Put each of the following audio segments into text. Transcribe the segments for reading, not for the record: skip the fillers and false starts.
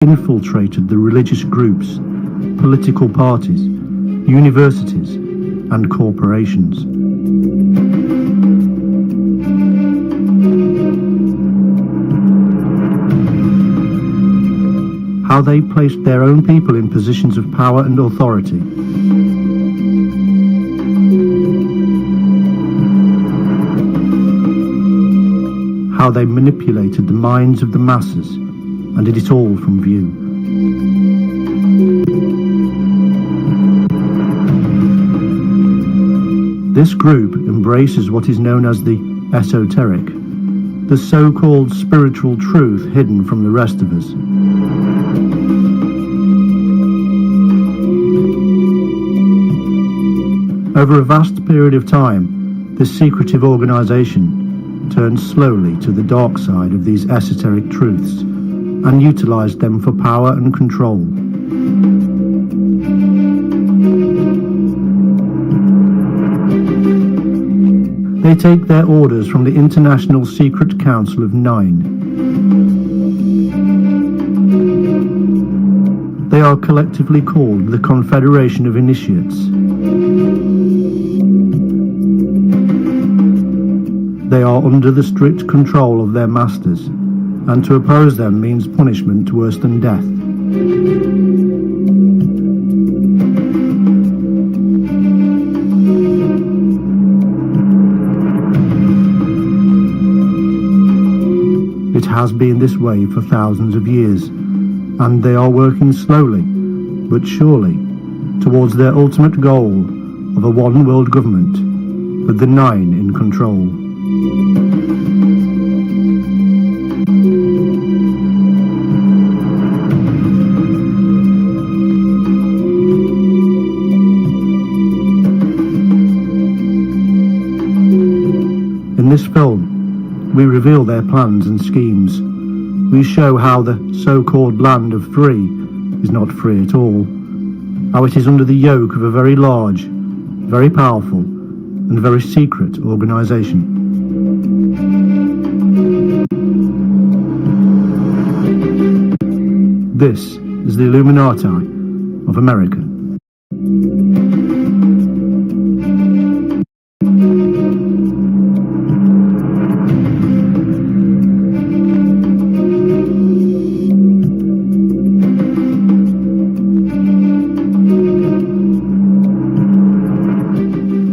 infiltrated the religious groups, political parties, universities, and corporations. How they placed their own people in positions of power and authority. How they manipulated the minds of the masses and did it all from view. This group embraces what is known as the esoteric, the so-called spiritual truth hidden from the rest of us. Over a vast period of time, this secretive organization turned slowly to the dark side of these esoteric truths and utilized them for power and control. They take their orders from the International Secret Council of Nine. They are collectively called the Confederation of Initiates. They are under the strict control of their masters, and to oppose them means punishment worse than death. It has been this way for thousands of years, and they are working slowly, but surely, towards their ultimate goal of a one-world government, with the Nine in control. In this film, we reveal their plans and schemes. We show how the so-called land of free is not free at all, how it is under the yoke of a very large, very powerful, and very secret organization. This is the Illuminati of America.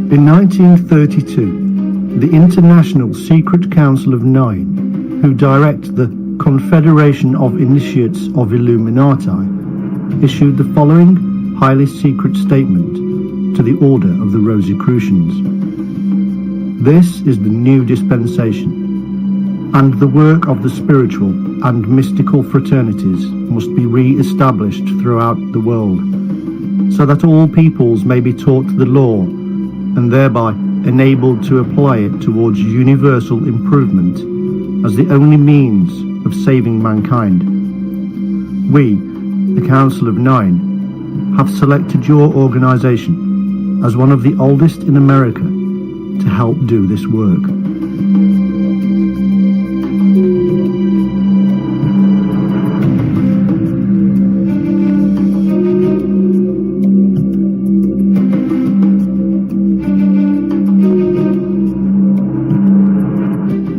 In 1932, the International Secret Council of Nine, who direct the Confederation of Initiates of Illuminati, issued the following highly secret statement to the Order of the Rosicrucians. This is the new dispensation, and the work of the spiritual and mystical fraternities must be re-established throughout the world, so that all peoples may be taught the law and thereby enabled to apply it towards universal improvement as the only means of saving mankind. We, the Council of Nine, have selected your organization as one of the oldest in America to help do this work.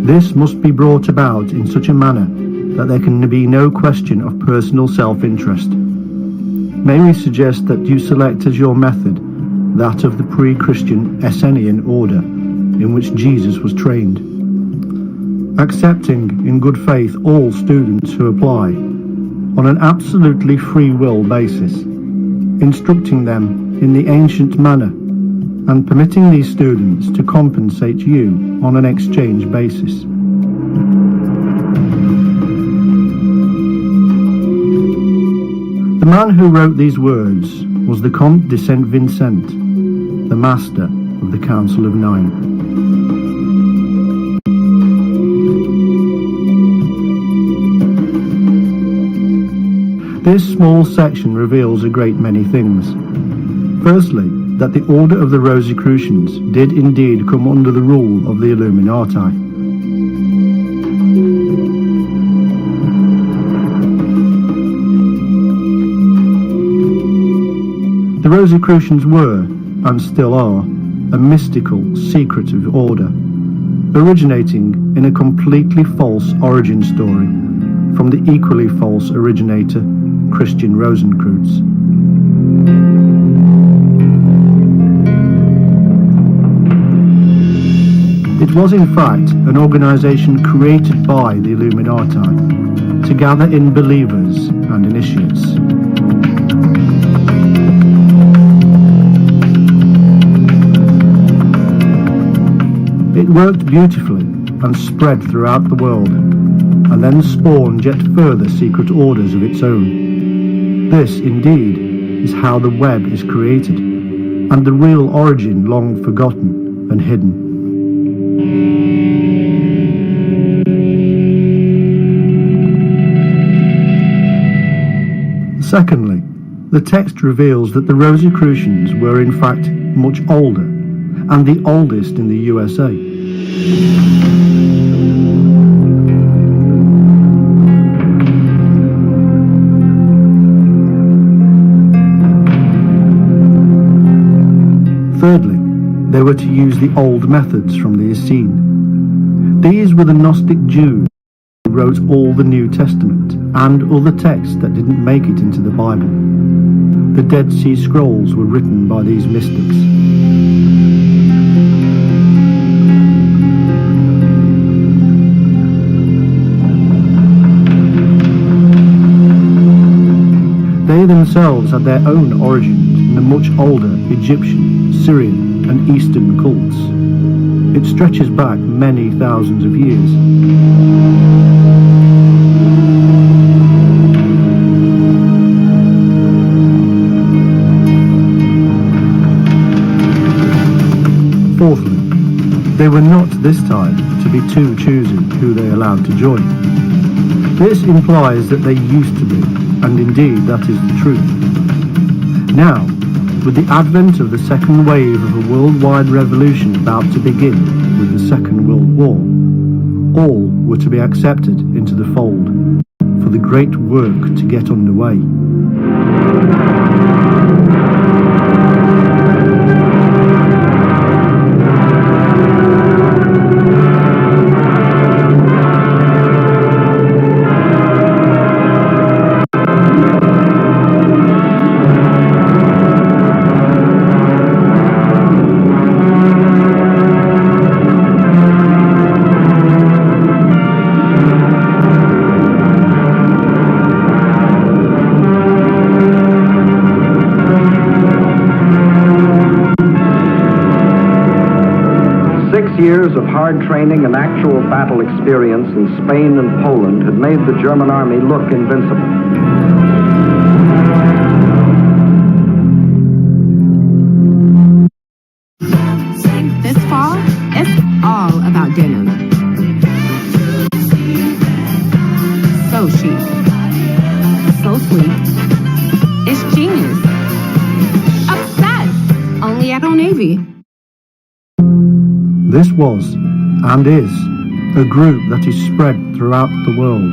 This must be brought about in such a manner that there can be no question of personal self-interest. May we suggest that you select as your method that of the pre-Christian Essenian order in which Jesus was trained, accepting in good faith all students who apply on an absolutely free will basis, instructing them in the ancient manner and permitting these students to compensate you on an exchange basis. The man who wrote these words was the Comte de Saint Vincent, the master of the Council of Nine. This small section reveals a great many things. Firstly, that the Order of the Rosicrucians did indeed come under the rule of the Illuminati. The Rosicrucians were, and still are, a mystical, secretive order, originating in a completely false origin story from the equally false originator, Christian Rosencreutz. It was in fact an organization created by the Illuminati to gather in believers and initiates. It worked beautifully and spread throughout the world, and then spawned yet further secret orders of its own. This, indeed, is how the web is created, and the real origin long forgotten and hidden. Secondly, the text reveals that the Rosicrucians were in fact much older, and the oldest in the USA. Thirdly, they were to use the old methods from the Essene. These were the Gnostic Jews who wrote all the New Testament and other texts that didn't make it into the Bible. The Dead Sea Scrolls were written by these mystics. They themselves had their own origins in the much older Egyptian, Syrian and Eastern cults. It stretches back many thousands of years. Fourthly, they were not this time to be too choosy who they allowed to join. This implies that they used to be, and indeed that is the truth. Now, with the advent of the second wave of a worldwide revolution about to begin with the Second World War, all were to be accepted into the fold for the great work to get underway. 6 years of hard training and actual battle experience in Spain and Poland had made the German army look invincible. This fall, it's all about denim. So chic. So sleek. It's genius. Obsessed. Only at Old Navy. This was, and is, a group that is spread throughout the world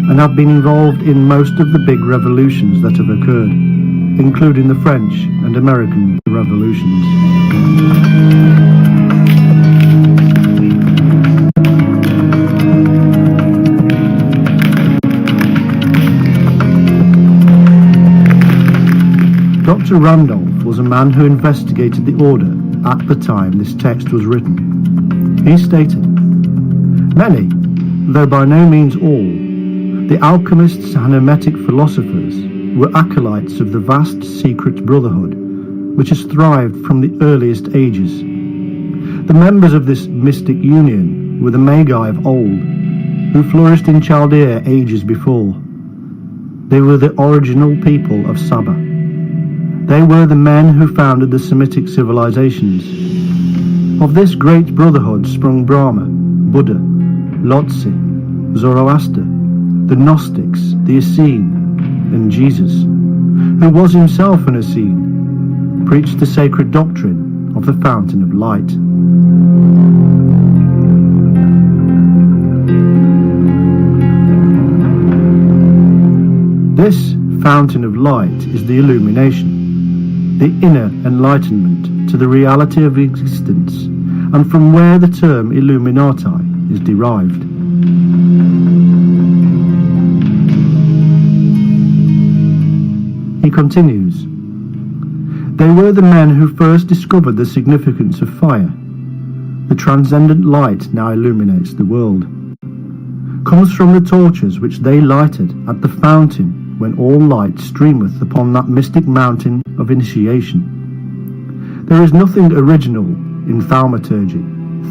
and have been involved in most of the big revolutions that have occurred, including the French and American revolutions. Dr. Randolph was a man who investigated the order at the time this text was written. He stated, "Many, though by no means all, the alchemists and hermetic philosophers were acolytes of the vast secret brotherhood which has thrived from the earliest ages. The members of this mystic union were the Magi of old, who flourished in Chaldea ages before. They were the original people of Saba. They were the men who founded the Semitic civilizations. Of this great brotherhood sprung Brahma, Buddha, Lotse, Zoroaster, the Gnostics, the Essene, and Jesus, who was himself an Essene, preached the sacred doctrine of the Fountain of Light." This Fountain of Light is the illumination. the inner enlightenment to the reality of existence, and from where the term Illuminati is derived. He continues, "They were the men who first discovered the significance of fire. The transcendent light now illuminates the world. Comes from the torches which they lighted at the fountain when all light streameth upon that mystic mountain of initiation. There is nothing original in thaumaturgy,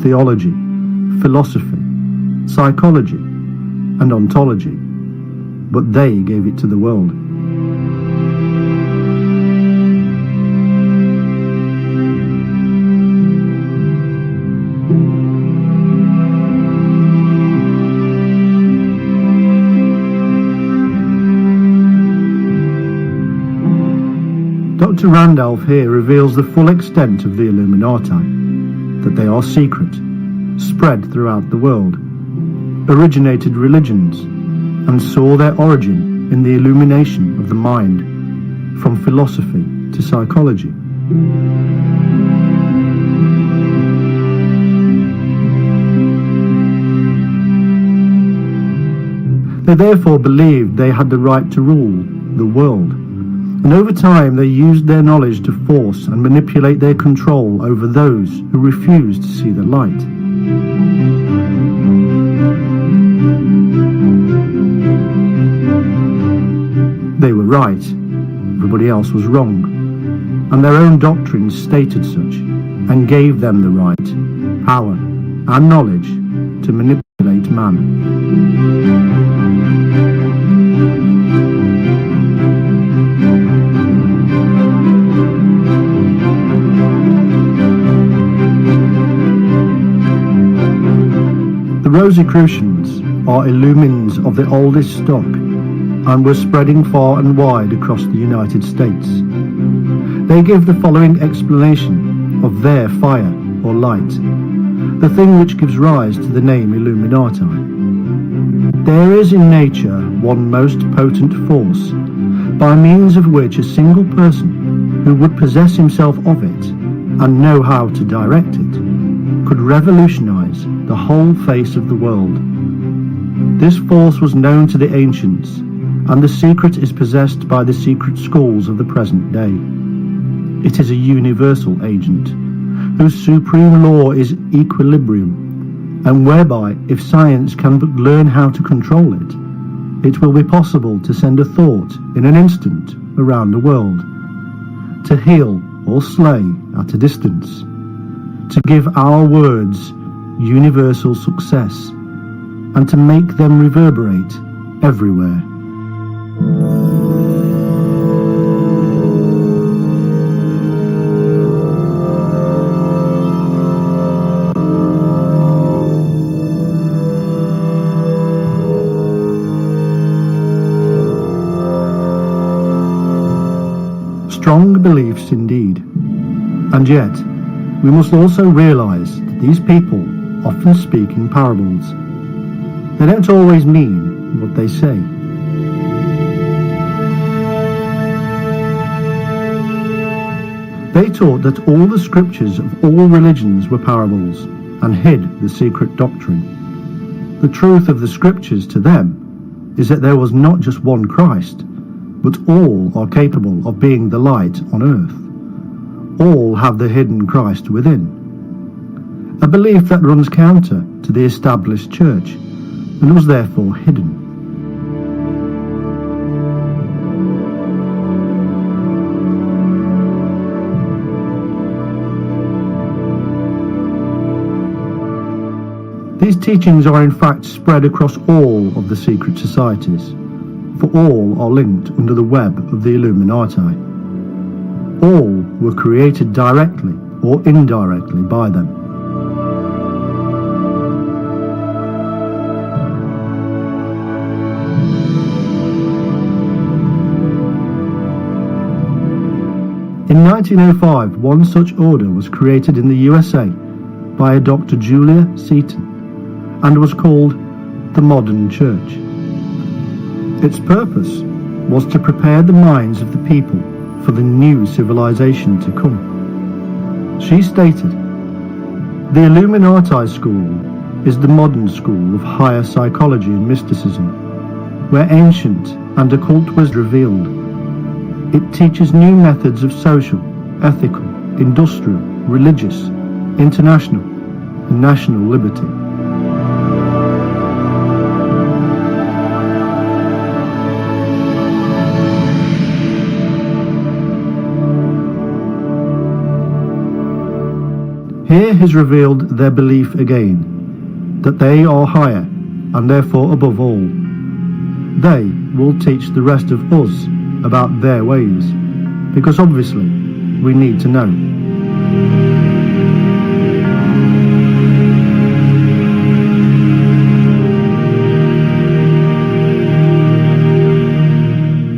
theology, philosophy, psychology, and ontology, but they gave it to the world." Dr. Randolph here reveals the full extent of the Illuminati, that they are secret, spread throughout the world, originated religions, and saw their origin in the illumination of the mind, from philosophy to psychology. They therefore believed they had the right to rule the world, and over time they used their knowledge to force and manipulate their control over those who refused to see the light. They were right, everybody else was wrong, and their own doctrines stated such, and gave them the right, power, and knowledge to manipulate man. The Rosicrucians are illumines of the oldest stock and were spreading far and wide across the United States. They give the following explanation of their fire or light, the thing which gives rise to the name Illuminati. There is in nature one most potent force, by means of which a single person who would possess himself of it and know how to direct it could revolutionize the whole face of the world. This force was known to the ancients, and the secret is possessed by the secret schools of the present day. It is a universal agent, whose supreme law is equilibrium, and whereby, if science can but learn how to control it, it will be possible to send a thought in an instant around the world, to heal or slay at a distance, to give our words universal success, and to make them reverberate everywhere. Strong beliefs indeed, and yet we must also realize that these people often speak in parables. They don't always mean what they say. They taught that all the scriptures of all religions were parables and hid the secret doctrine. The truth of the scriptures to them is that there was not just one Christ, but all are capable of being the light on earth. All have the hidden Christ within. A belief that runs counter to the established church and was therefore hidden. These teachings are in fact spread across all of the secret societies, for all are linked under the web of the Illuminati. All were created directly or indirectly by them. In 1905, one such order was created in the USA by a Dr. Julia Seton and was called the Modern Church. Its purpose was to prepare the minds of the people for the new civilization to come. She stated, "The Illuminati school is the modern school of higher psychology and mysticism, where ancient and occult was revealed. It teaches new methods of social, ethical, industrial, religious, international, and national liberty." Here is revealed their belief again, that they are higher and therefore above all. They will teach the rest of us about their ways, because obviously we need to know.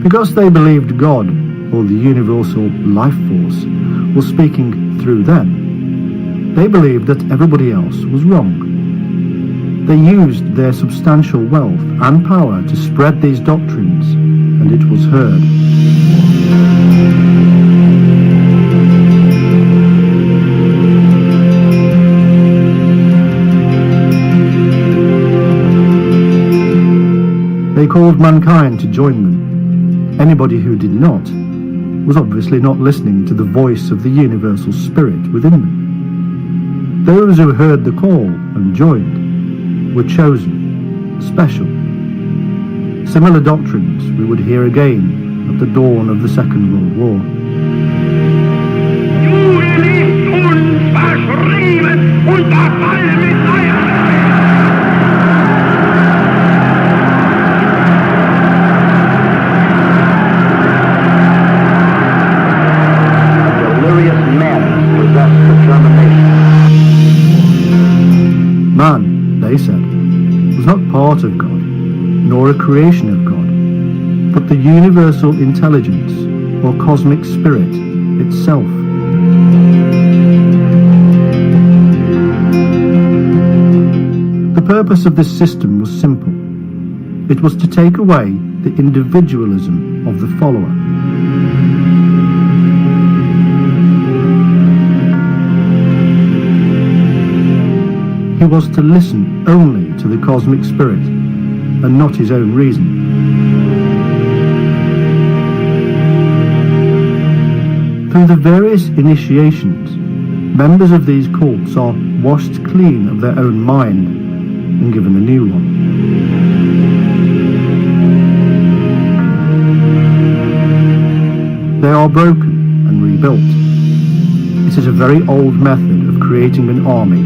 Because they believed God, or the universal life force, was speaking through them, they believed that everybody else was wrong. They used their substantial wealth and power to spread these doctrines, and it was heard. They called mankind to join them. Anybody who did not was obviously not listening to the voice of the universal spirit within them. Those who heard the call and joined were chosen, special. Similar doctrines we would hear again at the dawn of the Second World War. Delirious men possessed the German nation. Man, they said, was not part of God, nor a creation of God, but the universal intelligence, or cosmic spirit, itself. The purpose of this system was simple. It was to take away the individualism of the follower. He was to listen only to the cosmic spirit and not his own reason. Through the various initiations, members of these cults are washed clean of their own mind and given a new one. They are broken and rebuilt. It is a very old method of creating an army.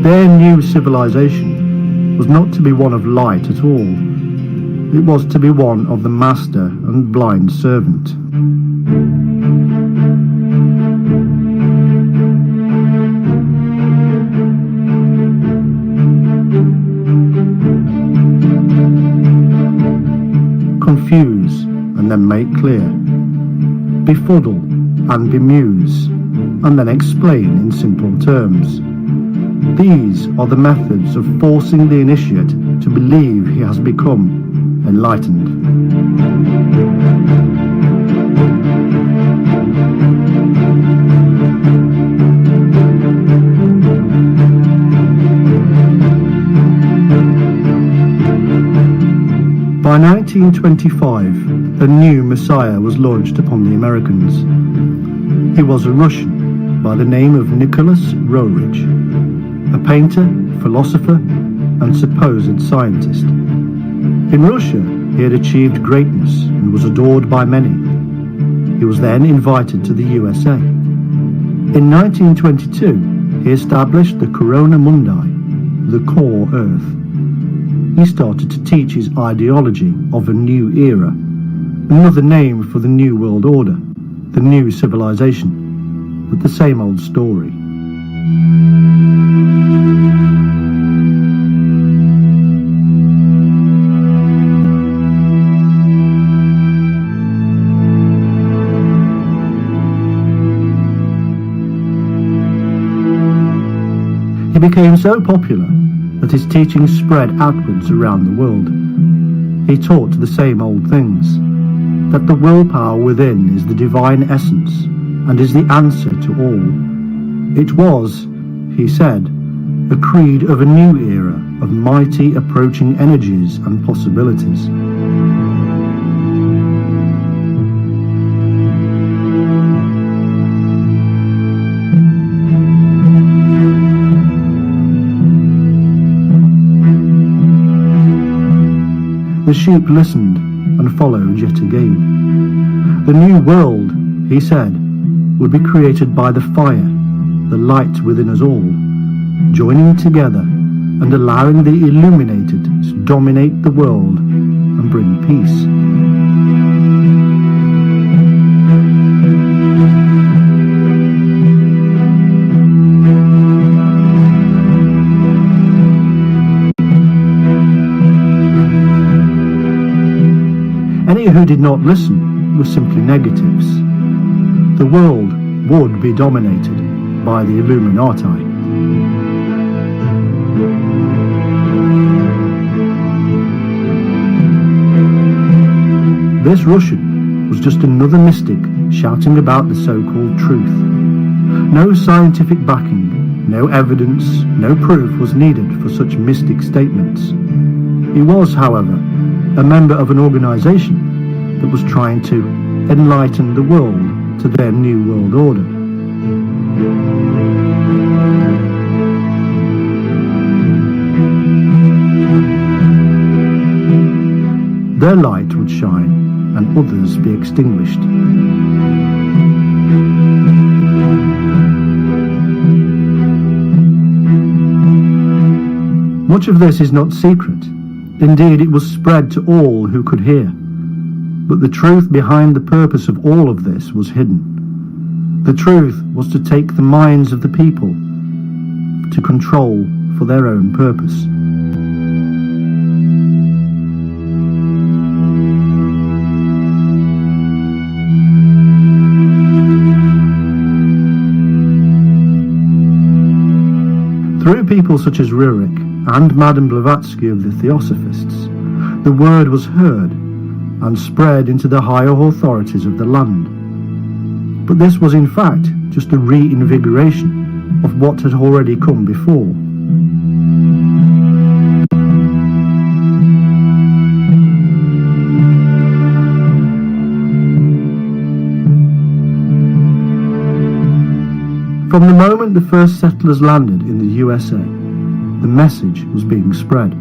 Their new civilization was not to be one of light at all. It was to be one of the master and blind servant. Confuse and then make clear. Befuddle and bemuse, and then explain in simple terms. These are the methods of forcing the initiate to believe he has become enlightened. By 1925, a new Messiah was launched upon the Americans. He was a Russian by the name of Nicholas Roerich, a painter, philosopher, and supposed scientist. In Russia, he had achieved greatness and was adored by many. He was then invited to the USA. In 1922, he established the Corona Mundi, the core Earth. He started to teach his ideology of a new era, another name for the New World Order, the new civilization, but the same old story. He became so popular that his teachings spread outwards around the world. He taught the same old things. that the willpower within is the divine essence and is the answer to all. It was, he said, a creed of a new era of mighty approaching energies and possibilities. The sheep listened and followed yet again. The new world, he said, would be created by the fire, the light within us all, joining together and allowing the illuminated to dominate the world and bring peace. Any who did not listen were simply negatives. The world would be dominated by the Illuminati. This Russian was just another mystic shouting about the so-called truth. No scientific backing, no evidence, no proof was needed for such mystic statements. He was, however, a member of an organization that was trying to enlighten the world to their new world order. Their light would shine and others be extinguished. Much of this is not secret. Indeed, it was spread to all who could hear. But the truth behind the purpose of all of this was hidden. The truth was to take the minds of the people to control for their own purpose. Through people such as Rurik and Madame Blavatsky of the Theosophists, the word was heard and spread into the higher authorities of the land. But this was in fact just a reinvigoration of what had already come before. From the moment the first settlers landed in the USA, the message was being spread.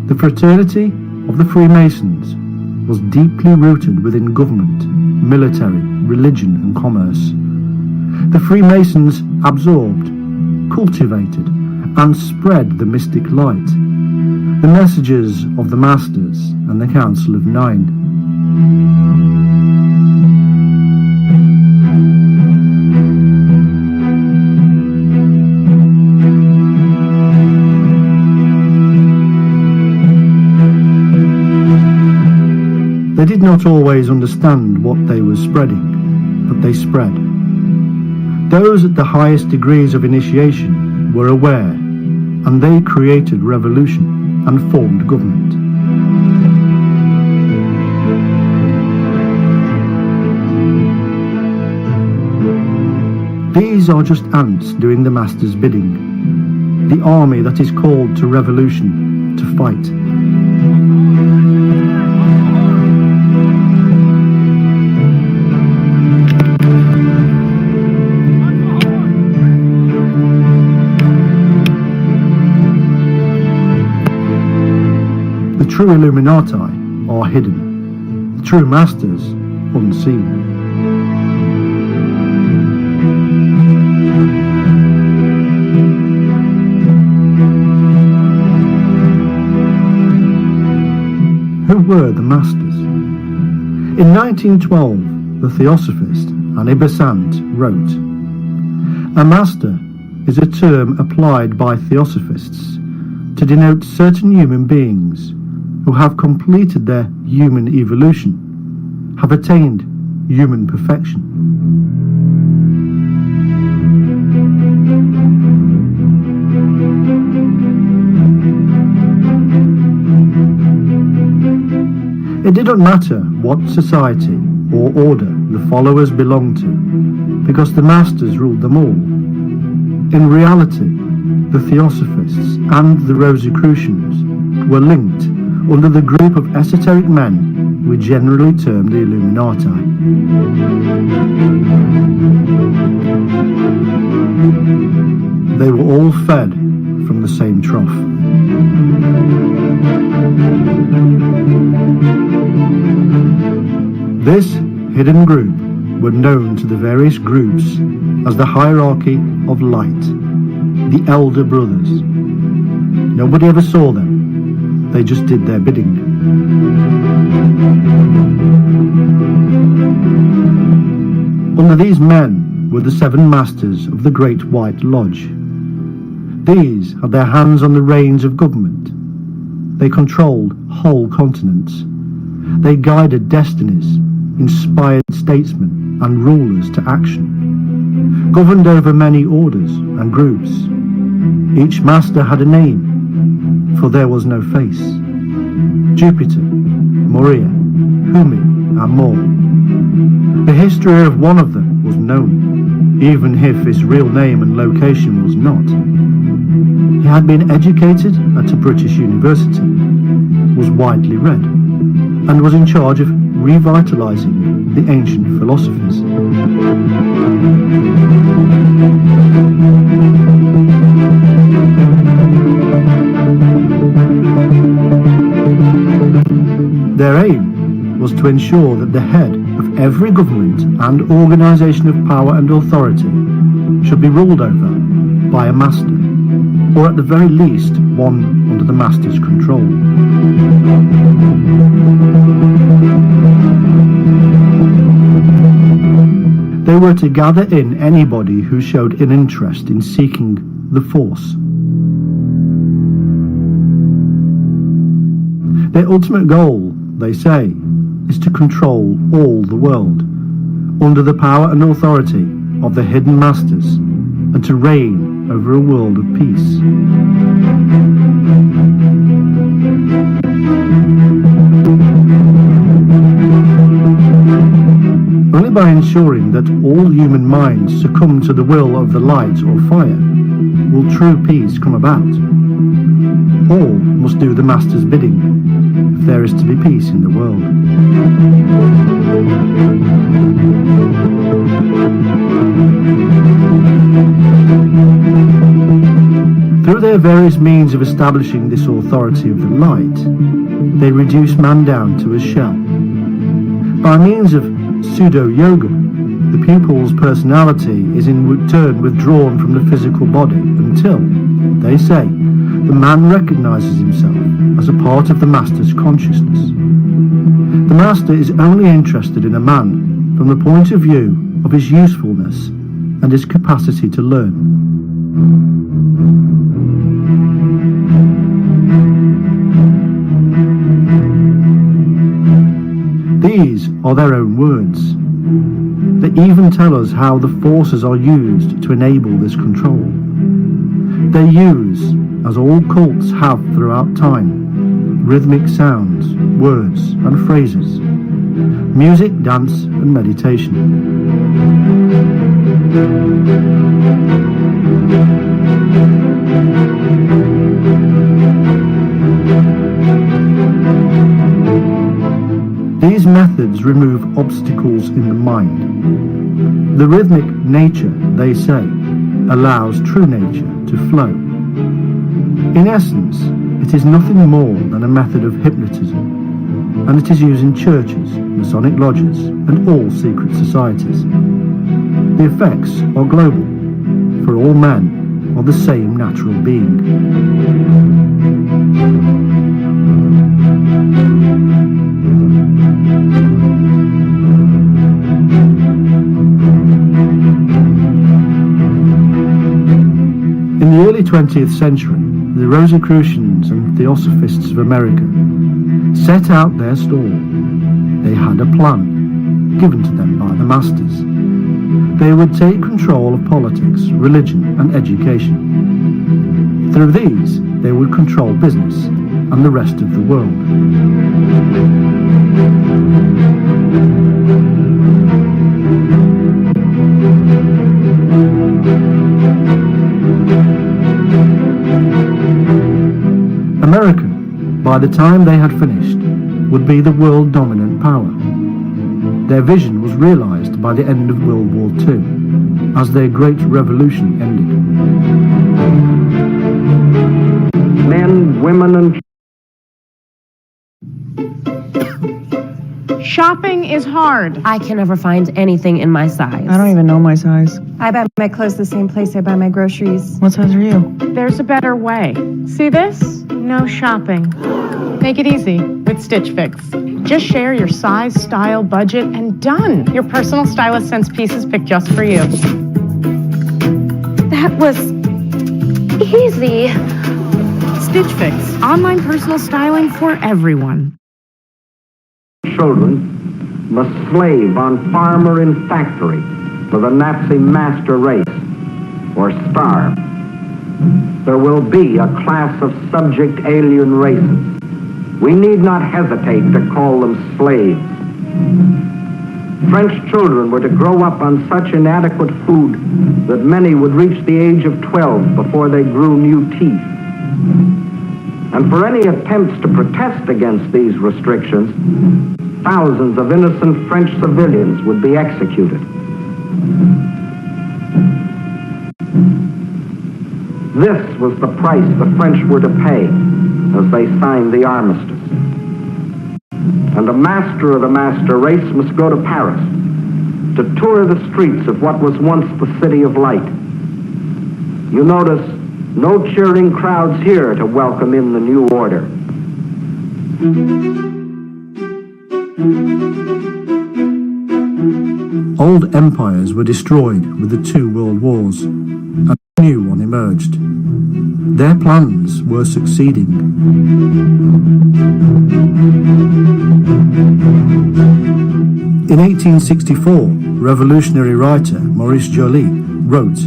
The fraternity of the Freemasons was deeply rooted within government, military, religion and commerce. The Freemasons absorbed, cultivated and spread the mystic light, the messages of the Masters and the Council of Nine. They did not always understand what they were spreading, but they spread. Those at the highest degrees of initiation were aware, and they created revolution and formed government. These are just ants doing the Master's bidding, the army that is called to revolution, to fight. The true Illuminati are hidden, the true Masters unseen. Who were the Masters? In 1912, the Theosophist Annie Besant wrote, "A Master is a term applied by Theosophists to denote certain human beings who have completed their human evolution, have attained human perfection." It didn't matter what society or order the followers belonged to, because the masters ruled them all. In reality, the Theosophists and the Rosicrucians were linked under the group of esoteric men we generally term the Illuminati. They were all fed from the same trough. This hidden group were known to the various groups as the hierarchy of light, the Elder Brothers. Nobody ever saw them, they just did their bidding. Under these men were the 7 masters of the Great White Lodge. These had their hands on the reins of government. They controlled whole continents. They guided destinies, inspired statesmen and rulers to action, governed over many orders and groups. Each master had a name, for there was no face. Jupiter, Moria, Humi, and more. The history of one of them was known, even if his real name and location was not. He had been educated at a British university, was widely read, and was in charge of revitalizing the ancient philosophies. Their aim was to ensure that the head of every government and organization of power and authority should be ruled over by a master, or at the very least one under the master's control. They were to gather in anybody who showed an interest in seeking the force. Their ultimate goal, they say, is to control all the world under the power and authority of the hidden masters, and to reign over a world of peace. Only by ensuring that all human minds succumb to the will of the light or fire will true peace come about. All must do the master's bidding if there is to be peace in the world. Through their various means of establishing this authority of the light, they reduce man down to a shell. By means of pseudo-yoga, the pupil's personality is in turn withdrawn from the physical body until, they say, the man recognizes himself as a part of the master's consciousness. The master is only interested in a man from the point of view of his usefulness and his capacity to learn. These are their own words. They even tell us how the forces are used to enable this control. They use, as all cults have throughout time, rhythmic sounds, words and phrases, music, dance and meditation. These methods remove obstacles in the mind. The rhythmic nature, they say, allows true nature to flow. In essence, it is nothing more than a method of hypnotism, and it is used in churches, Masonic lodges, and all secret societies. The effects are global, for all men are the same natural being. In the early 20th century, the Rosicrucians and Theosophists of America set out their stall. They had a plan, given to them by the masters. They would take control of politics, religion and education. Through these, they would control business and the rest of the world. America, by the time they had finished, would be the world dominant power. Their vision was realized by the end of World War II, as their Great Revolution ended. Men, women, and Shopping is hard. I can never find anything in my size. I don't even know my size. I buy my clothes the same place I buy my groceries. What size are you? There's a better way. See this? No shopping. Make it easy with Stitch Fix. Just share your size, style, budget, and done. Your personal stylist sends pieces picked just for you. That was easy. Stitch Fix. Online personal styling for everyone. children must slave on farmer in factory for the Nazi master race, or starve. There will be a class of subject alien races. We need not hesitate to call them slaves. French children were to grow up on such inadequate food that many would reach the age of 12 before they grew new teeth. And for any attempts to protest against these restrictions, thousands of innocent French civilians would be executed. This was the price the French were to pay as they signed the armistice. And the master of the master race must go to Paris to tour the streets of what was once the City of Light. You notice no cheering crowds here to welcome in the new order. Old empires were destroyed with the two world wars, and a new one emerged. Their plans were succeeding. In 1864, revolutionary writer Maurice Joly wrote,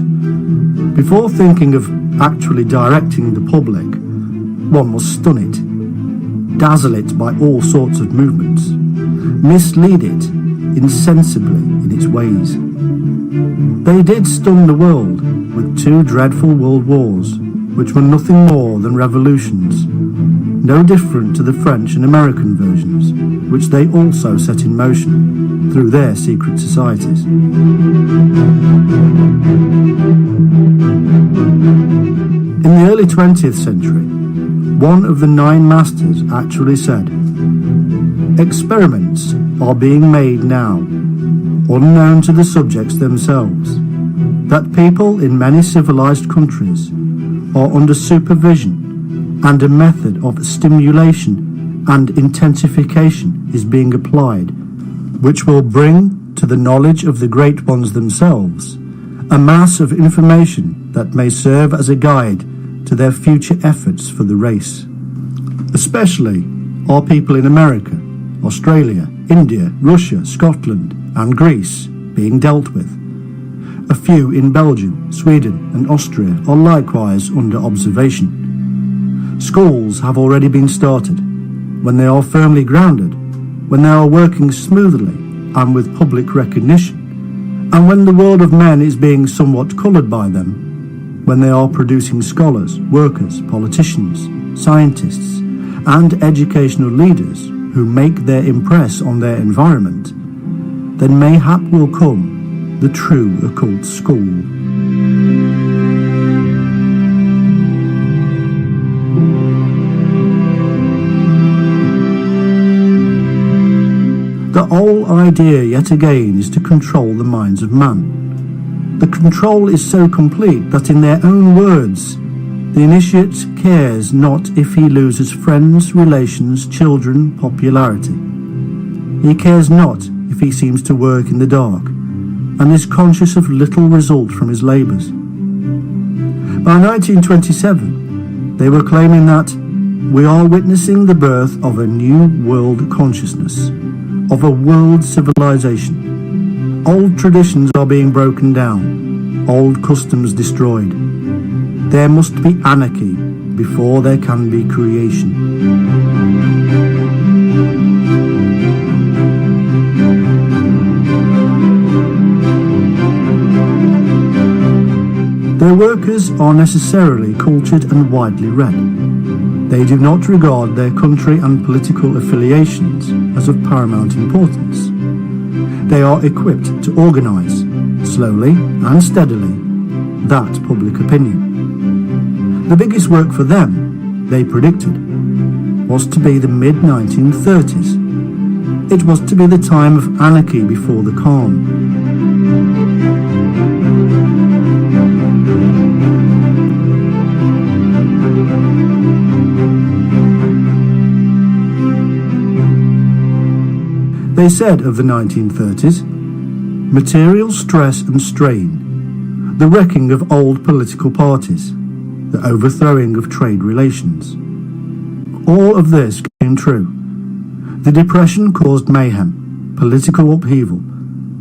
"Before thinking of actually directing the public, one must stun it, dazzle it by all sorts of movements, mislead it insensibly in its ways." They did stun the world with two dreadful world wars, which were nothing more than revolutions, no different to the French and American versions, which they also set in motion through their secret societies. In the early 20th century, one of the 9 masters actually said, "Experiments are being made now, unknown to the subjects themselves, that people in many civilized countries are under supervision, and a method of stimulation and intensification is being applied, which will bring to the knowledge of the great ones themselves a mass of information that may serve as a guide to their future efforts for the race." Especially are people in America, Australia, India, Russia, Scotland, and Greece being dealt with. A few in Belgium, Sweden, and Austria are likewise under observation. Schools have already been started. When they are firmly grounded, when they are working smoothly and with public recognition, and when the world of men is being somewhat coloured by them, when they are producing scholars, workers, politicians, scientists, and educational leaders who make their impress on their environment, then mayhap will come the true occult school. The whole idea yet again is to control the minds of man. The control is so complete that in their own words, the initiate cares not if he loses friends, relations, children, popularity. He cares not if he seems to work in the dark, and is conscious of little result from his labours. By 1927, they were claiming that we are witnessing the birth of a new world consciousness, of a world civilization. Old traditions are being broken down, old customs destroyed. There must be anarchy before there can be creation. Their workers are necessarily cultured and widely read. They do not regard their country and political affiliations as of paramount importance. They are equipped to organise, slowly and steadily, that public opinion. The biggest work for them, they predicted, was to be the mid-1930s. It was to be the time of anarchy before the calm. They said of the 1930s, material stress and strain, the wrecking of old political parties, the overthrowing of trade relations. All of this came true. The Depression caused mayhem, political upheaval,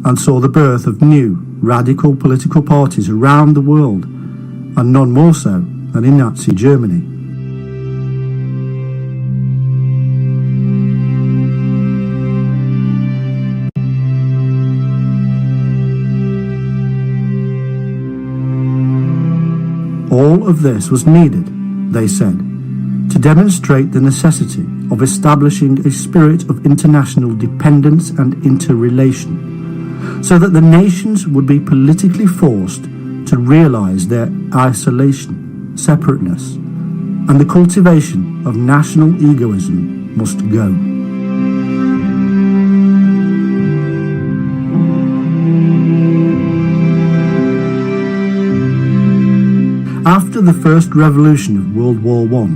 and saw the birth of new, radical political parties around the world, and none more so than in Nazi Germany. All of this was needed, they said, to demonstrate the necessity of establishing a spirit of international dependence and interrelation, so that the nations would be politically forced to realise their isolation, separateness, and the cultivation of national egoism must go. After the first revolution of World War I,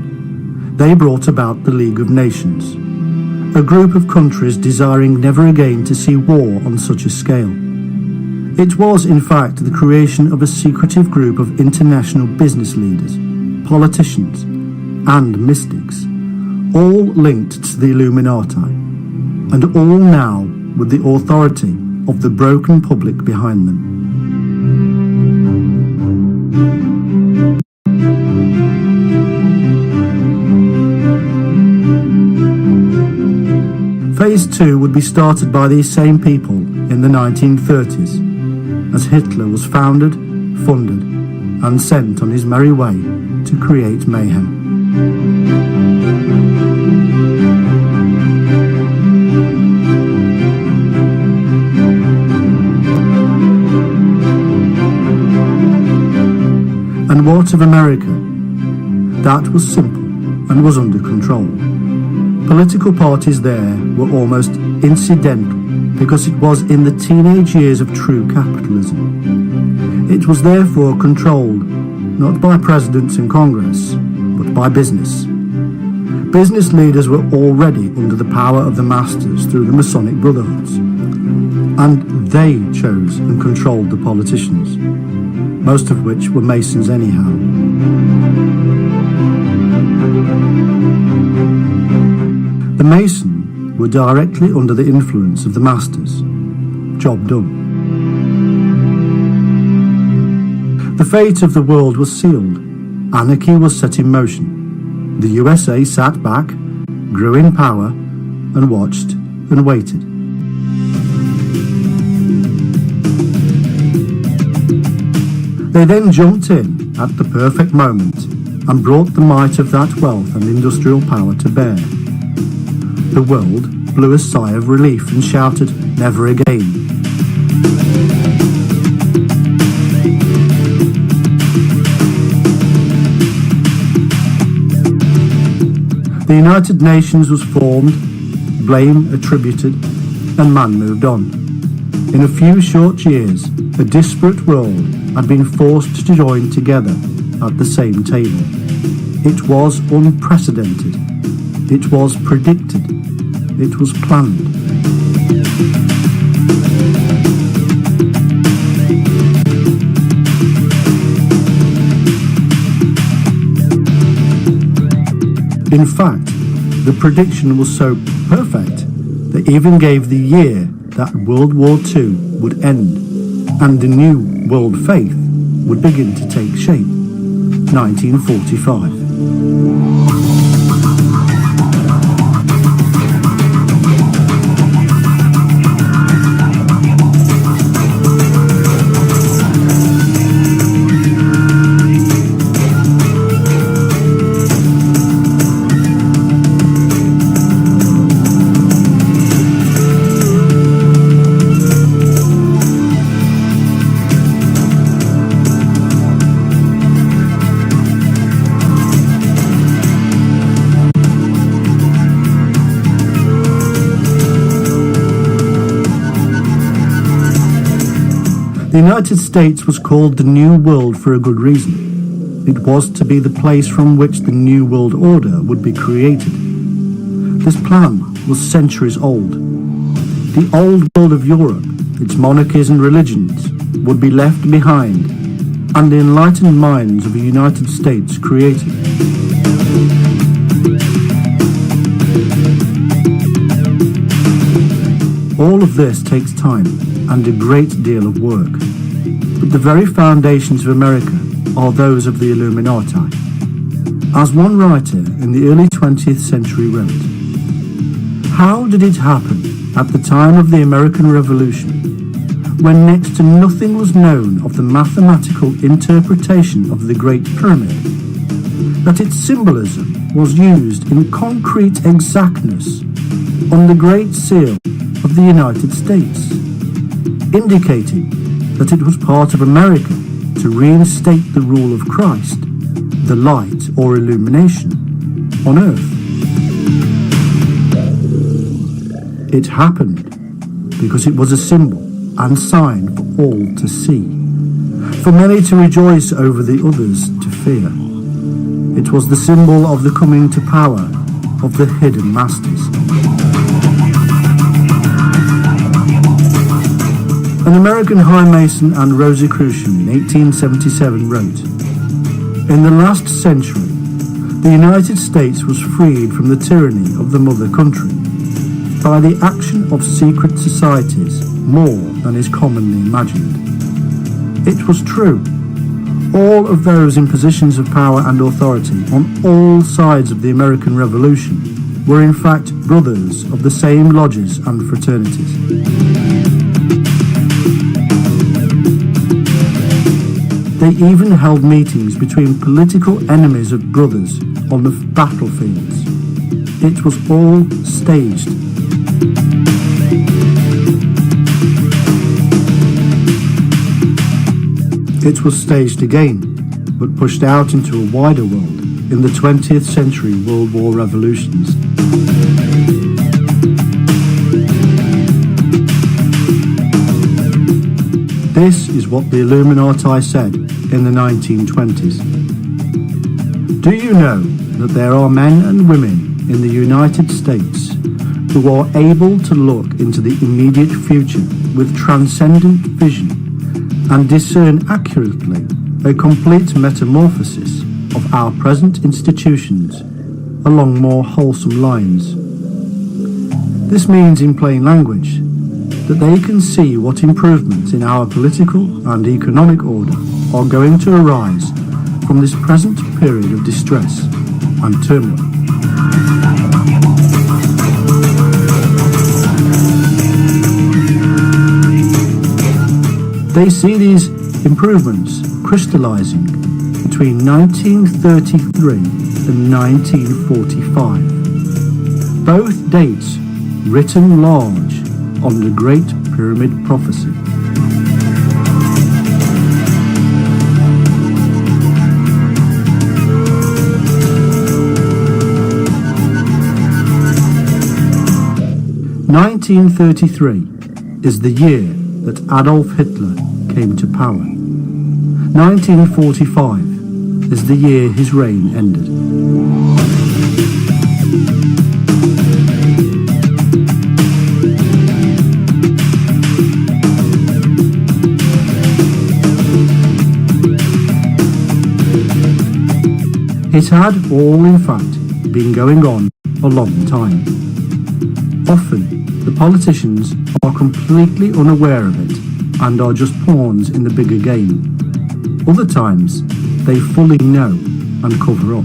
they brought about the League of Nations, a group of countries desiring never again to see war on such a scale. It was, in fact, the creation of a secretive group of international business leaders, politicians, and mystics, all linked to the Illuminati, and all now with the authority of the broken public behind them. Phase 2 would be started by these same people in the 1930s, as Hitler was founded, funded, and sent on his merry way to create mayhem. And what of America? That was simple and was under control. Political parties there were almost incidental because it was in the teenage years of true capitalism. It was therefore controlled not by presidents and Congress, but by business. Business leaders were already under the power of the masters through the Masonic brotherhoods, and they chose and controlled the politicians, most of which were Masons anyhow. The Masons were directly under the influence of the masters. Job done. The fate of the world was sealed. Anarchy was set in motion. The USA sat back, grew in power, and watched and waited. They then jumped in at the perfect moment and brought the might of that wealth and industrial power to bear. The world blew a sigh of relief and shouted, "Never again." The United Nations was formed, blame attributed, and man moved on. In a few short years, a disparate world had been forced to join together at the same table. It was unprecedented. It was predicted. It was planned. In fact, the prediction was so perfect, they even gave the year that World War II would end and the new world faith would begin to take shape, 1945. The United States was called the New World for a good reason. It was to be the place from which the New World Order would be created. This plan was centuries old. The old world of Europe, its monarchies and religions, would be left behind, and the enlightened minds of the United States created. All of this takes time and a great deal of work. But the very foundations of America are those of the Illuminati. As one writer in the early 20th century wrote, "How did it happen at the time of the American Revolution, when next to nothing was known of the mathematical interpretation of the Great Pyramid, that its symbolism was used in concrete exactness on the Great Seal of the United States, indicating that it was part of America to reinstate the rule of Christ, the light or illumination, on earth. It happened because it was a symbol and sign for all to see, for many to rejoice over, the others to fear. It was the symbol of the coming to power of the hidden masters." An American High Mason and Rosicrucian in 1877 wrote, "In the last century, the United States was freed from the tyranny of the mother country by the action of secret societies more than is commonly imagined." It was true. All of those in positions of power and authority on all sides of the American Revolution were in fact brothers of the same lodges and fraternities. They even held meetings between political enemies of brothers on the battlefields. It was all staged. It was staged again, but pushed out into a wider world in the 20th century World War revolutions. This is what the Illuminati said in the 1920s. "Do you know that there are men and women in the United States who are able to look into the immediate future with transcendent vision and discern accurately a complete metamorphosis of our present institutions along more wholesome lines? This means, in plain language, that they can see what improvements in our political and economic order are going to arise from this present period of distress and turmoil." They see these improvements crystallizing between 1933 and 1945, both dates written large on the Great Pyramid Prophecy. "1933 is the year that Adolf Hitler came to power. 1945 is the year his reign ended." It had all, in fact, been going on a long time. Often, the politicians are completely unaware of it and are just pawns in the bigger game. Other times, they fully know and cover up.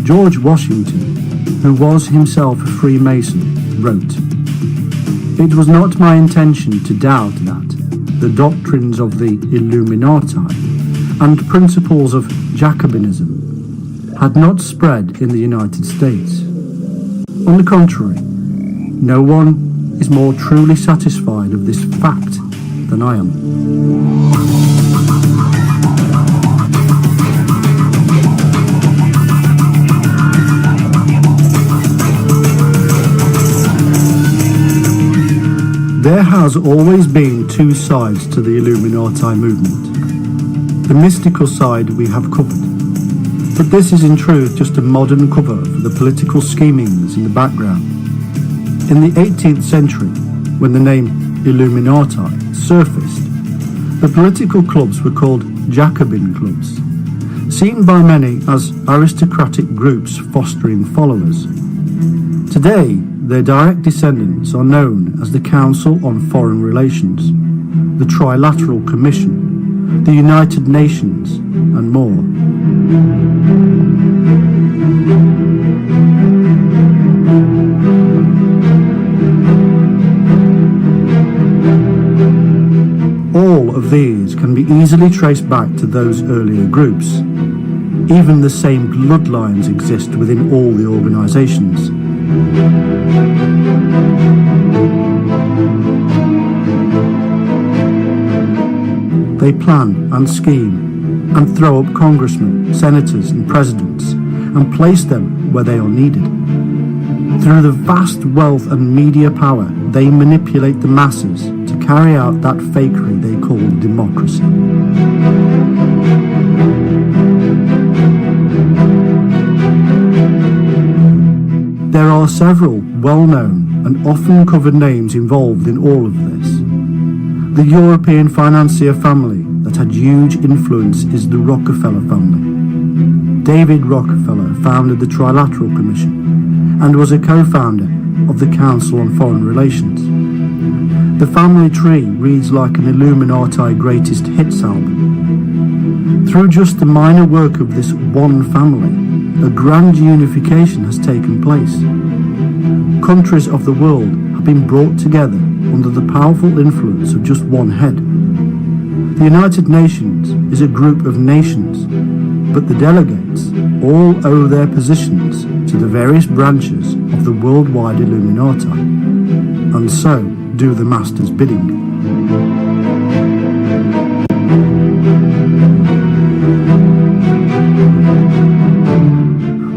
George Washington, who was himself a Freemason, wrote, "It was not my intention to doubt that the doctrines of the Illuminati and principles of Jacobinism had not spread in the United States. On the contrary, no one is more truly satisfied of this fact than I am." There has always been two sides to the Illuminati movement. The mystical side we have covered, but this is in truth just a modern cover for the political schemings in the background. In the 18th century, when the name Illuminati surfaced, the political clubs were called Jacobin clubs, seen by many as aristocratic groups fostering followers. Today, their direct descendants are known as the Council on Foreign Relations, the Trilateral Commission, the United Nations, and more. All of these can be easily traced back to those earlier groups. Even the same bloodlines exist within all the organisations. They plan and scheme and throw up congressmen, senators and presidents and place them where they are needed. Through the vast wealth and media power, they manipulate the masses to carry out that fakery they call democracy. There are several well-known and often covered names involved in all of this. The European financier family that had huge influence is the Rockefeller family. David Rockefeller founded the Trilateral Commission and was a co-founder of the Council on Foreign Relations. The family tree reads like an Illuminati greatest hits album. Through just the minor work of this one family, a grand unification has taken place. Countries of the world have been brought together under the powerful influence of just one head. The United Nations is a group of nations, but the delegates all owe their positions to the various branches of the worldwide Illuminati, and so do the Master's bidding.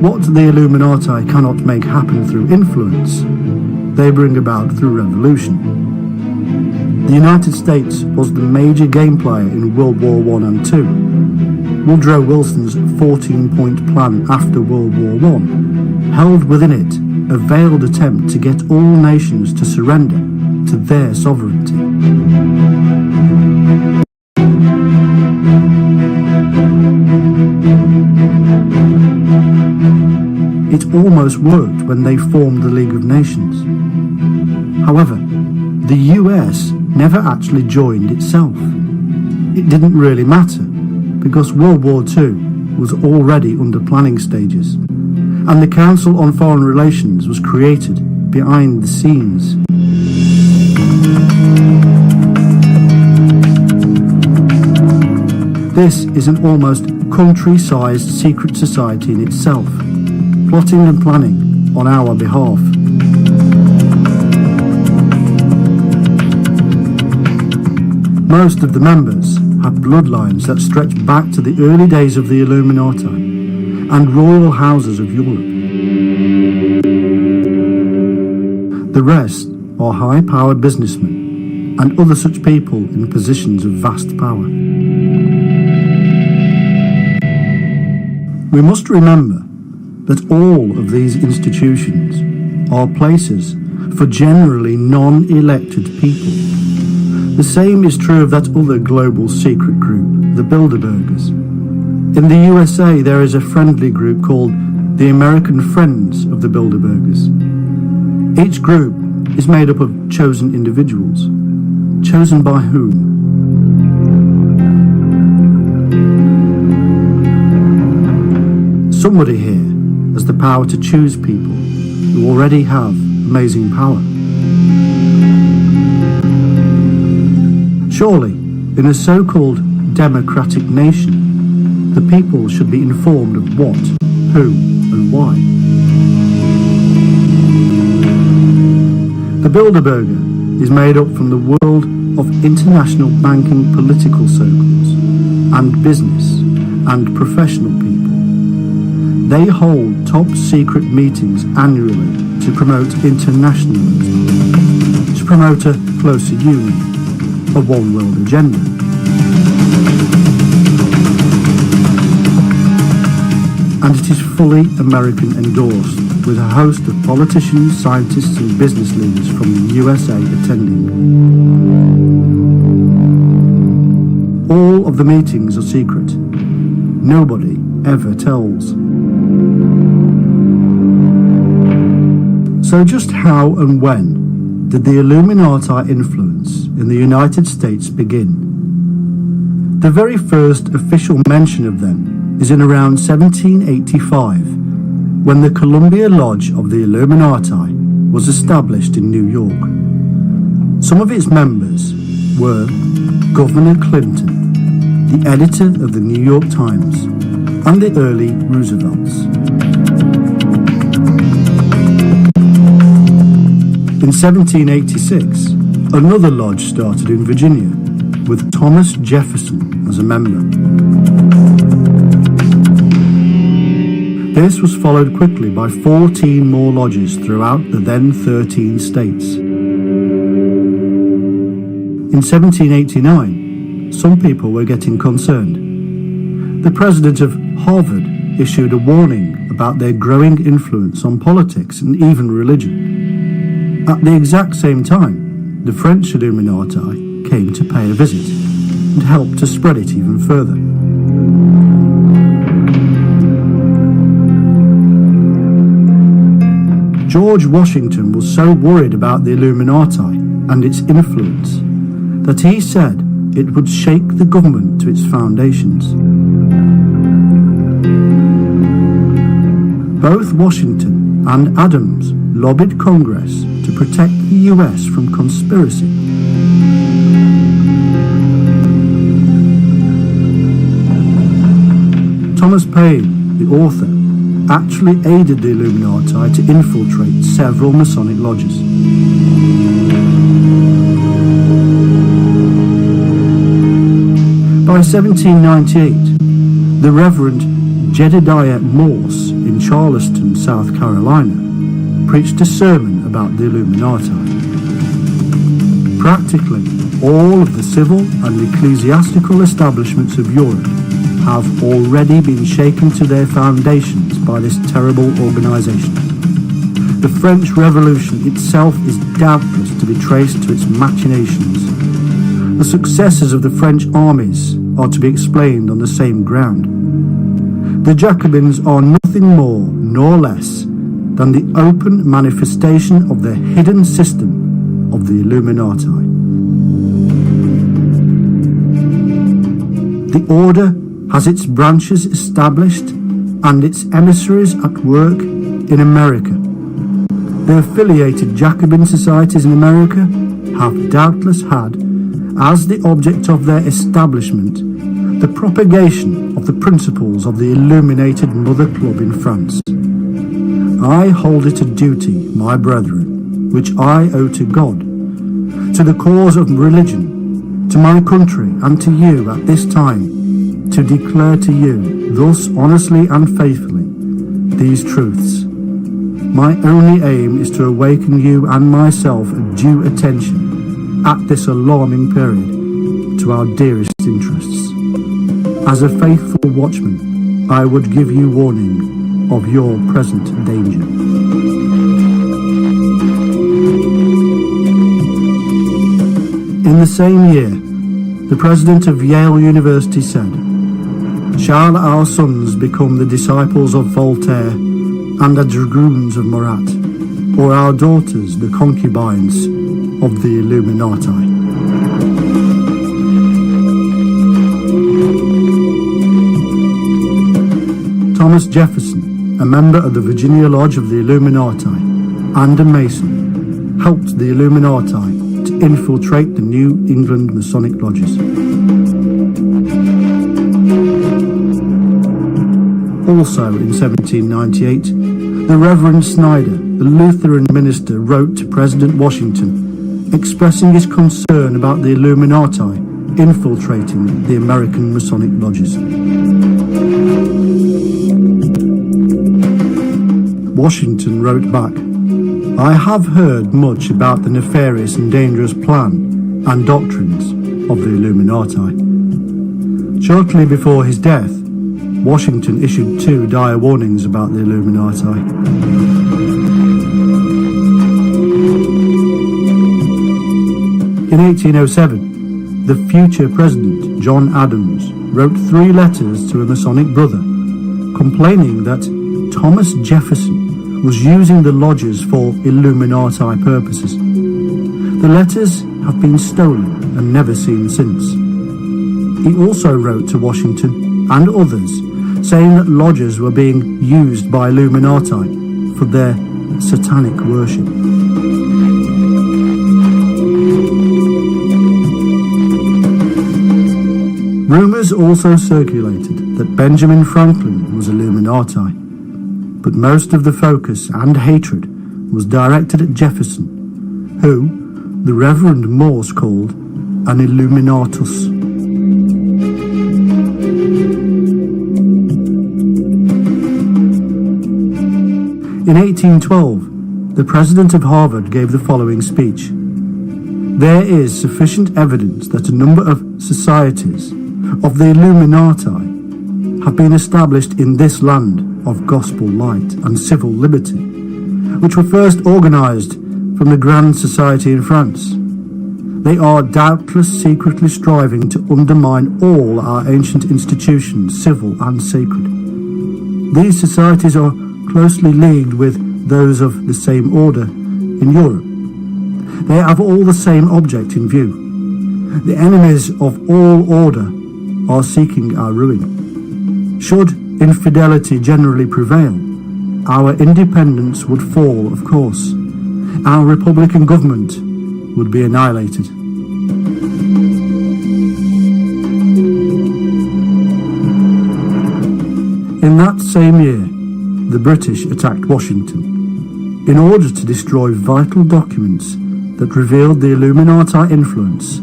What the Illuminati cannot make happen through influence, they bring about through revolution. The United States was the major game player in World War I and II. Woodrow Wilson's 14-point plan after World War I held within it a veiled attempt to get all nations to surrender to their sovereignty. It almost worked when they formed the League of Nations. However, the US never actually joined itself. It didn't really matter, because World War II was already under planning stages, and the Council on Foreign Relations was created behind the scenes. This is an almost country-sized secret society in itself, plotting and planning on our behalf. Most of the members have bloodlines that stretch back to the early days of the Illuminati and royal houses of Europe. The rest are high-powered businessmen and other such people in positions of vast power. We must remember that all of these institutions are places for generally non-elected people. The same is true of that other global secret group, the Bilderbergers. In the USA, there is a friendly group called the American Friends of the Bilderbergers. Each group is made up of chosen individuals. Chosen by whom? Somebody here has has the power to choose people who already have amazing power. Surely, in a so-called democratic nation, the people should be informed of what, who, and why. The Bilderberger is made up from the world of international banking political circles and business and professional people. They hold top secret meetings annually to promote internationalism, to promote a closer union, a one world agenda. And it is fully American endorsed, with a host of politicians, scientists and business leaders from the USA attending. All of the meetings are secret. Nobody ever tells. So just how and when did the Illuminati influence in the United States begin? The very first official mention of them is in around 1785, when the Columbia Lodge of the Illuminati was established in New York. Some of its members were Governor Clinton, the editor of the New York Times, and the early Roosevelts. In 1786, another lodge started in Virginia, with Thomas Jefferson as a member. This was followed quickly by 14 more lodges throughout the then 13 states. In 1789, some people were getting concerned. The president of Harvard issued a warning about their growing influence on politics and even religion. At the exact same time, the French Illuminati came to pay a visit and helped to spread it even further. George Washington was so worried about the Illuminati and its influence that he said it would shake the government to its foundations. Both Washington and Adams lobbied Congress to protect the US from conspiracy. Thomas Paine, the author, actually aided the Illuminati to infiltrate several Masonic lodges. By 1798, the Reverend Jedediah Morse in Charleston, South Carolina, preached a sermon about the Illuminati. Practically all of the civil and ecclesiastical establishments of Europe have already been shaken to their foundations by this terrible organization. The French Revolution itself is doubtless to be traced to its machinations. The successes of the French armies are to be explained on the same ground. The Jacobins are nothing more nor less than the open manifestation of the hidden system of the Illuminati. The order has its branches established and its emissaries at work in America. The affiliated Jacobin societies in America have doubtless had, as the object of their establishment, the propagation of the principles of the illuminated Mother Club in France. I hold it a duty, my brethren, which I owe to God, to the cause of religion, to my country, and to you at this time, to declare to you, thus honestly and faithfully, these truths. My only aim is to awaken you and myself a due attention at this alarming period to our dearest interests. As a faithful watchman, I would give you warning of your present danger. In the same year, the president of Yale University said, "Shall our sons become the disciples of Voltaire and the dragoons of Marat, or our daughters the concubines of the Illuminati?" Thomas Jefferson a member of the Virginia Lodge of the Illuminati and a Mason, helped the Illuminati to infiltrate the New England Masonic lodges. Also in 1798, the Reverend Snyder, the Lutheran minister, wrote to President Washington expressing his concern about the Illuminati infiltrating the American Masonic lodges. Washington wrote back, "I have heard much about the nefarious and dangerous plan and doctrines of the Illuminati." Shortly before his death, Washington issued 2 dire warnings about the Illuminati. In 1807, the future president, John Adams, wrote 3 letters to a Masonic brother, complaining that Thomas Jefferson was using the lodges for Illuminati purposes. The letters have been stolen and never seen since. He also wrote to Washington and others, saying that lodges were being used by Illuminati for their satanic worship. Rumours also circulated that Benjamin Franklin was Illuminati, but most of the focus and hatred was directed at Jefferson, who the Reverend Morse called an Illuminatus. In 1812, the president of Harvard gave the following speech: "There is sufficient evidence that a number of societies of the Illuminati have been established in this land of gospel light and civil liberty, which were first organized from the Grand Society in France. They are doubtless secretly striving to undermine all our ancient institutions, civil and sacred. These societies are closely leagued with those of the same order in Europe. They have all the same object in view. The enemies of all order are seeking our ruin. Should infidelity generally prevail, our independence would fall, of course. Our republican government would be annihilated." In that same year, the British attacked Washington in order to destroy vital documents that revealed the Illuminati influence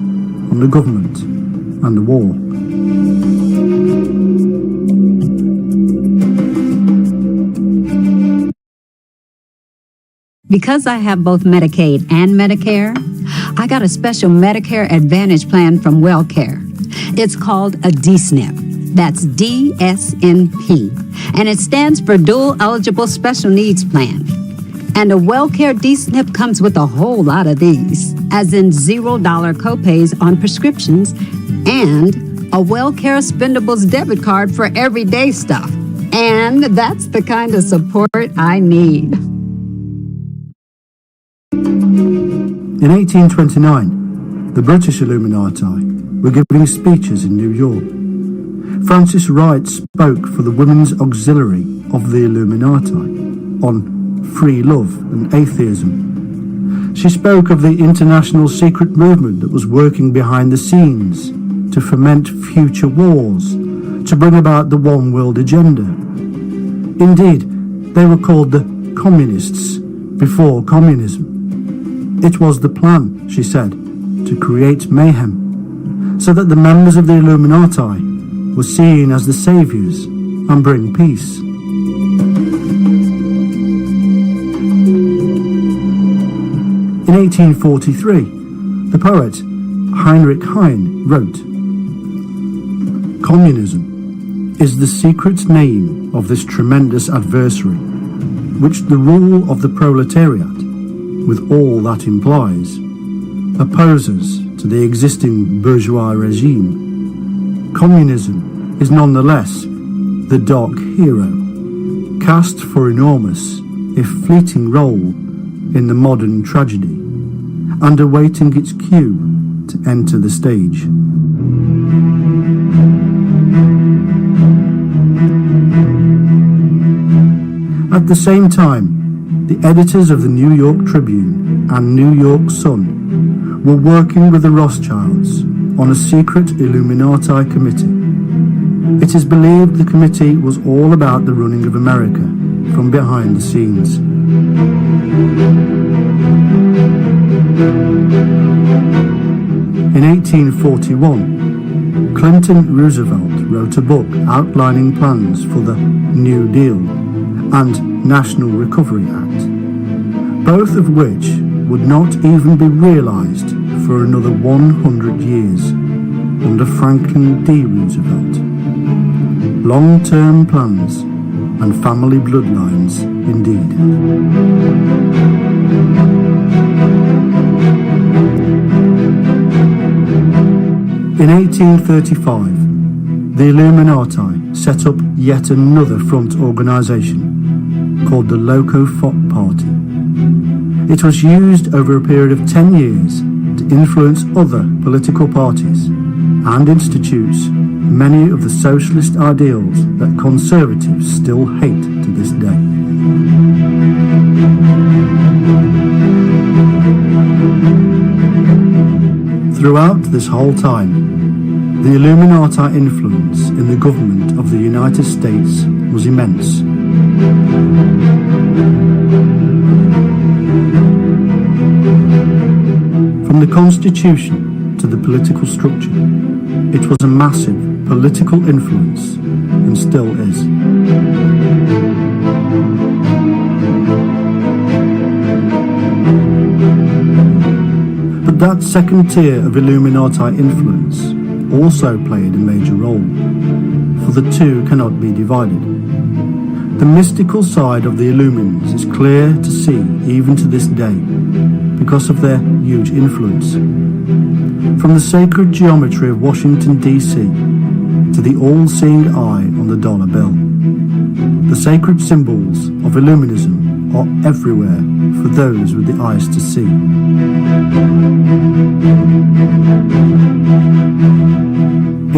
on the government and the war. Because I have both Medicaid and Medicare, I got a special Medicare Advantage plan from WellCare. It's called a DSNP. That's DSNP. And it stands for Dual Eligible Special Needs Plan. And a WellCare DSNP comes with a whole lot of these, as in $0 copays on prescriptions and a WellCare Spendables debit card for everyday stuff. And that's the kind of support I need. In 1829, the British Illuminati were giving speeches in New York. Frances Wright spoke for the Women's Auxiliary of the Illuminati on free love and atheism. She spoke of the international secret movement that was working behind the scenes to foment future wars, to bring about the one world agenda. Indeed, they were called the Communists before communism. It was the plan, she said, to create mayhem, so that the members of the Illuminati were seen as the saviors and bring peace. In 1843, the poet Heinrich Heine wrote, "Communism is the secret name of this tremendous adversary, which the rule of the proletariat, with all that implies, opposes to the existing bourgeois regime. Communism is nonetheless the dark hero, cast for enormous, if fleeting role in the modern tragedy, and awaiting its cue to enter the stage." At the same time, the editors of the New York Tribune and New York Sun were working with the Rothschilds on a secret Illuminati committee. It is believed the committee was all about the running of America from behind the scenes. In 1841, Clinton Roosevelt wrote a book outlining plans for the New Deal and National Recovery Act, both of which would not even be realized for another 100 years under Franklin D. Roosevelt. Long-term plans and family bloodlines indeed. In 1835, the Illuminati set up yet another front organisation called the Loco-Foc Party. It was used over a period of 10 years to influence other political parties and institutes many of the socialist ideals that conservatives still hate to this day. Throughout this whole time, the Illuminati influence in the government of the United States was immense. From the Constitution to the political structure, it was a massive political influence and still is. But that second tier of Illuminati influence also played a major role, for the two cannot be divided. The mystical side of the Illumins is clear to see even to this day because of their huge influence. From the sacred geometry of Washington, D.C., to the all-seeing eye on the dollar bill, the sacred symbols of Illuminism are everywhere for those with the eyes to see.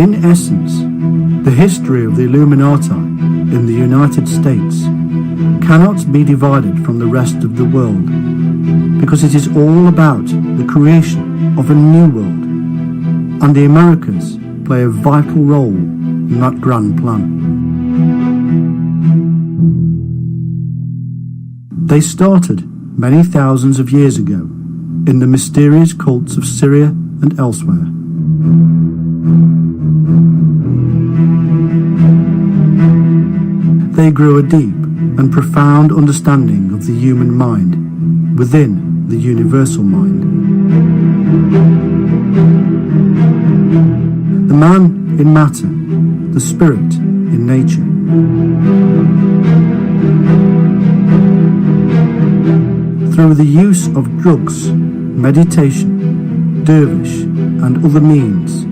In essence, the history of the Illuminati in the United States cannot be divided from the rest of the world, because it is all about the creation of a new world, and the Americas play a vital role in that grand plan. They started many thousands of years ago in the mysterious cults of Syria and elsewhere. They grew a deep and profound understanding of the human mind within the universal mind. The man in matter, the spirit in nature. Through the use of drugs, meditation, dervish and other means,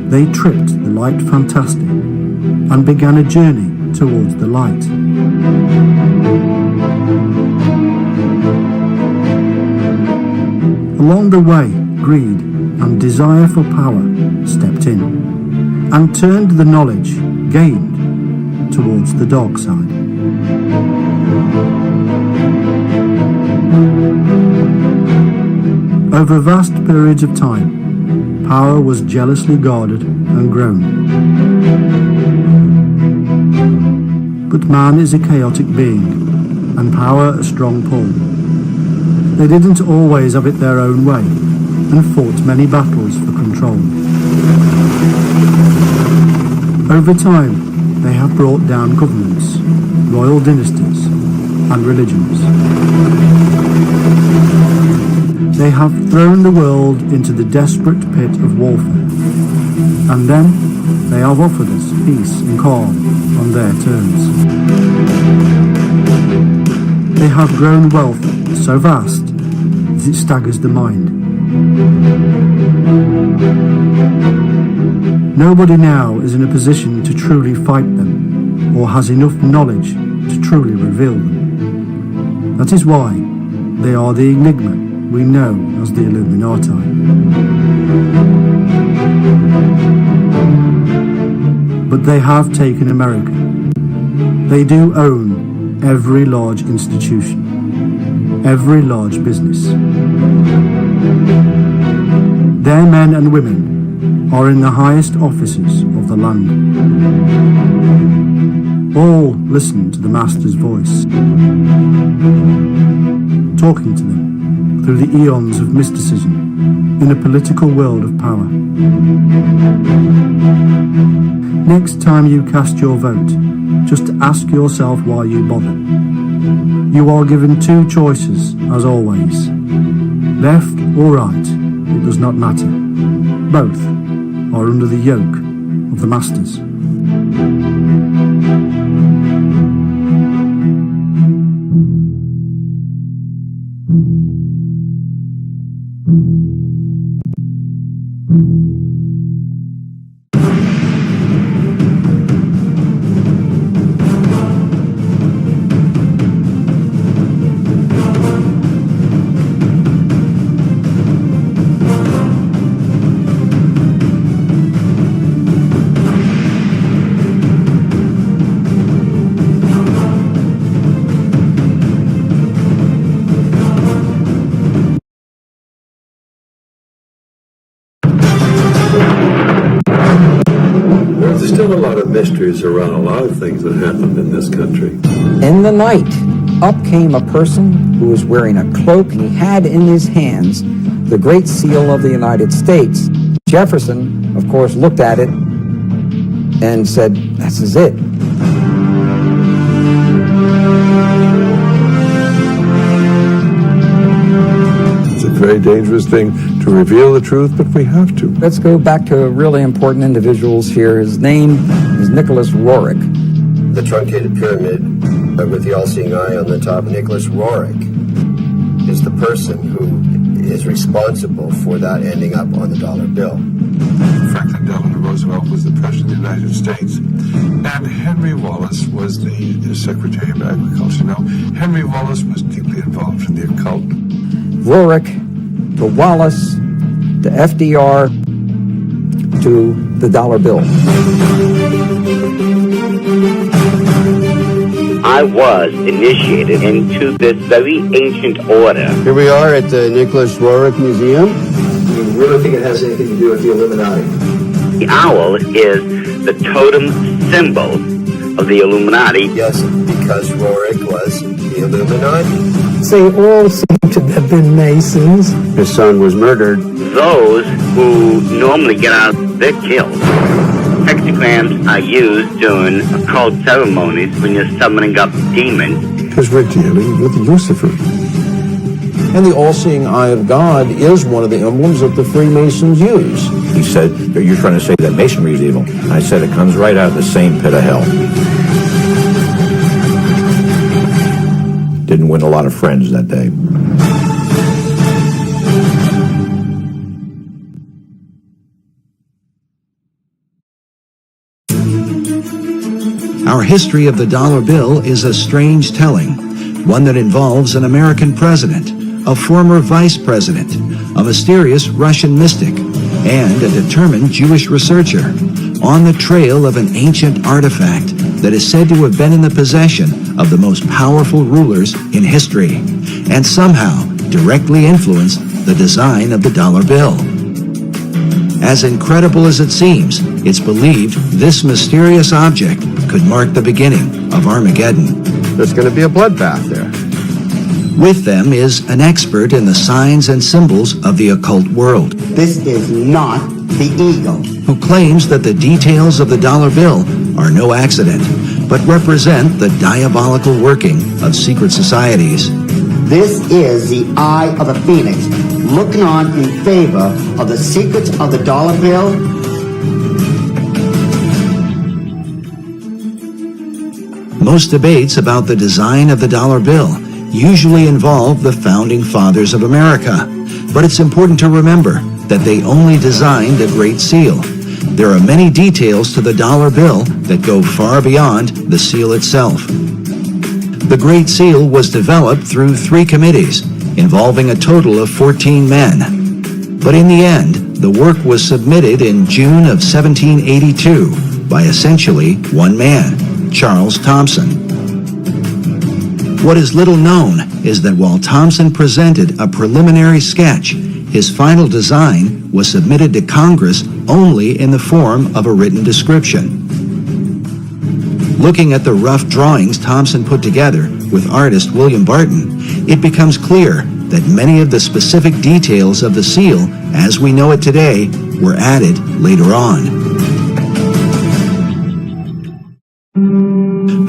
they tripped the light fantastic and began a journey towards the light. Along the way, greed and desire for power stepped in and turned the knowledge gained towards the dark side. Over vast periods of time, power was jealously guarded and grown. But man is a chaotic being, and power a strong pull. They didn't always have it their own way, and fought many battles for control. Over time, they have brought down governments, royal dynasties, and religions. They have thrown the world into the desperate pit of warfare, and then they have offered us peace and calm on their terms. They have grown wealth so vast that it staggers the mind. Nobody now is in a position to truly fight them, or has enough knowledge to truly reveal them. That is why they are the enigma we know as the Illuminati. But they have taken America. They do own every large institution, every large business. Their men and women are in the highest offices of the land. All listen to the Master's voice, talking to them through the eons of mysticism in a political world of power. Next time you cast your vote, just ask yourself why you bother. You are given two choices, as always. Left or right, it does not matter. Both are under the yoke of the masters. There's still a lot of mysteries around a lot of things that happened in this country. In the night, up came a person who was wearing a cloak, and he had in his hands the Great Seal of the United States. Jefferson, of course, looked at it and said, "This is it." It's a very dangerous thing to reveal the truth, but we have to. Let's go back to really important individuals here. His name is Nicholas Roerich. The truncated pyramid with the all-seeing eye on the top. Nicholas Roerich is the person who is responsible for that ending up on the dollar bill. Franklin Delano Roosevelt was the President of the United States, and Henry Wallace was the Secretary of Agriculture. Now, Henry Wallace was deeply involved in the occult. Roerich to Wallace to FDR to the dollar bill. I was initiated into this very ancient order. Here we are at the Nicholas Roerich Museum. You really think it has anything to do with the Illuminati? The owl is the totem symbol of the Illuminati. Yes, because Roerich was the Illuminati. They all seem to have been Masons. His son was murdered. Those who normally get out, they're killed. Hexagrams are used during occult ceremonies when you're summoning up demons. Because we're dealing with Lucifer. And the all-seeing eye of God is one of the emblems that the Freemasons use. He said, "You're trying to say that Masonry is evil." And I said, "It comes right out of the same pit of hell." Didn't win a lot of friends that day. Our history of the dollar bill is a strange telling, one that involves an American president, a former vice president, a mysterious Russian mystic, and a determined Jewish researcher on the trail of an ancient artifact that is said to have been in the possession of the most powerful rulers in history and somehow directly influenced the design of the dollar bill. As incredible as it seems, it's believed this mysterious object could mark the beginning of Armageddon. There's going to be a bloodbath there. With them is an expert in the signs and symbols of the occult world. This is not the eagle. Who claims that the details of the dollar bill are no accident, but represent the diabolical working of secret societies. This is the eye of a phoenix, looking on in favor of the secrets of the dollar bill. Most debates about the design of the dollar bill usually involve the founding fathers of America, but it's important to remember that they only designed the Great Seal. There are many details to the dollar bill that go far beyond the seal itself. The Great Seal was developed through 3 committees, involving a total of 14 men. But in the end, the work was submitted in June of 1782 by essentially one man, Charles Thomson. What is little known is that while Thompson presented a preliminary sketch, his final design was submitted to Congress only in the form of a written description. Looking at the rough drawings Thompson put together with artist William Barton, it becomes clear that many of the specific details of the seal, as we know it today, were added later on.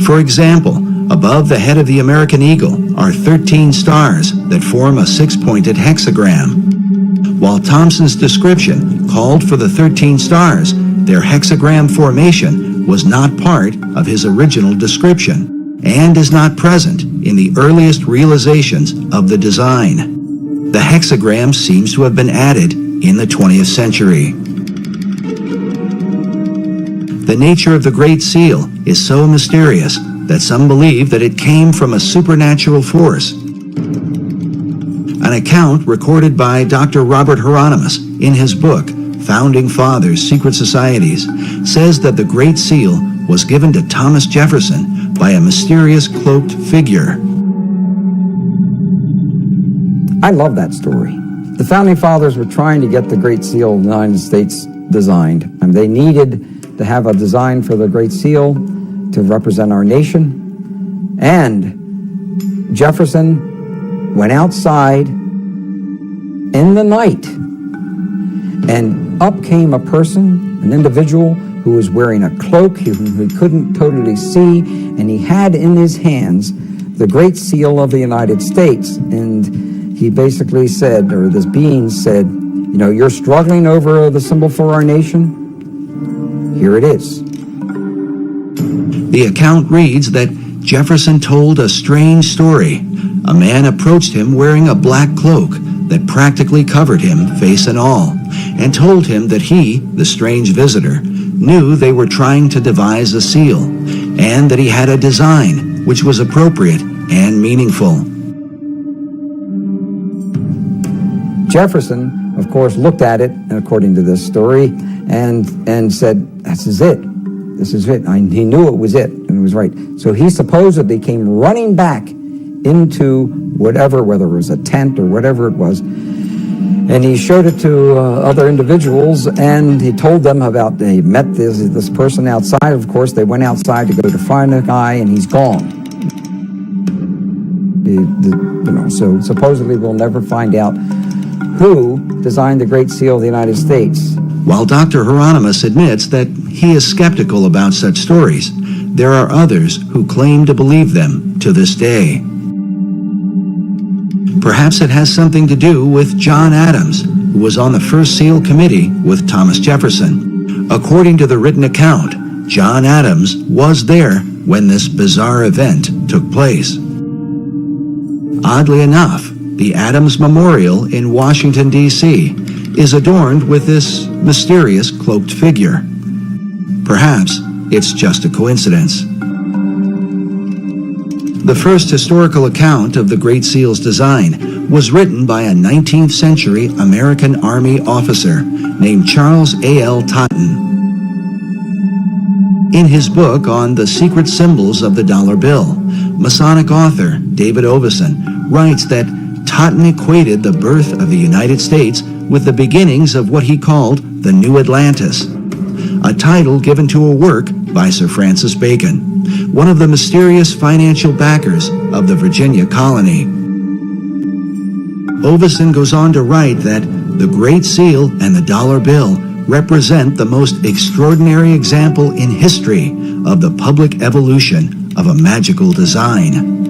For example, above the head of the American eagle are 13 stars that form a six-pointed hexagram. While Thompson's description called for the 13 stars, their hexagram formation was not part of his original description and is not present in the earliest realizations of the design. The hexagram seems to have been added in the 20th century. The nature of the Great Seal is so mysterious that some believe that it came from a supernatural force. An account recorded by Dr. Robert Hieronymus in his book, Founding Fathers, Secret Societies, says that the Great Seal was given to Thomas Jefferson by a mysterious cloaked figure. I love that story. The Founding Fathers were trying to get the Great Seal of the United States designed, and they needed to have a design for the Great Seal to represent our nation. And Jefferson went outside in the night, and up came a person, an individual who was wearing a cloak whom he couldn't totally see, and he had in his hands the Great Seal of the United States. And he basically said, or this being said, you know, you're struggling over the symbol for our nation? Here it is. The account reads that Jefferson told a strange story. A man approached him wearing a black cloak that practically covered him face and all, and told him that he, the strange visitor, knew they were trying to devise a seal, and that he had a design which was appropriate and meaningful. Jefferson, of course, looked at it, according to this story, and said, this is it. This is it. He knew it was it, and it was right. So he supposedly came running back into whatever, whether it was a tent or whatever it was, and he showed it to other individuals, and he told them about, he met this person outside. Of course, they went outside to go to find the guy, and he's gone. So supposedly we'll never find out who designed the Great Seal of the United States. While Dr. Hieronymus admits that he is skeptical about such stories, there are others who claim to believe them to this day. Perhaps it has something to do with John Adams, who was on the first seal committee with Thomas Jefferson. According to the written account, John Adams was there when this bizarre event took place. Oddly enough, the Adams Memorial in Washington, D.C. is adorned with this mysterious cloaked figure. Perhaps it's just a coincidence. The first historical account of the Great Seal's design was written by a 19th century American Army officer named Charles A.L. Totten. In his book on the secret symbols of the dollar bill, Masonic author David Oveson writes that Totten equated the birth of the United States with the beginnings of what he called the New Atlantis, a title given to a work by Sir Francis Bacon, one of the mysterious financial backers of the Virginia colony. Oveson goes on to write that the Great Seal and the dollar bill represent the most extraordinary example in history of the public evolution of a magical design.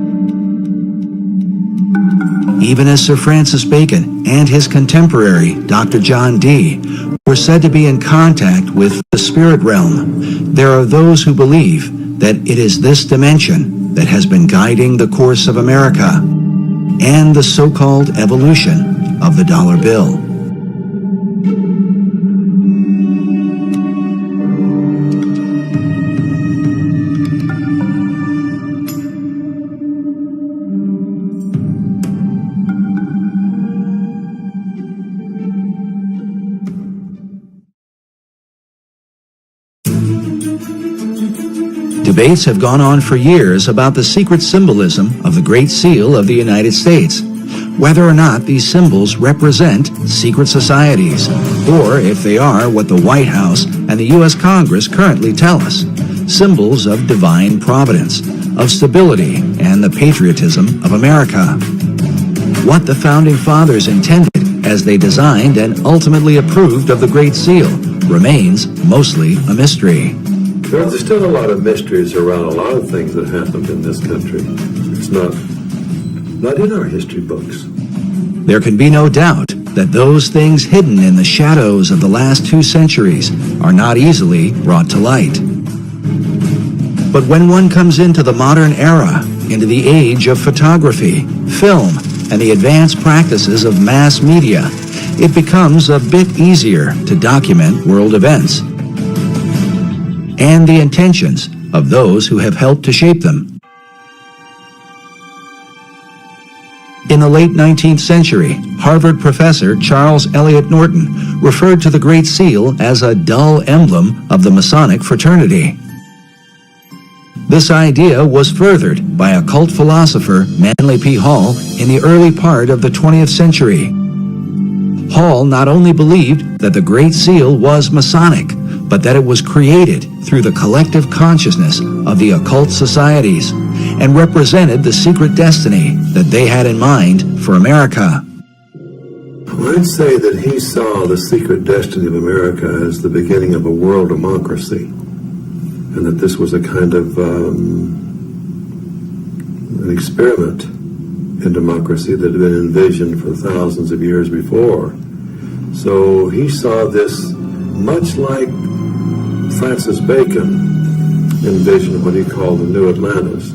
Even as Sir Francis Bacon and his contemporary, Dr. John Dee, were said to be in contact with the spirit realm, there are those who believe that it is this dimension that has been guiding the course of America and the so-called evolution of the dollar bill. To Debates have gone on for years about the secret symbolism of the Great Seal of the United States, whether or not these symbols represent secret societies, or if they are what the White House and the U.S. Congress currently tell us, symbols of divine providence, of stability, and the patriotism of America. What the Founding Fathers intended as they designed and ultimately approved of the Great Seal remains mostly a mystery. There's still a lot of mysteries around a lot of things that happened in this country. It's not in our history books. There can be no doubt that those things hidden in the shadows of the last 2 centuries are not easily brought to light. But when one comes into the modern era, into the age of photography, film, and the advanced practices of mass media, it becomes a bit easier to document world events and the intentions of those who have helped to shape them. In the late 19th century, Harvard professor Charles Eliot Norton referred to the Great Seal as a dull emblem of the Masonic fraternity. This idea was furthered by occult philosopher Manly P. Hall in the early part of the 20th century. Hall not only believed that the Great Seal was Masonic, but that it was created through the collective consciousness of the occult societies and represented the secret destiny that they had in mind for America. I'd say that he saw the secret destiny of America as the beginning of a world democracy, and that this was a kind of an experiment in democracy that had been envisioned for thousands of years before. So he saw this much like Francis Bacon envisioned what he called the New Atlantis.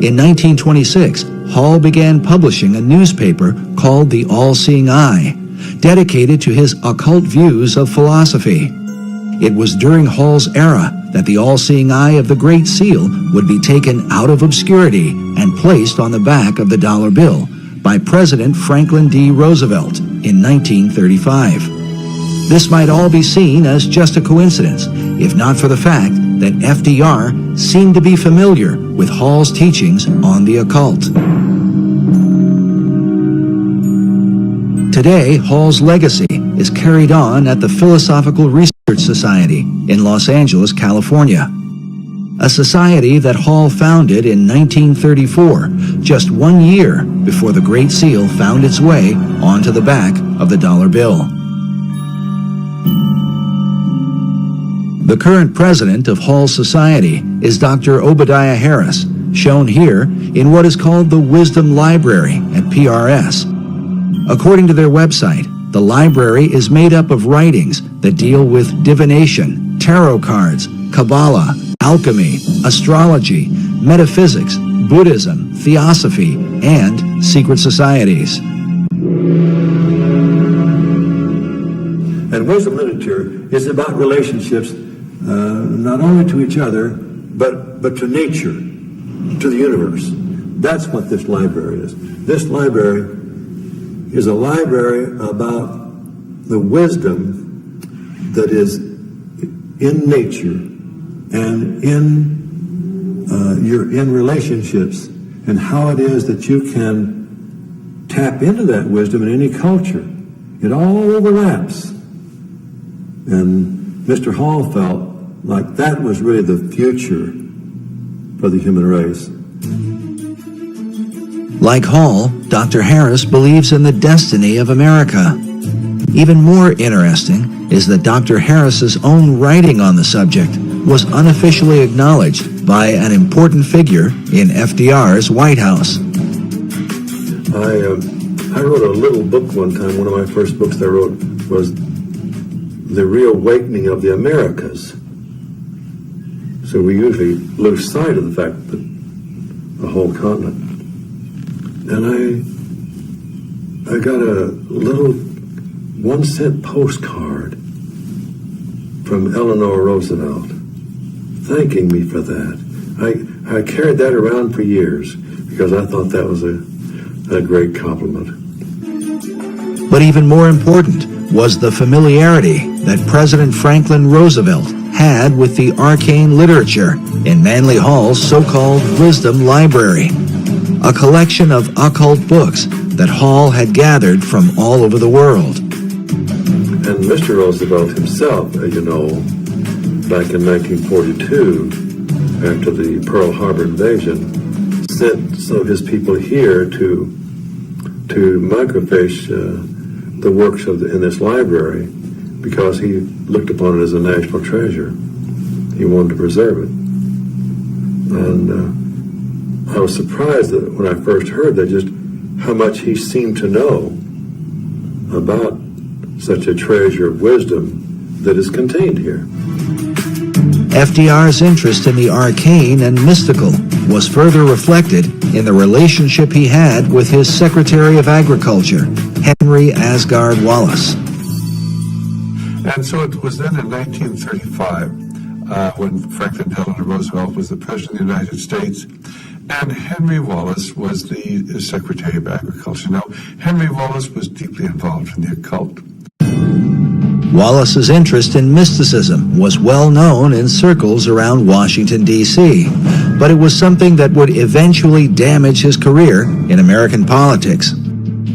In 1926, Hall began publishing a newspaper called The All-Seeing Eye, dedicated to his occult views of philosophy. It was during Hall's era that the All-Seeing Eye of the Great Seal would be taken out of obscurity and placed on the back of the dollar bill by President Franklin D. Roosevelt in 1935. This might all be seen as just a coincidence, if not for the fact that FDR seemed to be familiar with Hall's teachings on the occult. Today, Hall's legacy is carried on at the Philosophical Research Society in Los Angeles, California, a society that Hall founded in 1934, just 1 year before the Great Seal found its way onto the back of the dollar bill. The current president of Hall Society is Dr. Obadiah Harris, shown here in what is called the Wisdom Library at PRS. According to their website, the library is made up of writings that deal with divination, tarot cards, Kabbalah, alchemy, astrology, metaphysics, Buddhism, theosophy, and secret societies. And wisdom literature is about relationships not only to each other, but to nature, to the universe. That's what this library is. This library is a library about the wisdom that is in nature and in relationships, and how it is that you can tap into that wisdom in any culture. It all overlaps. And Mr. Hall felt like that was really the future for the human race. Like Hall, Dr. Harris believes in the destiny of America. Even more interesting is that Dr. Harris's own writing on the subject was unofficially acknowledged by an important figure in FDR's White House. I wrote a little book one time. One of my first books I wrote was The Reawakening of the Americas. So we usually lose sight of the fact that the whole continent. And I got a little 1-cent postcard from Eleanor Roosevelt thanking me for that. I carried that around for years because I thought that was a great compliment. But even more important was the familiarity that President Franklin Roosevelt had with the arcane literature in Manly Hall's so-called Wisdom Library, a collection of occult books that Hall had gathered from all over the world. And Mr. Roosevelt himself, as you know, back in 1942, after the Pearl Harbor invasion, sent some of his people here to microfiche the works in this library because he looked upon it as a national treasure. He wanted to preserve it. And I was surprised that when I first heard that, just how much he seemed to know about such a treasure of wisdom that is contained here. FDR's interest in the arcane and mystical was further reflected in the relationship he had with his Secretary of Agriculture, Henry Asgard Wallace. And so it was then in 1935 when Franklin Delano Roosevelt was the President of the United States, and Henry Wallace was the Secretary of Agriculture. Now, Henry Wallace was deeply involved in the occult. Wallace's interest in mysticism was well known in circles around Washington, D.C., but it was something that would eventually damage his career in American politics.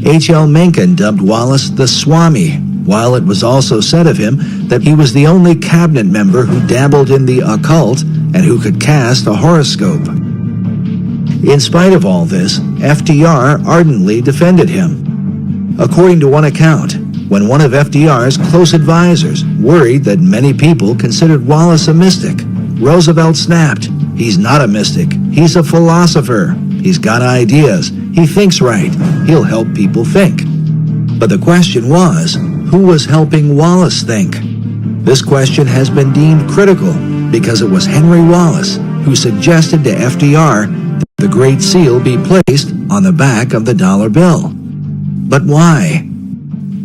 H.L. Mencken dubbed Wallace the Swami, while it was also said of him that he was the only cabinet member who dabbled in the occult and who could cast a horoscope. In spite of all this, FDR ardently defended him. According to one account, when one of FDR's close advisors worried that many people considered Wallace a mystic, Roosevelt snapped, "He's not a mystic. He's a philosopher. He's got ideas. He thinks right. He'll help people think." But the question was, who was helping Wallace think? This question has been deemed critical because it was Henry Wallace who suggested to FDR that the Great Seal be placed on the back of the dollar bill. But why?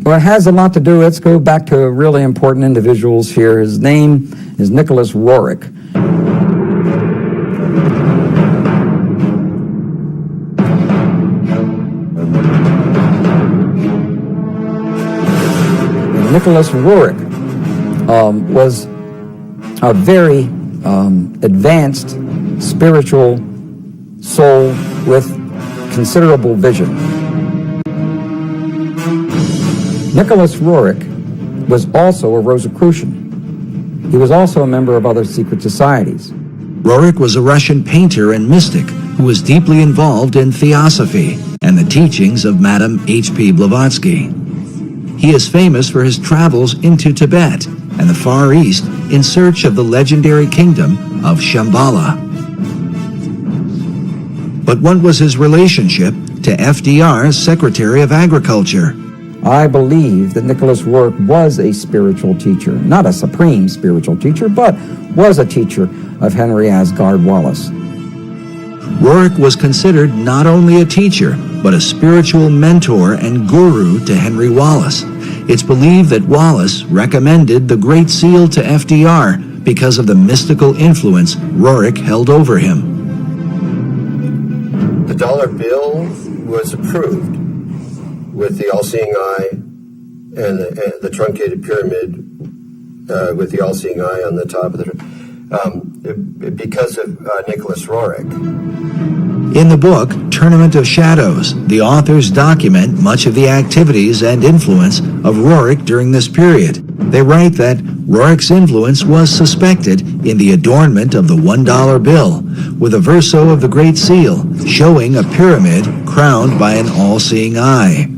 Well, it has a lot to do. Let's go back to really important individuals here. His name is Nicholas Roerich. Nicholas Roerich was a very advanced spiritual soul with considerable vision. Nicholas Roerich was also a Rosicrucian. He was also a member of other secret societies. Roerich was a Russian painter and mystic who was deeply involved in theosophy and the teachings of Madame H.P. Blavatsky. He is famous for his travels into Tibet and the Far East in search of the legendary kingdom of Shambhala. But what was his relationship to FDR's Secretary of Agriculture? I believe that Nicholas Roerich was a spiritual teacher, not a supreme spiritual teacher, but was a teacher of Henry Asgard Wallace. Roerich was considered not only a teacher, but a spiritual mentor and guru to Henry Wallace. It's believed that Wallace recommended the Great Seal to FDR because of the mystical influence Roerich held over him. The dollar bill was approved with the all-seeing eye and the truncated pyramid with the all-seeing eye on the top of the because of Nicholas Roerich. In the book, Tournament of Shadows, the authors document much of the activities and influence of Roerich during this period. They write that Roerich's influence was suspected in the adornment of the $1 bill, with a verso of the Great Seal showing a pyramid crowned by an all-seeing eye.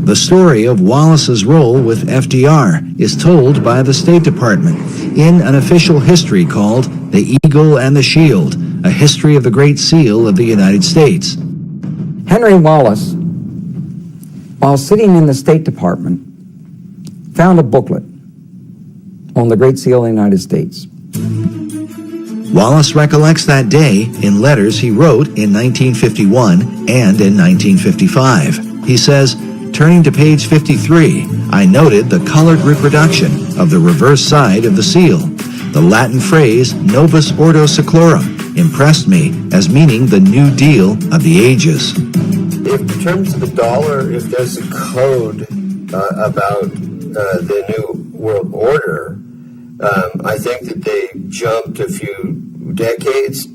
The story of Wallace's role with FDR is told by the State Department in an official history called The Eagle and the Shield, a history of the Great Seal of the United States. Henry Wallace, while sitting in the State Department, found a booklet on the Great Seal of the United States. Wallace recollects that day in letters he wrote in 1951 and in 1955. He says, turning to page 53, I noted the colored reproduction of the reverse side of the seal. The Latin phrase Novus Ordo Seclorum impressed me as meaning the New Deal of the ages. If in terms of the dollar, if there's a code about the New World Order, I think that they jumped a few decades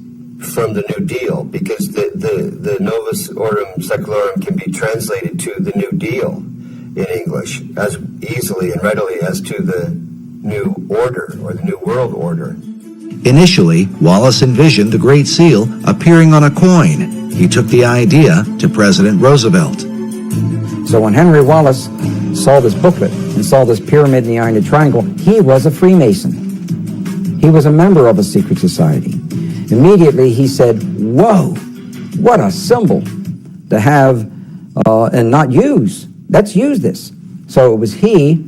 from the New Deal, because the Novus Ordo Seclorum can be translated to the New Deal in English as easily and readily as to the New Order or the New World Order. Initially, Wallace envisioned the Great Seal appearing on a coin. He took the idea to President Roosevelt. So when Henry Wallace saw this booklet and saw this pyramid in the eye and the triangle, he was a Freemason. He was a member of a secret society. Immediately he said, whoa, what a symbol to have and not use. Let's use this. So it was he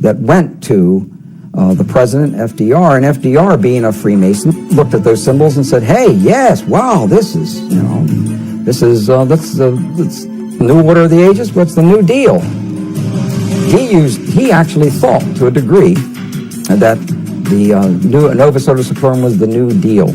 that went to the president, FDR, and FDR, being a Freemason, looked at those symbols and said, hey, yes, wow, this is, this is the New Order of the Ages. What's the New Deal? He actually thought to a degree that the Novus Ordo Seclorum was the New Deal.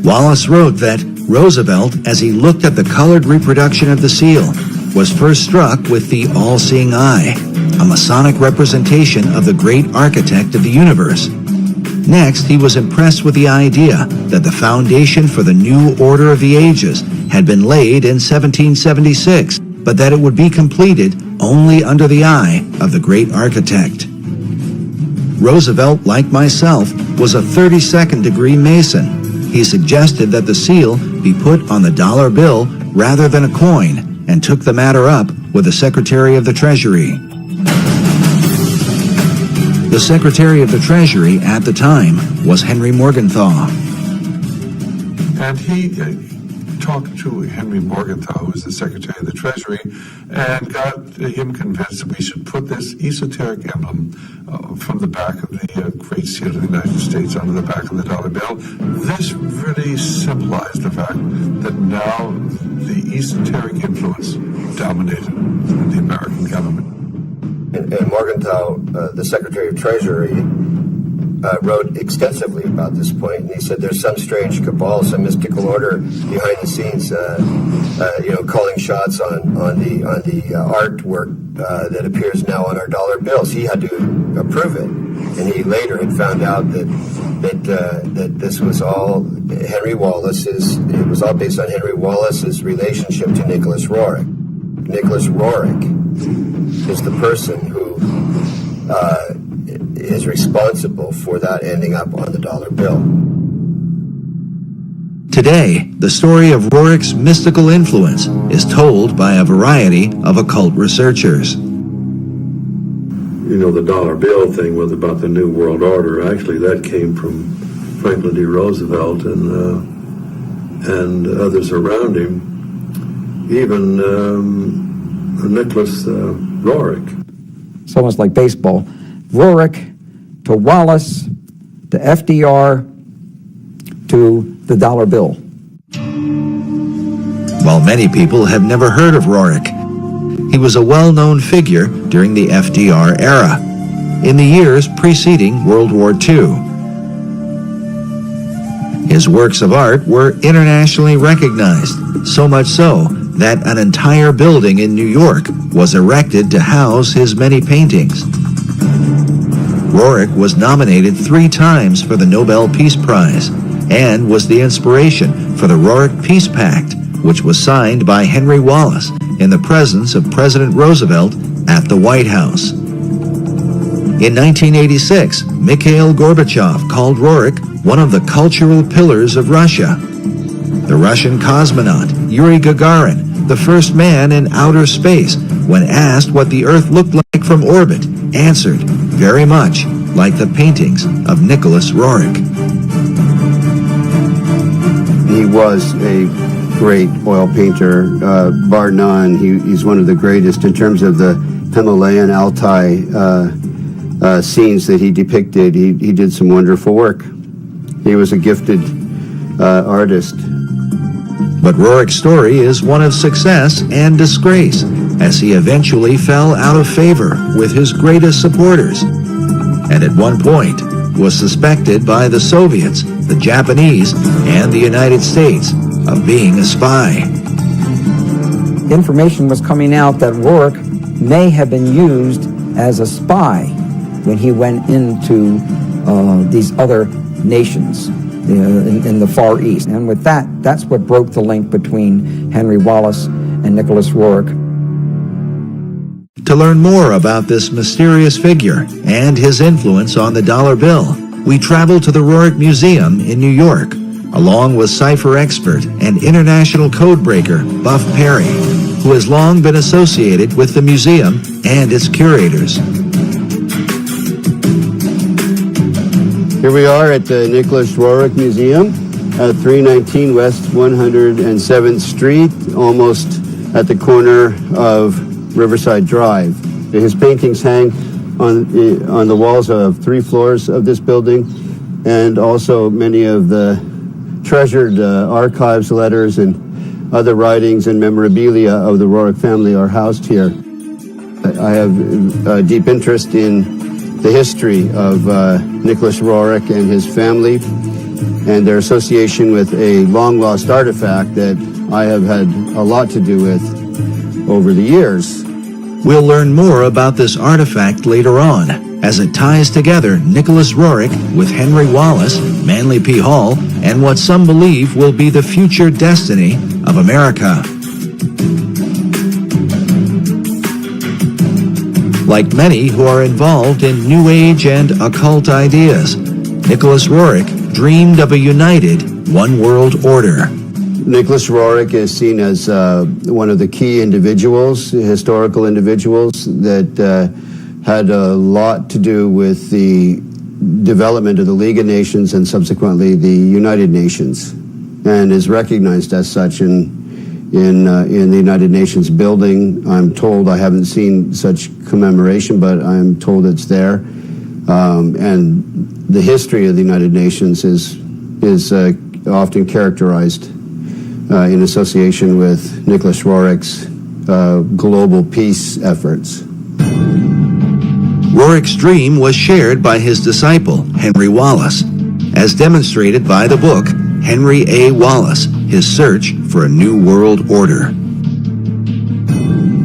Wallace wrote that Roosevelt, as he looked at the colored reproduction of the seal, was first struck with the all-seeing eye, a Masonic representation of the great architect of the universe. Next, he was impressed with the idea that the foundation for the new order of the ages had been laid in 1776, but that it would be completed only under the eye of the great architect. Roosevelt, like myself, was a 32nd degree Mason. He suggested that the seal be put on the dollar bill rather than a coin, and took the matter up with the Secretary of the Treasury. The Secretary of the Treasury at the time was Henry Morgenthau. And he talked to Henry Morgenthau, who was the Secretary of the Treasury, and got him convinced that we should put this esoteric emblem from the back of the Great Seal of the United States onto the back of the dollar bill. This really symbolized the fact that now the esoteric influence dominated in the American government. And Morgenthau, the Secretary of Treasury, wrote extensively about this point, and he said there's some strange cabal, some mystical order behind the scenes, calling shots on the artwork that appears now on our dollar bills. He had to approve it, and he later had found out that this was all Henry Wallace's. It was all based on Henry Wallace's relationship to Nicholas Roerich. Nicholas Roerich is the person who is responsible for that ending up on the dollar bill. Today, the story of Roerich's mystical influence is told by a variety of occult researchers. You know, the dollar bill thing was about the New World Order. Actually, that came from Franklin D. Roosevelt and others around him, even Nicholas Roerich. It's almost like baseball. Roerich to Wallace to FDR to the dollar bill. While many people have never heard of Roerich, he was a well-known figure during the FDR era, in the years preceding World War II. His works of art were internationally recognized, so much so that an entire building in New York was erected to house his many paintings. Roerich was nominated 3 times for the Nobel Peace Prize and was the inspiration for the Roerich Peace Pact, which was signed by Henry Wallace in the presence of President Roosevelt at the White House. In 1986, Mikhail Gorbachev called Roerich one of the cultural pillars of Russia. The Russian cosmonaut Yuri Gagarin, the first man in outer space, when asked what the Earth looked like from orbit, answered, very much like the paintings of Nicholas Roerich. He was a great oil painter, bar none. He's one of the greatest in terms of the Himalayan Altai scenes that he depicted. He did some wonderful work. He was a gifted artist. But Roerich's story is one of success and disgrace, as he eventually fell out of favor with his greatest supporters, and at one point was suspected by the Soviets, the Japanese, and the United States of being a spy. Information was coming out that Roerich may have been used as a spy when he went into these other nations in the Far East. And with that, that's what broke the link between Henry Wallace and Nicholas Roerich. To learn more about this mysterious figure and his influence on the dollar bill, we travel to the Roerich Museum in New York, along with cipher expert and international codebreaker Buff Perry, who has long been associated with the museum and its curators. Here we are at the Nicholas Roerich Museum at 319 West 107th Street, almost at the corner of Riverside Drive. His paintings hang on the walls of 3 floors of this building, and also many of the treasured archives, letters, and other writings and memorabilia of the Roerich family are housed here. I have a deep interest in the history of Nicholas Roerich and his family and their association with a long-lost artifact that I have had a lot to do with over the years. We'll learn more about this artifact later on, as it ties together Nicholas Roerich with Henry Wallace, Manly P. Hall, and what some believe will be the future destiny of America. Like many who are involved in New Age and occult ideas, Nicholas Roerich dreamed of a united one-world order. Nicholas Roerich is seen as one of the key individuals, historical individuals, that had a lot to do with the development of the League of Nations and subsequently the United Nations, and is recognized as such in the United Nations building. I'm told, I haven't seen such commemoration, but I'm told it's there. And the history of the United Nations is often characterized in association with Nicholas Roerich's global peace efforts. Roerich's dream was shared by his disciple, Henry Wallace, as demonstrated by the book Henry A. Wallace, His Search for a New World Order.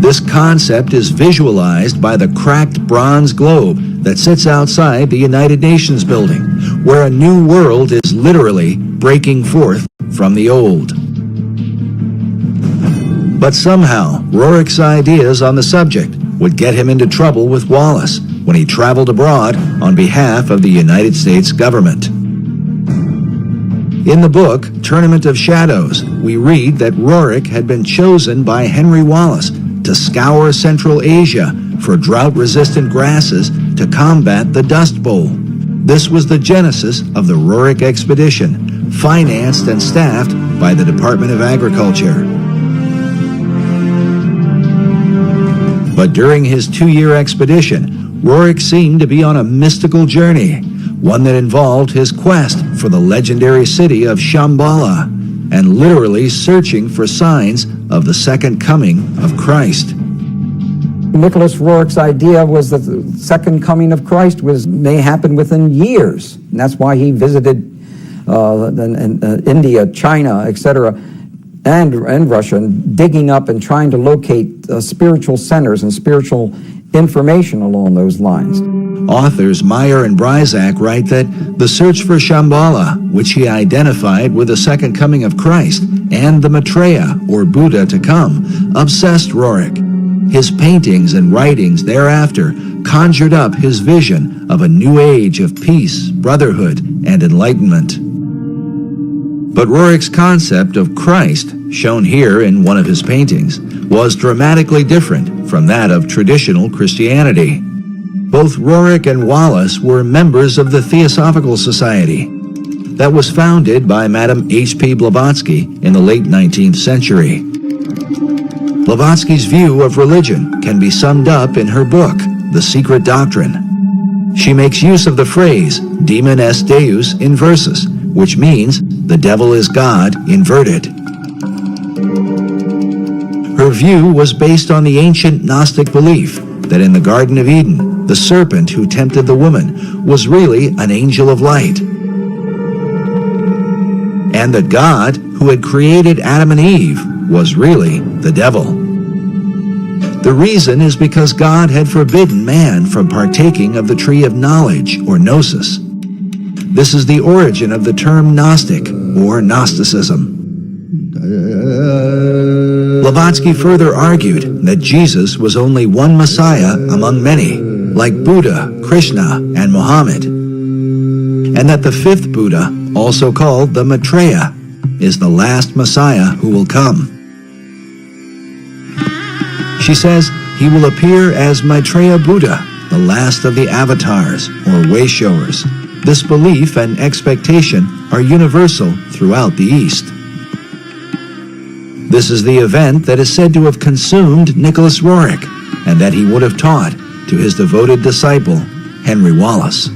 This concept is visualized by the cracked bronze globe that sits outside the United Nations building, where a new world is literally breaking forth from the old. But somehow, Roerich's ideas on the subject would get him into trouble with Wallace when he traveled abroad on behalf of the United States government. In the book, Tournament of Shadows, we read that Roerich had been chosen by Henry Wallace to scour Central Asia for drought-resistant grasses to combat the Dust Bowl. This was the genesis of the Roerich expedition, financed and staffed by the Department of Agriculture. But during his 2-year expedition, Roerich seemed to be on a mystical journey, one that involved his quest for the legendary city of Shambhala and literally searching for signs of the second coming of Christ. Nicholas Roerich's idea was that the second coming of Christ may happen within years. And that's why he visited India, China, etc., and Russia, and digging up and trying to locate spiritual centers and spiritual information along those lines. Authors Meyer and Bryzak write that the search for Shambhala, which he identified with the second coming of Christ and the Maitreya, or Buddha to come, obsessed Roerich. His paintings and writings thereafter conjured up his vision of a new age of peace, brotherhood, and enlightenment. But Roerich's concept of Christ, shown here in one of his paintings, was dramatically different from that of traditional Christianity. Both Roerich and Wallace were members of the Theosophical Society that was founded by Madame H.P. Blavatsky in the late 19th century. Blavatsky's view of religion can be summed up in her book, The Secret Doctrine. She makes use of the phrase, Demon est Deus inversus, which means the devil is God inverted. Her view was based on the ancient Gnostic belief that in the Garden of Eden, the serpent who tempted the woman was really an angel of light, and that God, who had created Adam and Eve, was really the devil. The reason is because God had forbidden man from partaking of the tree of knowledge, or gnosis. This is the origin of the term Gnostic or Gnosticism. Blavatsky further argued that Jesus was only one Messiah among many, like Buddha, Krishna, and Muhammad, and that the fifth Buddha, also called the Maitreya, is the last Messiah who will come. She says he will appear as Maitreya Buddha, the last of the avatars or way-showers. This belief and expectation are universal throughout the East. This is the event that is said to have consumed Nicholas Roerich, and that he would have taught to his devoted disciple, Henry Wallace.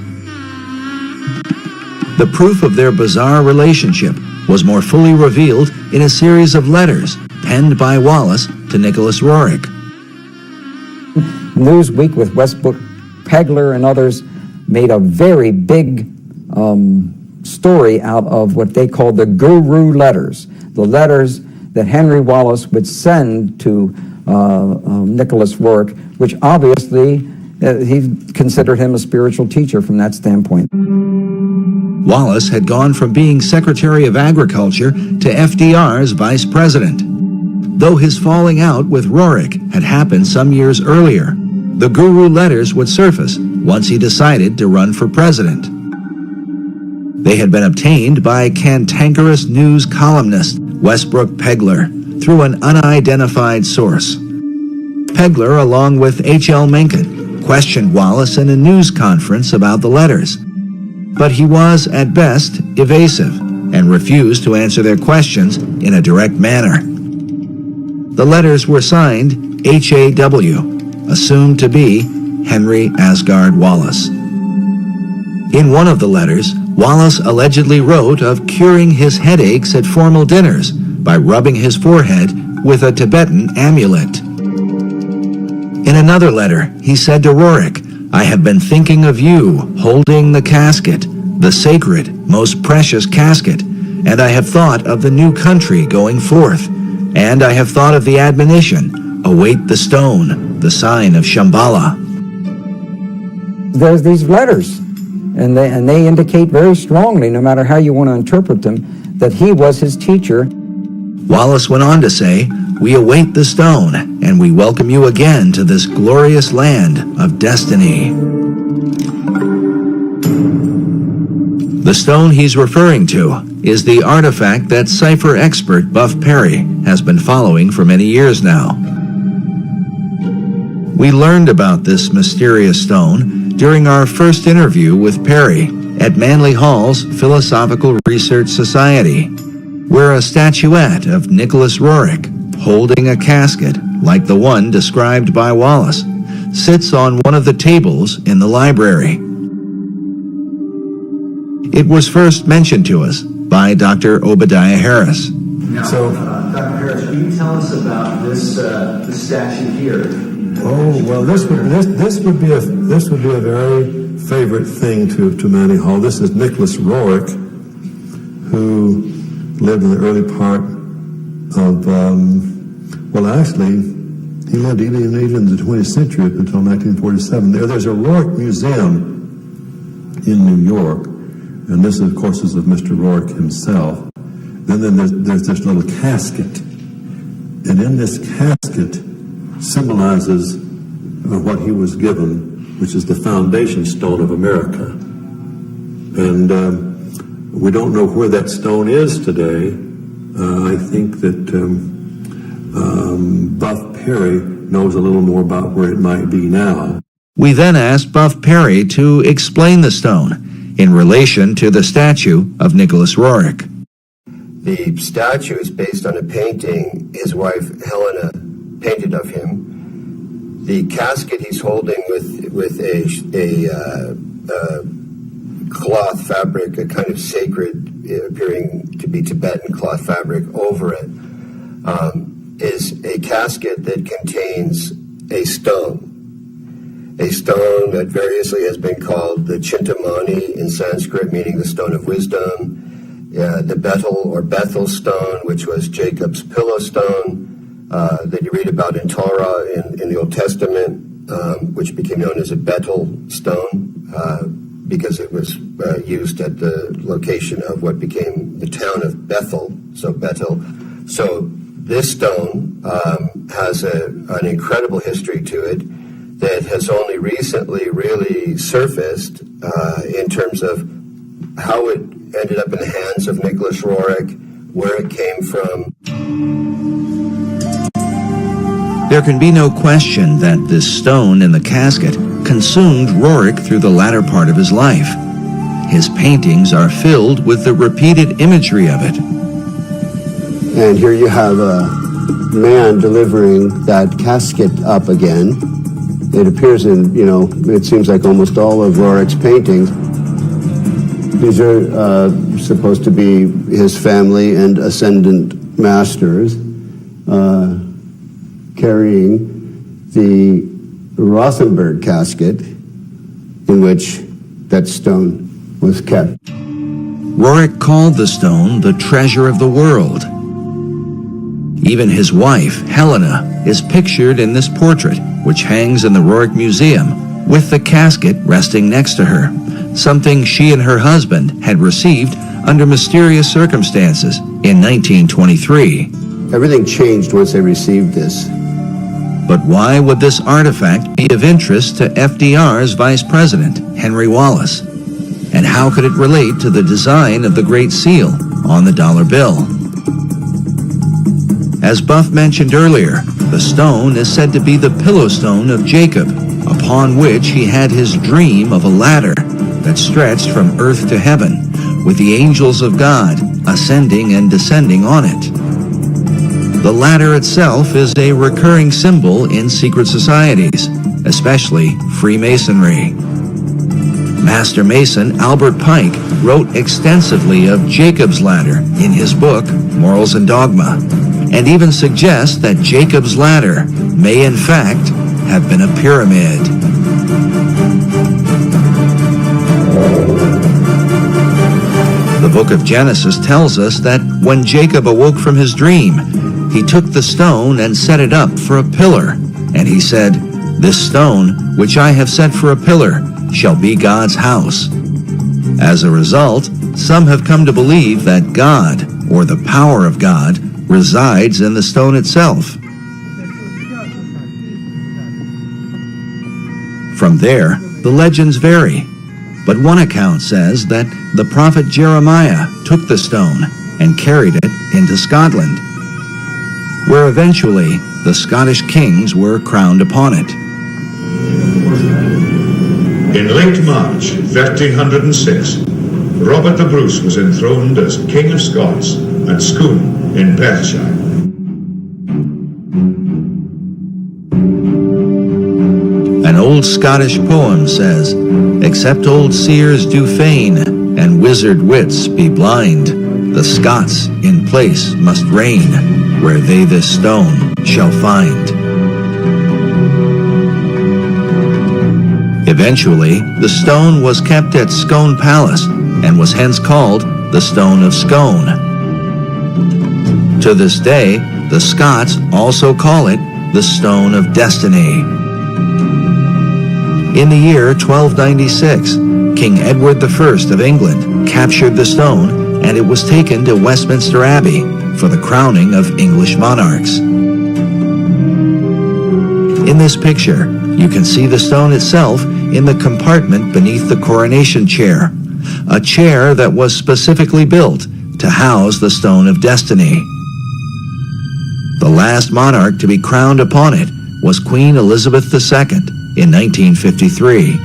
The proof of their bizarre relationship was more fully revealed in a series of letters penned by Wallace to Nicholas Roerich. Newsweek with Westbrook Pegler and others made a very big story out of what they called the Guru letters, the letters that Henry Wallace would send to Nicholas Roerich, which obviously he considered him a spiritual teacher from that standpoint. Wallace had gone from being Secretary of Agriculture to FDR's Vice President. Though his falling out with Roerich had happened some years earlier, the Guru letters would surface once he decided to run for president. They had been obtained by cantankerous news columnist Westbrook Pegler through an unidentified source. Pegler, along with H.L. Mencken, questioned Wallace in a news conference about the letters, but he was, at best, evasive and refused to answer their questions in a direct manner. The letters were signed H.A.W., assumed to be Henry Asgard Wallace. In one of the letters, Wallace allegedly wrote of curing his headaches at formal dinners by rubbing his forehead with a Tibetan amulet. In another letter, he said to Roerich, "I have been thinking of you holding the casket, the sacred, most precious casket, and I have thought of the new country going forth, and I have thought of the admonition, await the stone, the sign of Shambhala." There's these letters, and they indicate very strongly, no matter how you want to interpret them, that he was his teacher. Wallace went on to say, "We await the stone, and we welcome you again to this glorious land of destiny." The stone he's referring to is the artifact that cipher expert Buff Perry has been following for many years now. We learned about this mysterious stone during our first interview with Perry at Manly Hall's Philosophical Research Society, where a statuette of Nicholas Roerich, holding a casket like the one described by Wallace, sits on one of the tables in the library. It was first mentioned to us by Dr. Obadiah Harris. So, Dr. Harris, can you tell us about this statue here? Oh well, this would be a very favorite thing to Manly Hall. This is Nicholas Roerich, who lived in the early part of he lived even in the 20th century up until 1947. There's a Roerich Museum in New York, and this, of course, is of Mr. Roerich himself. Then there's this little casket, and in this casket symbolizes what he was given, which is the foundation stone of America. And we don't know where that stone is today. I think that Buff Perry knows a little more about where it might be now. We then asked Buff Perry to explain the stone in relation to the statue of Nicholas Roerich. The statue is based on a painting his wife Helena painted of him. The casket he's holding with a cloth fabric, a kind of sacred, appearing to be Tibetan cloth fabric over it, is a casket that contains a stone that variously has been called the Chintamani in Sanskrit, meaning the stone of wisdom, the Bethel stone, which was Jacob's pillow stone, that you read about in Torah in the Old Testament, which became known as a Bethel stone. because it was used at the location of what became the town of Bethel, so Bethel. So this stone has an incredible history to it that has only recently really surfaced in terms of how it ended up in the hands of Nicholas Roerich, where it came from. There can be no question that this stone in the casket consumed Roerich through the latter part of his life. His paintings are filled with the repeated imagery of it. And here you have a man delivering that casket up again. It appears in, it seems like almost all of Roerich's paintings. These are supposed to be his family and ascendant masters carrying the Rothenberg casket in which that stone was kept. Roerich called the stone the treasure of the world. Even his wife, Helena, is pictured in this portrait, which hangs in the Roerich Museum, with the casket resting next to her, something she and her husband had received under mysterious circumstances in 1923. Everything changed once they received this. But why would this artifact be of interest to FDR's Vice President, Henry Wallace? And how could it relate to the design of the Great Seal on the dollar bill? As Buff mentioned earlier, the stone is said to be the pillow stone of Jacob, upon which he had his dream of a ladder that stretched from earth to heaven, with the angels of God ascending and descending on it. The ladder itself is a recurring symbol in secret societies, especially Freemasonry. Master Mason Albert Pike wrote extensively of Jacob's ladder in his book, Morals and Dogma, and even suggests that Jacob's ladder may in fact have been a pyramid. The book of Genesis tells us that when Jacob awoke from his dream, he took the stone and set it up for a pillar, and he said, "This stone, which I have set for a pillar, shall be God's house." As a result, some have come to believe that God, or the power of God, resides in the stone itself. From there, the legends vary, but one account says that the prophet Jeremiah took the stone and carried it into Scotland, where eventually the Scottish kings were crowned upon it. In late March 1306, Robert the Bruce was enthroned as King of Scots at Scone in Perthshire. An old Scottish poem says, "Except old seers do feign, and wizard wits be blind, the Scots in place must reign, where they this stone shall find." Eventually, the stone was kept at Scone Palace and was hence called the Stone of Scone. To this day, the Scots also call it the Stone of Destiny. In the year 1296, King Edward I of England captured the stone, and it was taken to Westminster Abbey for the crowning of English monarchs. In this picture, you can see the stone itself in the compartment beneath the coronation chair, a chair that was specifically built to house the Stone of Destiny. The last monarch to be crowned upon it was Queen Elizabeth II in 1953.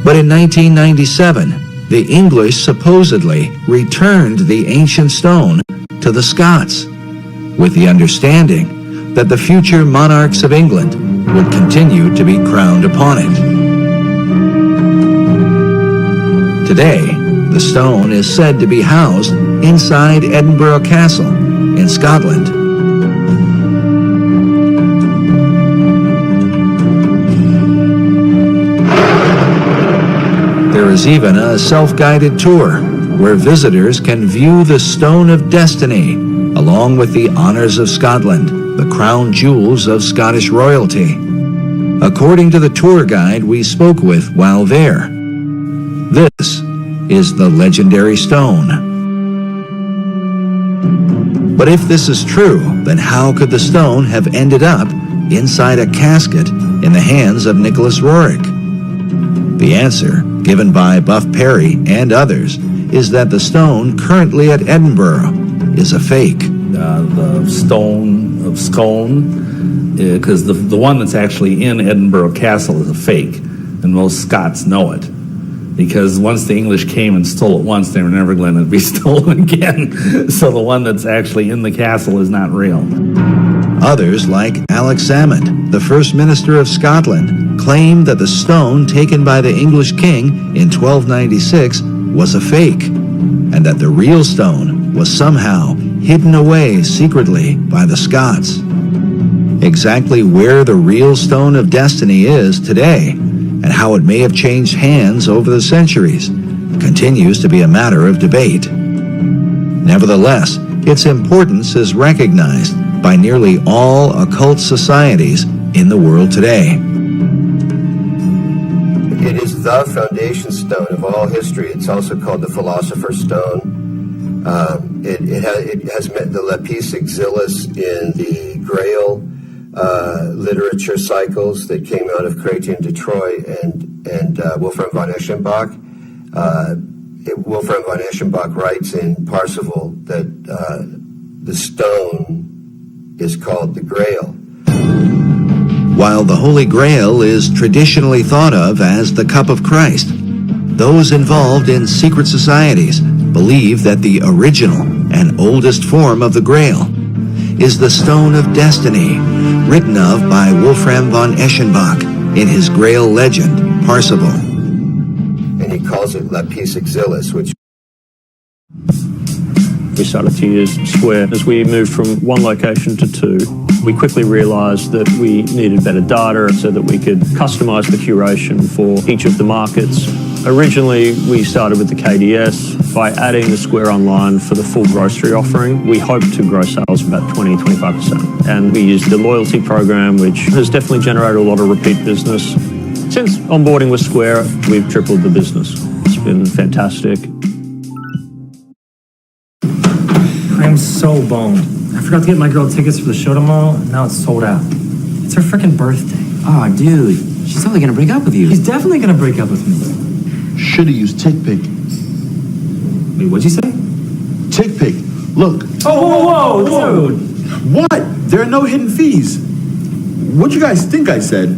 But in 1997, the English supposedly returned the ancient stone to the Scots, with the understanding that the future monarchs of England would continue to be crowned upon it. Today, the stone is said to be housed inside Edinburgh Castle in Scotland. There is even a self-guided tour where visitors can view the Stone of Destiny along with the honors of Scotland the crown jewels of Scottish royalty. According to the tour guide we spoke with while there, this is the legendary stone. But if this is true, then how could the stone have ended up inside a casket in the hands of Nicholas Roerich? The answer, given by Buff Perry and others, is that the stone currently at Edinburgh is a fake. The stone of Scone, because the one that's actually in Edinburgh Castle is a fake, and most Scots know it. Because once the English came and stole it once, they were never going to be stolen again. So the one that's actually in the castle is not real. Others, like Alex Salmond, the first minister of Scotland, claimed that the stone taken by the English king in 1296 was a fake, and that the real stone was somehow hidden away secretly by the Scots. Exactly where the real stone of destiny is today, and how it may have changed hands over the centuries, continues to be a matter of debate. Nevertheless, its importance is recognized by nearly all occult societies in the world today. It is the foundation stone of all history. It's also called the Philosopher's Stone. It has met the lapis exilis in the Grail literature cycles that came out of Chrétien de Troyes and Wolfram von Eschenbach. Wolfram von Eschenbach writes in Parsifal that the stone is called the Grail. While the Holy Grail is traditionally thought of as the cup of Christ, those involved in secret societies believe that the original and oldest form of the Grail is the Stone of Destiny, written of by Wolfram von Eschenbach in his Grail legend, Parsifal. And he calls it lapis exilis, which we started to use Square. As we moved from one location to two, we quickly realized that we needed better data so that we could customize the curation for each of the markets. Originally, we started with the KDS. By adding the Square Online for the full grocery offering, we hoped to grow sales about 20-25%. And we used the loyalty program, which has definitely generated a lot of repeat business. Since onboarding with Square, we've tripled the business. It's been fantastic. I'm so boned. I forgot to get my girl tickets for the show tomorrow, and now it's sold out. It's her freaking birthday. Oh, dude. She's totally gonna break up with you. She's definitely gonna break up with me. Should've used TickPick. Wait, what'd you say? TickPick. Look. Oh, whoa, dude. What? There are no hidden fees. What'd you guys think I said?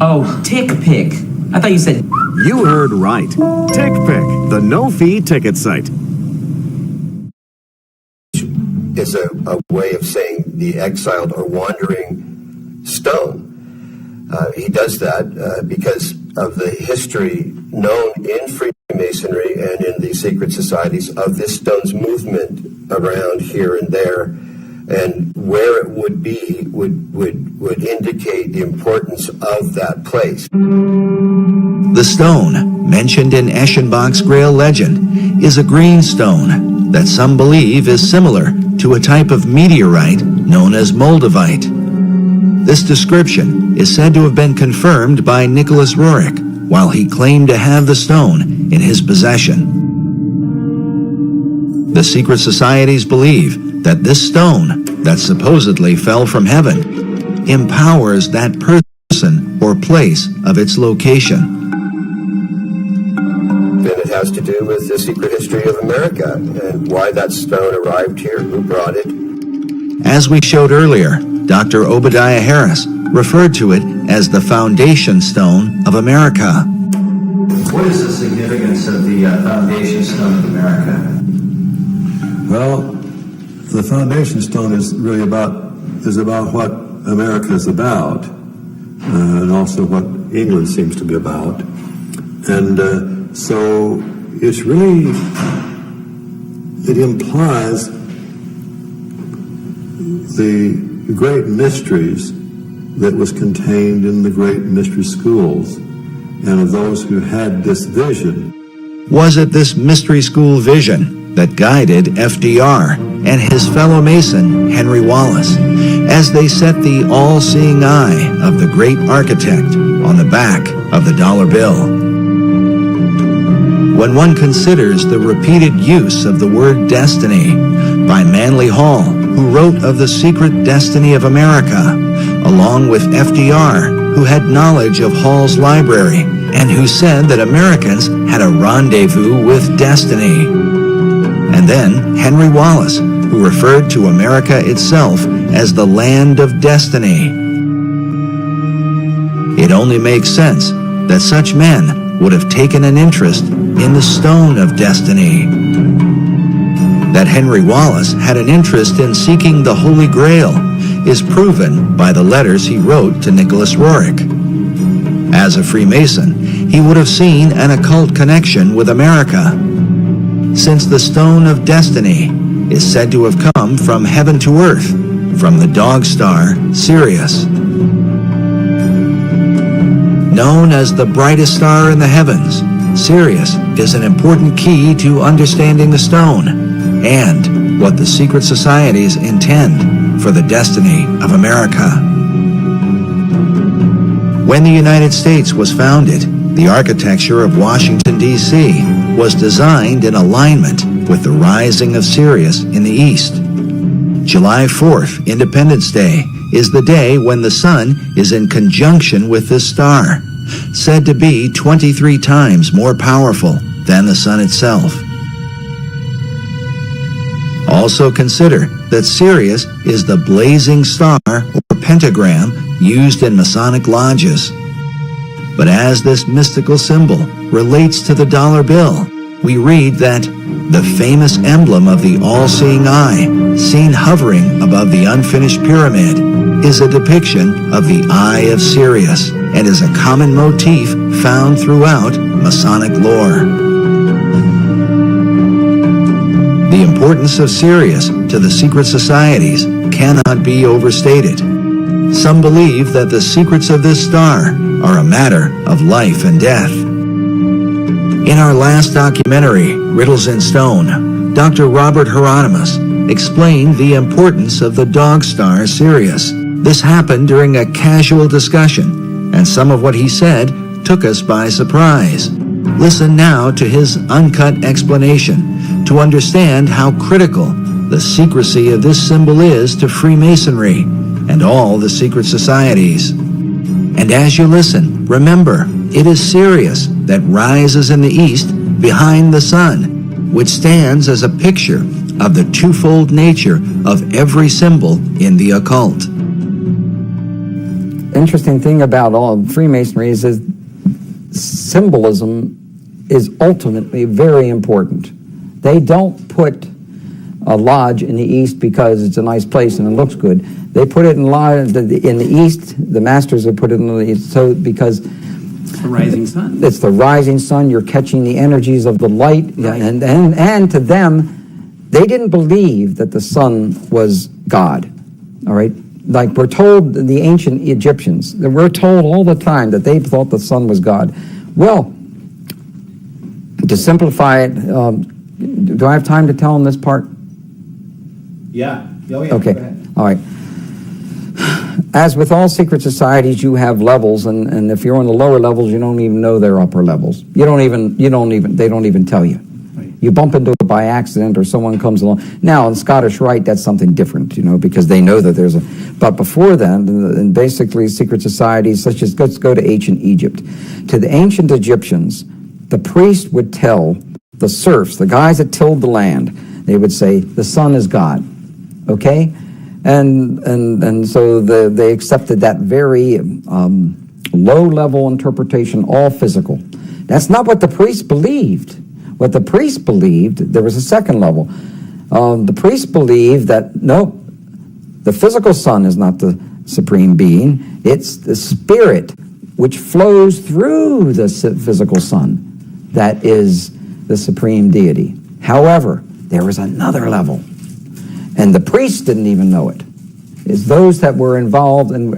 Oh, TickPick. I thought you said... You heard right. TickPick, the no-fee ticket site. is a way of saying the exiled or wandering stone. He does that because of the history known in Freemasonry and in the secret societies of this stone's movement around here and there, and where it would be would indicate the importance of that place. The stone, mentioned in Eschenbach's Grail legend, is a green stone that some believe is similar to a type of meteorite known as moldavite. This description is said to have been confirmed by Nicholas Roerich while he claimed to have the stone in his possession. The secret societies believe that this stone, that supposedly fell from heaven, empowers that person or place of its location. Then it has to do with the secret history of America and why that stone arrived here, who brought it. As we showed earlier, Dr. Obadiah Harris referred to it as the foundation stone of America. What is the significance of the foundation stone of America? Well, the foundation stone is really about what America is about, and also what England seems to be about. And so it's really, it implies the great mysteries that was contained in the great mystery schools, and of those who had this vision. Was it this mystery school vision that guided FDR and his fellow Mason, Henry Wallace, as they set the all-seeing eye of the great architect on the back of the dollar bill. When one considers the repeated use of the word destiny by Manly Hall, who wrote of the secret destiny of America, along with FDR, who had knowledge of Hall's library, and who said that Americans had a rendezvous with destiny. And then Henry Wallace, who referred to America itself as the land of destiny. It only makes sense that such men would have taken an interest in the stone of destiny. That Henry Wallace had an interest in seeking the Holy Grail is proven by the letters he wrote to Nicholas Roerich. As a Freemason, he would have seen an occult connection with America, since the stone of destiny is said to have come from heaven to earth, from the dog star Sirius. Known as the brightest star in the heavens, Sirius is an important key to understanding the stone and what the secret societies intend for the destiny of America. When the United States was founded, the architecture of Washington, D.C. was designed in alignment with the rising of Sirius in the east. July 4th, Independence Day, is the day when the sun is in conjunction with this star, said to be 23 times more powerful than the sun itself. Also consider that Sirius is the blazing star or pentagram used in Masonic lodges. But as this mystical symbol relates to the dollar bill, we read that the famous emblem of the all-seeing eye, seen hovering above the unfinished pyramid, is a depiction of the Eye of Sirius and is a common motif found throughout Masonic lore. The importance of Sirius to the secret societies cannot be overstated. Some believe that the secrets of this star are a matter of life and death. In our last documentary, Riddles in Stone, Dr. Robert Hieronymus explained the importance of the dog star Sirius. This happened during a casual discussion, and some of what he said took us by surprise. Listen now to his uncut explanation to understand how critical the secrecy of this symbol is to Freemasonry and all the secret societies. And as you listen, remember, it is Sirius that rises in the east behind the sun, which stands as a picture of the twofold nature of every symbol in the occult. Interesting thing about all of Freemasonry is that symbolism is ultimately very important. They don't put a lodge in the east because it's a nice place and it looks good. They put it in the east. The masters have put it in the east because it's the rising sun. It's the rising sun. You're catching the energies of the light, right. and to them, they didn't believe that the sun was God. All right, like we're told, the ancient Egyptians, we're told all the time that they thought the sun was God. Well, to simplify it, do I have time to tell them this part? Yeah. Oh, yeah. Okay. Go ahead. All right. As with all secret societies, you have levels, and if you're on the lower levels, you don't even know they're upper levels. They don't even tell you. Right. You bump into it by accident, or someone comes along. Now, in Scottish Rite, that's something different, because they know that there's a. But before then, and basically, secret societies such as, let's go to ancient Egypt. To the ancient Egyptians, the priest would tell the serfs, the guys that tilled the land, they would say, the sun is God. Okay? And so they accepted that very low-level interpretation, all physical. That's not what the priest believed. What the priest believed, there was a second level. The priest believed that, no, the physical sun is not the supreme being. It's the spirit which flows through the physical sun that is the supreme deity. However, there was another level. And the priests didn't even know it. It's those that were involved and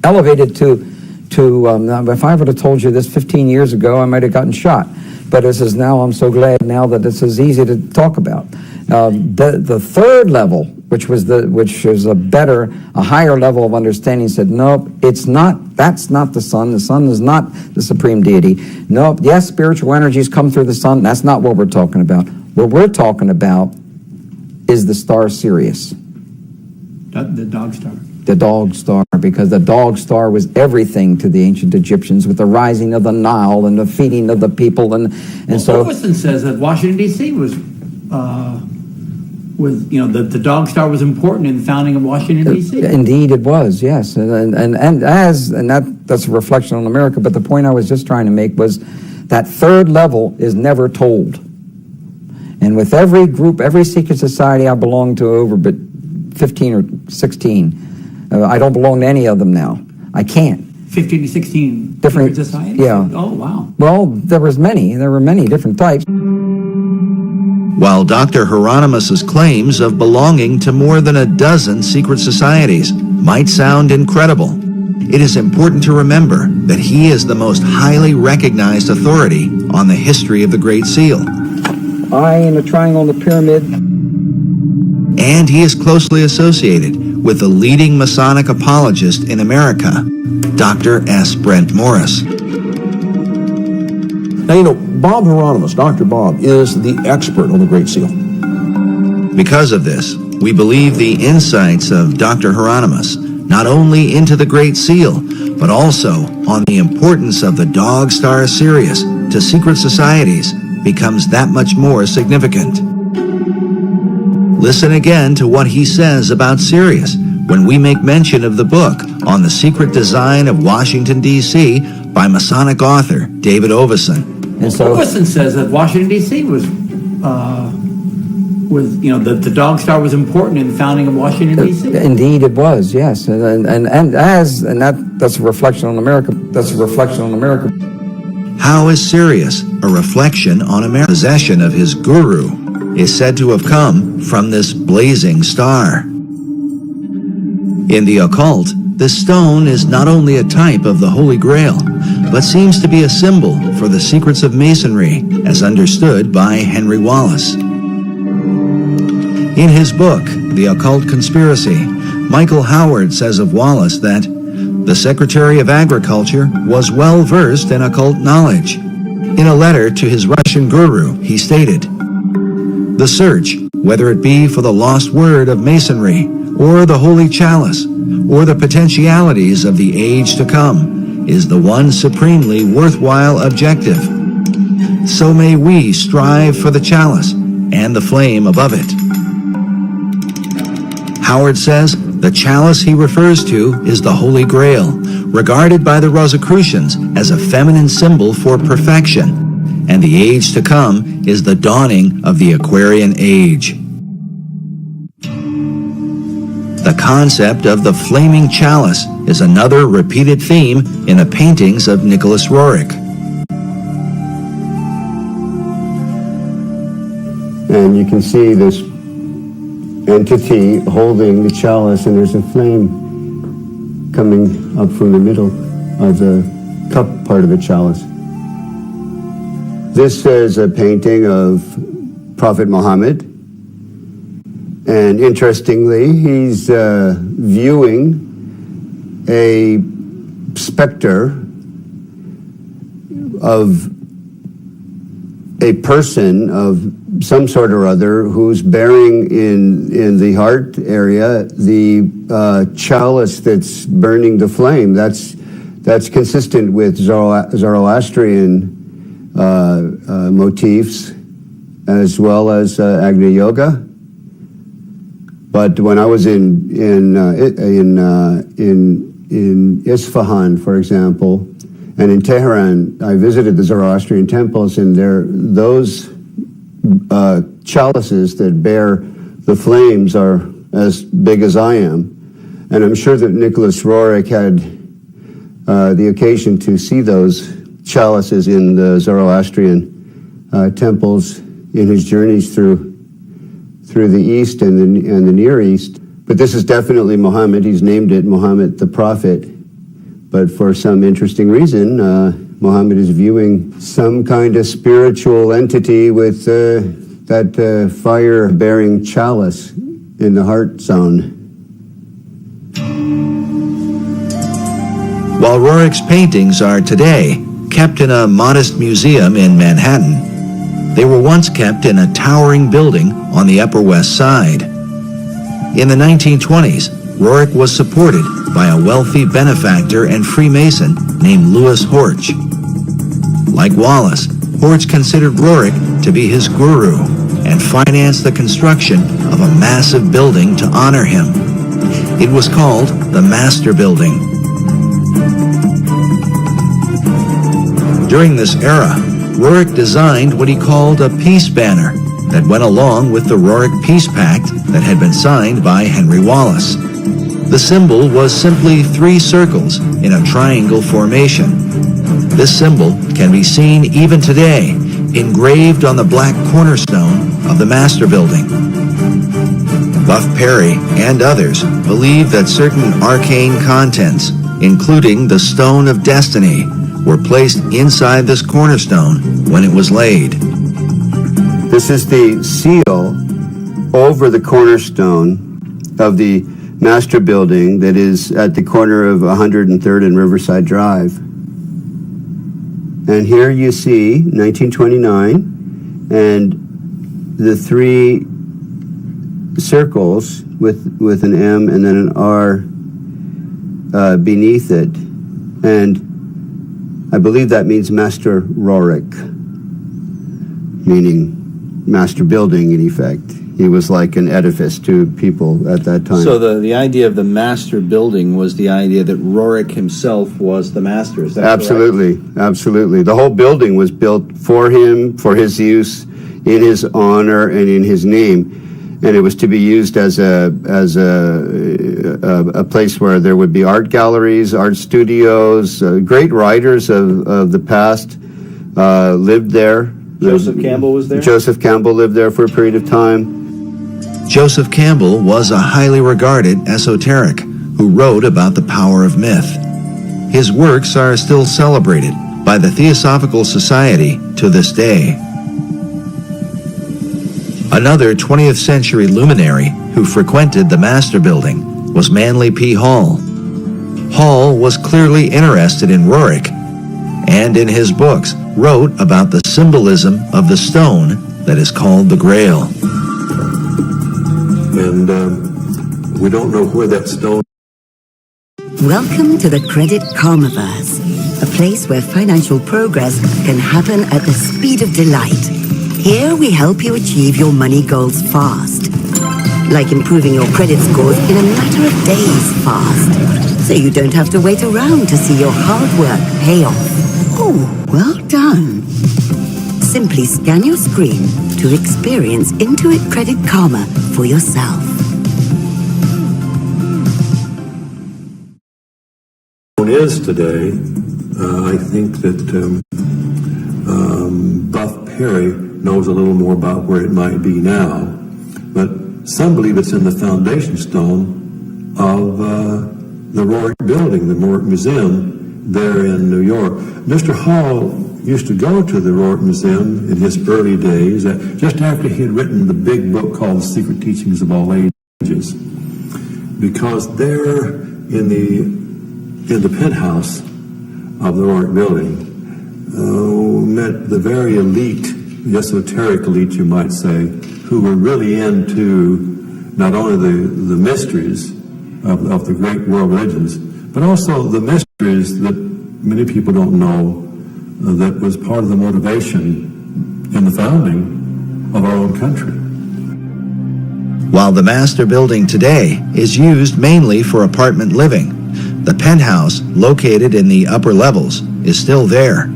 elevated to if I would have told you this 15 years ago, I might have gotten shot. but this is now, I'm so glad now that this is easy to talk about. The third level, which is a higher level of understanding, said, nope, that's not the sun. The sun is not the supreme deity. Nope, yes, spiritual energies come through the sun. That's not what we're talking about. What we're talking about is the star Sirius. The dog star. The dog star, because the dog star was everything to the ancient Egyptians, with the rising of the Nile and the feeding of the people, and so. Wilson says that Washington D.C. was the dog star was important in the founding of Washington D.C. Indeed, it was, yes, and that's a reflection on America. But the point I was just trying to make was that third level is never told, and with every group, every secret society I belong to, over but 15 or 16. I don't belong to any of them now. I can't. 15 to 16 different societies? Yeah. Oh, wow. Well, there were many different types. While Dr. Hieronymus's claims of belonging to more than a dozen secret societies might sound incredible, it is important to remember that he is the most highly recognized authority on the history of the Great Seal. Eye in the triangle in the pyramid. And he is closely associated with the leading Masonic apologist in America, Dr. S. Brent Morris. Now, Bob Hieronymus, Dr. Bob, is the expert on the Great Seal. Because of this, we believe the insights of Dr. Hieronymus, not only into the Great Seal, but also on the importance of the dog star Sirius to secret societies, becomes that much more significant. Listen again to what he says about Sirius when we make mention of the book on the secret design of Washington, D.C. by Masonic author David Oveson. And so Oveson says that Washington, D.C. was the dog star was important in the founding of Washington, D.C. Indeed, it was, yes, that's a reflection on America. That's a reflection on America. How is Sirius a reflection on America? Possession of his guru is said to have come from this blazing star. In the occult, this stone is not only a type of the Holy Grail, but seems to be a symbol for the secrets of Masonry, as understood by Henry Wallace. In his book, The Occult Conspiracy, Michael Howard says of Wallace that the Secretary of Agriculture was well versed in occult knowledge. In a letter to his Russian guru, he stated, "The search, whether it be for the lost word of Masonry, or the holy chalice, or the potentialities of the age to come, is the one supremely worthwhile objective. So may we strive for the chalice and the flame above it." Howard says the chalice he refers to is the Holy Grail, regarded by the Rosicrucians as a feminine symbol for perfection, and the age to come is the dawning of the Aquarian Age. The concept of the flaming chalice is another repeated theme in the paintings of Nicholas Roerich. And you can see this entity holding the chalice, and there's a flame coming up from the middle of the cup part of the chalice. This is a painting of Prophet Muhammad, and interestingly, he's viewing a specter of a person of some sort or other who's bearing in the heart area the chalice that's burning the flame. That's consistent with Zoroastrian motifs, as well as Agni Yoga. But when I was in Isfahan, for example, and in Tehran, I visited the Zoroastrian temples, and those chalices that bear the flames are as big as I am. And I'm sure that Nicholas Roerich had the occasion to see those chalices in the Zoroastrian temples in his journeys through the East and the Near East. But this is definitely Muhammad. He's named it Muhammad the Prophet. But for some interesting reason, Muhammad is viewing some kind of spiritual entity with that fire-bearing chalice in the heart zone. While Roerich's paintings are today kept in a modest museum in Manhattan, they were once kept in a towering building on the Upper West Side. In the 1920s, Roerich was supported by a wealthy benefactor and Freemason named Louis Horch. Like Wallace, Horch considered Roerich to be his guru and financed the construction of a massive building to honor him. It was called the Master Building. During this era, Roerich designed what he called a peace banner that went along with the Roerich Peace Pact that had been signed by Henry Wallace. The symbol was simply 3 circles in a triangle formation. This symbol can be seen even today, engraved on the black cornerstone of the Master Building. Buff Perry and others believe that certain arcane contents, including the Stone of Destiny, were placed inside this cornerstone when it was laid. This is the seal over the cornerstone of the Master Building that is at the corner of 103rd and Riverside Drive. And here you see 1929 and the 3 circles with an M and then an R beneath it. And I believe that means Master Roerich, meaning master building in effect. He was like an edifice to people at that time. So the idea of the master building was the idea that Roerich himself was the master. Is that absolutely, correct? Absolutely. The whole building was built for him, for his use, in his honor, and in his name. And it was to be used as a place where there would be art galleries, art studios. Great writers of the past lived there. Joseph Campbell was there? Joseph Campbell lived there for a period of time. Joseph Campbell was a highly regarded esoteric who wrote about the power of myth. His works are still celebrated by the Theosophical Society to this day. Another 20th century luminary who frequented the Master Building was Manly P. Hall. Hall was clearly interested in Roerich, and in his books wrote about the symbolism of the stone that is called the Grail. And we don't know where that stone. Welcome to the Credit Karmaverse, a place where financial progress can happen at the speed of delight. Here we help you achieve your money goals fast, like improving your credit scores in a matter of days fast, so you don't have to wait around to see your hard work pay off. Oh, well done. Simply scan your screen to experience Intuit Credit Karma for yourself. Is today, I think that Buff Perry knows a little more about where it might be now, but some believe it's in the foundation stone of the Roerich Building, the Roerich Museum there in New York. Mr. Hall used to go to the Roerich Museum in his early days, just after he had written the big book called The Secret Teachings of All Ages, because there in the penthouse of the Roerich Building met the very elite, the esoteric elite, you might say, who were really into not only the mysteries of the great world religions, but also the mysteries that many people don't know that was part of the motivation in the founding of our own country. While the Master Building today is used mainly for apartment living, the penthouse, located in the upper levels, is still there.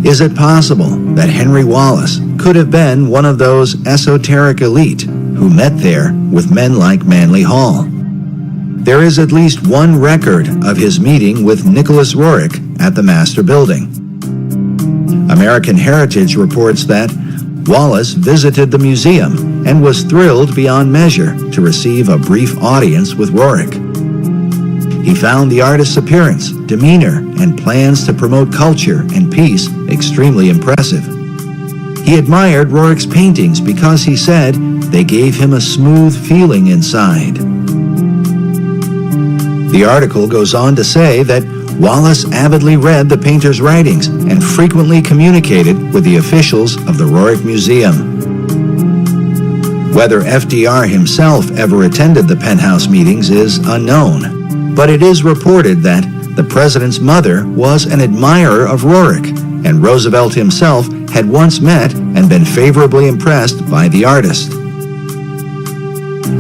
Is it possible that Henry Wallace could have been one of those esoteric elite who met there with men like Manly Hall? There is at least one record of his meeting with Nicholas Roerich at the Master Building. American Heritage reports that Wallace visited the museum and was thrilled beyond measure to receive a brief audience with Roerich. He found the artist's appearance, demeanor, and plans to promote culture and peace extremely impressive. He admired Rorick's paintings because he said they gave him a smooth feeling inside. The article goes on to say that Wallace avidly read the painter's writings and frequently communicated with the officials of the Rorick Museum. Whether FDR himself ever attended the penthouse meetings is unknown, but it is reported that the president's mother was an admirer of Rorick, and Roosevelt himself had once met and been favorably impressed by the artist.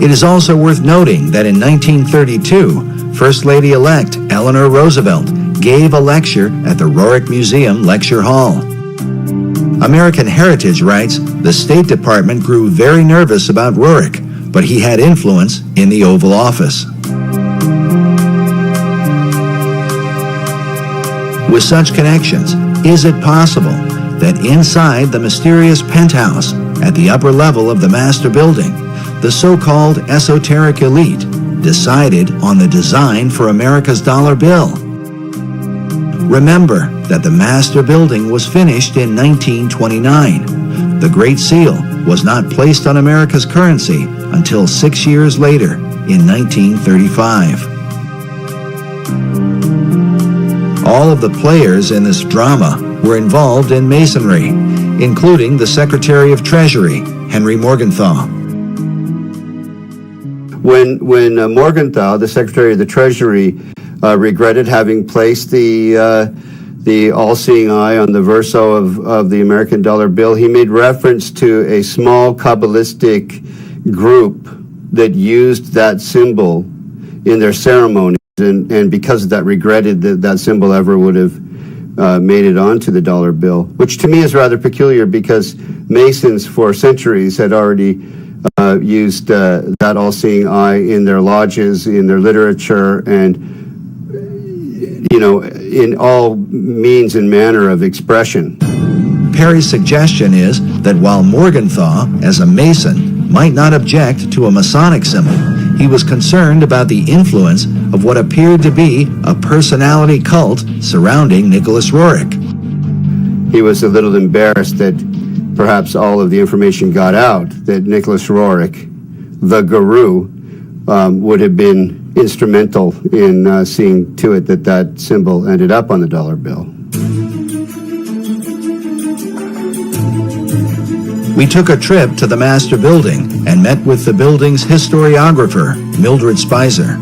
It is also worth noting that in 1932, First Lady-elect Eleanor Roosevelt gave a lecture at the Rorick Museum Lecture Hall. American Heritage writes, the State Department grew very nervous about Rorick, but he had influence in the Oval Office. With such connections, is it possible that inside the mysterious penthouse at the upper level of the master building, the so-called esoteric elite decided on the design for America's dollar bill? Remember that the master building was finished in 1929. The Great Seal was not placed on America's currency until 6 years later, in 1935. All of the players in this drama were involved in Masonry, including the Secretary of Treasury, Henry Morgenthau. When Morgenthau, the Secretary of the Treasury, regretted having placed the all-seeing eye on the verso of the American dollar bill, he made reference to a small Kabbalistic group that used that symbol in their ceremonies, and because of that, regretted that that symbol ever would have made it onto the dollar bill, which to me is rather peculiar because Masons for centuries had already used that all-seeing eye in their lodges, in their literature, and in all means and manner of expression. Perry's suggestion is that while Morgenthau, as a Mason, might not object to a Masonic symbol, he was concerned about the influence of what appeared to be a personality cult surrounding Nicholas Rorick. He was a little embarrassed that perhaps all of the information got out, that Nicholas Rorick, the guru, would have been instrumental in seeing to it that that symbol ended up on the dollar bill. We took a trip to the master building and met with the building's historiographer, Mildred Spicer.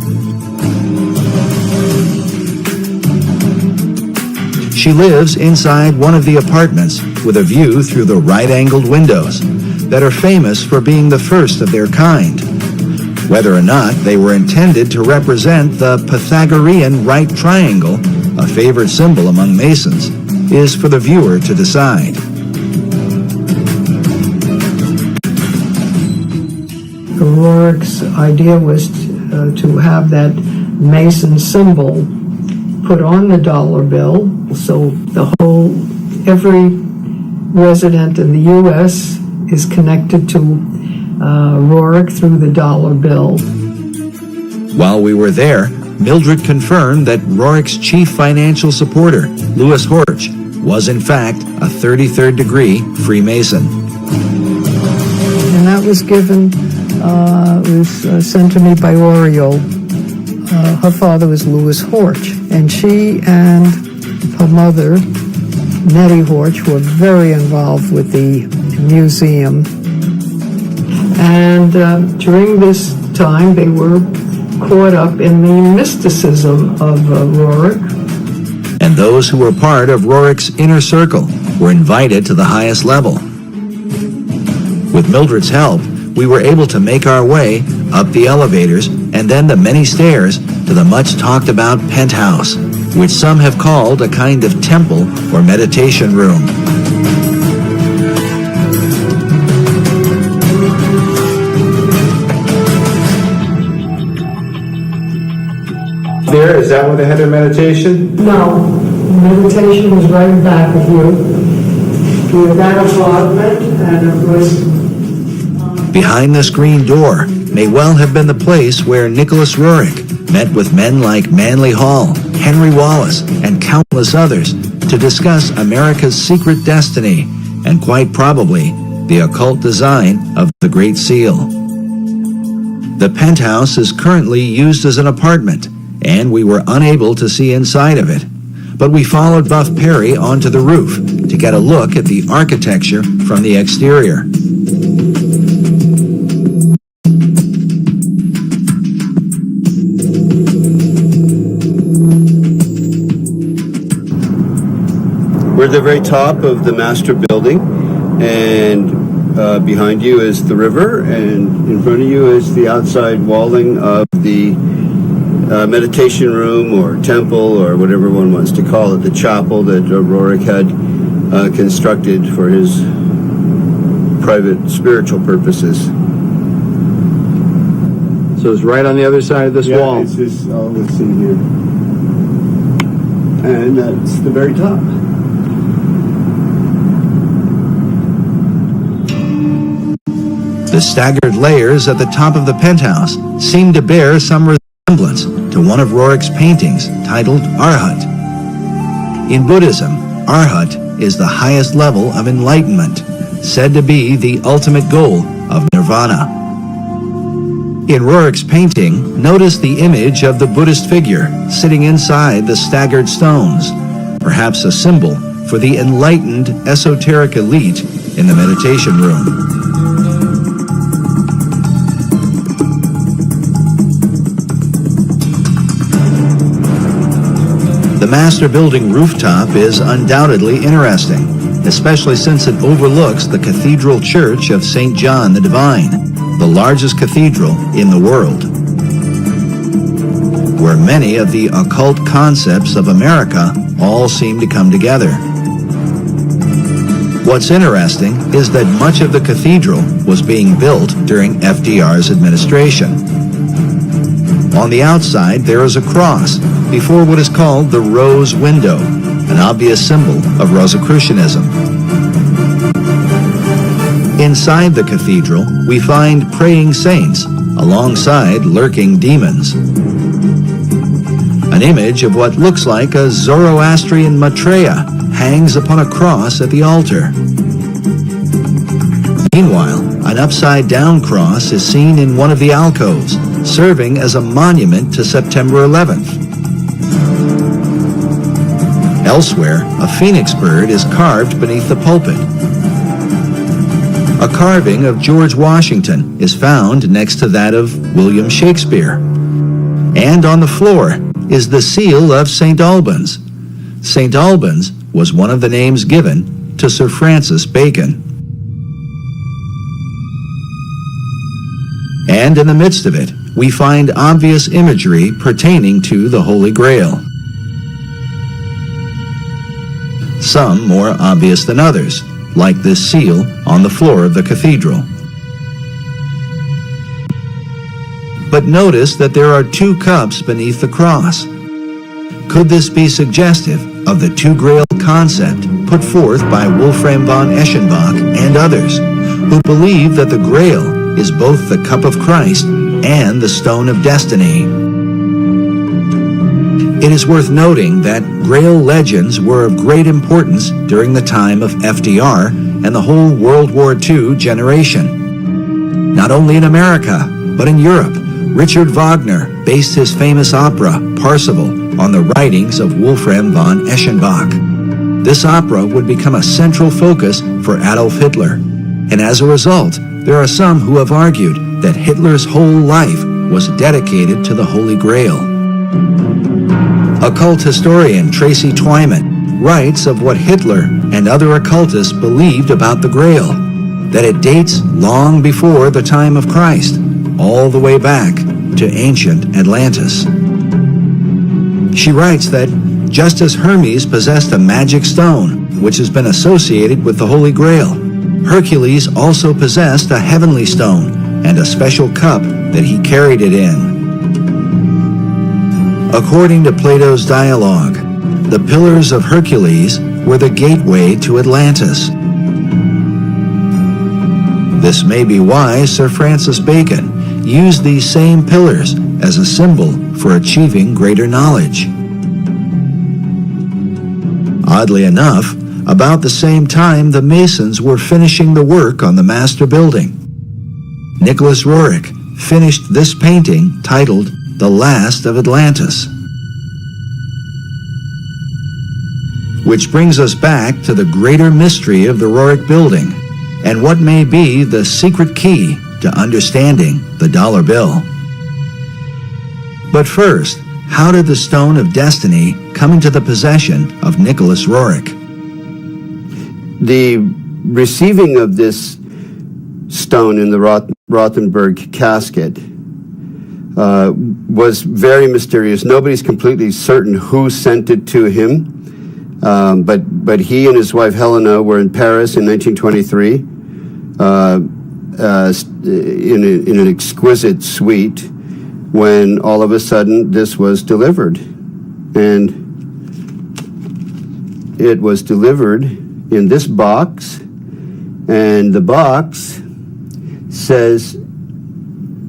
She lives inside one of the apartments with a view through the right-angled windows that are famous for being the first of their kind. Whether or not they were intended to represent the Pythagorean right triangle, a favorite symbol among Masons, is for the viewer to decide. Rorick's idea was to have that Mason symbol put on the dollar bill, so every resident in the U.S. is connected to Rorick through the dollar bill. While we were there, Mildred confirmed that Rorick's chief financial supporter, Louis Horch, was in fact a 33rd degree Freemason. And that was given, sent to me by Oriole. Her father was Louis Horch, and she and her mother, Nettie Horch, were very involved with the museum. And during this time, they were caught up in the mysticism of Rorick. And those who were part of Rorick's inner circle were invited to the highest level. With Mildred's help, we were able to make our way up the elevators and then the many stairs to the much-talked-about penthouse, which some have called a kind of temple or meditation room. There, is that where they had their meditation? No, meditation was right in back of you. We had that apartment, and it was... Behind this green door may well have been the place where Nicholas Rorick, met with men like Manly Hall, Henry Wallace, and countless others to discuss America's secret destiny and quite probably the occult design of the Great Seal. The penthouse is currently used as an apartment, and we were unable to see inside of it. But we followed Buff Perry onto the roof to get a look at the architecture from the exterior. We're at the very top of the master building, and behind you is the river, and in front of you is the outside walling of the meditation room or temple or whatever one wants to call it, the chapel that Rorik had constructed for his private spiritual purposes. So it's right on the other side of this wall. It's just, let's see here. And that's the very top. The staggered layers at the top of the penthouse seem to bear some resemblance to one of Rorik's paintings titled Arhat. In Buddhism, Arhat is the highest level of enlightenment, said to be the ultimate goal of nirvana. In Rorik's painting, notice the image of the Buddhist figure sitting inside the staggered stones, perhaps a symbol for the enlightened esoteric elite in the meditation room. The master building rooftop is undoubtedly interesting, especially since it overlooks the Cathedral Church of St. John the Divine, the largest cathedral in the world, where many of the occult concepts of America all seem to come together. What's interesting is that much of the cathedral was being built during FDR's administration. On the outside, there is a cross before what is called the Rose Window, an obvious symbol of Rosicrucianism. Inside the cathedral, we find praying saints alongside lurking demons. An image of what looks like a Zoroastrian Maitreya hangs upon a cross at the altar. Meanwhile, an upside-down cross is seen in one of the alcoves, serving as a monument to September 11th. Elsewhere, a phoenix bird is carved beneath the pulpit. A carving of George Washington is found next to that of William Shakespeare. And on the floor is the seal of St. Albans. St. Albans was one of the names given to Sir Francis Bacon. And in the midst of it, we find obvious imagery pertaining to the Holy Grail. Some more obvious than others, like this seal on the floor of the cathedral. But notice that there are two cups beneath the cross. Could this be suggestive of the two grail concept put forth by Wolfram von Eschenbach and others, who believe that the grail is both the cup of Christ and the stone of destiny? It is worth noting that Grail legends were of great importance during the time of FDR and the whole World War II generation. Not only in America, but in Europe, Richard Wagner based his famous opera, Parsifal, on the writings of Wolfram von Eschenbach. This opera would become a central focus for Adolf Hitler, and as a result, there are some who have argued that Hitler's whole life was dedicated to the Holy Grail. Occult historian Tracy Twyman writes of what Hitler and other occultists believed about the Grail, that it dates long before the time of Christ, all the way back to ancient Atlantis. She writes that just as Hermes possessed a magic stone, which has been associated with the Holy Grail, Hercules also possessed a heavenly stone and a special cup that he carried it in. According to Plato's dialogue, the Pillars of Hercules were the gateway to Atlantis. This may be why Sir Francis Bacon used these same pillars as a symbol for achieving greater knowledge. Oddly enough, about the same time the Masons were finishing the work on the master building, Nicholas Roerich finished this painting titled The Last of Atlantis. Which brings us back to the greater mystery of the Roerich building and what may be the secret key to understanding the dollar bill. But first, how did the Stone of Destiny come into the possession of Nicholas Roerich? The receiving of this stone in the Rothenberg casket was very mysterious. Nobody's completely certain who sent it to him, but he and his wife Helena were in Paris in 1923 in an exquisite suite when all of a sudden this was delivered. And it was delivered in this box, and the box says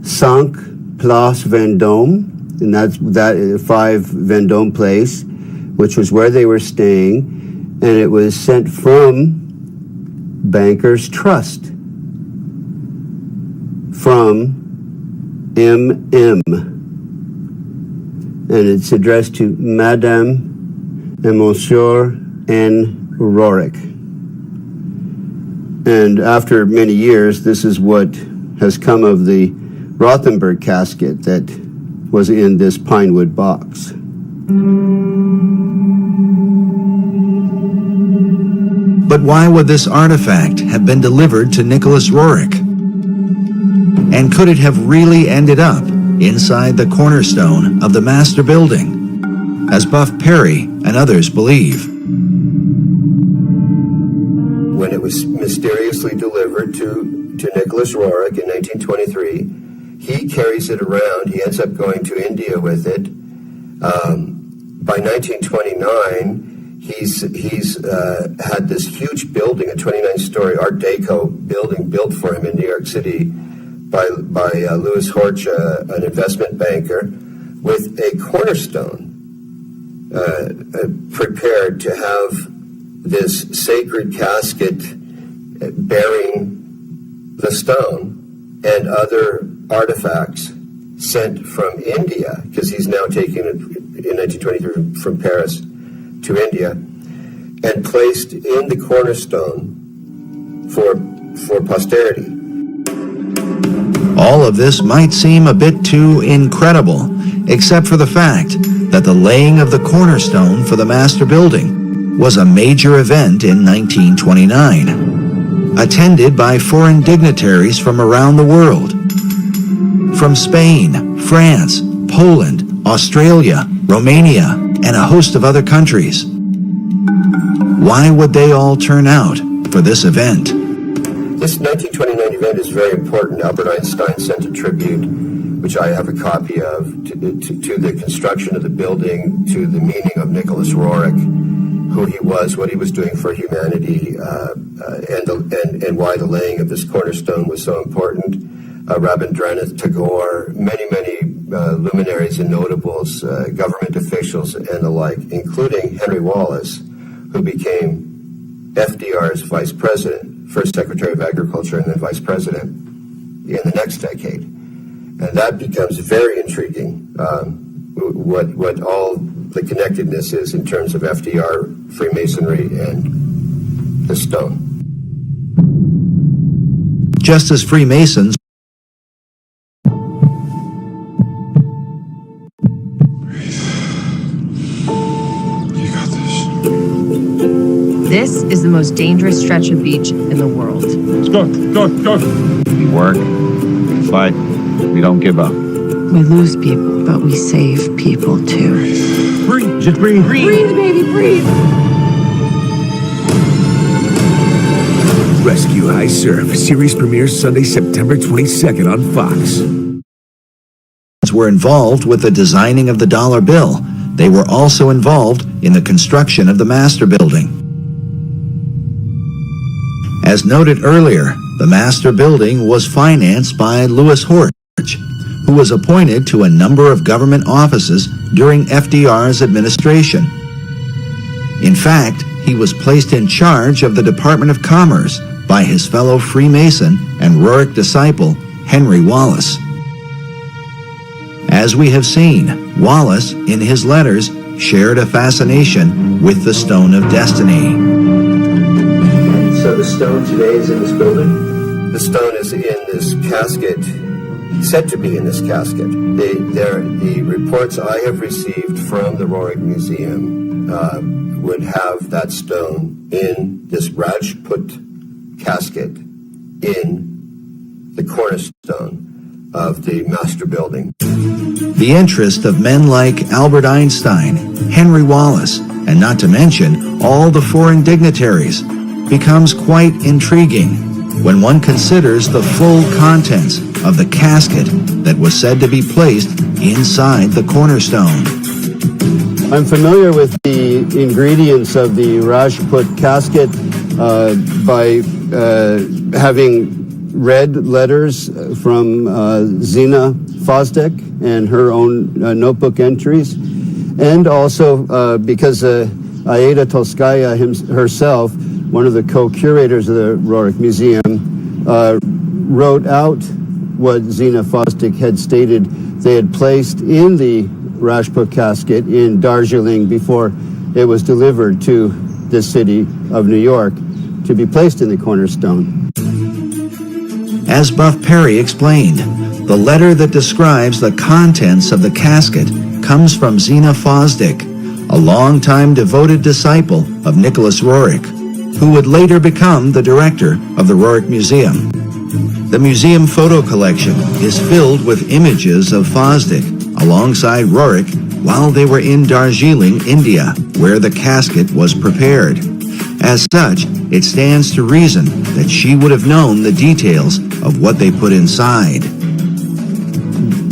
5 Place Vendôme, and that's 5 Vendôme Place, which was where they were staying, and it was sent from Bankers Trust, from M.M., and it's addressed to Madame and Monsieur N. Roerich. And after many years, this is what has come of the Rothenberg casket that was in this pinewood box. But why would this artifact have been delivered to Nicholas Roerich? And could it have really ended up inside the cornerstone of the master building, as Buff Perry and others believe? When it was mysteriously delivered to Nicholas Roerich in 1923, he carries it around. He ends up going to India with it. By 1929, he's had this huge building, a 29-story Art Deco building built for him in New York City by Louis Horch, an investment banker, with a cornerstone prepared to have this sacred casket bearing the stone and other artifacts sent from India, because he's now taking it in 1923 from Paris to India, and placed in the cornerstone for posterity. All of this might seem a bit too incredible, except for the fact that the laying of the cornerstone for the master building was a major event in 1929, attended by foreign dignitaries from around the world. From Spain, France, Poland, Australia, Romania, and a host of other countries. Why would they all turn out for this event? This 1929 event is very important. Albert Einstein sent a tribute, which I have a copy of, to the construction of the building, to the meaning of Nicholas Roerich, who he was, what he was doing for humanity, and why the laying of this cornerstone was so important. Rabindranath Tagore, many luminaries and notables, government officials and the like, including Henry Wallace, who became FDR's vice president, first Secretary of Agriculture and then vice president in the next decade. And that becomes very intriguing, what all the connectedness is in terms of FDR, Freemasonry, and the stone. Just as Freemasons This is the most dangerous stretch of beach in the world. Let's go. We work, we fight, we don't give up. We lose people, but we save people too. Breathe, just breathe. Breathe, baby, breathe. Rescue High Surf series premieres Sunday, September 22nd on Fox. Were involved with the designing of the dollar bill. They were also involved in the construction of the master building. As noted earlier, the master building was financed by Louis Horch, who was appointed to a number of government offices during FDR's administration. In fact, he was placed in charge of the Department of Commerce by his fellow Freemason and Roerich disciple, Henry Wallace. As we have seen, Wallace, in his letters, shared a fascination with the Stone of Destiny. So the stone today is in this building? The stone is in this casket, said to be in this casket. The reports I have received from the Roerich Museum would have that stone in this Rajput casket in the cornerstone of the master building. The interest of men like Albert Einstein, Henry Wallace, and not to mention all the foreign dignitaries, becomes quite intriguing when one considers the full contents of the casket that was said to be placed inside the cornerstone. I'm familiar with the ingredients of the Rajput casket by having read letters from Zina Fosdick and her own notebook entries, and also because Aida Tolskaya herself, one of the co-curators of the Roerich Museum, wrote out what Zina Fosdick had stated they had placed in the Rajput casket in Darjeeling before it was delivered to the city of New York to be placed in the cornerstone. As Buff Perry explained, the letter that describes the contents of the casket comes from Zina Fosdick, a longtime devoted disciple of Nicholas Roerich, who would later become the director of the Roerich Museum. The museum photo collection is filled with images of Fosdick alongside Roerich while they were in Darjeeling, India, where the casket was prepared. As such, it stands to reason that she would have known the details of what they put inside.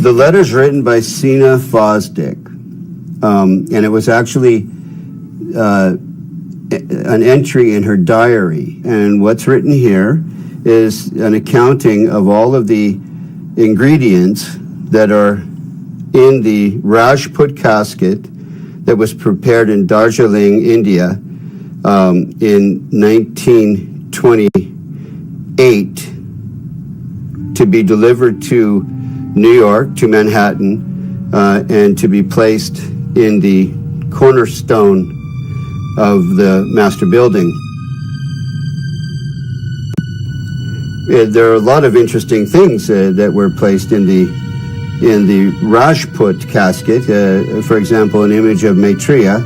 The letter's written by Zina Fosdick, and it was actually an entry in her diary. And what's written here is an accounting of all of the ingredients that are in the Rajput casket that was prepared in Darjeeling, India, in 1928 to be delivered to New York, to Manhattan, and to be placed in the cornerstone of the master building. There are a lot of interesting things that were placed in the Rajput casket. For example, an image of Maitreya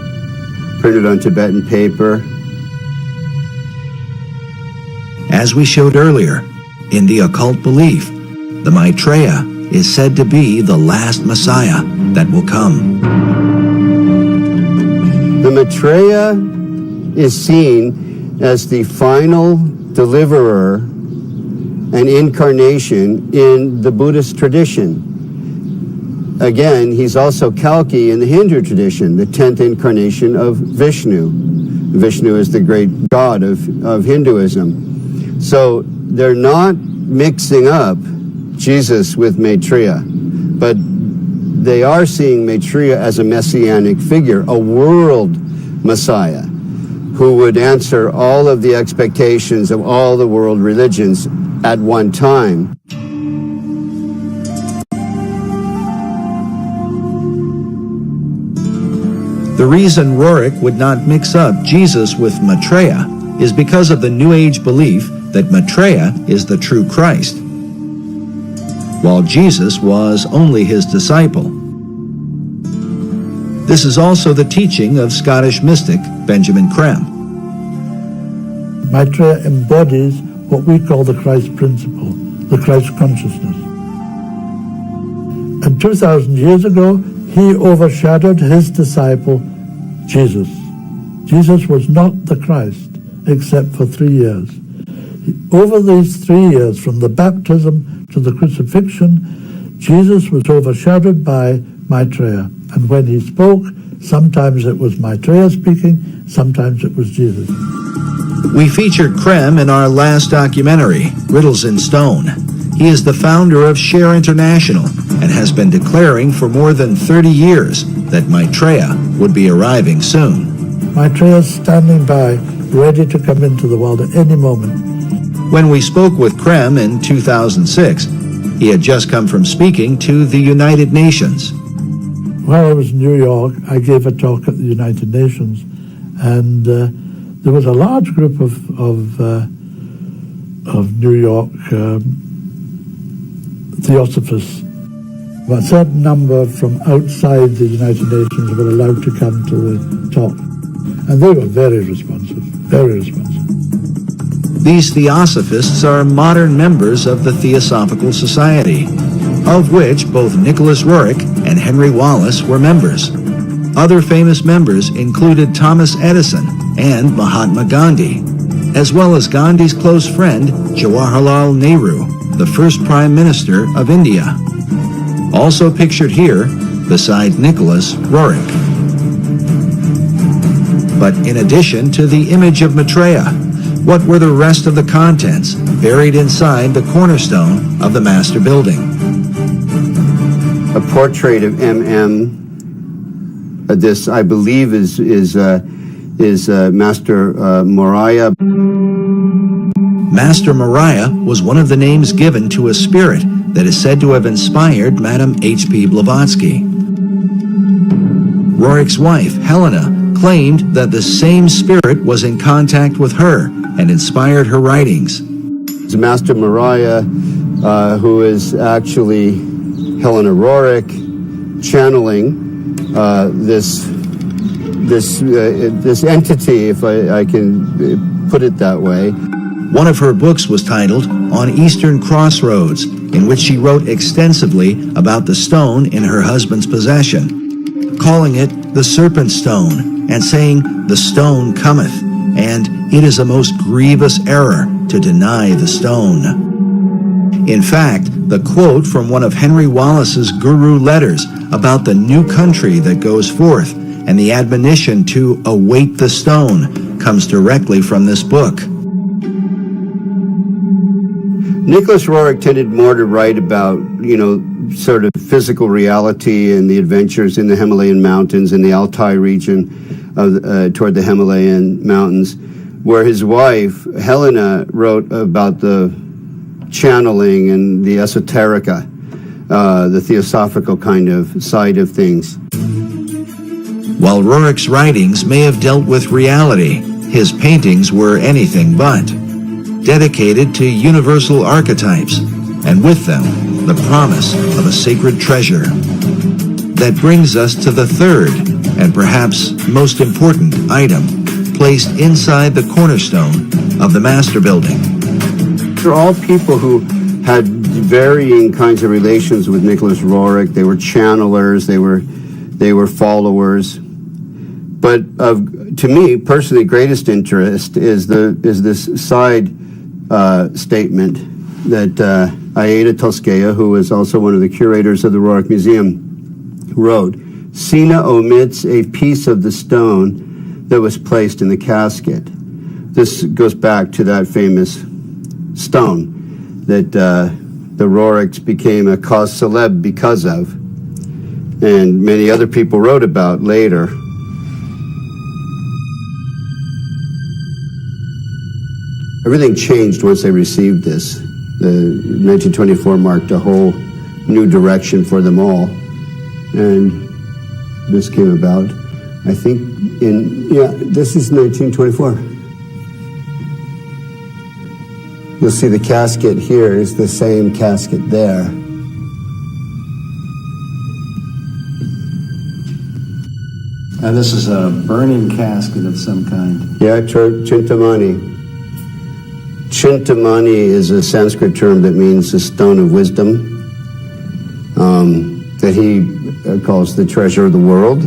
printed on Tibetan paper. As we showed earlier, in the occult belief, the Maitreya is said to be the last Messiah that will come. The Maitreya is seen as the final deliverer and incarnation in the Buddhist tradition. Again, he's also Kalki in the Hindu tradition, the 10th incarnation of Vishnu. Vishnu is the great god of Hinduism. So they're not mixing up Jesus with Maitreya, but they are seeing Maitreya as a messianic figure, a world Messiah, who would answer all of the expectations of all the world religions at one time. The reason Roerich would not mix up Jesus with Maitreya is because of the New Age belief that Maitreya is the true Christ, while Jesus was only his disciple. This is also the teaching of Scottish mystic Benjamin Creme. Maitreya embodies what we call the Christ principle, the Christ consciousness. And 2,000 years ago, he overshadowed his disciple, Jesus. Jesus was not the Christ, except for 3 years. Over these 3 years, from the baptism to the crucifixion, Jesus was overshadowed by Maitreya. And when he spoke, sometimes it was Maitreya speaking, sometimes it was Jesus. We featured Creme in our last documentary, Riddles in Stone. He is the founder of Share International and has been declaring for more than 30 years that Maitreya would be arriving soon. Maitreya is standing by, ready to come into the world at any moment. When we spoke with Krem in 2006, he had just come from speaking to the United Nations. While I was in New York, I gave a talk at the United Nations, and there was a large group of New York Theosophists. A certain number from outside the United Nations were allowed to come to the talk, and they were very responsive, very responsive. These Theosophists are modern members of the Theosophical Society, of which both Nicholas Roerich and Henry Wallace were members. Other famous members included Thomas Edison and Mahatma Gandhi, as well as Gandhi's close friend Jawaharlal Nehru, the first Prime Minister of India. Also pictured here, beside Nicholas Roerich. But in addition to the image of Maitreya, what were the rest of the contents buried inside the cornerstone of the master building? A portrait of M.M. This, I believe, is Master Moriah. Master Moriah was one of the names given to a spirit that is said to have inspired Madame H.P. Blavatsky. Roerich's wife, Helena, claimed that the same spirit was in contact with her and inspired her writings. It's Master Moriah, who is actually Helena Roerich, channeling this entity, if I can put it that way. One of her books was titled On Eastern Crossroads, in which she wrote extensively about the stone in her husband's possession, calling it the Serpent Stone, and saying, "The stone cometh, and it is a most grievous error to deny the stone." In fact, the quote from one of Henry Wallace's guru letters about the new country that goes forth and the admonition to await the stone comes directly from this book. Nicholas Roerich tended more to write about, sort of physical reality and the adventures in the Himalayan mountains in the Altai region toward the Himalayan mountains, where his wife, Helena, wrote about the channeling and the esoterica, the theosophical kind of side of things. While Roerich's writings may have dealt with reality, his paintings were anything but, dedicated to universal archetypes, and with them, the promise of a sacred treasure. That brings us to the third, and perhaps most important item, placed inside the cornerstone of the master building. They're all people who had varying kinds of relations with Nicholas Roerich. They were channelers, they were followers. But to me, personally, greatest interest is this side statement that Aida Tolskaya, who was also one of the curators of the Roerich Museum, wrote. Sina omits a piece of the stone that was placed in the casket. This goes back to that famous stone that the Roerichs became a cause célèbre because of, and many other people wrote about later. Everything changed once they received this. 1924 marked a whole new direction for them all. And this came about, I think, this is 1924. You'll see the casket here is the same casket there. And this is a burning casket of some kind. Yeah, Chintamani. Chintamani is a Sanskrit term that means the stone of wisdom, that he calls the treasure of the world.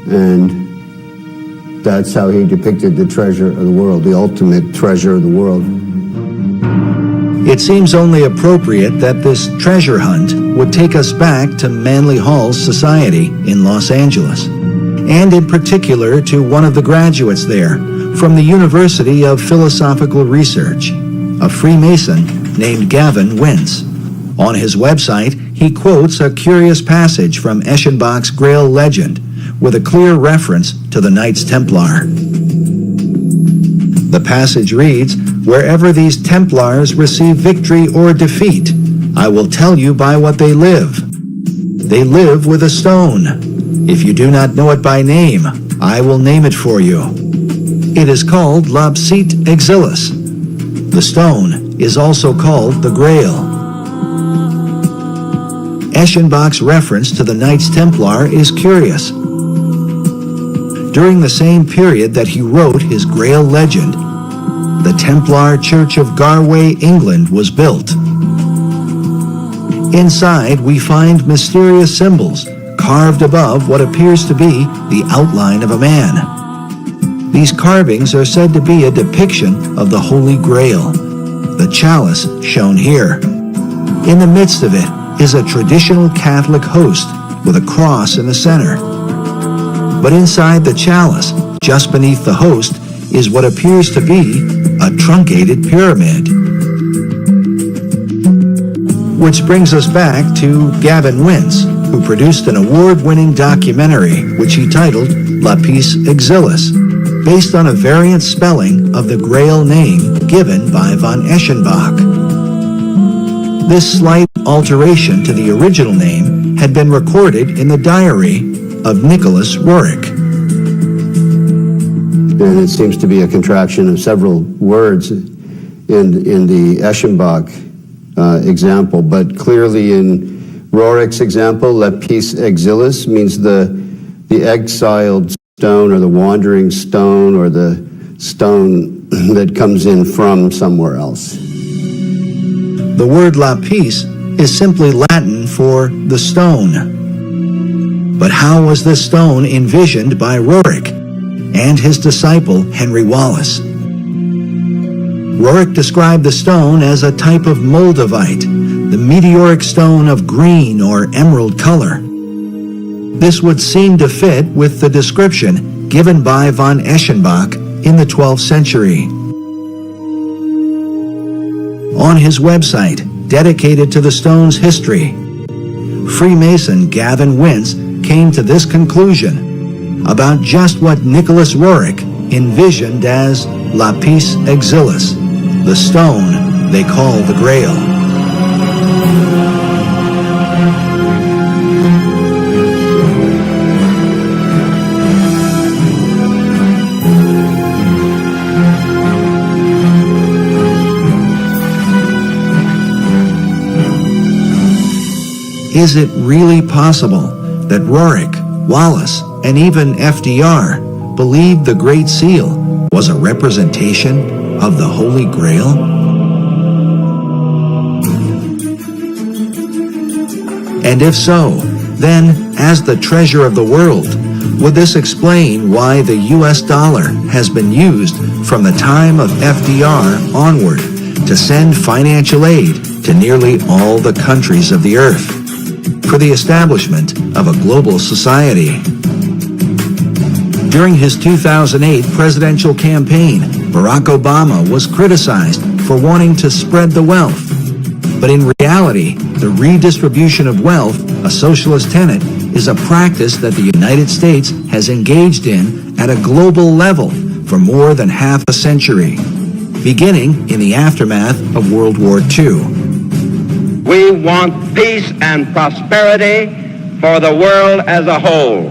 And that's how he depicted the treasure of the world, the ultimate treasure of the world. It seems only appropriate that this treasure hunt would take us back to Manly Hall's society in Los Angeles, and in particular to one of the graduates there from the University of Philosophical Research, a Freemason named Gavin Wentz. On his website, he quotes a curious passage from Eschenbach's Grail legend with a clear reference to the Knights Templar. The passage reads, "Wherever these Templars receive victory or defeat, I will tell you by what they live. They live with a stone. If you do not know it by name, I will name it for you. It is called Lapsit Exilis. The stone is also called the Grail." Eschenbach's reference to the Knights Templar is curious. During the same period that he wrote his Grail legend, the Templar Church of Galway, England was built. Inside, we find mysterious symbols carved above what appears to be the outline of a man. These carvings are said to be a depiction of the Holy Grail, the chalice shown here. In the midst of it is a traditional Catholic host with a cross in the center. But inside the chalice, just beneath the host, is what appears to be a truncated pyramid. Which brings us back to Gavin Wentz, who produced an award-winning documentary which he titled Lapis Exilis, based on a variant spelling of the Grail name given by von Eschenbach. This slight alteration to the original name had been recorded in the diary of Nicholas Roerich. And it seems to be a contraction of several words in the Eschenbach example, but clearly in Roerich's example, Lapis Exilis means the exiled stone or the wandering stone or the stone that comes in from somewhere else. The word lapis is simply Latin for the stone. But how was this stone envisioned by Roerich and his disciple Henry Wallace? Roerich described the stone as a type of moldavite, the meteoric stone of green or emerald color. This would seem to fit with the description given by von Eschenbach in the 12th century. On his website, dedicated to the stone's history, Freemason Gavin Wentz came to this conclusion about just what Nicholas Roerich envisioned as Lapis Exilis, the stone they call the Grail. Is it really possible that Roerich, Wallace, and even FDR believed the Great Seal was a representation of the Holy Grail? And if so, then, as the treasure of the world, would this explain why the US dollar has been used from the time of FDR onward to send financial aid to nearly all the countries of the earth for the establishment of a global society? During his 2008 presidential campaign, Barack Obama was criticized for wanting to spread the wealth. But in reality, the redistribution of wealth, a socialist tenet, is a practice that the United States has engaged in at a global level for more than half a century, beginning in the aftermath of World War II. We want peace and prosperity for the world as a whole.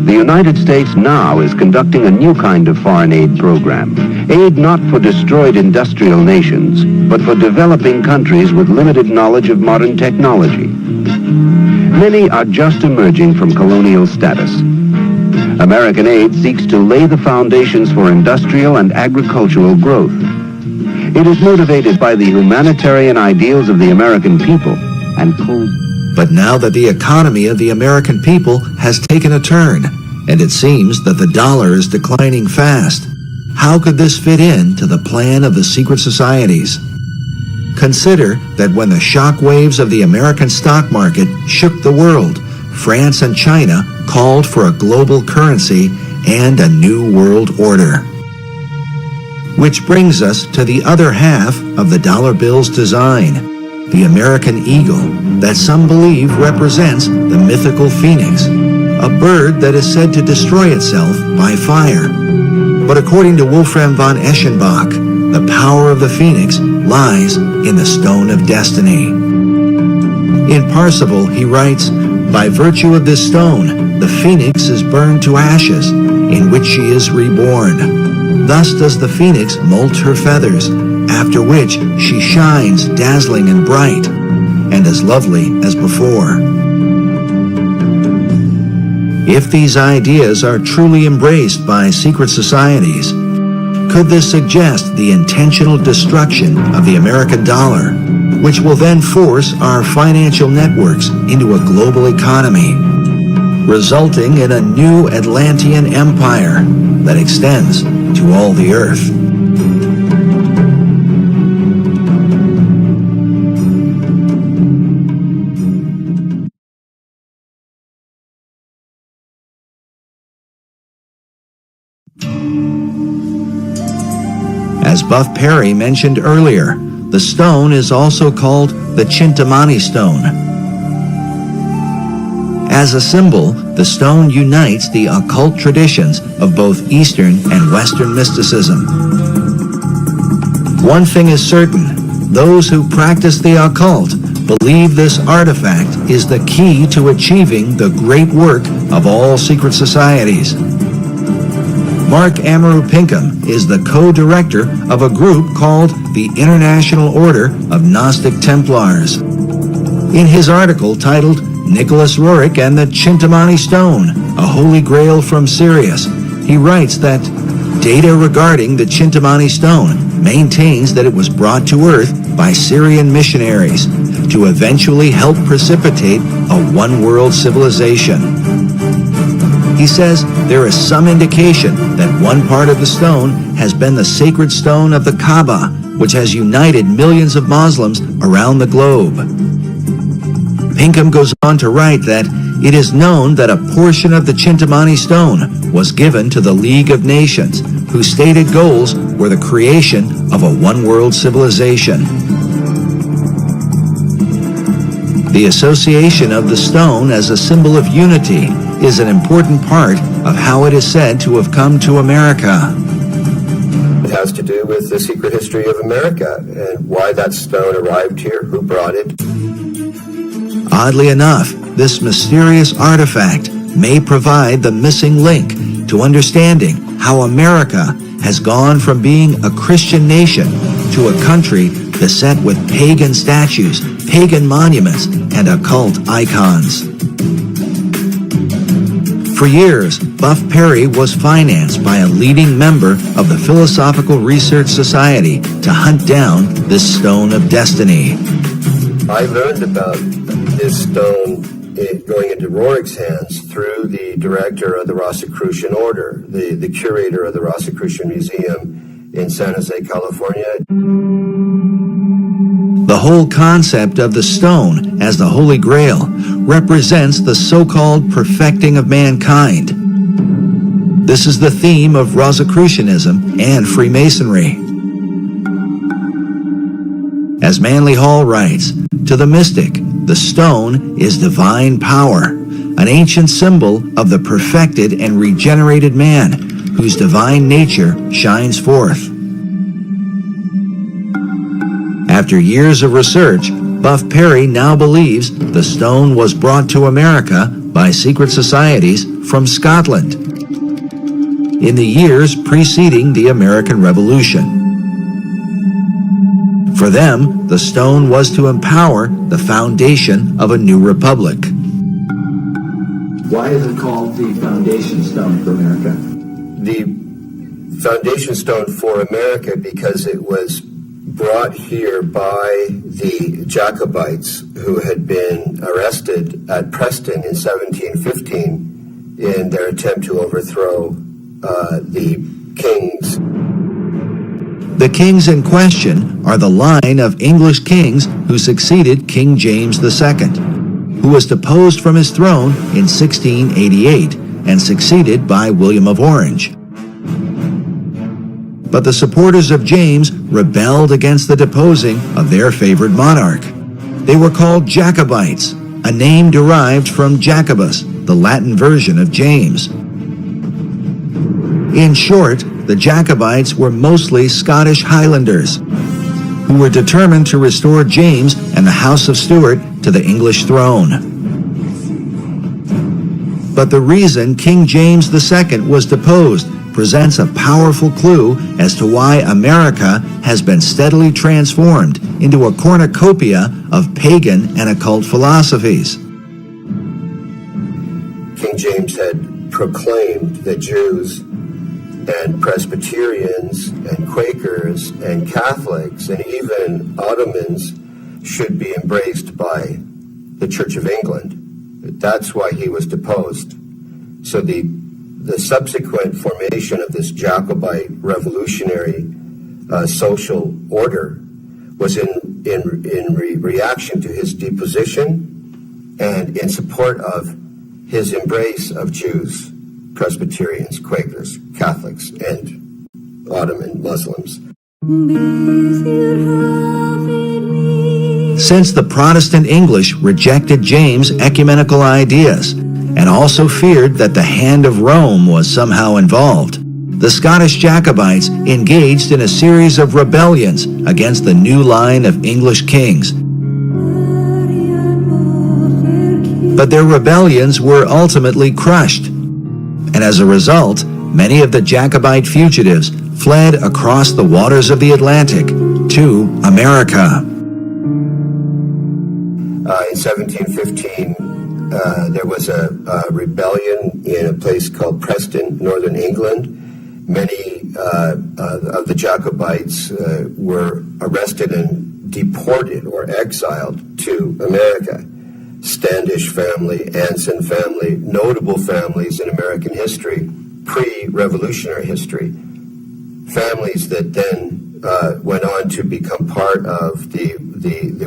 The United States now is conducting a new kind of foreign aid program. Aid not for destroyed industrial nations, but for developing countries with limited knowledge of modern technology. Many are just emerging from colonial status. American aid seeks to lay the foundations for industrial and agricultural growth. It is motivated by the humanitarian ideals of the American people and But now that the economy of the American people has taken a turn, and it seems that the dollar is declining fast, how could this fit into the plan of the secret societies? Consider that when the shock waves of the American stock market shook the world, France and China called for a global currency and a new world order. Which brings us to the other half of the dollar bill's design, the American eagle that some believe represents the mythical phoenix, a bird that is said to destroy itself by fire. But according to Wolfram von Eschenbach, the power of the phoenix lies in the stone of destiny. In Parsifal, he writes, "By virtue of this stone, the phoenix is burned to ashes, in which she is reborn. Thus does the phoenix molt her feathers, after which she shines dazzling and bright, and as lovely as before." If these ideas are truly embraced by secret societies, could this suggest the intentional destruction of the American dollar, which will then force our financial networks into a global economy, resulting in a new Atlantean empire that extends to all the earth? As Buff Perry mentioned earlier, the stone is also called the Chintamani stone. As a symbol, the stone unites the occult traditions of both Eastern and Western mysticism. One thing is certain, those who practice the occult believe this artifact is the key to achieving the great work of all secret societies. Mark Amaru Pinkham is the co-director of a group called the International Order of Gnostic Templars. In his article titled Nicholas Roerich and the Chintamani Stone, a Holy Grail from Sirius, he writes that data regarding the Chintamani Stone maintains that it was brought to Earth by Syrian missionaries to eventually help precipitate a one-world civilization. He says there is some indication that one part of the stone has been the sacred stone of the Kaaba, which has united millions of Muslims around the globe. Pinkham goes on to write that it is known that a portion of the Chintamani stone was given to the League of Nations, whose stated goals were the creation of a one-world civilization. The association of the stone as a symbol of unity is an important part of how it is said to have come to America. It has to do with the secret history of America and why that stone arrived here, who brought it. Oddly enough, this mysterious artifact may provide the missing link to understanding how America has gone from being a Christian nation to a country beset with pagan statues, pagan monuments, and occult icons. For years, Buff Perry was financed by a leading member of the Philosophical Research Society to hunt down this stone of destiny. I learned about this stone going into Roerich's hands through the director of the Rosicrucian Order, the curator of the Rosicrucian Museum in San Jose, California. The whole concept of the stone as the Holy Grail represents the so-called perfecting of mankind. This is the theme of Rosicrucianism and Freemasonry. As Manly Hall writes, to the mystic, the stone is divine power, an ancient symbol of the perfected and regenerated man whose divine nature shines forth. After years of research, Buff Perry now believes the stone was brought to America by secret societies from Scotland in the years preceding the American Revolution. For them, the stone was to empower the foundation of a new republic. Why is it called the foundation stone for America? The foundation stone for America because it was brought here by the Jacobites who had been arrested at Preston in 1715 in their attempt to overthrow the kings. The kings in question are the line of English kings who succeeded King James II, who was deposed from his throne in 1688 and succeeded by William of Orange. but the supporters of James rebelled against the deposing of their favorite monarch. They were called Jacobites, a name derived from Jacobus, the Latin version of James. In short, the Jacobites were mostly Scottish Highlanders who were determined to restore James and the House of Stuart to the English throne. But the reason King James II was deposed presents a powerful clue as to why America has been steadily transformed into a cornucopia of pagan and occult philosophies. King James had proclaimed that Jews and Presbyterians and Quakers and Catholics and even Ottomans should be embraced by the Church of England. That's why he was deposed. So the subsequent formation of this Jacobite revolutionary social order was in reaction to his deposition and in support of his embrace of Jews, Presbyterians, Quakers, Catholics, and Ottoman Muslims. Since the Protestant English rejected James' ecumenical ideas and also feared that the hand of Rome was somehow involved, the Scottish Jacobites engaged in a series of rebellions against the new line of English kings. But their rebellions were ultimately crushed, and as a result, many of the Jacobite fugitives fled across the waters of the Atlantic to America. In 1715, there was a rebellion in a place called Preston, northern England. Many of the Jacobites were arrested and deported or exiled to America. Standish family, Anson family, notable families in American history, pre-revolutionary history. Families that then went on to become part of the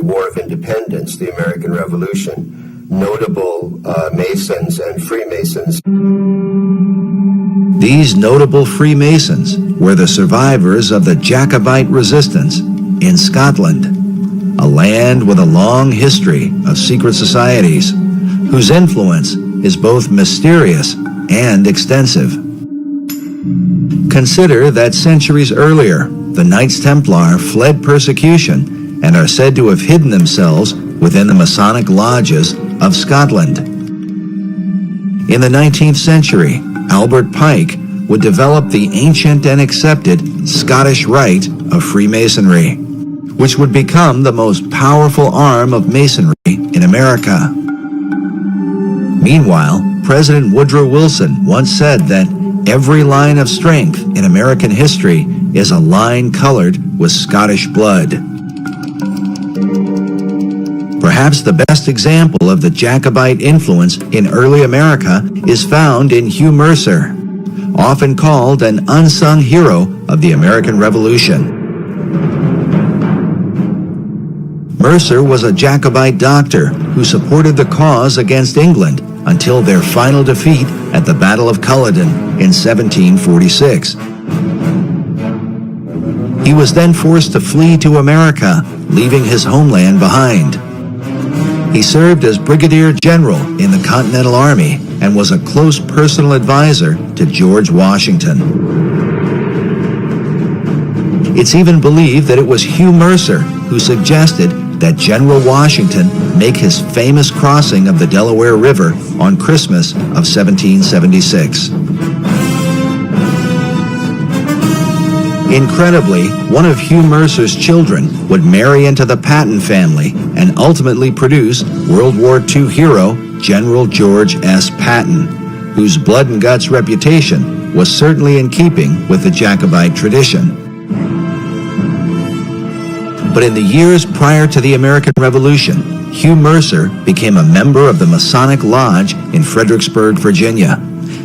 War of Independence, the American Revolution. Notable Masons and Freemasons. These notable Freemasons were the survivors of the Jacobite resistance in Scotland, a land with a long history of secret societies, whose influence is both mysterious and extensive. Consider that centuries earlier, the Knights Templar fled persecution and are said to have hidden themselves within the Masonic lodges of Scotland. In the 19th century, Albert Pike would develop the ancient and accepted Scottish Rite of Freemasonry, which would become the most powerful arm of Masonry in America. Meanwhile, President Woodrow Wilson once said that every line of strength in American history is a line colored with Scottish blood. Perhaps the best example of the Jacobite influence in early America is found in Hugh Mercer, often called an unsung hero of the American Revolution. Mercer was a Jacobite doctor who supported the cause against England until their final defeat at the Battle of Culloden in 1746. He was then forced to flee to America, leaving his homeland behind. He served as Brigadier General in the Continental Army and was a close personal advisor to George Washington. It's even believed that it was Hugh Mercer who suggested that General Washington make his famous crossing of the Delaware River on Christmas of 1776. Incredibly, one of Hugh Mercer's children would marry into the Patton family and ultimately produce World War II hero General George S. Patton, whose blood and guts reputation was certainly in keeping with the Jacobite tradition. But in the years prior to the American Revolution, Hugh Mercer became a member of the Masonic Lodge in Fredericksburg, Virginia,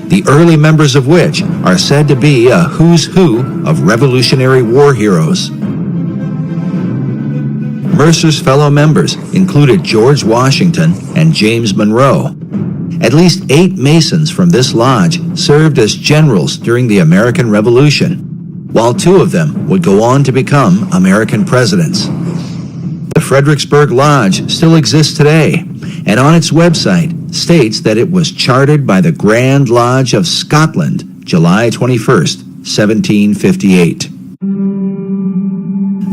the early members of which are said to be a who's who of Revolutionary War heroes. Mercer's fellow members included George Washington and James Monroe. At least 8 Masons from this lodge served as generals during the American Revolution, while 2 of them would go on to become American presidents. The Fredericksburg Lodge still exists today, and on its website states that it was chartered by the Grand Lodge of Scotland, July 21st, 1758.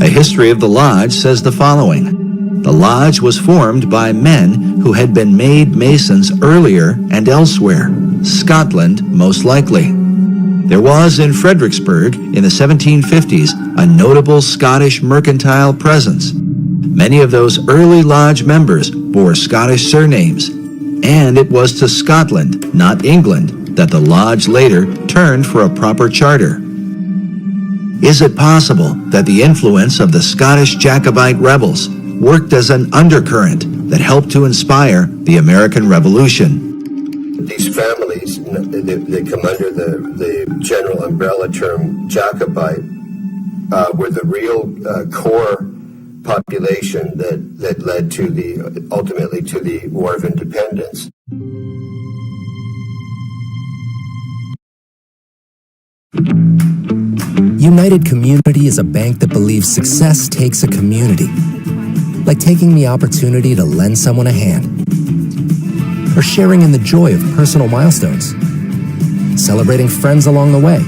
A history of the lodge says the following. The lodge was formed by men who had been made Masons earlier and elsewhere, Scotland most likely. There was in Fredericksburg in the 1750s a notable Scottish mercantile presence. Many of those early lodge members bore Scottish surnames, and it was to Scotland, not England, that the lodge later turned for a proper charter. Is it possible that the influence of the Scottish Jacobite rebels worked as an undercurrent that helped to inspire the American Revolution? These families, they come under the general umbrella term Jacobite, were the real core population that led to ultimately to the War of Independence. United Community is a bank that believes success takes a community. Like taking the opportunity to lend someone a hand, or sharing in the joy of personal milestones, celebrating friends along the way,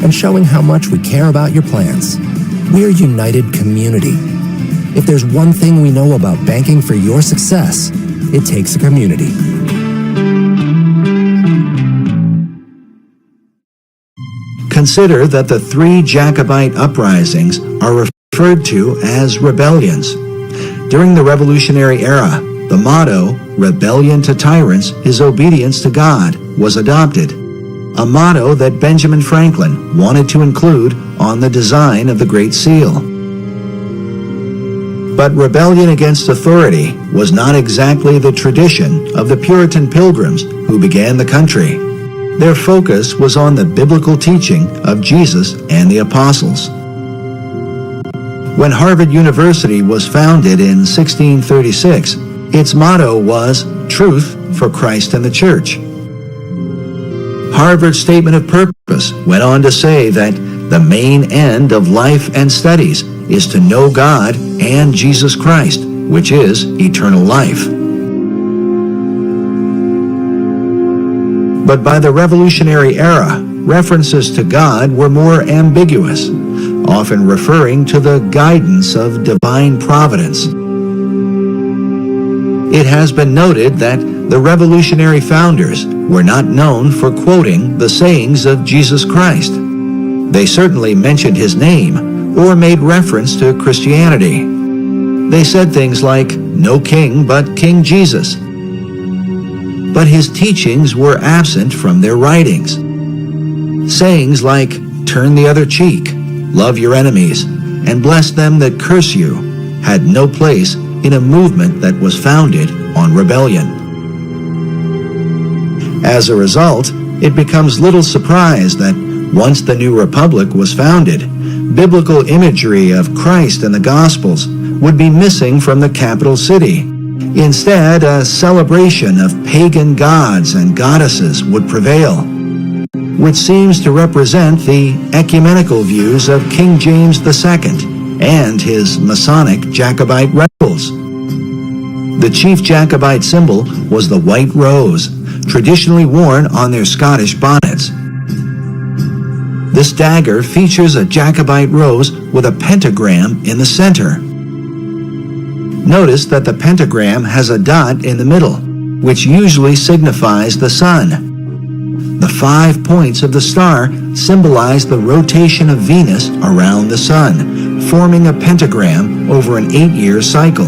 and showing how much we care about your plans. We're United Community. If there's one thing we know about banking for your success, it takes a community. Consider that the 3 Jacobite uprisings are referred to as rebellions. During the Revolutionary era, the motto, "Rebellion to tyrants is obedience to God," was adopted, a motto that Benjamin Franklin wanted to include on the design of the Great Seal. But rebellion against authority was not exactly the tradition of the Puritan Pilgrims who began the country. Their focus was on the biblical teaching of Jesus and the apostles. When Harvard University was founded in 1636, its motto was "Truth for Christ and the Church." Harvard's statement of purpose went on to say that the main end of life and studies is to know God and Jesus Christ, which is eternal life. But by the Revolutionary era, references to God were more ambiguous, often referring to the guidance of divine providence. It has been noted that the revolutionary founders were not known for quoting the sayings of Jesus Christ. They certainly mentioned his name or made reference to Christianity. They said things like, "No king but King Jesus." But his teachings were absent from their writings. Sayings like, "Turn the other cheek," "Love your enemies," and "Bless them that curse you," had no place in a movement that was founded on rebellion. As a result, it becomes little surprise that once the new republic was founded, biblical imagery of Christ and the Gospels would be missing from the capital city. Instead, a celebration of pagan gods and goddesses would prevail, which seems to represent the ecumenical views of King James II and his Masonic Jacobite rebels. The chief Jacobite symbol was the white rose, traditionally worn on their Scottish bonnets. This dagger features a Jacobite rose with a pentagram in the center. Notice that the pentagram has a dot in the middle, which usually signifies the sun. The 5 points of the star symbolize the rotation of Venus around the sun, forming a pentagram over an 8-year cycle.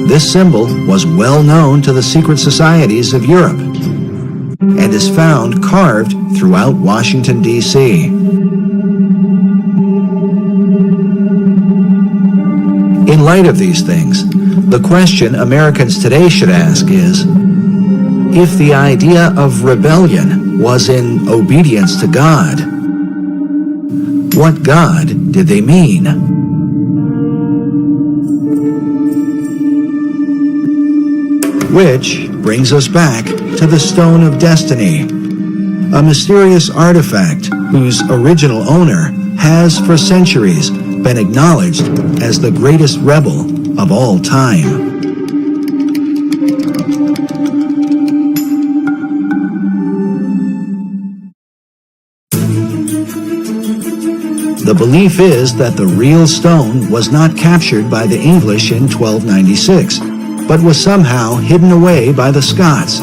This symbol was well known to the secret societies of Europe and is found carved throughout Washington, D.C. In light of these things, the question Americans today should ask is, if the idea of rebellion was in obedience to God, what God did they mean? Which brings us back to the Stone of Destiny, a mysterious artifact whose original owner has for centuries been acknowledged as the greatest rebel of all time. The belief is that the real stone was not captured by the English in 1296, but was somehow hidden away by the Scots.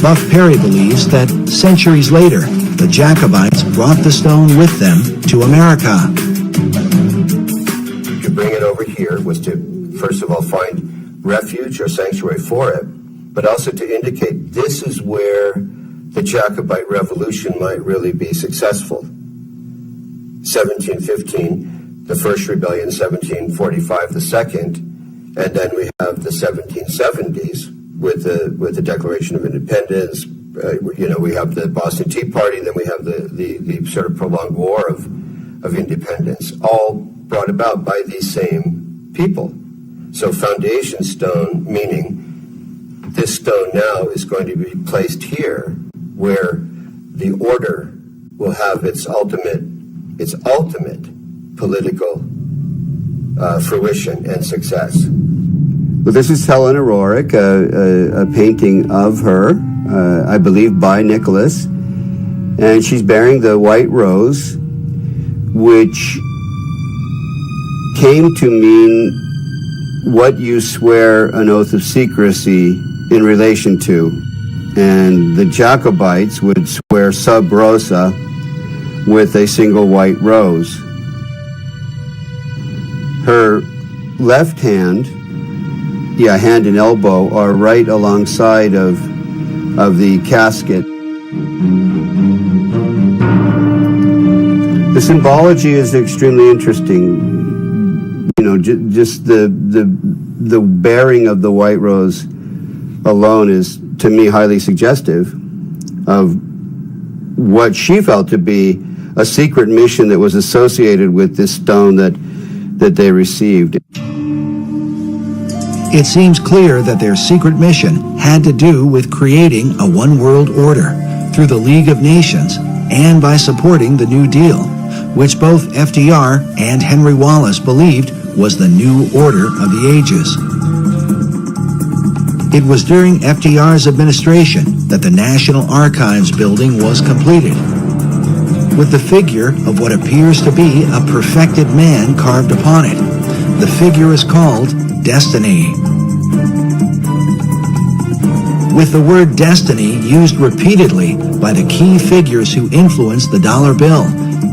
Buff Perry believes that centuries later, the Jacobites brought the stone with them to America. To bring it over here was to, first of all, find refuge or sanctuary for it, but also to indicate this is where the Jacobite Revolution might really be successful. 1715, the first rebellion, 1745, the second, and then we have the 1770s with the Declaration of Independence. We have the Boston Tea Party, then we have the sort of prolonged war of independence, all brought about by these same people. So foundation stone, meaning this stone now is going to be placed here where the order will have its ultimate political fruition and success. Well, this is Helena Roerich, a painting of her, I believe by Nicholas, and she's bearing the white rose, which came to mean what you swear an oath of secrecy in relation to. And the Jacobites would swear sub rosa with a single white rose. Her left hand, hand and elbow, are right alongside of the casket. The symbology is extremely interesting. Just the bearing of the white rose alone is, to me, highly suggestive of what she felt to be a secret mission that was associated with this stone that they received. It seems clear that their secret mission had to do with creating a one-world order through the League of Nations and by supporting the New Deal, which both FDR and Henry Wallace believed was the new order of the ages. It was during FDR's administration that the National Archives building was completed, with the figure of what appears to be a perfected man carved upon it. The figure is called Destiny. With the word destiny used repeatedly by the key figures who influenced the dollar bill,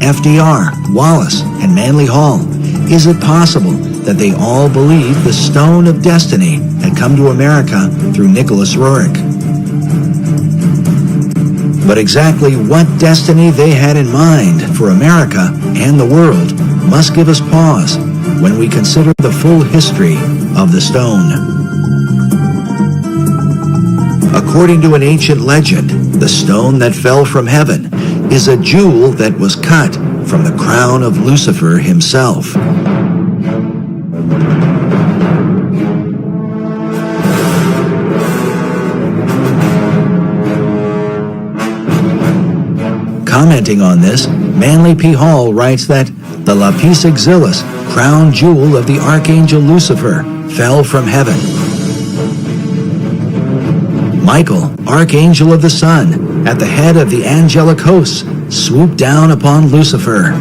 FDR, Wallace, and Manly Hall, is it possible that they all believed the Stone of Destiny had come to America through Nicholas Roerich? But exactly what destiny they had in mind for America and the world must give us pause when we consider the full history of the stone. According to an ancient legend, the stone that fell from heaven is a jewel that was cut from the crown of Lucifer himself. Commenting on this, Manly P. Hall writes that the lapis exilis, crown jewel of the archangel Lucifer, fell from heaven. Michael, archangel of the sun, at the head of the angelic hosts, swooped down upon Lucifer.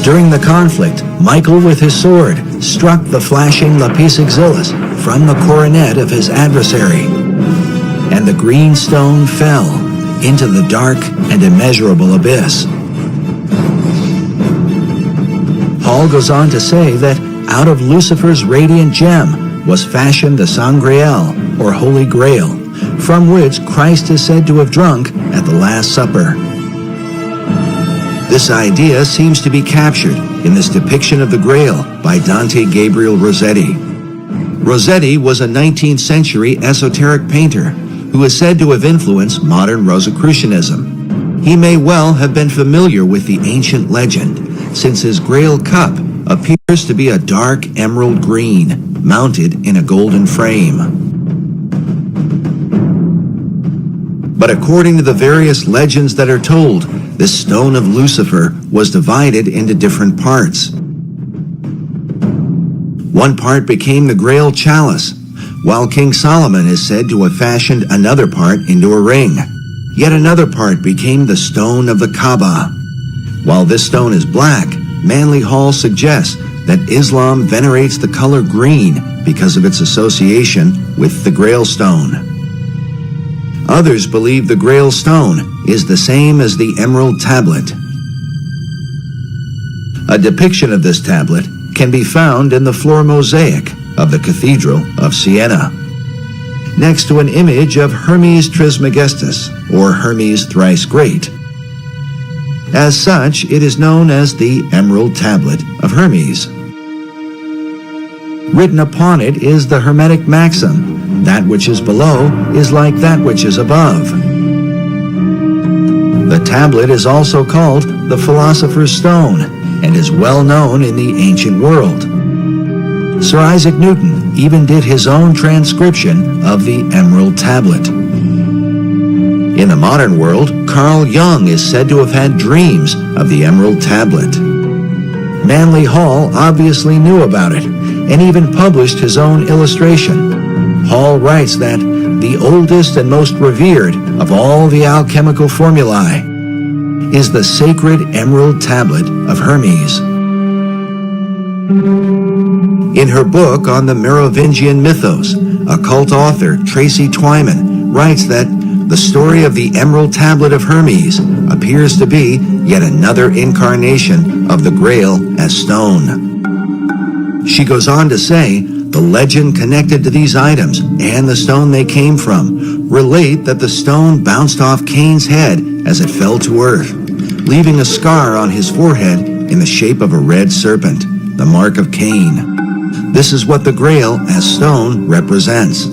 During the conflict, Michael with his sword struck the flashing lapis exilis from the coronet of his adversary, and the green stone fell into the dark and immeasurable abyss. Paul goes on to say that out of Lucifer's radiant gem was fashioned the Sangreal, or Holy Grail, from which Christ is said to have drunk at the Last Supper. This idea seems to be captured in this depiction of the Grail by Dante Gabriel Rossetti. Rossetti was a 19th century esoteric painter who is said to have influenced modern Rosicrucianism. He may well have been familiar with the ancient legend, since his Grail cup appears to be a dark emerald green, mounted in a golden frame. But according to the various legends that are told, this stone of Lucifer was divided into different parts. One part became the Grail chalice, while King Solomon is said to have fashioned another part into a ring. Yet another part became the stone of the Kaaba. While this stone is black, Manly Hall suggests that Islam venerates the color green because of its association with the Grail stone. Others believe the Grail stone is the same as the Emerald Tablet. A depiction of this tablet can be found in the floor mosaic of the Cathedral of Siena, next to an image of Hermes Trismegistus, or Hermes Thrice Great. As such, it is known as the Emerald Tablet of Hermes. Written upon it is the Hermetic maxim, that which is below is like that which is above. The tablet is also called the Philosopher's Stone, and is well known in the ancient world. Sir Isaac Newton even did his own transcription of the Emerald Tablet. In the modern world, Carl Jung is said to have had dreams of the Emerald Tablet. Manly Hall obviously knew about it, and even published his own illustration. Hall writes that the oldest and most revered of all the alchemical formulae is the sacred Emerald Tablet of Hermes. In her book on the Merovingian mythos, occult author Tracy Twyman writes that the story of the Emerald Tablet of Hermes appears to be yet another incarnation of the Grail as stone. She goes on to say, the legend connected to these items and the stone they came from relate that the stone bounced off Cain's head as it fell to earth, leaving a scar on his forehead in the shape of a red serpent, the mark of Cain. This is what the Grail as stone represents.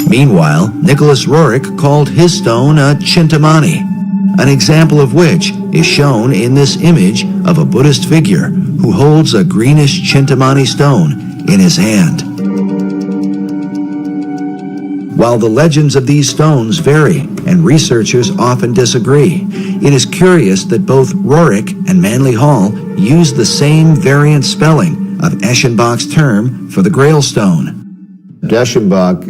Meanwhile, Nicholas Roerich called his stone a Chintamani, an example of which is shown in this image of a Buddhist figure who holds a greenish Chintamani stone in his hand. While the legends of these stones vary and researchers often disagree, it is curious that both Roerich and Manly Hall use the same variant spelling of Eschenbach's term for the Grail stone. Eschenbach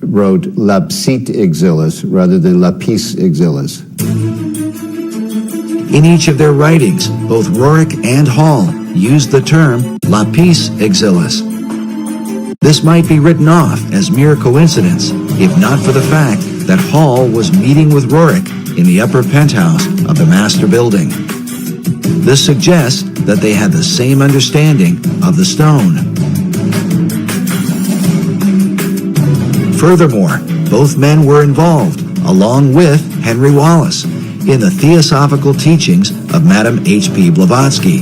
wrote lapsit exilis rather than lapis exilis. In each of their writings, both Roerich and Hall used the term lapis exilis. This might be written off as mere coincidence, if not for the fact that Hall was meeting with Roerich in the upper penthouse of the master building. This suggests that they had the same understanding of the stone. Furthermore, both men were involved, along with Henry Wallace, in the theosophical teachings of Madame H.P. Blavatsky,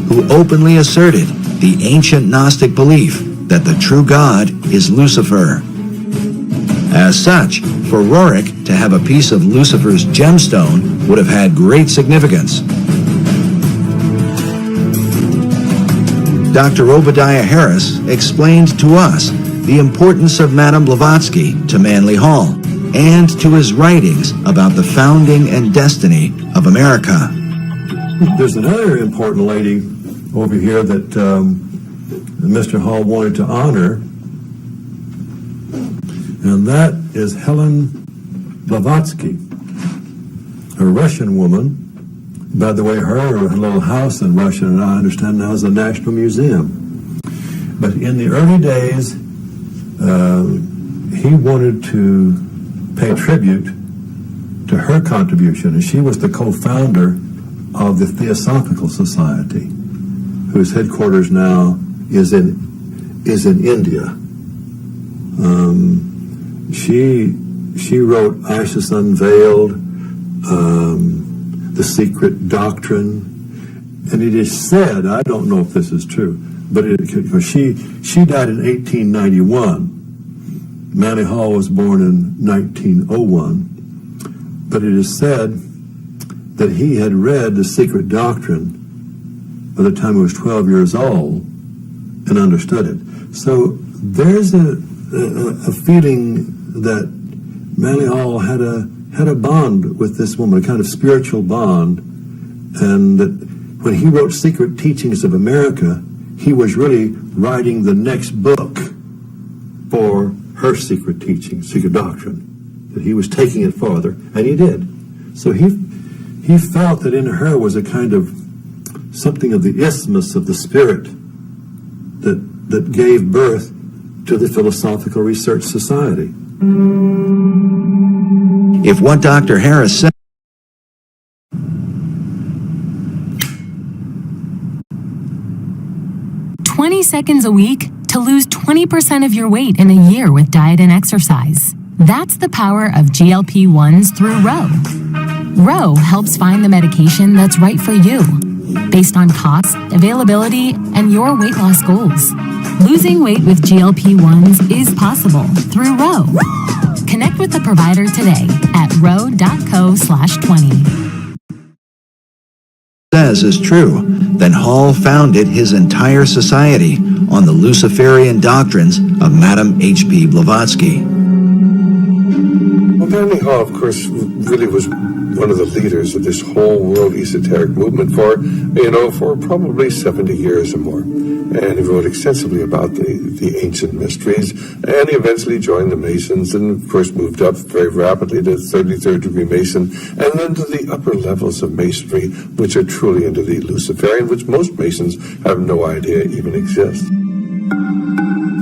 who openly asserted the ancient Gnostic belief that the true God is Lucifer. As such, for Roerich to have a piece of Lucifer's gemstone would have had great significance. Dr. Obadiah Harris explained to us the importance of Madame Blavatsky to Manly Hall and to his writings about the founding and destiny of America. There's another important lady over here that Mr. Hall wanted to honor, and that is Helen Blavatsky, a Russian woman. By the way, her little house in Russia, and I understand now, is a national museum. But in the early days, he wanted to pay tribute to her contribution, and she was the co-founder of the Theosophical Society, whose headquarters now is in India. She wrote Isis Unveiled, The Secret Doctrine, and it is said, I don't know if this is true, but she died in 1891. Manly Hall was born in 1901, but it is said that he had read The Secret Doctrine by the time he was 12 years old and understood it. So there's a feeling that Manly Hall had a bond with this woman, a kind of spiritual bond, and that when he wrote Secret Teachings of America, he was really writing the next book for her secret teaching, secret doctrine, that he was taking it farther, and he did. So he felt that in her was a kind of something of the isthmus of the spirit that gave birth to the Philosophical Research Society. If what Dr. Harris said 20 seconds a week to lose 20% of your weight in a year with diet and exercise. That's the power of GLP-1s through Ro. Ro helps find the medication that's right for you, based on cost, availability, and your weight loss goals. Losing weight with GLP-1s is possible through Ro. Connect with the provider today at ro.co/20. says is true, then Hall founded his entire society on the Luciferian doctrines of Madame H.P. Blavatsky. Well, Manly Hall, of course, really was one of the leaders of this whole world esoteric movement for probably 70 years or more. And he wrote extensively about the ancient mysteries, and he eventually joined the Masons, and of course moved up very rapidly to 33rd degree Mason, and then to the upper levels of Masonry, which are truly into the Luciferian, which most Masons have no idea even exists.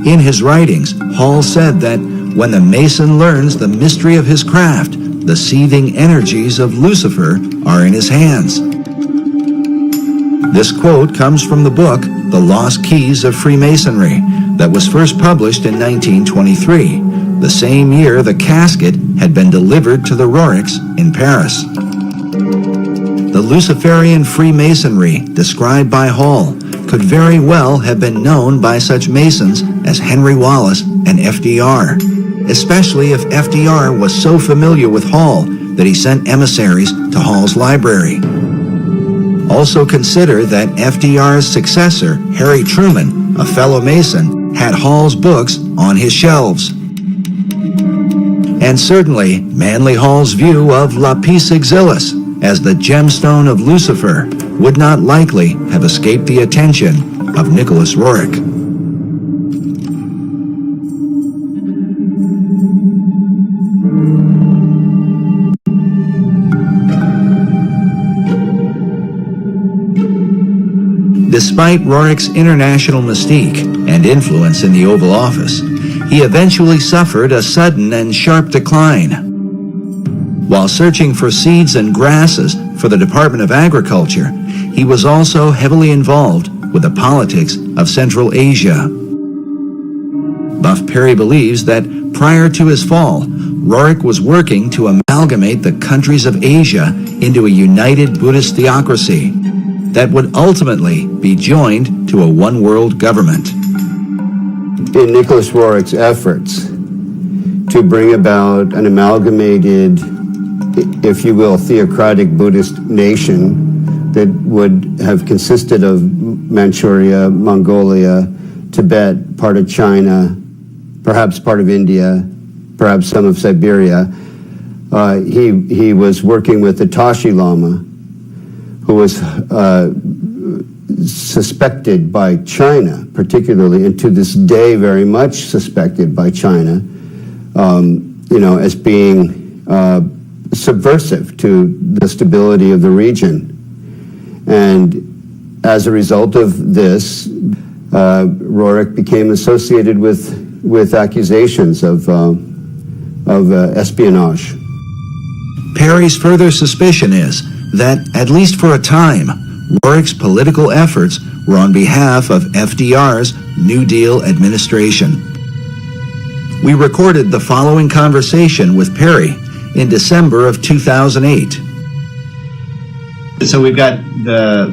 In his writings, Hall said that when the Mason learns the mystery of his craft, the seething energies of Lucifer are in his hands. This quote comes from the book, The Lost Keys of Freemasonry, that was first published in 1923, the same year the casket had been delivered to the Roriks in Paris. The Luciferian Freemasonry, described by Hall, could very well have been known by such Masons as Henry Wallace and FDR, especially if FDR was so familiar with Hall that he sent emissaries to Hall's library. Also consider that FDR's successor, Harry Truman, a fellow Mason, had Hall's books on his shelves. And certainly, Manly Hall's view of Lapis Exilis as the gemstone of Lucifer would not likely have escaped the attention of Nicholas Roerich. Despite Roerich's international mystique and influence in the Oval Office, he eventually suffered a sudden and sharp decline. While searching for seeds and grasses for the Department of Agriculture, he was also heavily involved with the politics of Central Asia. Buff Perry believes that prior to his fall, Roerich was working to amalgamate the countries of Asia into a united Buddhist theocracy that would ultimately be joined to a one-world government. In Nicholas Roerich's efforts to bring about an amalgamated, if you will, theocratic Buddhist nation that would have consisted of Manchuria, Mongolia, Tibet, part of China, perhaps part of India, perhaps some of Siberia, he was working with the Tashi Lama, who was suspected by China, particularly, and to this day very much suspected by China, as being subversive to the stability of the region. And as a result of this, Roerich became associated with accusations of espionage. Perry's further suspicion is that, at least for a time, Roerich's political efforts were on behalf of FDR's New Deal administration. We recorded the following conversation with Perry in December of 2008. So we've got the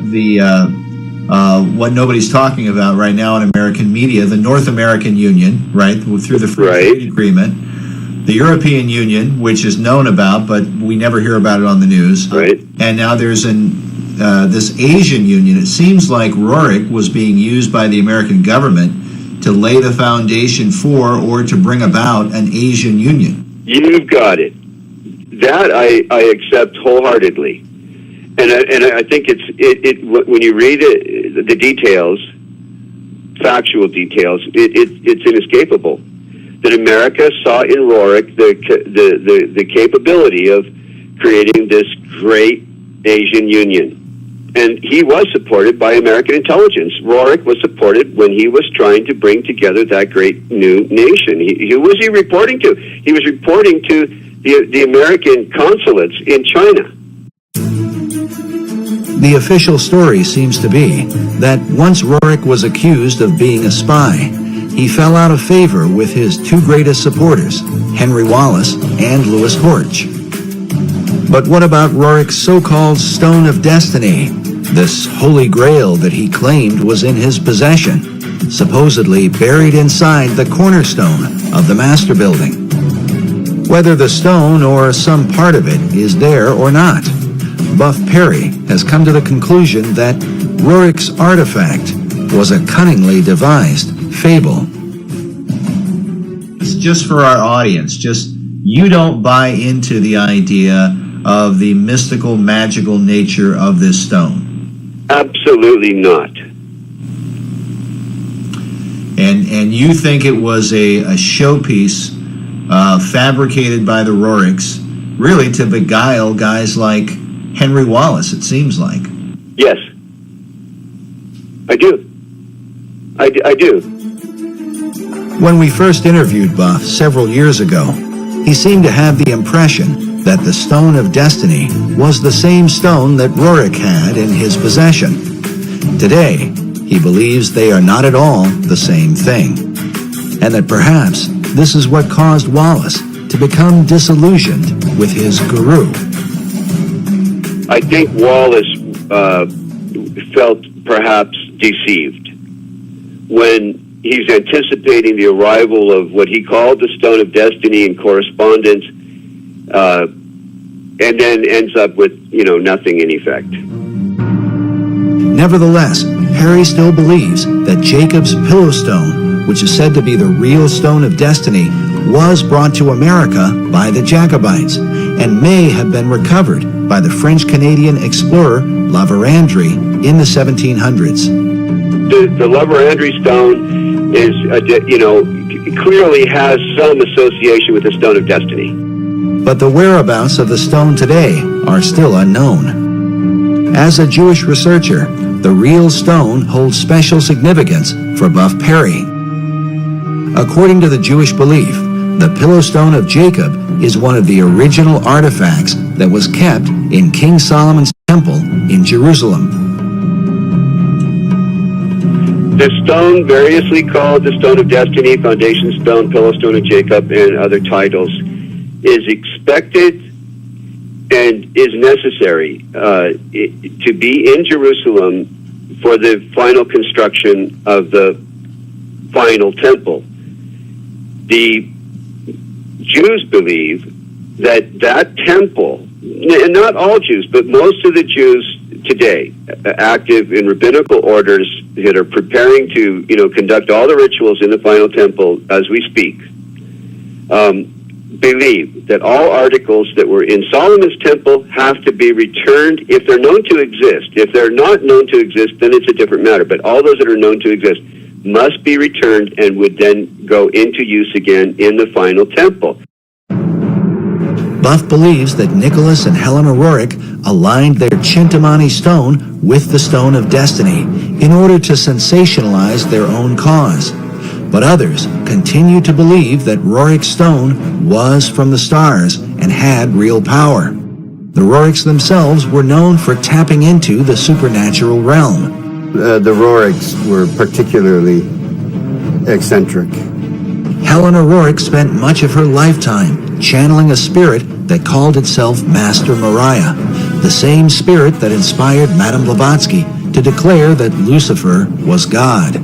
what nobody's talking about right now in American media, the North American Union, right, through the Free Trade Agreement, the European Union, which is known about, but we never hear about it on the news. Right. And now there's this Asian Union. It seems like Roerich was being used by the American government to lay the foundation for or to bring about an Asian Union. You've got it. That I accept wholeheartedly. And I think it when you read it, the details, factual details, it's inescapable that America saw in Roerich the capability of creating this great Asian Union. And he was supported by American intelligence. Roerich was supported when he was trying to bring together that great new nation. Who was he reporting to? He was reporting to the American consulates in China. The official story seems to be that once Roerich was accused of being a spy, he fell out of favor with his two greatest supporters, Henry Wallace and Louis Horch. But what about Roerich's so-called Stone of Destiny, this holy grail that he claimed was in his possession, supposedly buried inside the cornerstone of the Master Building? Whether the stone or some part of it is there or not, Buff Perry has come to the conclusion that Roerich's artifact was a cunningly devised fable. It's just for our audience. Just, you don't buy into the idea of the mystical, magical nature of this stone. Absolutely not. And you think it was a showpiece fabricated by the Roerichs, really to beguile guys like Henry Wallace, it seems like. Yes. I do. I do. When we first interviewed Buff several years ago, he seemed to have the impression that the Stone of Destiny was the same stone that Roerich had in his possession. Today, he believes they are not at all the same thing, and that perhaps this is what caused Wallace to become disillusioned with his guru. I think Wallace felt perhaps deceived when he's anticipating the arrival of what he called the Stone of Destiny in correspondence, and then ends up with, nothing in effect. Nevertheless, Perry still believes that Jacob's Pillow Stone, which is said to be the real Stone of Destiny, was brought to America by the Jacobites and may have been recovered by the French-Canadian explorer La Vérendrye in the 1700s. The La Vérendrye stone is, clearly has some association with the Stone of Destiny. But the whereabouts of the stone today are still unknown. As a Jewish researcher, the real stone holds special significance for Buff Perry. According to the Jewish belief, the Pillow Stone of Jacob is one of the original artifacts that was kept in King Solomon's temple in Jerusalem. The stone, variously called the Stone of Destiny, Foundation Stone, Pillow Stone of Jacob, and other titles, is expected and is necessary to be in Jerusalem for the final construction of the final temple. The Jews believe that that temple, and not all Jews, but most of the Jews today, active in rabbinical orders that are preparing to, conduct all the rituals in the final temple as we speak, believe that all articles that were in Solomon's temple have to be returned if they're known to exist. If they're not known to exist, then it's a different matter. But all those that are known to exist must be returned and would then go into use again in the final temple. Buff believes that Nicholas and Helena Roerich aligned their Chintamani stone with the Stone of Destiny in order to sensationalize their own cause. But others continue to believe that Roerich's stone was from the stars and had real power. The Roerichs themselves were known for tapping into the supernatural realm. The Roerichs were particularly eccentric. Helena Roerich spent much of her lifetime channeling a spirit that called itself Master Mariah, the same spirit that inspired Madame Blavatsky to declare that Lucifer was God.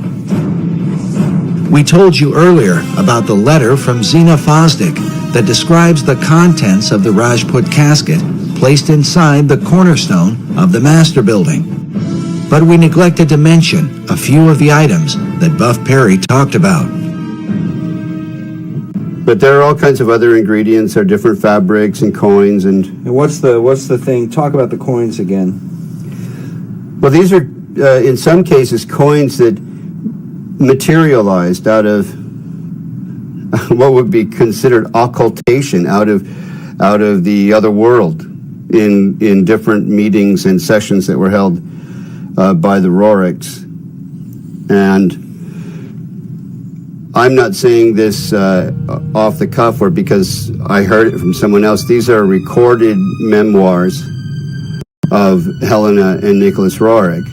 We told you earlier about the letter from Zena Fosdick that describes the contents of the Rajput casket placed inside the cornerstone of the Master Building. But we neglected to mention a few of the items that Buff Perry talked about. But there are all kinds of other ingredients. There are different fabrics and coins and what's the thing? Talk about the coins again. Well, these are in some cases coins that materialized out of what would be considered occultation, out of the other world in different meetings and sessions that were held by the Roriks. And I'm not saying this off the cuff or because I heard it from someone else. These are recorded memoirs of Helena and Nicholas Roerich.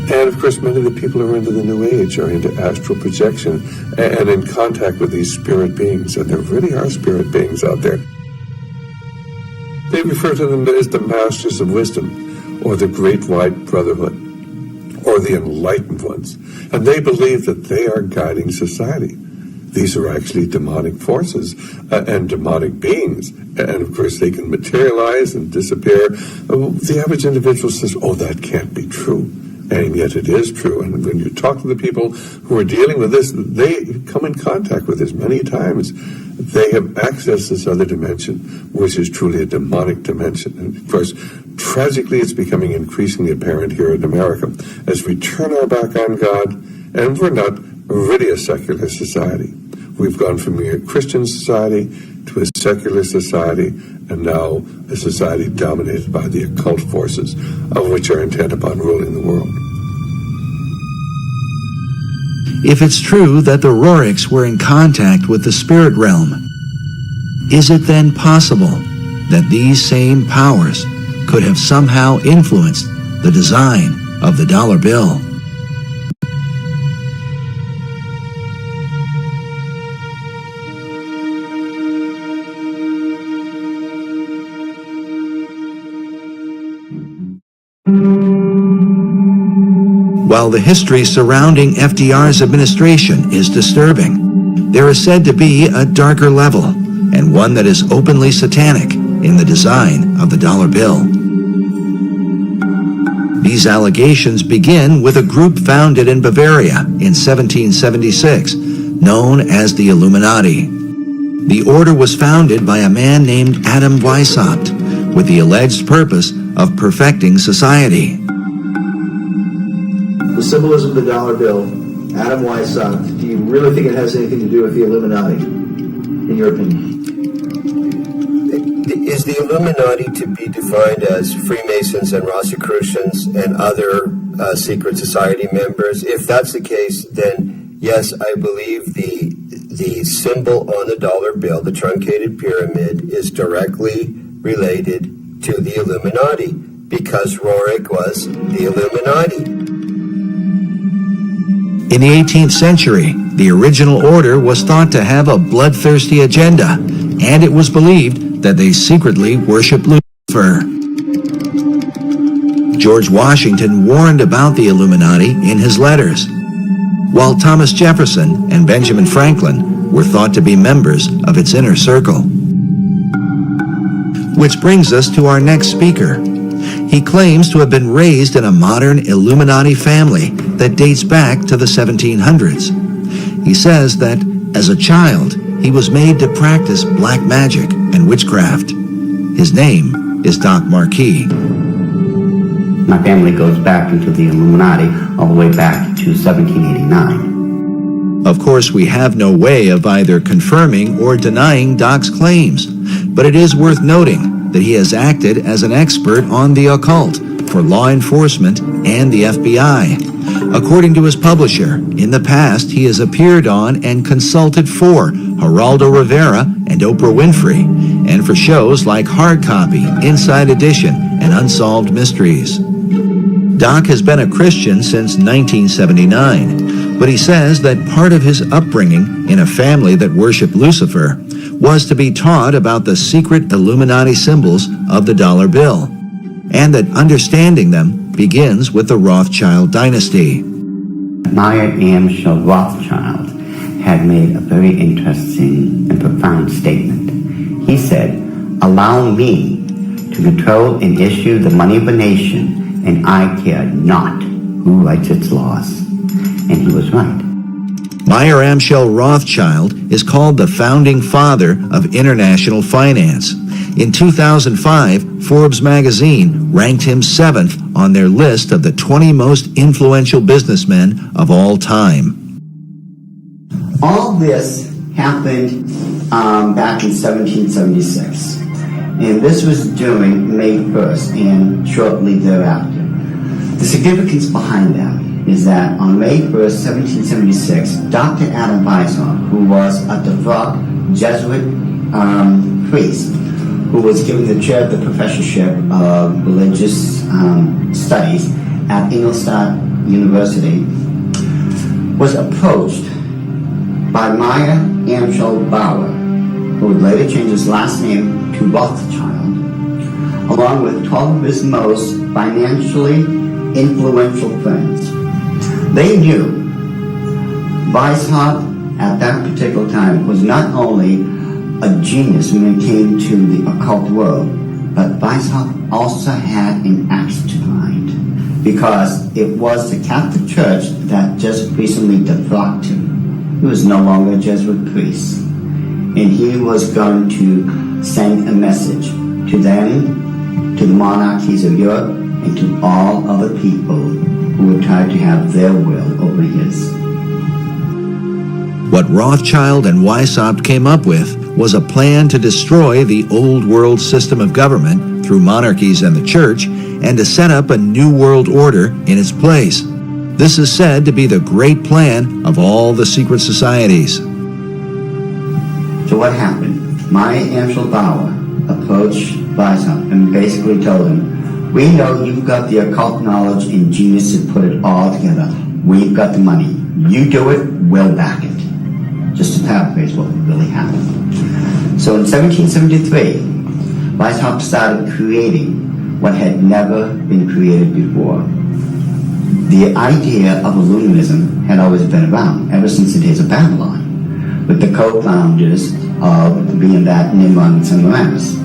And of course, many of the people who are into the New Age are into astral projection and in contact with these spirit beings, and there really are spirit beings out there. They refer to them as the Masters of Wisdom, or the Great White Brotherhood, or the Enlightened Ones, and they believe that they are guiding society. These are actually demonic forces and demonic beings, and of course they can materialize and disappear. The average individual says, oh, that can't be true. And yet it is true. And when you talk to the people who are dealing with this, they come in contact with this many times. They have accessed this other dimension, which is truly a demonic dimension. And of course, tragically, it's becoming increasingly apparent here in America as we turn our back on God, and we're not really a secular society. We've gone from being a Christian society to a secular society, and now a society dominated by the occult forces, of which are intent upon ruling the world. If it's true that the Roriks were in contact with the spirit realm, is it then possible that these same powers could have somehow influenced the design of the dollar bill? While the history surrounding FDR's administration is disturbing, there is said to be a darker level, and one that is openly satanic in the design of the dollar bill. These allegations begin with a group founded in Bavaria in 1776, known as the Illuminati. The order was founded by a man named Adam Weishaupt, with the alleged purpose of perfecting society. The symbolism of the dollar bill, Adam Weishaupt, do you really think it has anything to do with the Illuminati, in your opinion? Is the Illuminati to be defined as Freemasons and Rosicrucians and other secret society members? If that's the case, then yes, I believe the symbol on the dollar bill, the truncated pyramid, is directly related to the Illuminati, because Roerich was the Illuminati. In the 18th century, the original order was thought to have a bloodthirsty agenda, and it was believed that they secretly worshiped Lucifer. George Washington warned about the Illuminati in his letters, while Thomas Jefferson and Benjamin Franklin were thought to be members of its inner circle. Which brings us to our next speaker. He claims to have been raised in a modern Illuminati family that dates back to the 1700s. He says that, as a child, he was made to practice black magic and witchcraft. His name is Doc Marquis. My family goes back into the Illuminati all the way back to 1789. Of course, we have no way of either confirming or denying Doc's claims, but it is worth noting that he has acted as an expert on the occult for law enforcement and the FBI. According to his publisher, in the past he has appeared on and consulted for Geraldo Rivera and Oprah Winfrey, and for shows like Hard Copy, Inside Edition, and Unsolved Mysteries. Doc has been a Christian since 1979, but he says that part of his upbringing in a family that worshiped Lucifer was to be taught about the secret Illuminati symbols of the dollar bill. and that understanding them begins with the Rothschild dynasty. Meyer Amschel Rothschild had made a very interesting and profound statement. He said, "Allow me to control and issue the money of a nation, and I care not who writes its laws." And he was right. Meyer Amschel Rothschild is called the founding father of international finance. In 2005, Forbes magazine ranked him 7th on their list of the 20 most influential businessmen of all time. All this happened back in 1776, and this was during May 1st and shortly thereafter. The significance behind that is that on May 1st, 1776, Dr. Adam Weishaupt, who was a devout Jesuit priest, who was given the chair of the professorship of religious studies at Ingolstadt University, was approached by Meyer Amschel Bauer, who would later change his last name to Rothschild, along with 12 of his most financially influential friends. They knew Weishaupt at that particular time was not only a genius when it came to the occult world, but Weishaupt also had an axe to grind, because it was the Catholic Church that just recently defrocked him. He was no longer a Jesuit priest, and he was going to send a message to them, to the monarchies of Europe, and to all other people who would try to have their will over his. What Rothschild and Weishaupt came up with was a plan to destroy the old world system of government through monarchies and the church, and to set up a new world order in its place. This is said to be the great plan of all the secret societies. So what happened? Meyer Amschel Bauer approached Weishaupt and basically told him, "We know you've got the occult knowledge and genius to put it all together. We've got the money. You do it, we'll back it." Just to paraphrase what really happened. So in 1773, Weishaupt started creating what had never been created before. The idea of Illuminism had always been around, ever since the days of Babylon, with the co-founders of being that Nimrod and Semiramis.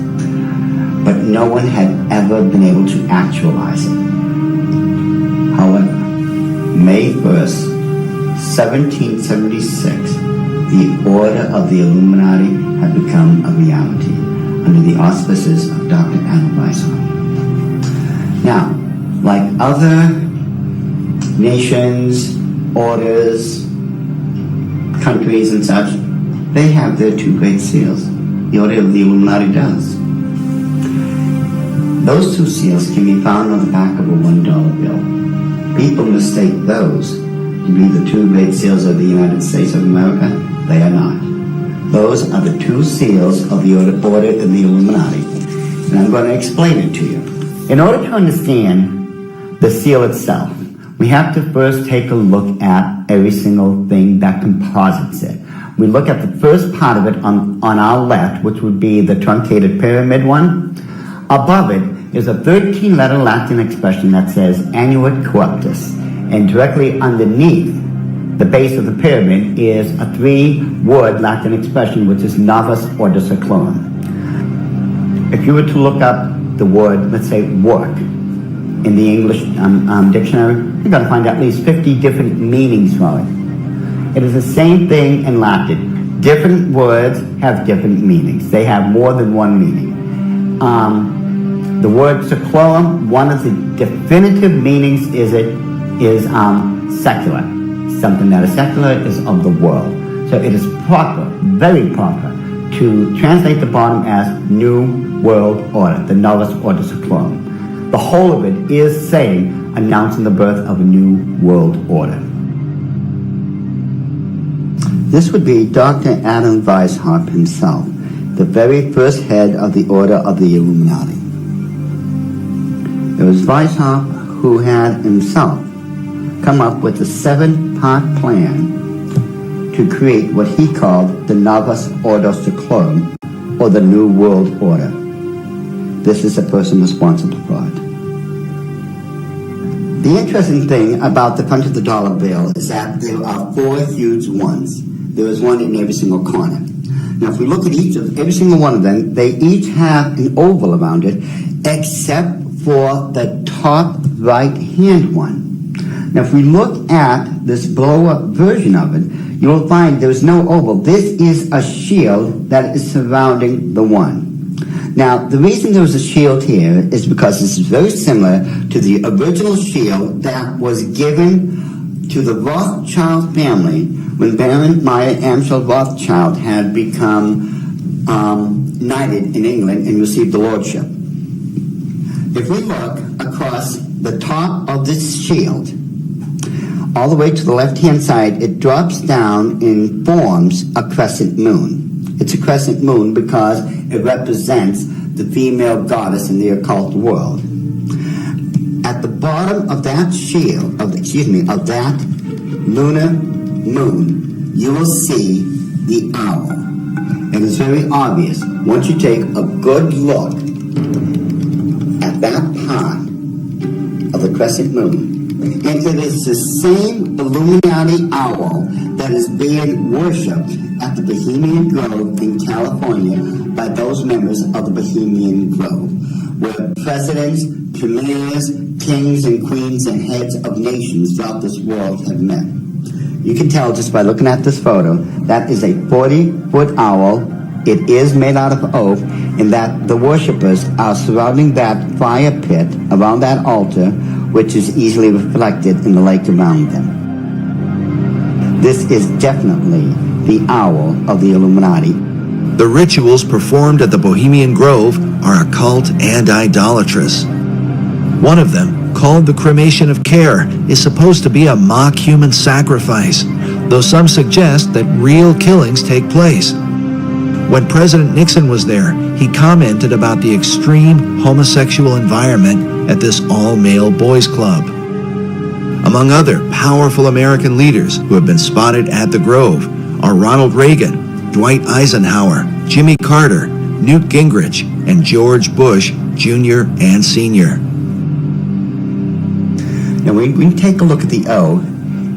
But no one had ever been able to actualize it. However, May 1st, 1776, the Order of the Illuminati had become a reality under the auspices of Dr. Adam Weishaupt. Now, like other nations, orders, countries and such, they have their two great seals. The Order of the Illuminati does. Those two seals can be found on the back of a $1 bill. People mistake those to be the two great seals of the United States of America. They are not. Those are the two seals of the Order of the Illuminati. And I'm going to explain it to you. In order to understand the seal itself, we have to first take a look at every single thing that composites it. We look at the first part of it on our left, which would be the truncated pyramid one. Above it is a 13-letter Latin expression that says Annuit Corruptus. And directly underneath the base of the pyramid is a 3-word Latin expression, which is Novus Ordo Seclorum. If you were to look up the word, let's say, work, in the English dictionary, you're going to find at least 50 different meanings for it. It is the same thing in Latin. Different words have different meanings. They have more than one meaning. The word seclorum, one of the definitive meanings is secular. Something that is secular is of the world. So it is proper, very proper, to translate the bottom as New World Order, the Novus Ordo Seclorum. The whole of it is saying, announcing the birth of a new world order. This would be Dr. Adam Weishaupt himself, the very first head of the Order of the Illuminati. It was Weishaupt who had himself come up with a 7-part plan to create what he called the Novus Ordo Seclorum, or the New World Order. This is the person responsible for it. The interesting thing about the front of the dollar bill is that there are 4 huge ones. There is one in every single corner. Now, if we look at every single one of them, they each have an oval around it, except for the top right-hand one. Now, if we look at this blow-up version of it, you will find there is no oval. This is a shield that is surrounding the one. Now, the reason there was a shield here is because this is very similar to the original shield that was given to the Rothschild family when Baron Meyer Amschel Rothschild had become knighted in England and received the lordship. If we look across the top of this shield, all the way to the left-hand side, it drops down and forms a crescent moon. It's a crescent moon because it represents the female goddess in the occult world. At the bottom of that shield, of that lunar moon, you will see the owl. And it's very obvious. Once you take a good look at that part of the crescent moon, and it is the same Illuminati owl that is being worshipped at the Bohemian Grove in California by those members of the Bohemian Grove, where presidents, premiers, kings and queens and heads of nations throughout this world have met. You can tell just by looking at this photo, that is a 40-foot owl. It is made out of oak, and that the worshippers are surrounding that fire pit around that altar, which is easily reflected in the lake around them. This is definitely the owl of the Illuminati. The rituals performed at the Bohemian Grove are occult and idolatrous. One of them, called the cremation of care, is supposed to be a mock human sacrifice, though some suggest that real killings take place. When President Nixon was there, he commented about the extreme homosexual environment at this all-male boys' club. Among other powerful American leaders who have been spotted at the Grove are Ronald Reagan, Dwight Eisenhower, Jimmy Carter, Newt Gingrich, and George Bush Jr. and Sr. Now, when we take a look at the O,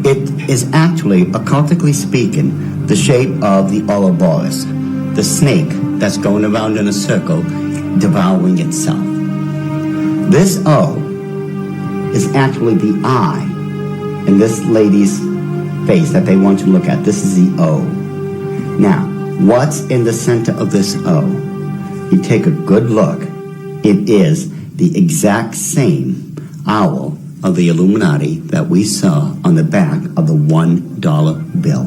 it is actually, occultically speaking, the shape of the Ouroboros, the snake that's going around in a circle, devouring itself. This O is actually the eye in this lady's face that they want to look at. This is the O. Now, what's in the center of this O? You take a good look. It is the exact same owl of the Illuminati that we saw on the back of the $1 bill.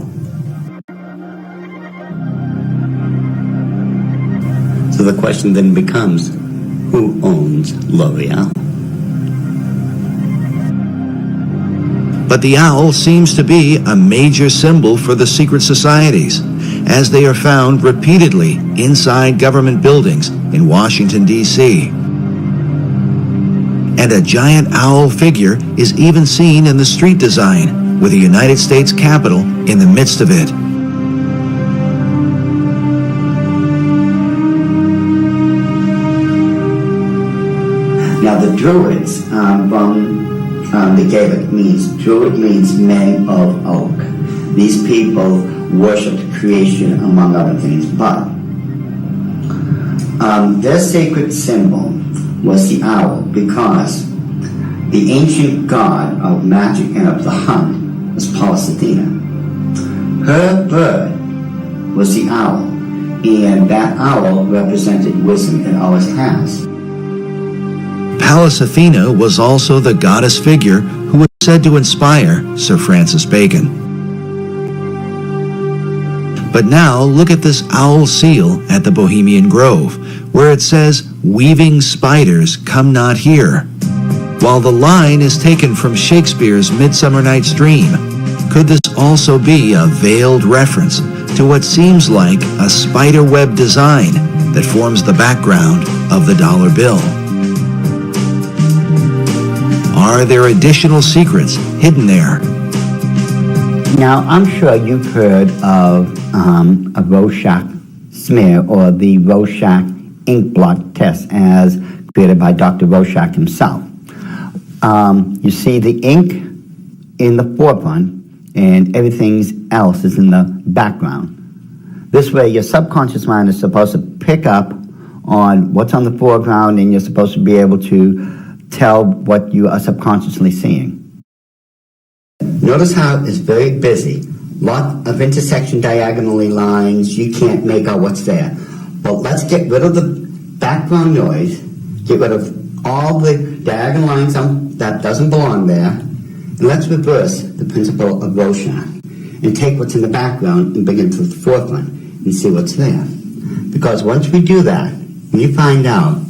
So the question then becomes, who owns L'Oreal? But the owl seems to be a major symbol for the secret societies, as they are found repeatedly inside government buildings in Washington, D.C. And a giant owl figure is even seen in the street design, with the United States Capitol in the midst of it. Now the Druids from the Gaelic Druid means men of oak. These people worshipped creation among other things, but their sacred symbol was the owl because the ancient god of magic and of the hunt was Pallas Athena. Her bird was the owl, and that owl represented wisdom and always has. Pallas Athena was also the goddess figure who was said to inspire Sir Francis Bacon. But now look at this owl seal at the Bohemian Grove, where it says, "Weaving spiders come not here." While the line is taken from Shakespeare's Midsummer Night's Dream, could this also be a veiled reference to what seems like a spider web design that forms the background of the dollar bill? Are there additional secrets hidden there? Now, I'm sure you've heard of a Rorschach smear or the Rorschach ink blot test as created by Dr. Rorschach himself. You see the ink in the forefront, and everything else is in the background. This way, your subconscious mind is supposed to pick up on what's on the foreground, and you're supposed to be able to tell what you are subconsciously seeing. Notice how it's very busy. Lot of intersection diagonally lines. You can't make out what's there. But let's get rid of the background noise, get rid of all the diagonal lines that doesn't belong there, and let's reverse the principle of Rorschach and take what's in the background and bring it to the forefront and see what's there. Because once we do that, you find out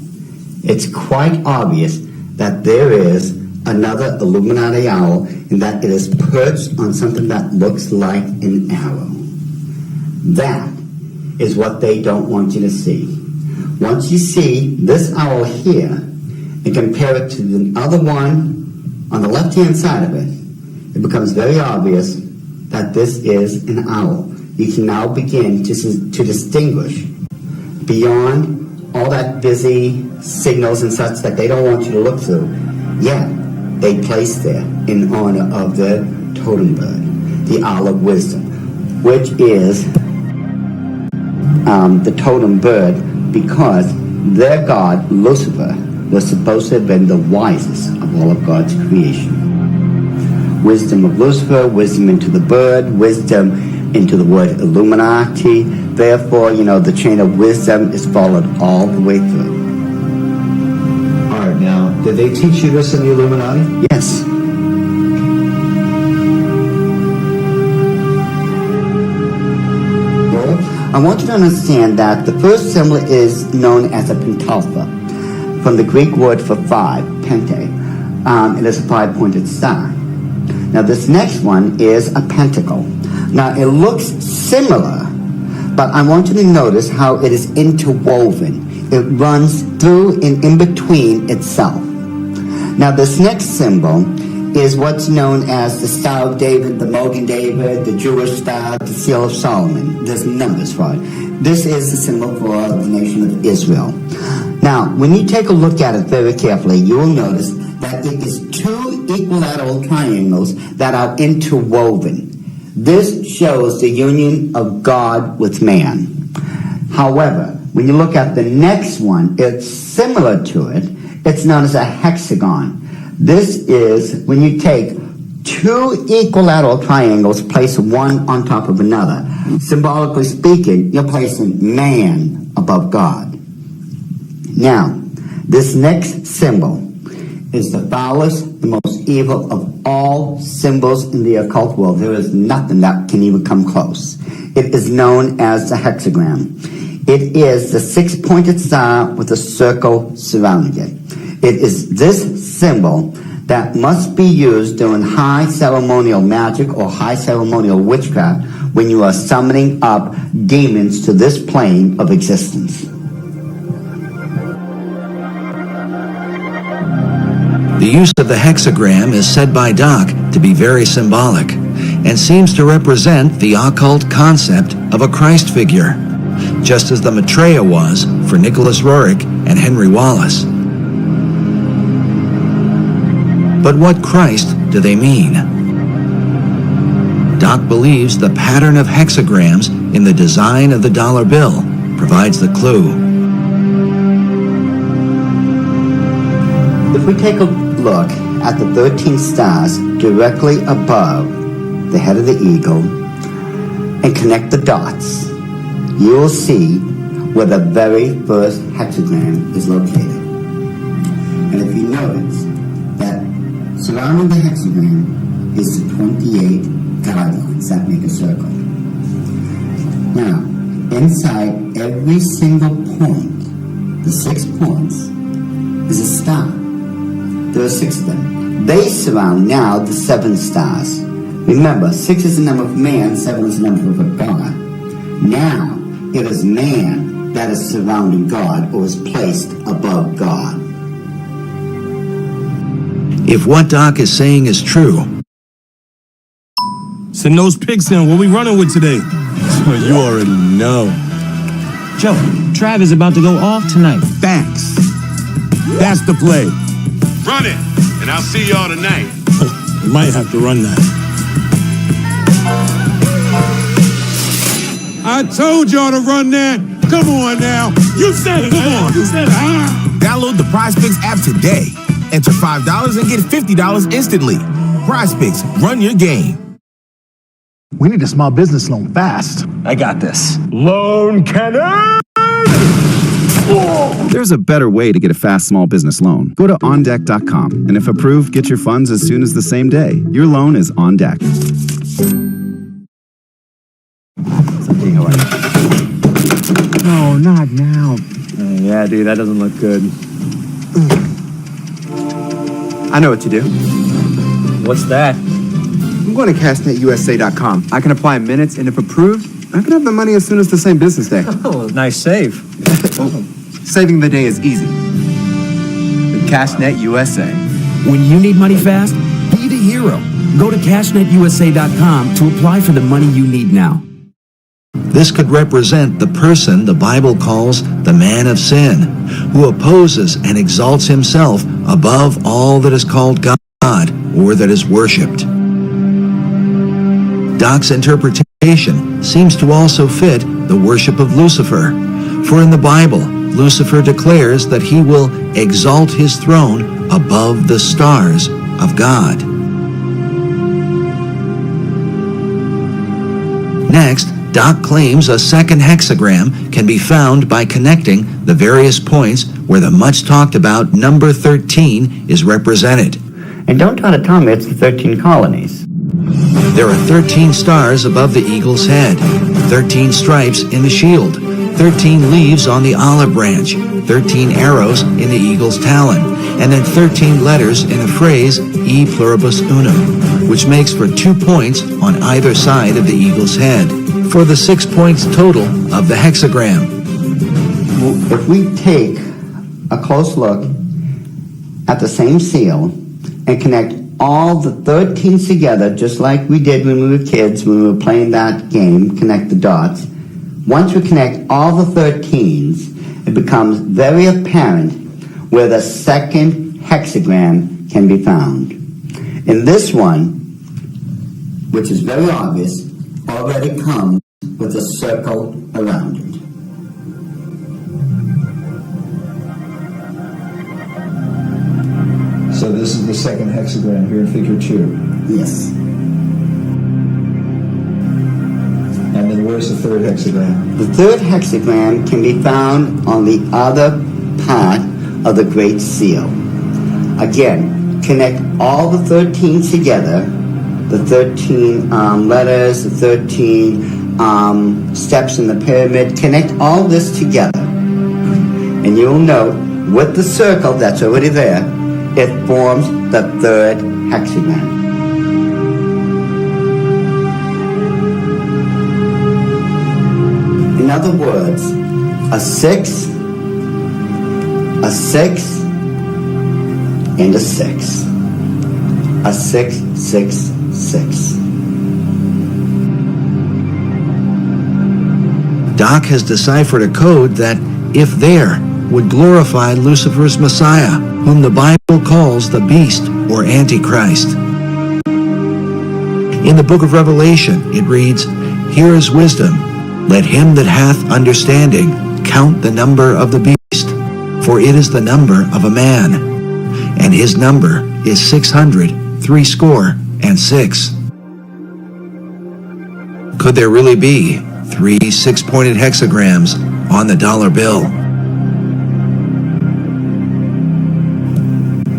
it's quite obvious that there is another Illuminati owl and that it is perched on something that looks like an arrow. That is what they don't want you to see. Once you see this owl here and compare it to the other one on the left-hand side of it, it becomes very obvious that this is an owl. You can now begin to distinguish beyond all that busy signals and such that they don't want you to look through. Yet, they place there in honor of the totem bird, the owl of wisdom, which is the totem bird because their god, Lucifer, was supposed to have been the wisest of all of God's creation. Wisdom of Lucifer, wisdom into the bird, wisdom into the word Illuminati. Therefore, the chain of wisdom is followed all the way through. All right, now, did they teach you this in the Illuminati? Yes. I want you to understand that the first symbol is known as a pentalpha, from the Greek word for five, pente. It is a five-pointed star. Now, this next one is a pentacle. Now, it looks similar, but I want you to notice how it is interwoven. It runs through and in between itself. Now, this next symbol is what's known as the Star of David, the Mogan David, the Jewish Star, the Seal of Solomon. There's numbers for it. This is the symbol for the nation of Israel. Now, when you take a look at it very carefully, you will notice that it is two equilateral triangles that are interwoven. This shows the union of God with man. However, when you look at the next one, it's similar to it. It's known as a hexagon. This is when you take two equilateral triangles, place one on top of another. Symbolically speaking, you're placing man above God. Now, this next symbol is the foulest, the most evil of all symbols in the occult world. There is nothing that can even come close. It is known as the hexagram. It is the six-pointed star with a circle surrounding it. It is this symbol that must be used during high ceremonial magic or high ceremonial witchcraft when you are summoning up demons to this plane of existence. The use of the hexagram is said by Doc to be very symbolic and seems to represent the occult concept of a Christ figure, just as the Maitreya was for Nicholas Roerich and Henry Wallace. But what Christ do they mean? Doc believes the pattern of hexagrams in the design of the dollar bill provides the clue. If we take a look at the 13 stars directly above the head of the eagle and connect the dots, you will see where the very first hexagram is located. And if you notice that surrounding the hexagram is the 28 guidelines that make a circle. Now, inside every single point, the 6 points, is a star. There are 6 of them. They surround now the 7 stars. Remember, 6 is the number of man, 7 is the number of God. Now, it is man that is surrounding God or is placed above God. If what Doc is saying is true, send those pics in. What we running with today? You already know. Joe, Trav is about to go off tonight. Facts. That's the play. Run it. and I'll see y'all tonight. You might have to run that. I told y'all to run that. Come on now. You said it. Come on. You said it. Download the PrizePicks app today. Enter $5 and get $50 instantly. PrizePicks, run your game. We need a small business loan fast. I got this. Loan cannon! There's a better way to get a fast small business loan. Go to OnDeck.com, and if approved, get your funds as soon as the same day. Your loan is on deck. No, not now. Yeah, dude, that doesn't look good. I know what to do. What's that? I'm going to CashNetUSA.com. I can apply in minutes, and if approved, I can have the money as soon as the same business day. Oh, nice save. Saving the day is easy. With CashNet USA. When you need money fast, be the hero. Go to CashNetUSA.com to apply for the money you need now. This could represent the person the Bible calls the man of sin, who opposes and exalts himself above all that is called God or that is worshipped. Doc's interpretation seems to also fit the worship of Lucifer, for in the Bible, Lucifer declares that he will exalt his throne above the stars of God. Next, Doc claims a second hexagram can be found by connecting the various points where the much talked about number 13 is represented. And don't try to tell me it's the 13 colonies. There are 13 stars above the eagle's head, 13 stripes in the shield, 13 leaves on the olive branch, 13 arrows in the eagle's talon, and then 13 letters in a phrase, e pluribus unum, which makes for 2 points on either side of the eagle's head, for the 6 points total of the hexagram. If we take a close look at the same seal and connect all the 13s together, just like we did when we were kids, when we were playing that game, connect the dots. Once we connect all the 13s, it becomes very apparent where the second hexagram can be found. In this one, which is very obvious, already comes with a circle around it. So this is the second hexagram here in figure 2. Yes. And then where's the third hexagram? The third hexagram can be found on the other part of the Great Seal. Again, connect all the 13 together, the 13 letters, the 13 steps in the pyramid, connect all this together. And you'll note with the circle that's already there, it forms the third hexagram. In other words, a 6, a 6, and a 6. A 6, 6, 6. Doc has deciphered a code that, if there, would glorify Lucifer's Messiah, whom the Bible calls the Beast or Antichrist. In the book of Revelation, it reads, "Here is wisdom. Let him that hath understanding count the number of the beast, for it is the number of a man, and his number is 666." Could there really be 3 6-pointed hexagrams on the dollar bill?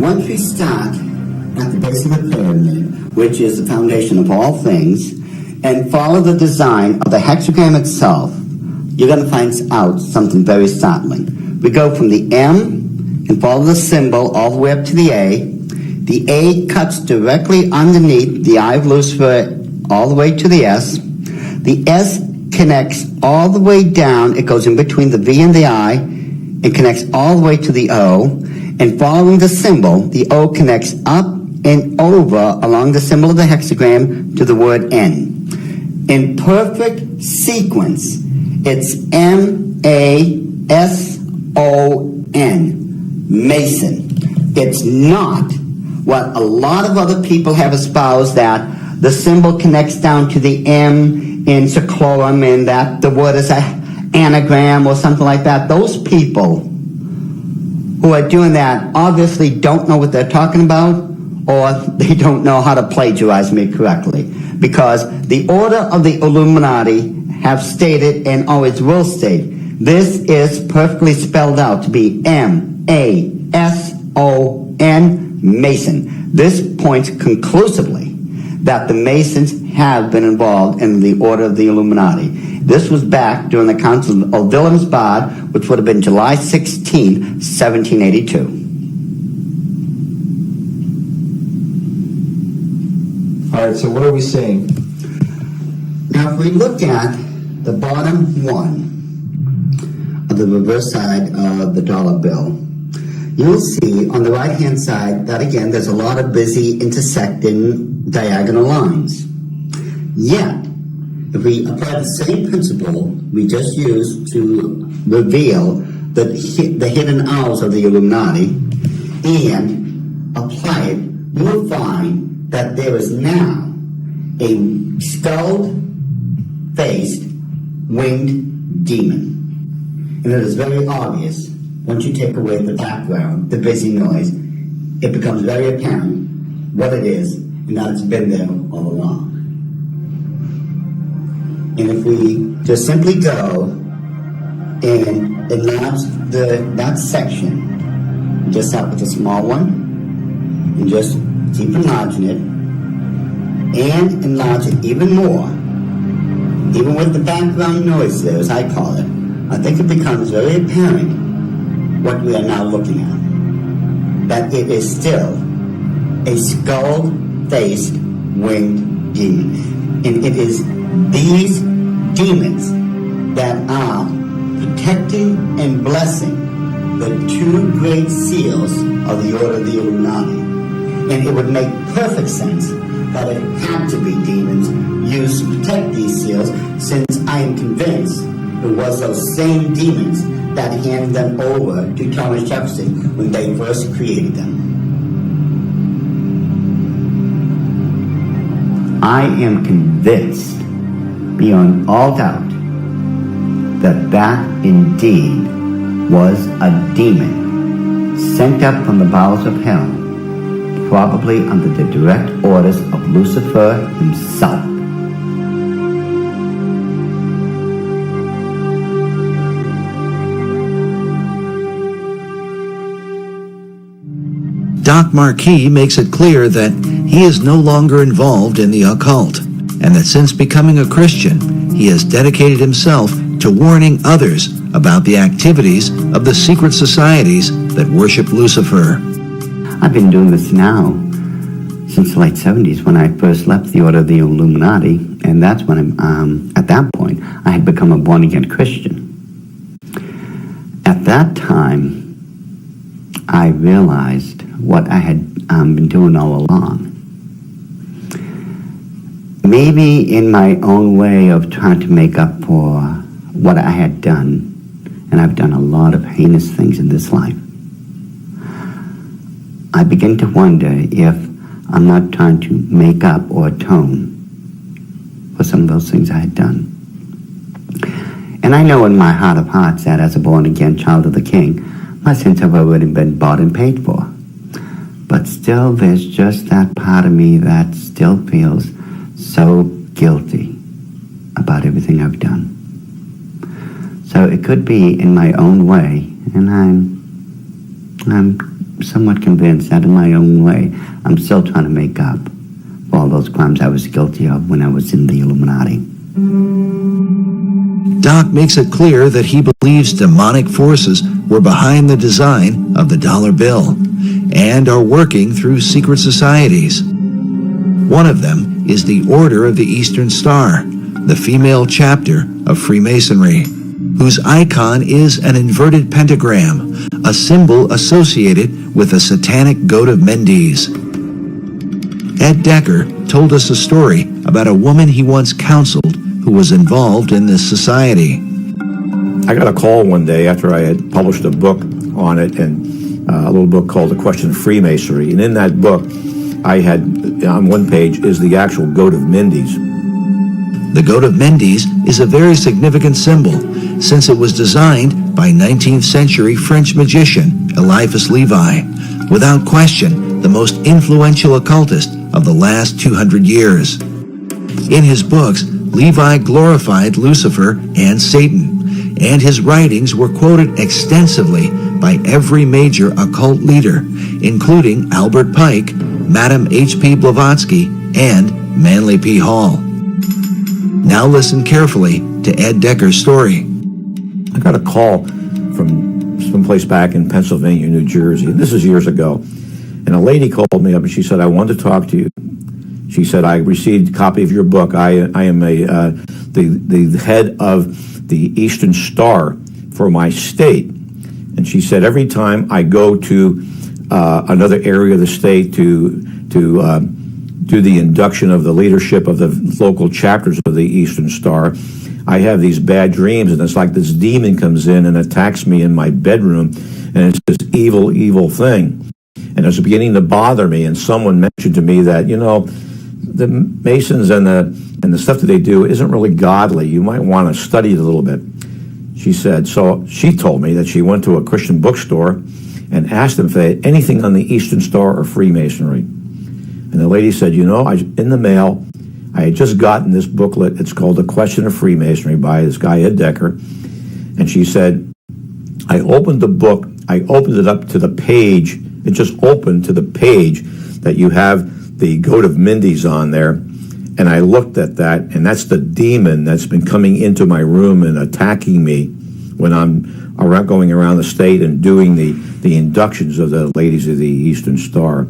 Once we start at the base of the pyramid, which is the foundation of all things, and follow the design of the hexagram itself, you're going to find out something very startling. We go from the M and follow the symbol all the way up to the A. The A cuts directly underneath the eye of Lucifer all the way to the S. The S connects all the way down. It goes in between the V and the I. It connects all the way to the O. And following the symbol, the O connects up and over along the symbol of the hexagram to the word N. In perfect sequence, it's M-A-S-O-N, Mason. It's not what a lot of other people have espoused, that the symbol connects down to the M in seclorum, and that the word is an anagram or something like that. Those people who are doing that obviously don't know what they're talking about, or they don't know how to plagiarize me correctly. Because the Order of the Illuminati have stated, and always will state, this is perfectly spelled out to be M-A-S-O-N, Mason. This points conclusively that the Masons have been involved in the Order of the Illuminati. This was back during the Council of Wilhelmsbad, which would have been July 16, 1782. All right, so what are we seeing? Now, if we look at the bottom one of the reverse side of the dollar bill, you'll see on the right-hand side that, again, there's a lot of busy intersecting diagonal lines. Yet, if we apply the same principle we just used to reveal the hidden owls of the Illuminati and apply it, you will find that there is now a skull-faced winged demon. And it is very obvious, once you take away the background, the busy noise, it becomes very apparent what it is, and that it's been there all along. And if we just simply go and enlarge that section, just start with a small one, and just keep enlarging it, and enlarge it even more, even with the background noise there, as I call it, I think it becomes very apparent what we are now looking at. That it is still a skull-faced winged demon. And it is these demons that are protecting and blessing the two great seals of the Order of the Illuminati. And it would make perfect sense that it had to be demons used to protect these seals, since I am convinced it was those same demons that handed them over to Thomas Jefferson when they first created them. I am convinced, beyond all doubt, that that indeed was a demon sent up from the bowels of hell, probably under the direct orders of Lucifer himself. Doc Marquis makes it clear that he is no longer involved in the occult, and that since becoming a Christian, he has dedicated himself to warning others about the activities of the secret societies that worship Lucifer. I've been doing this now since the late 70s, when I first left the Order of the Illuminati, and that's when at that point I had become a born-again Christian. At that time, I realized what I had been doing all along. Maybe in my own way of trying to make up for what I had done, and I've done a lot of heinous things in this life, I begin to wonder if I'm not trying to make up or atone for some of those things I had done. And I know in my heart of hearts that as a born-again child of the King, my sins have already been bought and paid for. But still, there's just that part of me that still feels so guilty about everything I've done. So it could be in my own way, and I'm somewhat convinced that in my own way, I'm still trying to make up for all those crimes I was guilty of when I was in the Illuminati. Doc makes it clear that he believes demonic forces were behind the design of the dollar bill and are working through secret societies. One of them is the Order of the Eastern Star, the female chapter of Freemasonry, whose icon is an inverted pentagram, a symbol associated with the satanic goat of Mendes. Ed Decker told us a story about a woman he once counseled who was involved in this society. I got a call one day after I had published a book on it, and a little book called The Question of Freemasonry. And in that book, I had, on one page, is the actual goat of Mendes. The goat of Mendes is a very significant symbol, since it was designed by 19th century French magician Eliphas Levi, without question the most influential occultist of the last 200 years. In his books, Levi glorified Lucifer and Satan, and his writings were quoted extensively by every major occult leader, including Albert Pike, Madame H.P. Blavatsky, and Manly P. Hall. Now listen carefully to Ed Decker's story. I got a call from someplace back in Pennsylvania, New Jersey, and this is years ago. And a lady called me up and she said, "I want to talk to you." She said, "I received a copy of your book. I am the head of the Eastern Star for my state." And she said, "Every time I go to another area of the state to do the induction of the leadership of the local chapters of the Eastern Star, I have these bad dreams, and it's like this demon comes in and attacks me in my bedroom, and it's this evil, evil thing. And it was beginning to bother me, and someone mentioned to me that, the Masons and the stuff that they do isn't really godly. You might want to study it a little bit." She said, so she told me that she went to a Christian bookstore and asked them if they had anything on the Eastern Star or Freemasonry. And the lady said, in the mail, I had just gotten this booklet. It's called The Question of Freemasonry by this guy, Ed Decker. And she said, I opened the book. I opened it up to the page. It just opened to the page that you have the goat of Mendes on there. And I looked at that, and that's the demon that's been coming into my room and attacking me when I'm going around the state and doing the inductions of the ladies of the Eastern Star.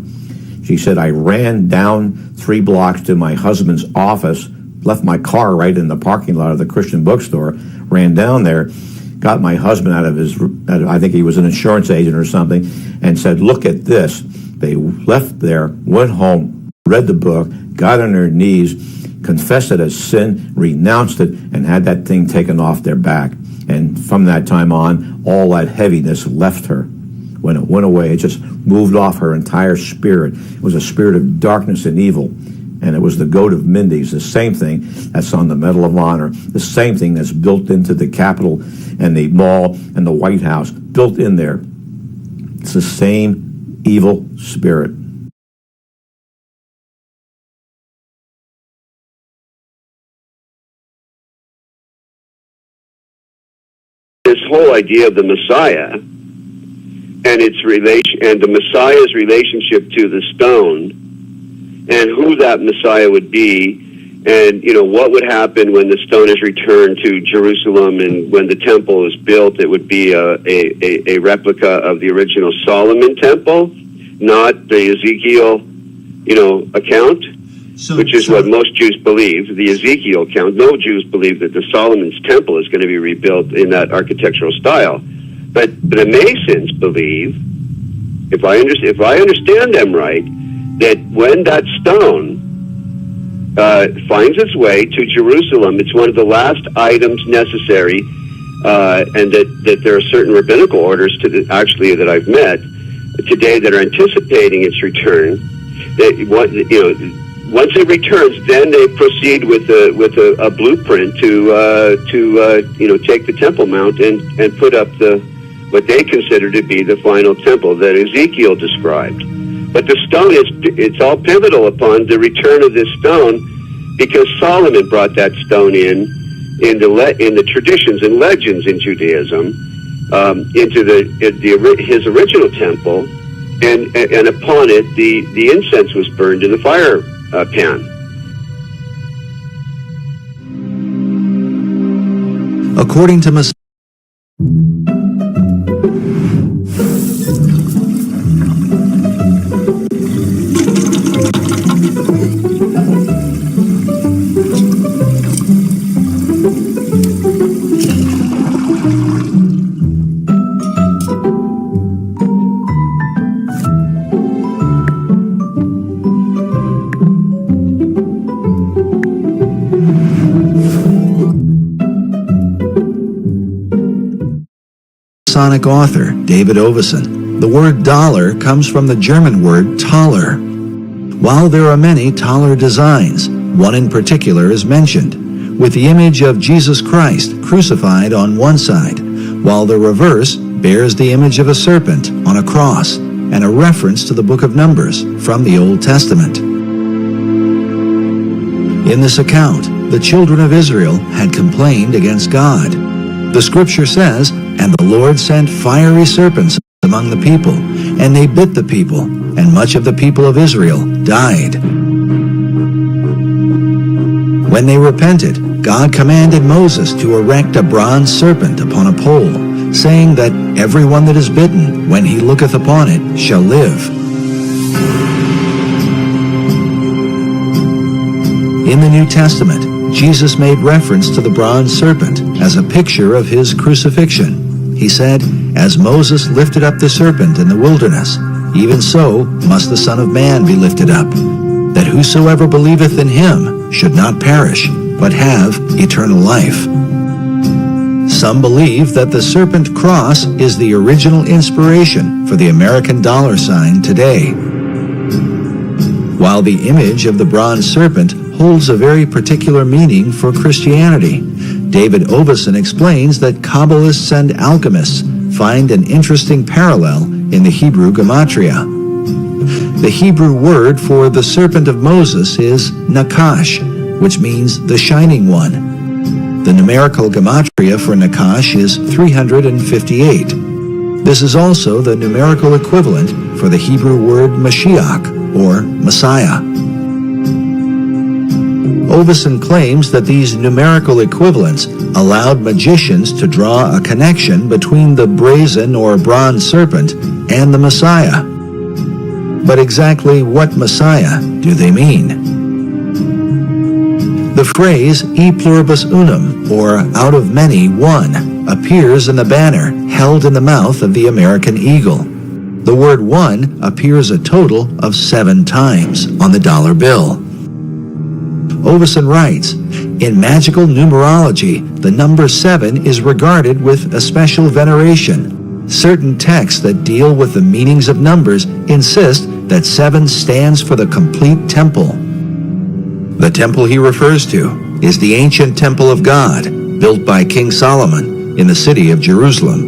She said, I ran down 3 blocks to my husband's office, left my car right in the parking lot of the Christian bookstore, ran down there, got my husband out of I think he was an insurance agent or something, and said, look at this. They left there, went home, read the book, got on their knees, confessed it as sin, renounced it, and had that thing taken off their back. And from that time on, all that heaviness left her. When it went away, it just moved off her entire spirit. It was a spirit of darkness and evil. And it was the goat of Mendes, the same thing that's on the Medal of Honor, the same thing that's built into the Capitol and the Mall and the White House, built in there. It's the same evil spirit. This whole idea of the Messiah and its relation, and the Messiah's relationship to the stone, and who that Messiah would be, and what would happen when the stone is returned to Jerusalem, and when the temple is built, it would be a replica of the original Solomon temple, not the Ezekiel, account, which is what most Jews believe. The Ezekiel account. No Jews believe that the Solomon's temple is going to be rebuilt in that architectural style. But the Masons believe, if I understand them right, that when that stone finds its way to Jerusalem, it's one of the last items necessary, and that there are certain rabbinical orders that I've met today that are anticipating its return. Once it returns, then they proceed with a blueprint to take the Temple Mount and put up what they consider to be the final temple that Ezekiel described. But the stone it's all pivotal upon the return of this stone, because Solomon brought that stone in the traditions and legends in Judaism into his original temple, and upon it the incense was burned in the fire pan. According to Masonic author David Oveson, The word dollar comes from the German word Taler. While there are many Taler designs, one in particular is mentioned, with the image of Jesus Christ crucified on one side, while the reverse bears the image of a serpent on a cross, and a reference to the book of Numbers from the Old Testament. In this account, the children of Israel had complained against God. The scripture says, "And the Lord sent fiery serpents among the people, and they bit the people, and much of the people of Israel died." When they repented, God commanded Moses to erect a bronze serpent upon a pole, saying that everyone that is bitten, when he looketh upon it, shall live. In the New Testament, Jesus made reference to the bronze serpent as a picture of his crucifixion. He said, "As Moses lifted up the serpent in the wilderness, even so must the Son of Man be lifted up, that whosoever believeth in him should not perish, but have eternal life." Some believe that the serpent cross is the original inspiration for the American dollar sign today. While the image of the bronze serpent holds a very particular meaning for Christianity, David Oveson explains that Kabbalists and alchemists find an interesting parallel in the Hebrew gematria. The Hebrew word for the serpent of Moses is Nakash, which means the shining one. The numerical gematria for Nakash is 358. This is also the numerical equivalent for the Hebrew word Mashiach, or Messiah. Oveson claims that these numerical equivalents allowed magicians to draw a connection between the brazen or bronze serpent and the Messiah. But exactly what Messiah do they mean? The phrase e pluribus unum, or out of many, one, appears in the banner held in the mouth of the American eagle. The word one appears a total of 7 times on the dollar bill. Oveson writes, "In magical numerology, the number 7 is regarded with a special veneration. Certain texts that deal with the meanings of numbers insist that 7 stands for the complete temple." The temple he refers to is the ancient temple of God, built by King Solomon in the city of Jerusalem.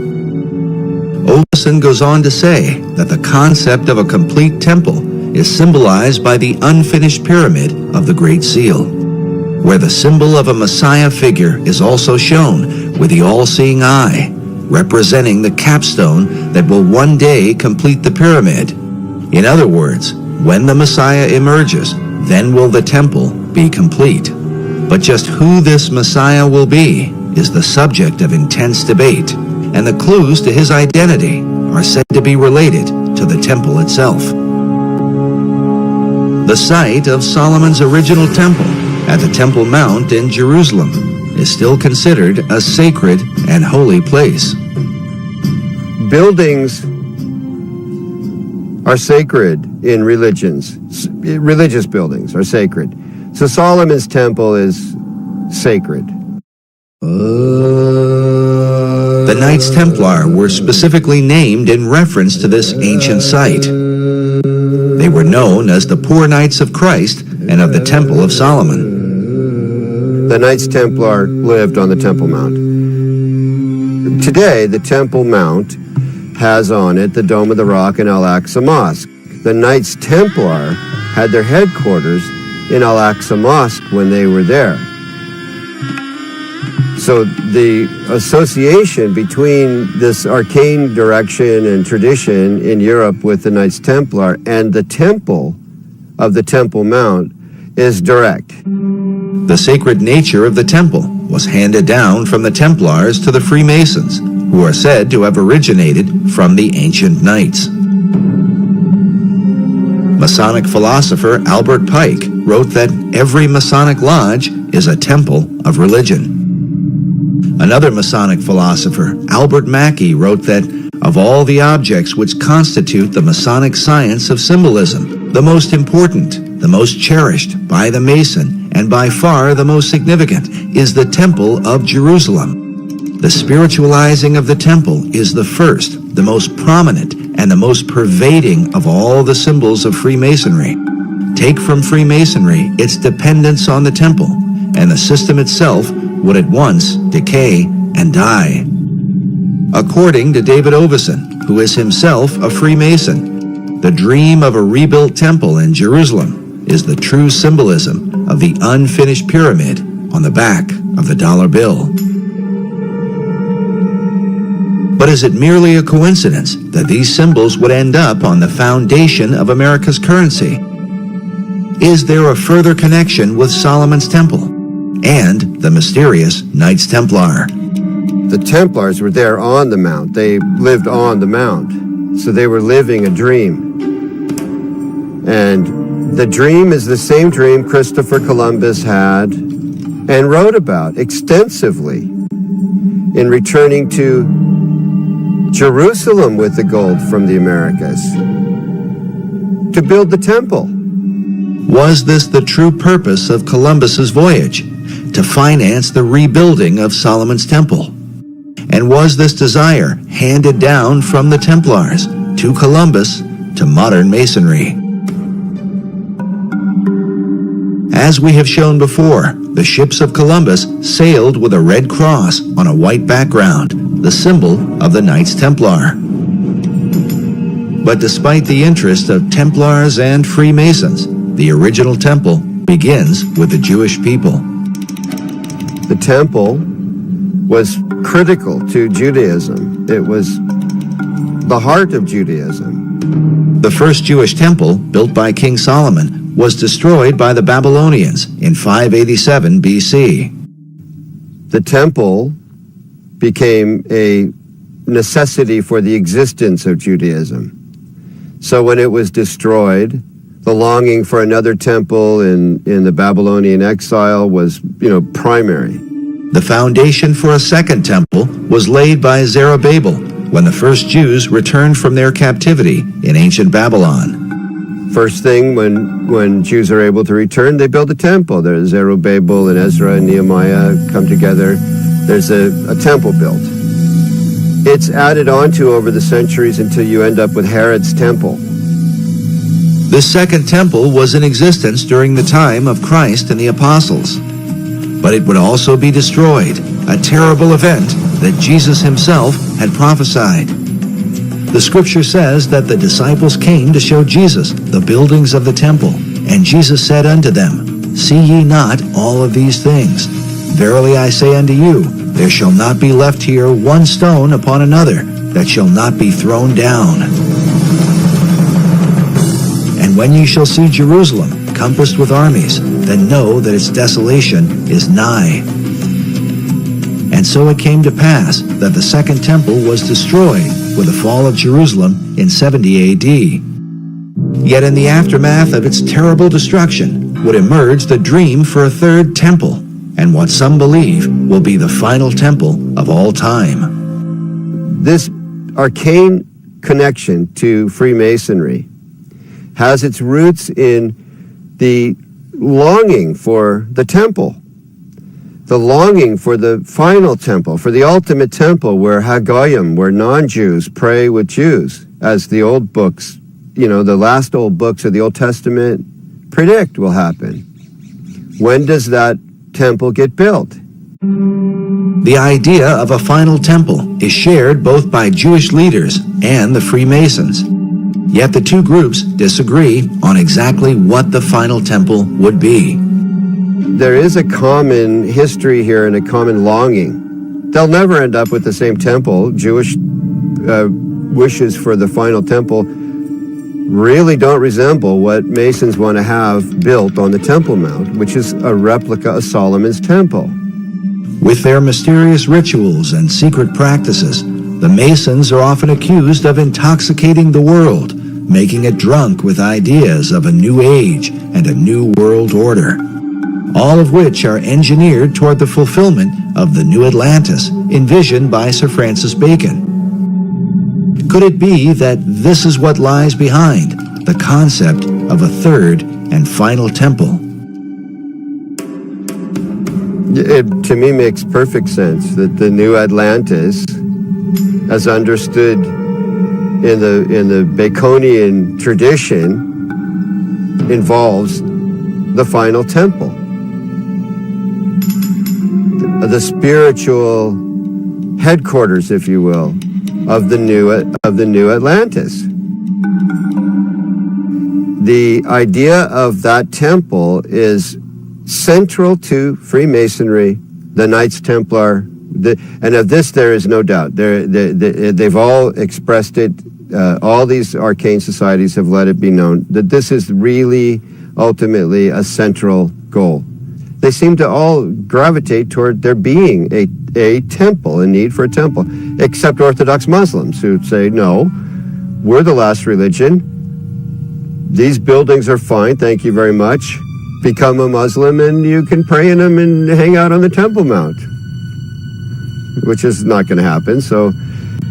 Oveson goes on to say that the concept of a complete temple is symbolized by the unfinished pyramid of the Great Seal, where the symbol of a Messiah figure is also shown with the all-seeing eye, representing the capstone that will one day complete the pyramid. In other words, when the Messiah emerges, then will the temple be complete. But just who this Messiah will be is the subject of intense debate, and the clues to his identity are said to be related to the temple itself. The site of Solomon's original temple at the Temple Mount in Jerusalem is still considered a sacred and holy place. Buildings are sacred in religions. Religious buildings are sacred. So Solomon's temple is sacred. The Knights Templar were specifically named in reference to this ancient site. They were known as the Poor Knights of Christ and of the Temple of Solomon. The Knights Templar lived on the Temple Mount. Today, the Temple Mount has on it the Dome of the Rock and Al-Aqsa Mosque. The Knights Templar had their headquarters in Al-Aqsa Mosque when they were there. So the association between this arcane direction and tradition in Europe with the Knights Templar and the temple of the Temple Mount is direct. The sacred nature of the temple was handed down from the Templars to the Freemasons, who are said to have originated from the ancient Knights. Masonic philosopher Albert Pike wrote that every Masonic lodge is a temple of religion. Another Masonic philosopher, Albert Mackey, wrote that of all the objects which constitute the Masonic science of symbolism, the most important, the most cherished by the Mason, and by far the most significant, is the Temple of Jerusalem. The spiritualizing of the temple is the first, the most prominent, and the most pervading of all the symbols of Freemasonry. Take from Freemasonry its dependence on the temple, and the system itself would at once decay and die. According to David Oveson, who is himself a Freemason, the dream of a rebuilt temple in Jerusalem is the true symbolism of the unfinished pyramid on the back of the dollar bill. But is it merely a coincidence that these symbols would end up on the foundation of America's currency? Is there a further connection with Solomon's Temple and the mysterious Knights Templar? The Templars were there on the Mount. They lived on the Mount. So they were living a dream. And the dream is the same dream Christopher Columbus had and wrote about extensively in returning to Jerusalem with the gold from the Americas to build the temple. Was this the true purpose of Columbus's voyage, to finance the rebuilding of Solomon's Temple? And was this desire handed down from the Templars to Columbus to modern Masonry? As we have shown before, the ships of Columbus sailed with a red cross on a white background, the symbol of the Knights Templar. But despite the interest of Templars and Freemasons, the original temple begins with the Jewish people. The temple was critical to Judaism. It was the heart of Judaism. The first Jewish temple, built by King Solomon, was destroyed by the Babylonians in 587 BC. The temple became a necessity for the existence of Judaism. So when it was destroyed, the longing for another temple in the Babylonian exile was, primary. The foundation for a second temple was laid by Zerubbabel when the first Jews returned from their captivity in ancient Babylon. First thing, when Jews are able to return, they build a temple. There's Zerubbabel and Ezra and Nehemiah come together. There's a temple built. It's added on to over the centuries until you end up with Herod's temple. This second temple was in existence during the time of Christ and the apostles. But it would also be destroyed, a terrible event that Jesus himself had prophesied. The scripture says that the disciples came to show Jesus the buildings of the temple, and Jesus said unto them, See ye not all of these things? Verily I say unto you, there shall not be left here one stone upon another that shall not be thrown down. And when ye shall see Jerusalem compassed with armies, then know that its desolation is nigh. And so it came to pass that the second temple was destroyed with the fall of Jerusalem in 70 AD. Yet in the aftermath of its terrible destruction would emerge the dream for a third temple, and what some believe will be the final temple of all time. This arcane connection to Freemasonry has its roots in the longing for the temple, the longing for the final temple, for the ultimate temple where Haggoyim, where non-Jews pray with Jews, as the old books, the last old books of the Old Testament predict will happen. When does that temple get built? The idea of a final temple is shared both by Jewish leaders and the Freemasons. Yet the two groups disagree on exactly what the final temple would be. There is a common history here and a common longing. They'll never end up with the same temple. Jewish wishes for the final temple really don't resemble what Masons want to have built on the Temple Mount, which is a replica of Solomon's temple. With their mysterious rituals and secret practices, the Masons are often accused of intoxicating the world, making it drunk with ideas of a new age and a new world order, all of which are engineered toward the fulfillment of the new Atlantis envisioned by Sir Francis Bacon. Could it be that this is what lies behind the concept of a third and final temple? It, to me, makes perfect sense that the new Atlantis, as understood in the Baconian tradition involves the final temple, the spiritual headquarters, if you will, of the new Atlantis. The idea of that temple is central to Freemasonry, the Knights Templar, and of this there is no doubt. They've all expressed it. All these arcane societies have let it be known that this is really ultimately a central goal. They seem to all gravitate toward there being a temple, a need for a temple, except Orthodox Muslims who say, no, we're the last religion. These buildings are fine, thank you very much. Become a Muslim and you can pray in them and hang out on the Temple Mount, which is not going to happen. So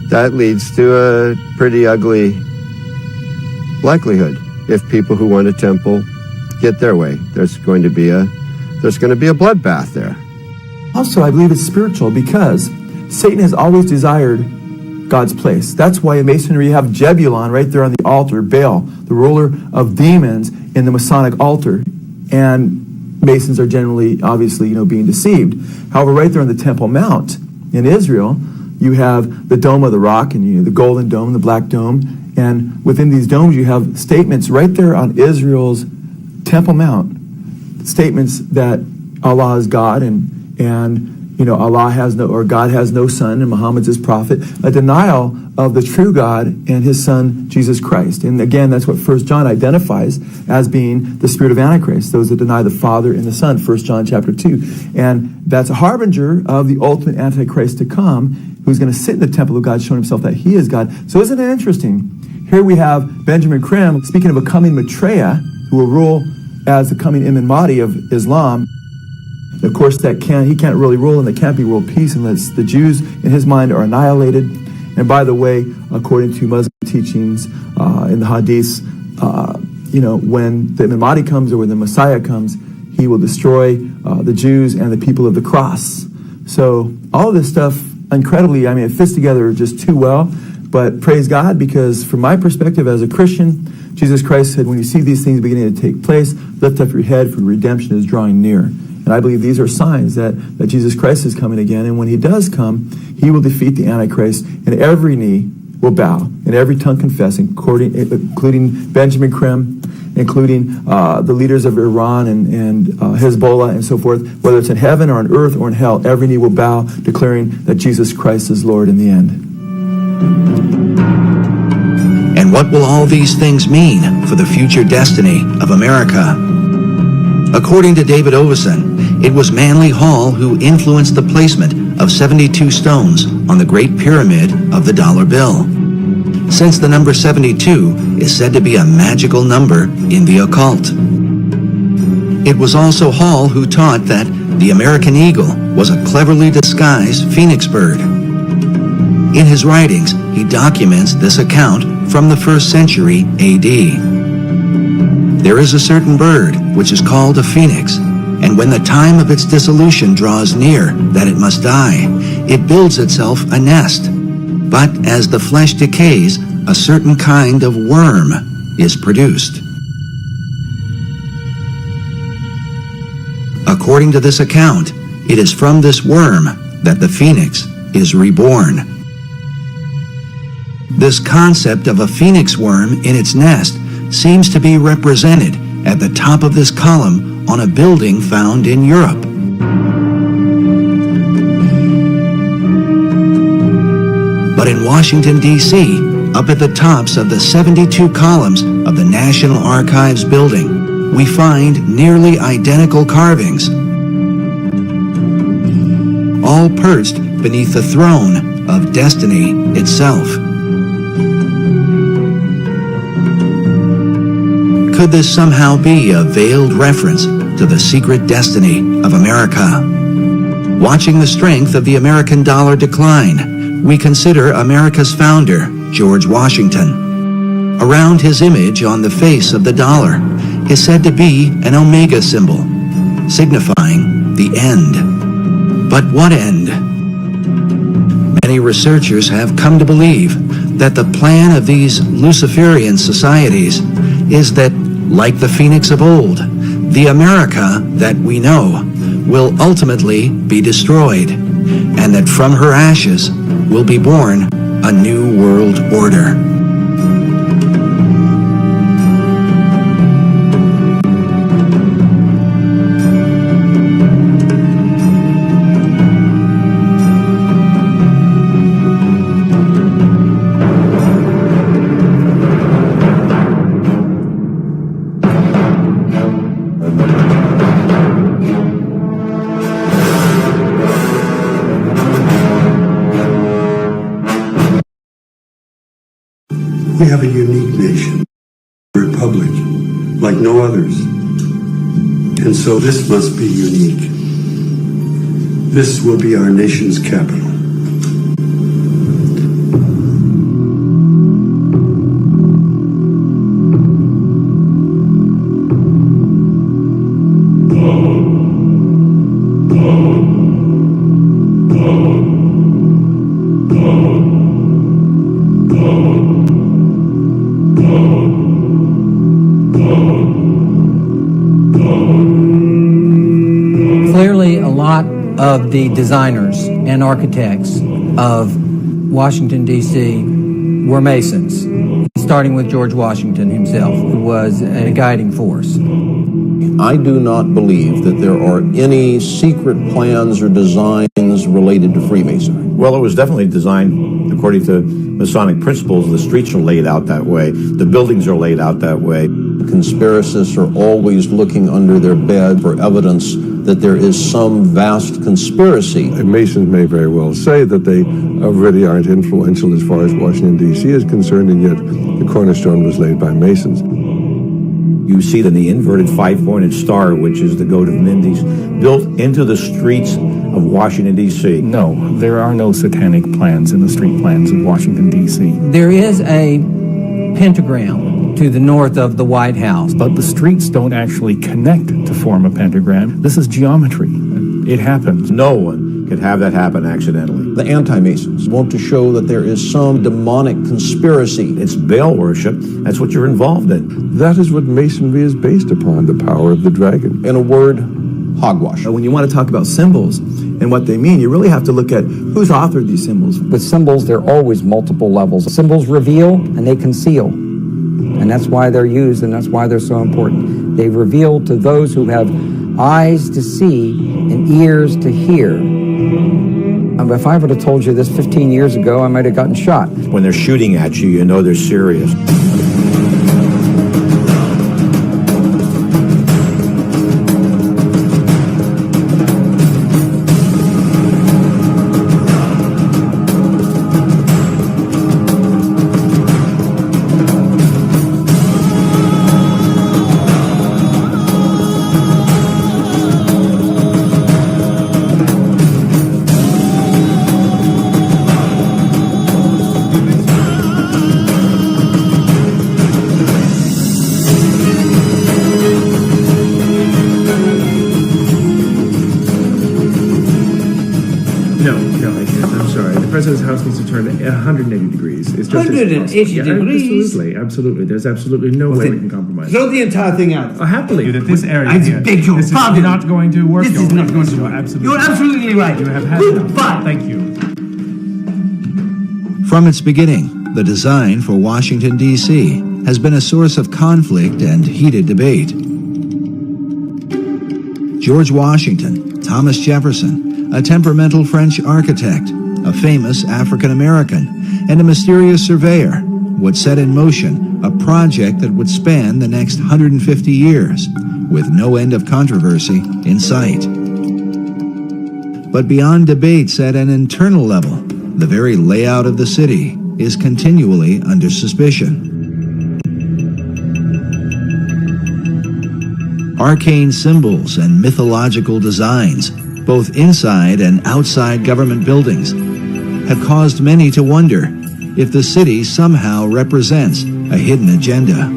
that leads to a pretty ugly likelihood. If people who want a temple get their way, there's going to be a bloodbath there. Also, I believe it's spiritual because Satan has always desired God's place. That's why in Masonry you have Jebulon right there on the altar, Baal, the ruler of demons in the Masonic altar. And Masons are generally, obviously, being deceived. However, right there on the Temple Mount in Israel, you have the Dome of the Rock, and the Golden Dome, the Black Dome, and within these domes you have statements right there on Israel's Temple Mount, statements that Allah is God, and Allah has no, or God has no son, and Muhammad's his prophet, a denial of the true God and his son, Jesus Christ. And again, that's what 1 John identifies as being the spirit of Antichrist, those that deny the Father and the Son, 1 John chapter 2. And that's a harbinger of the ultimate Antichrist to come, who's going to sit in the temple of God, showing himself that he is God. So isn't it interesting? Here we have Benjamin Krim speaking of a coming Maitreya, who will rule as the coming Imam Mahdi of Islam. Of course, he can't really rule, and there can't be world peace unless the Jews, in his mind, are annihilated. And by the way, according to Muslim teachings in the Hadiths, when the Imam Mahdi comes, or when the Messiah comes, he will destroy the Jews and the people of the cross. So all of this stuff, incredibly, it fits together just too well. But praise God, because from my perspective as a Christian, Jesus Christ said, when you see these things beginning to take place, lift up your head, for redemption is drawing near. And I believe these are signs that Jesus Christ is coming again. And when he does come, he will defeat the Antichrist, and every knee will bow, and every tongue confess, including Benjamin Krim, including the leaders of Iran and Hezbollah and so forth, whether it's in heaven or on earth or in hell, every knee will bow, declaring that Jesus Christ is Lord in the end. And what will all these things mean for the future destiny of America? According to David Oveson, it was Manly Hall who influenced the placement of 72 stones on the Great Pyramid of the dollar bill. Since the number 72 is said to be a magical number in the occult. It was also Hall who taught that the American eagle was a cleverly disguised phoenix bird. In his writings, he documents this account from the 1st century AD. There is a certain bird which is called a phoenix, and when the time of its dissolution draws near that it must die, it builds itself a nest. But as the flesh decays, a certain kind of worm is produced. According to this account, it is from this worm that the phoenix is reborn. This concept of a phoenix worm in its nest seems to be represented at the top of this column on a building found in Europe. But in Washington, D.C., up at the tops of the 72 columns of the National Archives building, we find nearly identical carvings, all perched beneath the throne of destiny itself. Could this somehow be a veiled reference to the secret destiny of America? Watching the strength of the American dollar decline, we consider America's founder, George Washington. Around his image on the face of the dollar is said to be an omega symbol, signifying the end. But what end? Many researchers have come to believe that the plan of these Luciferian societies is that, like the Phoenix of old, the America that we know will ultimately be destroyed, and that from her ashes will be born a new world order. We have a unique nation, a republic, like no others. And so this must be unique. This will be our nation's capital. Clearly, a lot of the designers and architects of Washington, D.C. were Masons, starting with George Washington himself, who was a guiding force. I do not believe that there are any secret plans or designs related to Freemasonry. Well, it was definitely designed according to Masonic principles. The streets are laid out that way. The buildings are laid out that way. Conspiracists are always looking under their bed for evidence that there is some vast conspiracy. Masons may very well say that they really aren't influential as far as Washington, D.C. is concerned, and yet the cornerstone was laid by Masons. You see that the inverted five-pointed star, which is the goat of Mendes, built into the streets of Washington, D.C. No, there are no satanic plans in the street plans of Washington, D.C. There is a pentagram to the north of the White House. But the streets don't actually connect to form a pentagram. This is geometry. It happens. No one could have that happen accidentally. The anti-Masons want to show that there is some demonic conspiracy. It's Baal worship. That's what you're involved in. That is what Masonry is based upon, the power of the dragon. In a word, hogwash. When you want to talk about symbols and what they mean, you really have to look at who's authored these symbols. With symbols, there are always multiple levels. Symbols reveal and they conceal. And that's why they're used, and that's why they're so important. They reveal to those who have eyes to see and ears to hear. If I would have told you this 15 years ago, I might have gotten shot. When they're shooting at you, you know they're serious. President's house needs to turn 180 degrees. It's just 180 degrees? Absolutely. There's absolutely no way we can compromise. Throw the entire thing out. Happily. That this area I here, beg your pardon. Is not going to work. This is not going to work. Absolutely. You're absolutely right. You have had Goodbye. Thank you. From its beginning, the design for Washington, D.C. has been a source of conflict and heated debate. George Washington, Thomas Jefferson, a temperamental French architect, a famous African American, and a mysterious surveyor would set in motion a project that would span the next 150 years, with no end of controversy in sight. But beyond debates at an internal level, the very layout of the city is continually under suspicion. Arcane symbols and mythological designs, both inside and outside government buildings, have caused many to wonder if the city somehow represents a hidden agenda.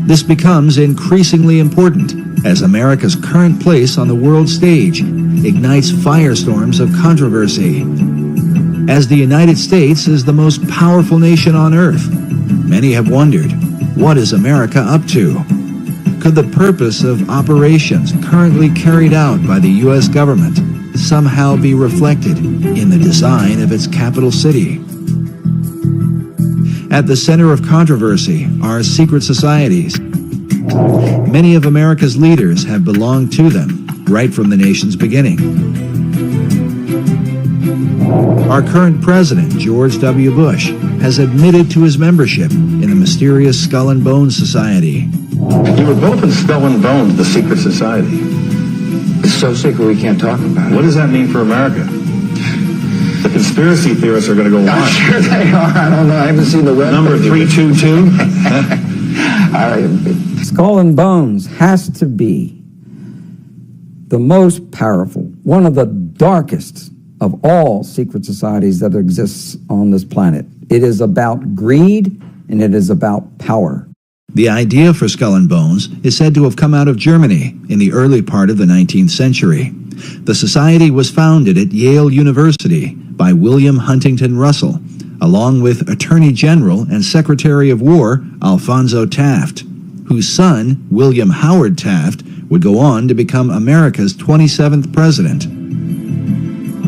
This becomes increasingly important as America's current place on the world stage ignites firestorms of controversy. As the United States is the most powerful nation on earth, many have wondered, what is America up to? Could the purpose of operations currently carried out by the U.S. government somehow be reflected in the design of its capital city? At the center of controversy are secret societies. Many of America's leaders have belonged to them right from the nation's beginning. Our current president, George W. Bush, has admitted to his membership in the mysterious Skull and Bones Society. You were both in Skull and Bones, the secret society. It's so secret we can't talk about it. What does that mean for America? The conspiracy theorists are going to go I'm wild. sure they are. I don't know. I haven't seen the web. Number 322? Skull and Bones has to be the most powerful, one of the darkest of all secret societies that exists on this planet. It is about greed and it is about power. The idea for Skull and Bones is said to have come out of Germany in the early part of the 19th century. The society was founded at Yale University by William Huntington Russell, along with Attorney General and Secretary of War Alphonso Taft, whose son, William Howard Taft, would go on to become America's 27th president.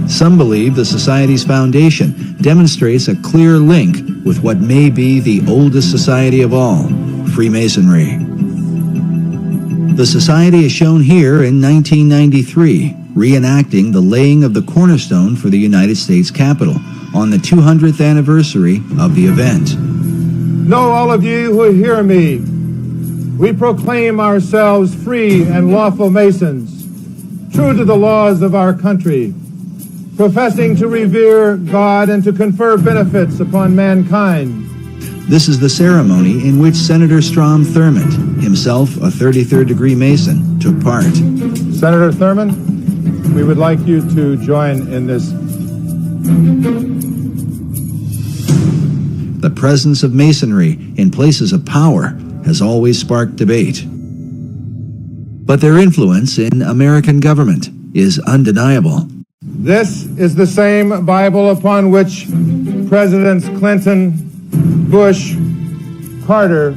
Some believe the Society's foundation demonstrates a clear link with what may be the oldest society of all, Freemasonry. The Society is shown here in 1993, reenacting the laying of the cornerstone for the United States Capitol on the 200th anniversary of the event. Know all of you who hear me, we proclaim ourselves free and lawful Masons, true to the laws of our country, professing to revere God and to confer benefits upon mankind. This is the ceremony in which Senator Strom Thurmond, himself a 33rd degree Mason, took part. Senator Thurmond, we would like you to join in this. The presence of Masonry in places of power has always sparked debate. But their influence in American government is undeniable. This is the same Bible upon which Presidents Clinton, Bush, Carter,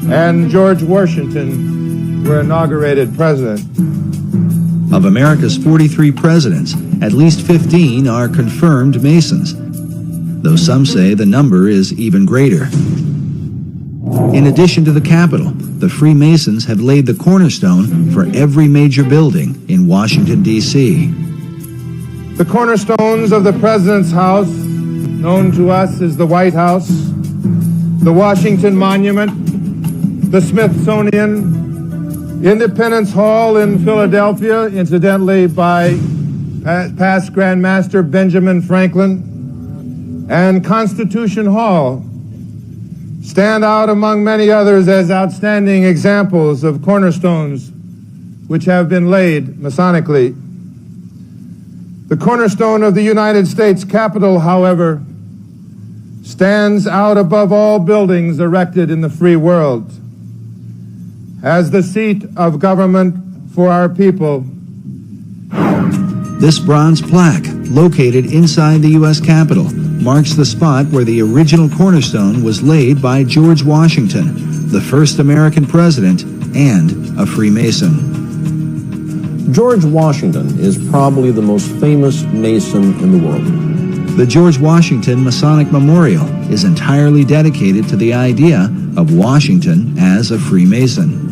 and George Washington were inaugurated president. Of America's 43 presidents, at least 15 are confirmed Masons, though some say the number is even greater. In addition to the Capitol, the Freemasons have laid the cornerstone for every major building in Washington, D.C. The cornerstones of the President's House, known to us as the White House, the Washington Monument, the Smithsonian, Independence Hall in Philadelphia, incidentally by past Grand Master Benjamin Franklin, and Constitution Hall stand out among many others as outstanding examples of cornerstones which have been laid Masonically. The cornerstone of the United States Capitol, however, stands out above all buildings erected in the free world as the seat of government for our people. This bronze plaque, located inside the U.S. Capitol, marks the spot where the original cornerstone was laid by George Washington, the first American president and a Freemason. George Washington is probably the most famous Mason in the world. The George Washington Masonic Memorial is entirely dedicated to the idea of Washington as a Freemason.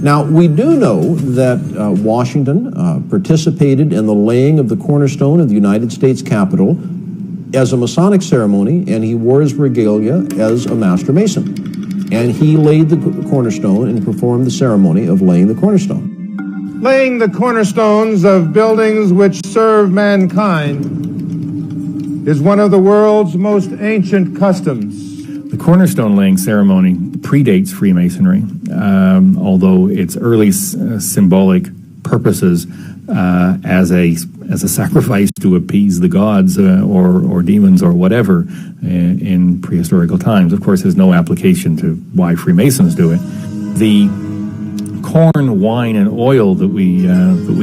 Now, we do know that Washington participated in the laying of the cornerstone of the United States Capitol as a Masonic ceremony, and he wore his regalia as a Master Mason. And he laid the cornerstone and performed the ceremony of laying the cornerstone. Laying the cornerstones of buildings which serve mankind is one of the world's most ancient customs. The cornerstone laying ceremony predates Freemasonry, although its early symbolic purposes as a sacrifice to appease the gods or demons or whatever in prehistorical times. Of course, there's no application to why Freemasons do it. The corn, wine, and oil that we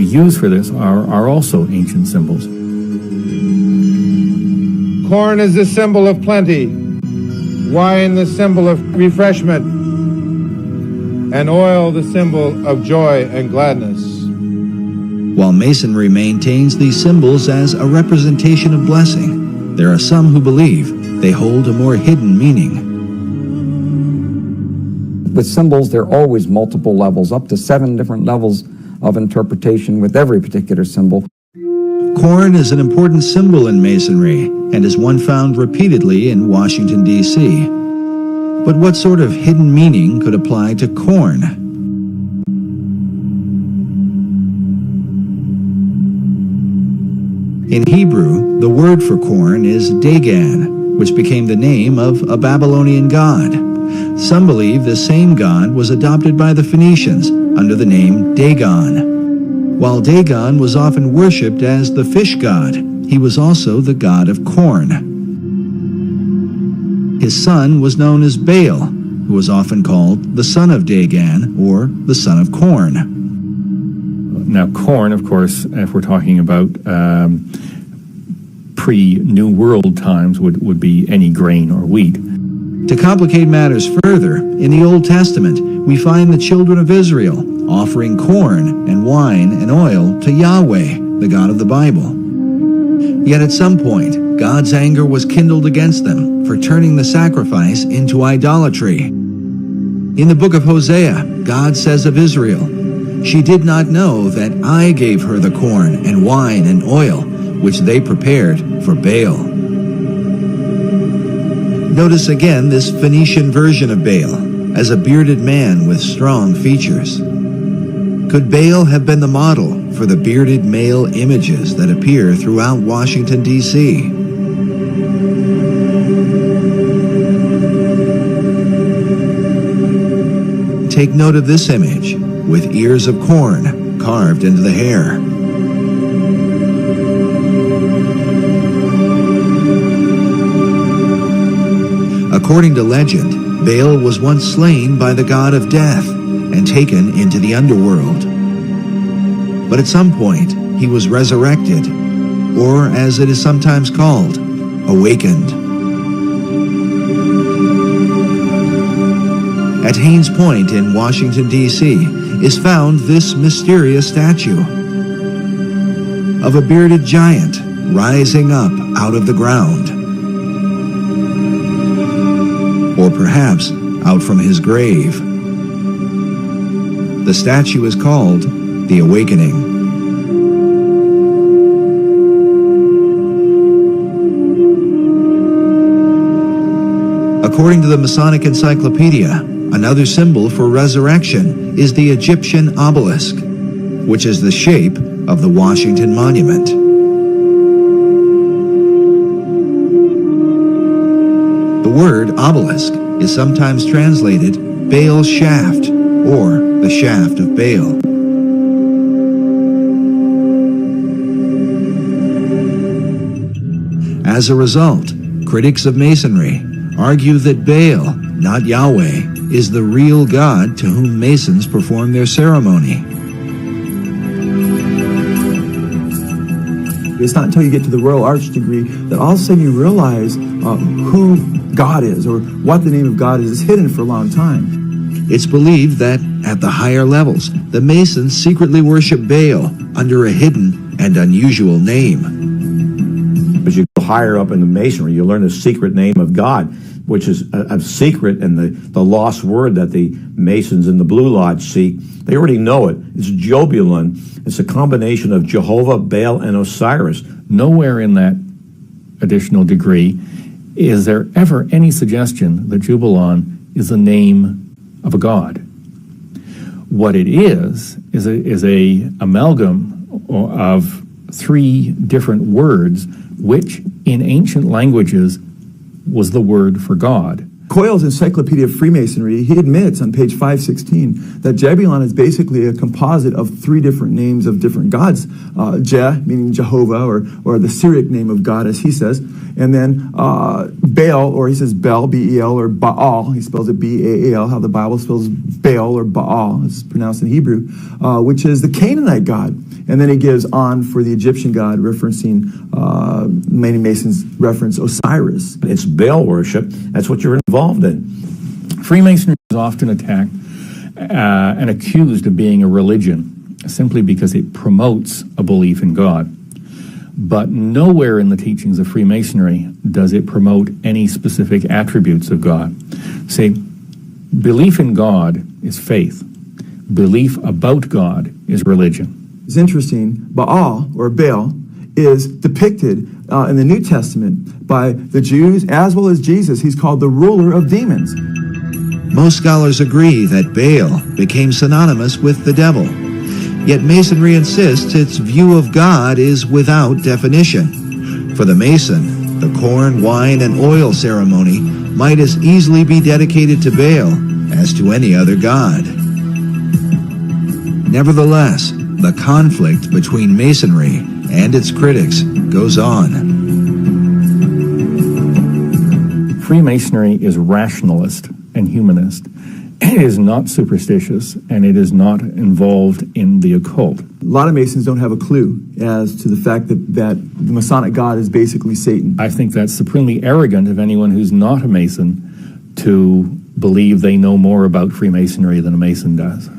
use for this are also ancient symbols. Corn is the symbol of plenty, wine the symbol of refreshment, and oil the symbol of joy and gladness. While Masonry maintains these symbols as a representation of blessing, there are some who believe they hold a more hidden meaning. With symbols, there are always multiple levels, up to 7 different levels of interpretation with every particular symbol. Corn is an important symbol in Masonry and is one found repeatedly in Washington, D.C. But what sort of hidden meaning could apply to corn? In Hebrew, the word for corn is Dagon, which became the name of a Babylonian god. Some believe the same god was adopted by the Phoenicians under the name Dagon. While Dagon was often worshipped as the fish god, he was also the god of corn. His son was known as Baal, who was often called the son of Dagon or the son of corn. Now, corn, of course, if we're talking about pre-New World times, would be any grain or wheat. To complicate matters further, in the Old Testament, we find the children of Israel offering corn and wine and oil to Yahweh, the God of the Bible. Yet at some point, God's anger was kindled against them for turning the sacrifice into idolatry. In the book of Hosea, God says of Israel, "She did not know that I gave her the corn and wine and oil, which they prepared for Baal." Notice again this Phoenician version of Baal as a bearded man with strong features. Could Baal have been the model for the bearded male images that appear throughout Washington, D.C.? Take note of this image with ears of corn carved into the hair. According to legend, Baal was once slain by the god of death and taken into the underworld. But at some point, he was resurrected, or as it is sometimes called, awakened. At Haynes Point in Washington, D.C., is found this mysterious statue of a bearded giant rising up out of the ground. Or perhaps out from his grave. The statue is called the Awakening. According to the Masonic Encyclopedia, another symbol for resurrection is the Egyptian obelisk, which is the shape of the Washington Monument. The word obelisk is sometimes translated Baal's shaft or the shaft of Baal. As a result, critics of Masonry argue that Baal, not Yahweh, is the real God to whom Masons perform their ceremony. It's not until you get to the Royal Arch degree that all of a sudden you realize who God is or what the name of God is. It's hidden for a long time. It's believed that at the higher levels, the Masons secretly worship Baal under a hidden and unusual name. As you go higher up in the Masonry, you learn the secret name of God, which is a secret and the lost word that the Masons in the Blue Lodge seek. They already know it. It's Jobulon. It's a combination of Jehovah, Baal, and Osiris. Nowhere in that additional degree is there ever any suggestion that Jubelon is the name of a god. What it is a amalgam of 3 different words, which in ancient languages was the word for God. Coyle's Encyclopedia of Freemasonry, he admits on page 516 that Jebulon is basically a composite of three different names of different gods. Je, meaning Jehovah, or the Syriac name of God, as he says. And then Baal, or he says Bel, B-E-L, or Baal. He spells it B-A-A-L, how the Bible spells Baal or Baal. It's pronounced in Hebrew, which is the Canaanite god. And then he gives on for the Egyptian god, referencing, many Masons reference Osiris. It's Baal worship. That's what you're involved in. Freemasonry is often attacked and accused of being a religion simply because it promotes a belief in God. But nowhere in the teachings of Freemasonry does it promote any specific attributes of God. See, belief in God is faith. Belief about God is religion. It's interesting, Baal, or Baal, is depicted in the New Testament by the Jews as well as Jesus. He's called the ruler of demons. Most scholars agree that Baal became synonymous with the devil. Yet Masonry insists its view of God is without definition. For the Mason, the corn, wine, and oil ceremony might as easily be dedicated to Baal as to any other god. Nevertheless, the conflict between Masonry and its critics goes on. Freemasonry is rationalist and humanist. It is not superstitious, and it is not involved in the occult. A lot of Masons don't have a clue as to the fact that the Masonic God is basically Satan. I think that's supremely arrogant of anyone who's not a Mason to believe they know more about Freemasonry than a Mason does.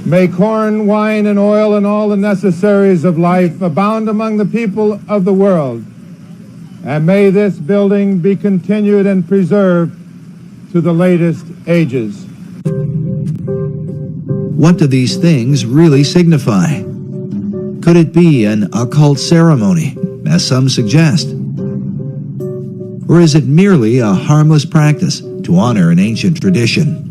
May corn, wine, and oil, and all the necessaries of life abound among the people of the world. And may this building be continued and preserved to the latest ages. What do these things really signify? Could it be an occult ceremony, as some suggest? Or is it merely a harmless practice to honor an ancient tradition?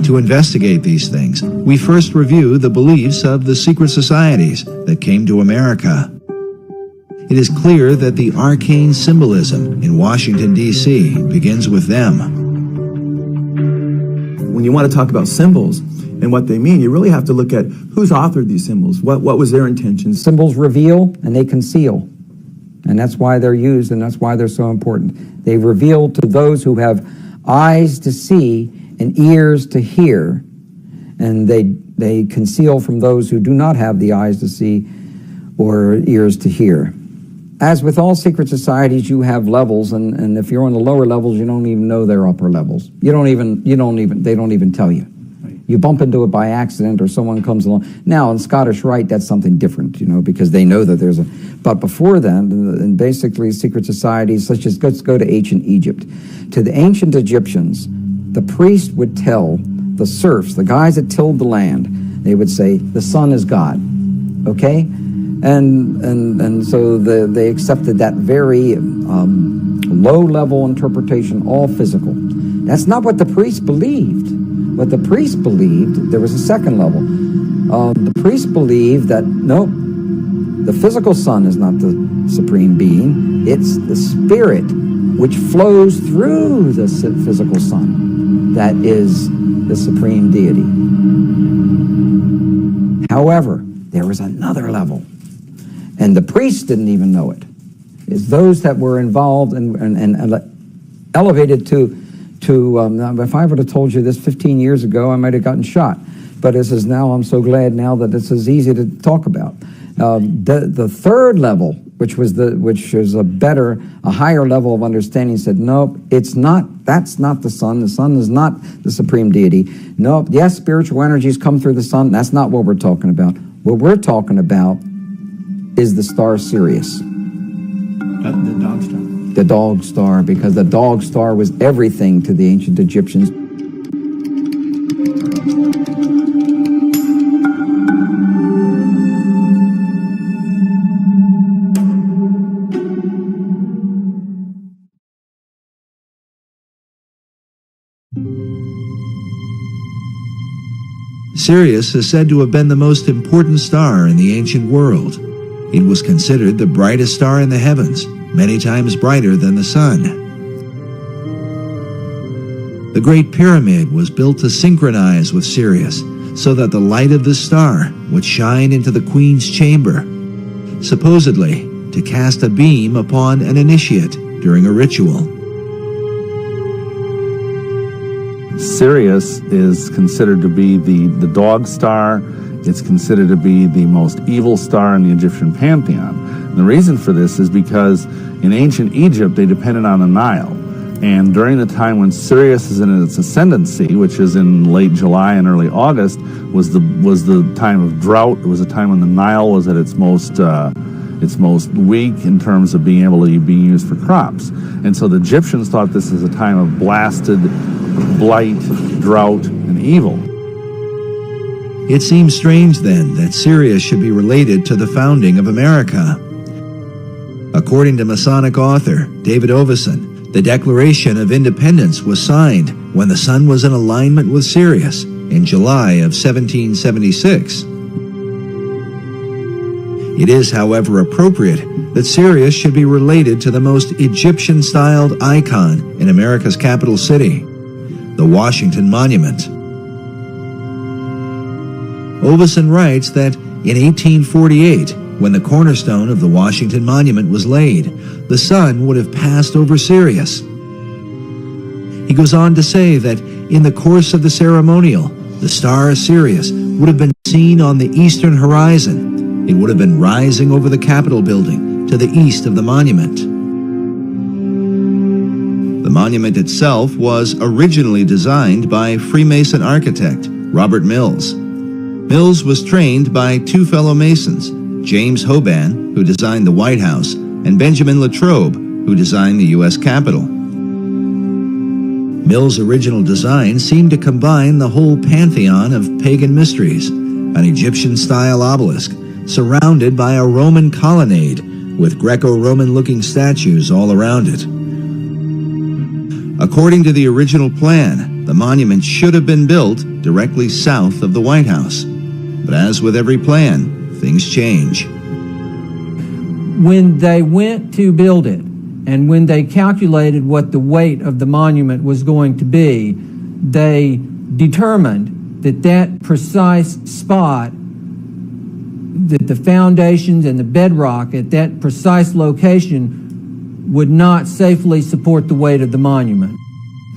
To investigate these things, we first review the beliefs of the secret societies that came to America. It is clear that the arcane symbolism in Washington, D.C. begins with them. When you want to talk about symbols and what they mean, you really have to look at who's authored these symbols. What was their intentions? Symbols reveal and they conceal. And that's why they're used, and that's why they're so important. They reveal to those who have eyes to see and ears to hear, and they conceal from those who do not have the eyes to see or ears to hear. As with all secret societies, you have levels, and if you're on the lower levels, you don't even know they're upper levels. They don't even tell you. You bump into it by accident, or someone comes along. Now, in Scottish Rite, that's something different, because they know that there's a. But before then, and basically secret societies, let's go to ancient Egypt. To the ancient Egyptians, the priest would tell the serfs, the guys that tilled the land, they would say, the sun is God, okay? And so they accepted that very low-level interpretation, all physical. That's not what the priest believed. What the priest believed, there was a second level. The priest believed that, nope, the physical sun is not the supreme being. It's the spirit which flows through the physical sun that is the supreme deity. However, there was another level, and the priests didn't even know it. It's those that were involved and elevated to if I would have told you this 15 years ago, I might have gotten shot. But this is now, I'm so glad now that this is easy to talk about. The third level, which is a higher level of understanding, said, nope, that's not the sun. The sun is not the supreme deity. Nope, yes, spiritual energies come through the sun. That's not what we're talking about. What we're talking about is the star Sirius. The dog star. The dog star, because the dog star was everything to the ancient Egyptians. Sirius is said to have been the most important star in the ancient world. It was considered the brightest star in the heavens many times brighter than the sun. The Great Pyramid was built to synchronize with Sirius, so that the light of this star would shine into the Queen's chamber, supposedly to cast a beam upon an initiate during a ritual. Sirius is considered to be the dog star. It's considered to be the most evil star in the Egyptian pantheon. And the reason for this is because in ancient Egypt, they depended on the Nile. And during the time when Sirius is in its ascendancy, which is in late July and early August, was the time of drought. It was a time when the Nile was at its most weak in terms of being able to be used for crops. And so the Egyptians thought this was a time of blasted blight, drought, and evil. It seems strange then that Sirius should be related to the founding of America. According to Masonic author David Oveson, the Declaration of Independence was signed when the sun was in alignment with Sirius in July of 1776. It is, however, appropriate that Sirius should be related to the most Egyptian-styled icon in America's capital city, the Washington Monument. Oveson writes that in 1848, when the cornerstone of the Washington Monument was laid, the sun would have passed over Sirius. He goes on to say that in the course of the ceremonial, the star Sirius would have been seen on the eastern horizon. It would have been rising over the Capitol building to the east of the monument. The monument itself was originally designed by Freemason architect Robert Mills. Mills was trained by two fellow Masons, James Hoban, who designed the White House, and Benjamin Latrobe, who designed the U.S. Capitol. Mills' original design seemed to combine the whole pantheon of pagan mysteries, an Egyptian-style obelisk surrounded by a Roman colonnade with Greco-Roman looking statues all around it. According to the original plan, the monument should have been built directly south of the White House. But as with every plan, things change. When they went to build it, and when they calculated what the weight of the monument was going to be, they determined that that precise spot, that the foundations and the bedrock at that precise location would not safely support the weight of the monument.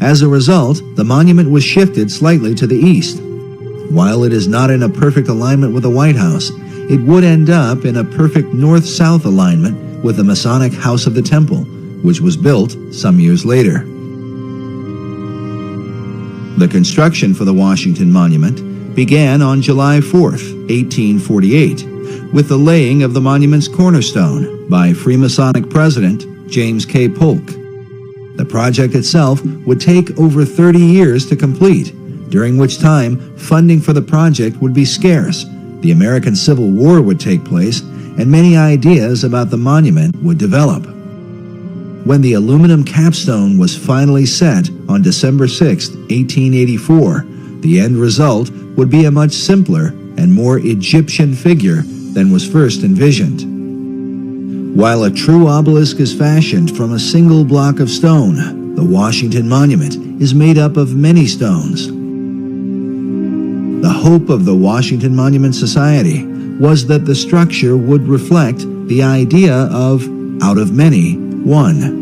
As a result, the monument was shifted slightly to the east. While it is not in a perfect alignment with the White House, it would end up in a perfect north-south alignment with the Masonic House of the Temple, which was built some years later. The construction for the Washington Monument began on July 4th, 1848, with the laying of the monument's cornerstone by Freemasonic President James K. Polk. The project itself would take over 30 years to complete, during which time funding for the project would be scarce, the American Civil War would take place, and many ideas about the monument would develop. When the aluminum capstone was finally set on December 6, 1884, the end result would be a much simpler and more Egyptian figure than was first envisioned. While a true obelisk is fashioned from a single block of stone, the Washington Monument is made up of many stones. The hope of the Washington Monument Society was that the structure would reflect the idea of, out of many, one.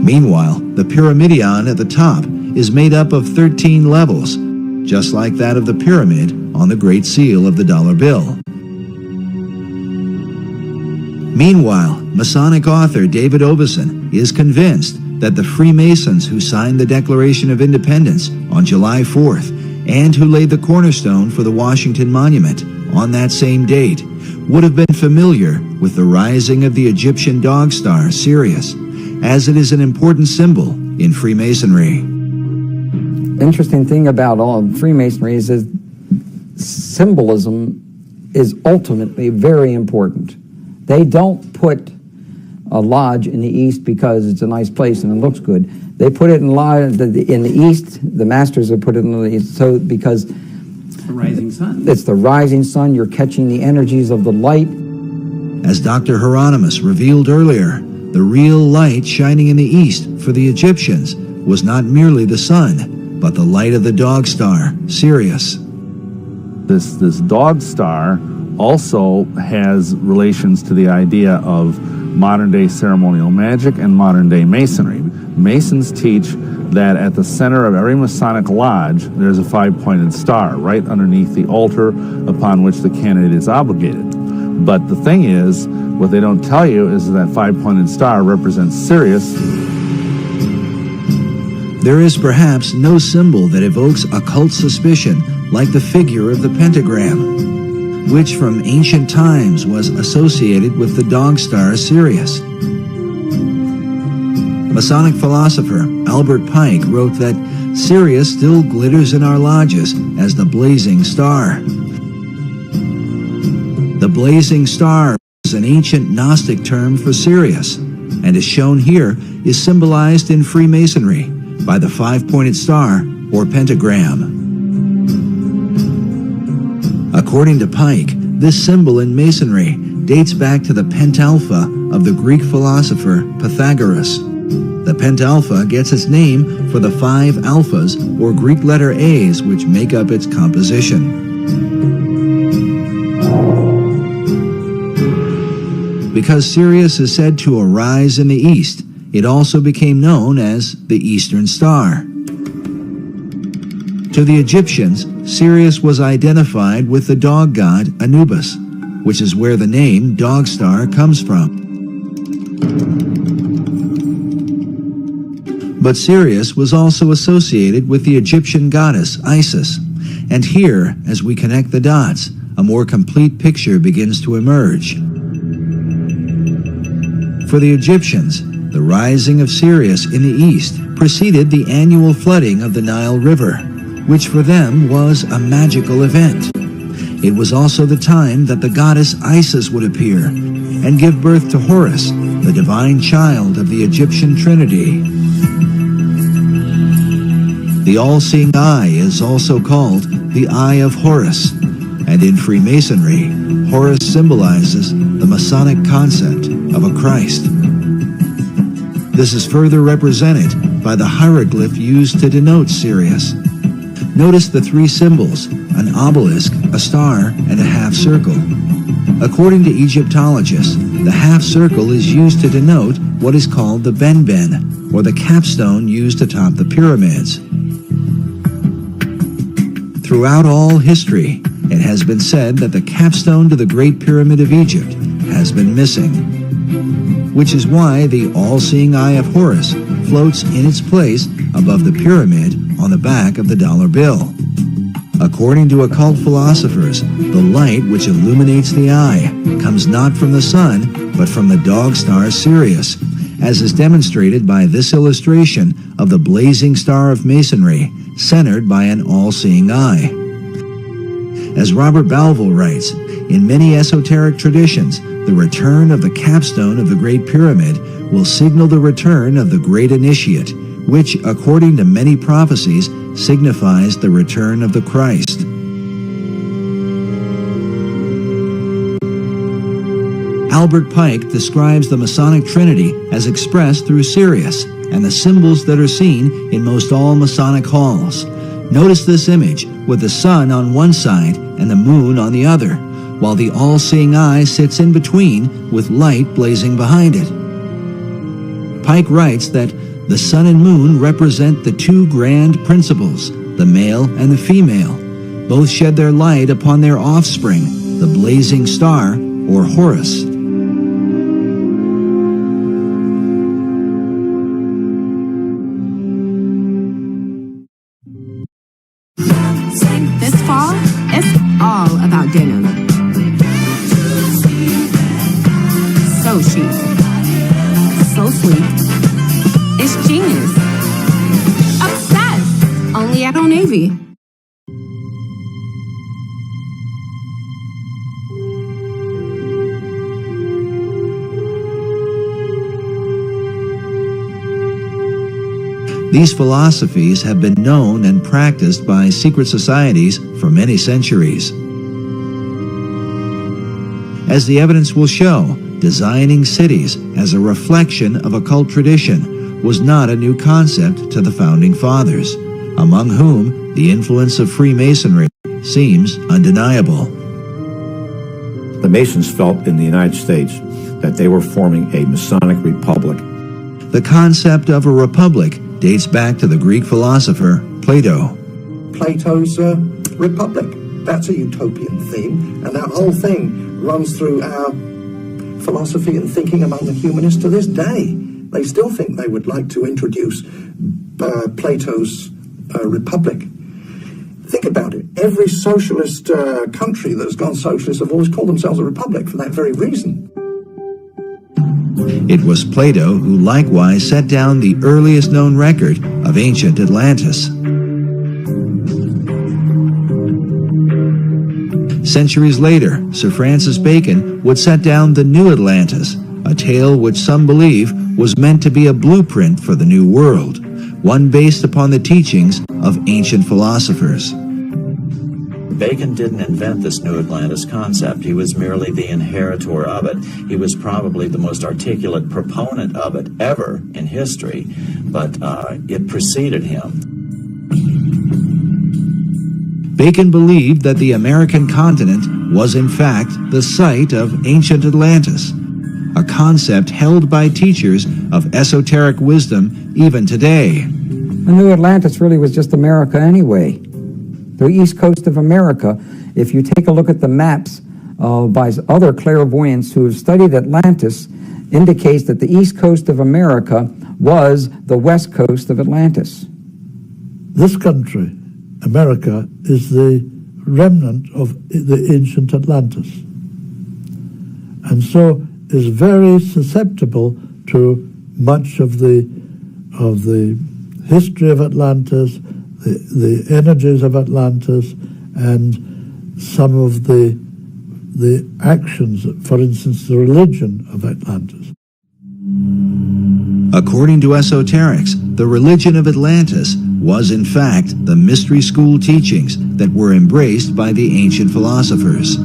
Meanwhile, the pyramidion at the top is made up of 13 levels, just like that of the pyramid on the Great Seal of the dollar bill. Meanwhile, Masonic author David Oveson is convinced that the Freemasons who signed the Declaration of Independence on July 4th and who laid the cornerstone for the Washington Monument on that same date would have been familiar with the rising of the Egyptian dog star Sirius, as it is an important symbol in Freemasonry. Interesting thing about all Freemasonry is that symbolism is ultimately very important. They don't put a lodge in the east because it's a nice place and it looks good. They put it in the east. The masters have put it in the east because the rising sun. It's the rising sun. You're catching the energies of the light. As Dr. Hieronymus revealed earlier, the real light shining in the east for the Egyptians was not merely the sun, but the light of the dog star, Sirius. This dog star also has relations to the idea of modern-day ceremonial magic and modern-day masonry. Masons teach that at the center of every Masonic lodge, there's a five-pointed star right underneath the altar upon which the candidate is obligated. But the thing is, what they don't tell you is that five-pointed star represents Sirius. There is perhaps no symbol that evokes occult suspicion like the figure of the pentagram, which from ancient times was associated with the dog star Sirius. Masonic philosopher Albert Pike wrote that Sirius still glitters in our lodges as the blazing star. The blazing star is an ancient Gnostic term for Sirius, and as shown here, is symbolized in Freemasonry by the five-pointed star or pentagram. According to Pike, this symbol in Masonry dates back to the pentalpha of the Greek philosopher Pythagoras. The pentalpha gets its name for the 5 alphas or Greek letter A's which make up its composition. Because Sirius is said to arise in the east, it also became known as the Eastern Star. To the Egyptians, Sirius was identified with the dog god Anubis, which is where the name Dog Star comes from. But Sirius was also associated with the Egyptian goddess Isis, and here, as we connect the dots, a more complete picture begins to emerge. For the Egyptians, the rising of Sirius in the east preceded the annual flooding of the Nile River, which for them was a magical event. It was also the time that the goddess Isis would appear and give birth to Horus, the divine child of the Egyptian Trinity. The all-seeing eye is also called the Eye of Horus, and in Freemasonry, Horus symbolizes the Masonic concept of a Christ. This is further represented by the hieroglyph used to denote Sirius. Notice the 3 symbols, an obelisk, a star, and a half circle. According to Egyptologists, the half circle is used to denote what is called the benben, or the capstone used atop the pyramids. Throughout all history, it has been said that the capstone to the Great Pyramid of Egypt has been missing, which is why the all-seeing eye of Horus floats in its place above the pyramid on the back of the dollar bill. According to occult philosophers, the light which illuminates the eye comes not from the sun, but from the dog star Sirius, as is demonstrated by this illustration of the blazing star of Masonry, centered by an all-seeing eye. As Robert Balville writes, in many esoteric traditions, the return of the capstone of the Great Pyramid will signal the return of the Great Initiate, which, according to many prophecies, signifies the return of the Christ. Albert Pike describes the Masonic Trinity as expressed through Sirius and the symbols that are seen in most all Masonic halls. Notice this image with the sun on one side and the moon on the other, while the all-seeing eye sits in between with light blazing behind it. Pike writes that the sun and moon represent the 2 grand principles, the male and the female. Both shed their light upon their offspring, the blazing star, or Horus. This fall, it's all about denim. So chic. So sweet. It's genius. Obsessed. Only at Old Navy. These philosophies have been known and practiced by secret societies for many centuries. As the evidence will show, designing cities as a reflection of occult tradition was not a new concept to the Founding Fathers, among whom the influence of Freemasonry seems undeniable. The Masons felt in the United States that they were forming a Masonic republic. The concept of a republic dates back to the Greek philosopher Plato. Plato's Republic. That's a utopian theme, and that whole thing runs through our philosophy and thinking among the humanists to this day. They still think they would like to introduce Plato's Republic. Think about it. Every socialist country that's gone socialist have always called themselves a republic for that very reason. It was Plato who likewise set down the earliest known record of ancient Atlantis. Centuries later, Sir Francis Bacon would set down the New Atlantis, a tale which some believe was meant to be a blueprint for the New World, one based upon the teachings of ancient philosophers. Bacon didn't invent this New Atlantis concept. He was merely the inheritor of it. He was probably the most articulate proponent of it ever in history, but it preceded him. Bacon believed that the American continent was in fact the site of ancient Atlantis, a concept held by teachers of esoteric wisdom even today. The New Atlantis really was just America anyway. The east coast of America, if you take a look at the maps by other clairvoyants who have studied Atlantis, indicates that the east coast of America was the west coast of Atlantis. This country, America, is the remnant of the ancient Atlantis, and so is very susceptible to much of the history of Atlantis, the energies of Atlantis, and some of the actions, for instance, the religion of Atlantis. According to esoterics, the religion of Atlantis was in fact the mystery school teachings that were embraced by the ancient philosophers.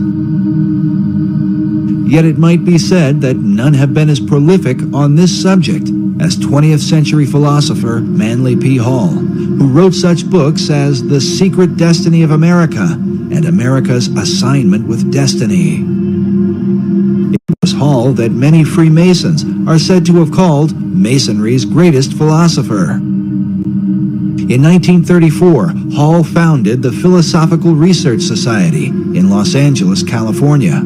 Yet it might be said that none have been as prolific on this subject as 20th century philosopher Manly P. Hall, who wrote such books as The Secret Destiny of America and America's Assignment with Destiny. It was Hall that many Freemasons are said to have called Masonry's greatest philosopher. In 1934, Hall founded the Philosophical Research Society in Los Angeles, California,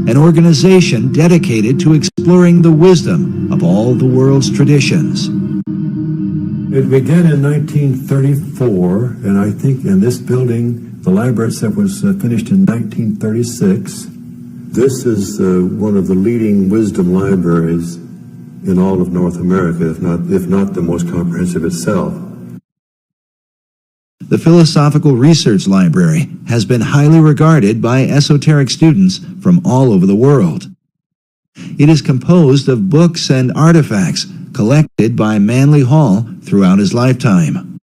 an organization dedicated to exploring the wisdom of all the world's traditions. It began in 1934, and I think in this building, the library itself was finished in 1936. This is one of the leading wisdom libraries in all of North America, if not the most comprehensive itself. The Philosophical Research Library has been highly regarded by esoteric students from all over the world. It is composed of books and artifacts collected by Manly Hall throughout his lifetime.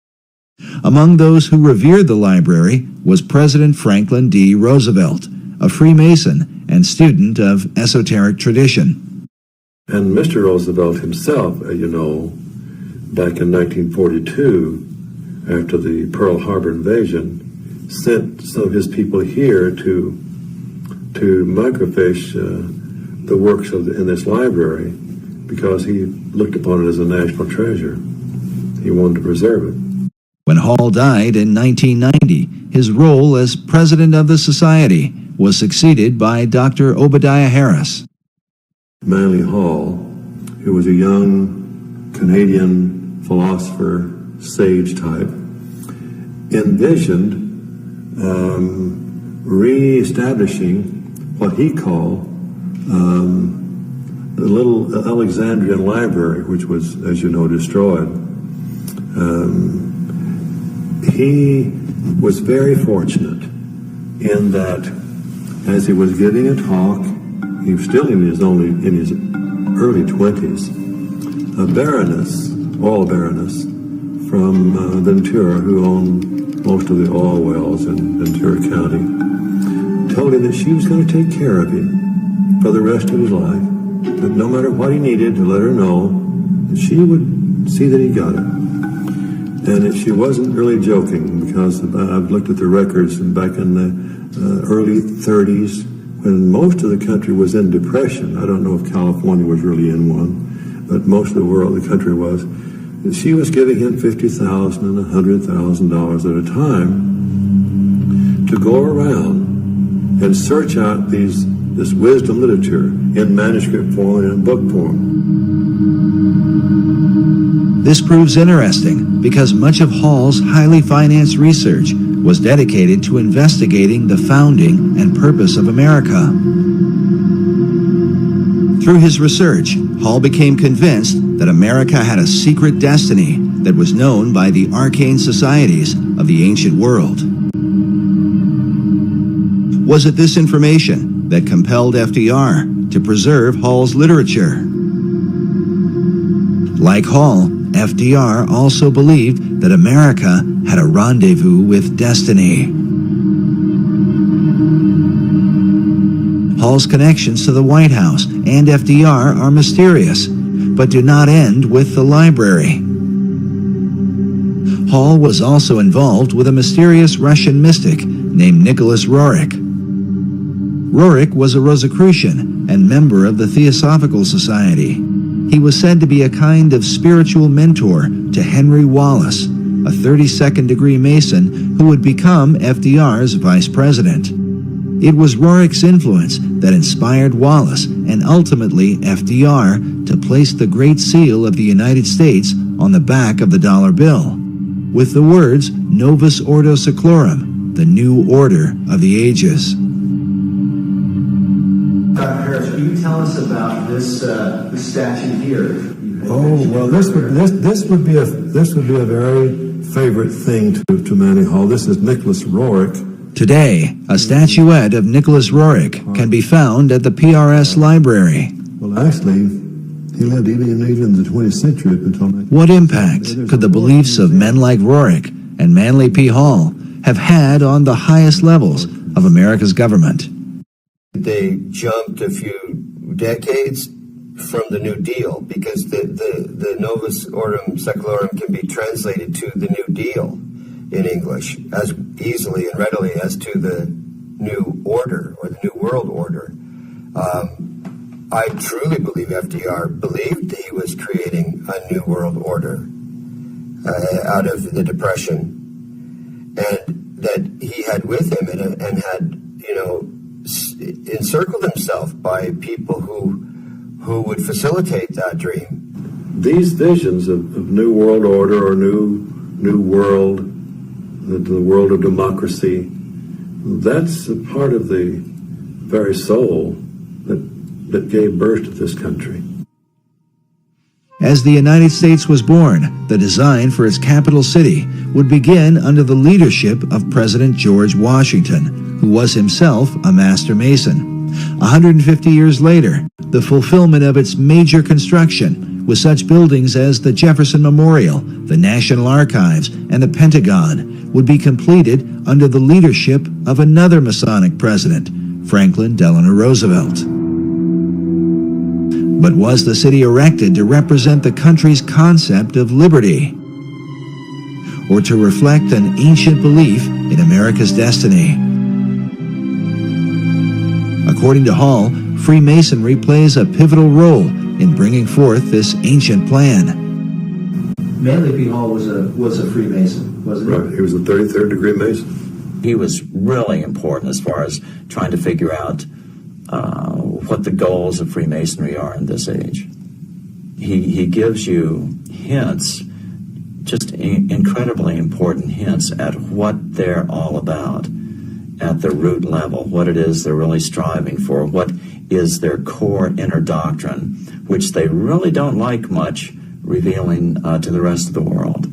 Among those who revered the library was President Franklin D. Roosevelt, a Freemason and student of esoteric tradition. And Mr. Roosevelt himself, back in 1942, after the Pearl Harbor invasion, sent some of his people here to microfiche the works in this library because he looked upon it as a national treasure. He wanted to preserve it. When Hall died in 1990, his role as president of the society was succeeded by Dr. Obadiah Harris. Manly Hall, who was a young Canadian philosopher, sage type, envisioned re-establishing what he called the little Alexandrian library, which was, as you know, destroyed. He was very fortunate in that as he was giving a talk, he was still in his early 20s, a baroness oil baroness from Ventura, who owned most of the oil wells in Ventura County, told him that she was going to take care of him for the rest of his life, that no matter what he needed, to let her know that she would see that he got it. And that she wasn't really joking, because I've looked at the records back in the early 30s, when most of the country was in depression. I don't know if California was really in one, but most of the world, the country was. And she was giving him $50,000 and $100,000 at a time to go around and search out this wisdom literature in manuscript form and in book form. This proves interesting because much of Hall's highly financed research was dedicated to investigating the founding and purpose of America. Through his research, Hall became convinced that America had a secret destiny that was known by the arcane societies of the ancient world. Was it this information that compelled FDR to preserve Hall's literature? Like Hall, FDR also believed that America had a rendezvous with destiny. Hall's connections to the White House and FDR are mysterious, but do not end with the library. Hall was also involved with a mysterious Russian mystic named Nicholas Roerich. Roerich was a Rosicrucian and member of the Theosophical Society. He was said to be a kind of spiritual mentor to Henry Wallace, a 32nd degree Mason who would become FDR's vice president. It was Roerich's influence that inspired Wallace and ultimately FDR to place the Great Seal of the United States on the back of the dollar bill, with the words Novus Ordo Seclorum, the new order of the ages. Dr. Harris, will you tell us about this statue here? Oh, well, this would be a very favorite thing to Manny Hall. This is Nicholas Roerich. Today, a statuette of Nicholas Roerich can be found at the PRS Library. Well, actually, he lived even in the 20th century. What impact could the beliefs of men like Roerich and Manly P. Hall have had on the highest levels of America's government? They jumped a few decades from the New Deal, because the Novus Ordo Seclorum can be translated to the New Deal in English as easily and readily as to the New Order or the New World Order. I truly believe FDR believed he was creating a New World Order out of the Depression, and that he had with him and had, encircled himself by people who would facilitate that dream. These visions of New World Order or New World, the world of democracy, that's a part of the very soul that gave birth to this country. As the United States was born, the design for its capital city would begin under the leadership of President George Washington, who was himself a master mason. 150 years later, the fulfillment of its major construction, with such buildings as the Jefferson Memorial, the National Archives, and the Pentagon, would be completed under the leadership of another Masonic president, Franklin Delano Roosevelt. But was the city erected to represent the country's concept of liberty, or to reflect an ancient belief in America's destiny? According to Hall, Freemasonry plays a pivotal role in bringing forth this ancient plan. Manly P. Hall was a Freemason, wasn't he? Right, he was a 33rd degree Mason. He was really important as far as trying to figure out what the goals of Freemasonry are in this age. He gives you hints, just incredibly important hints at what they're all about at the root level, what it is they're really striving for, what is their core inner doctrine, which they really don't like much revealing to the rest of the world.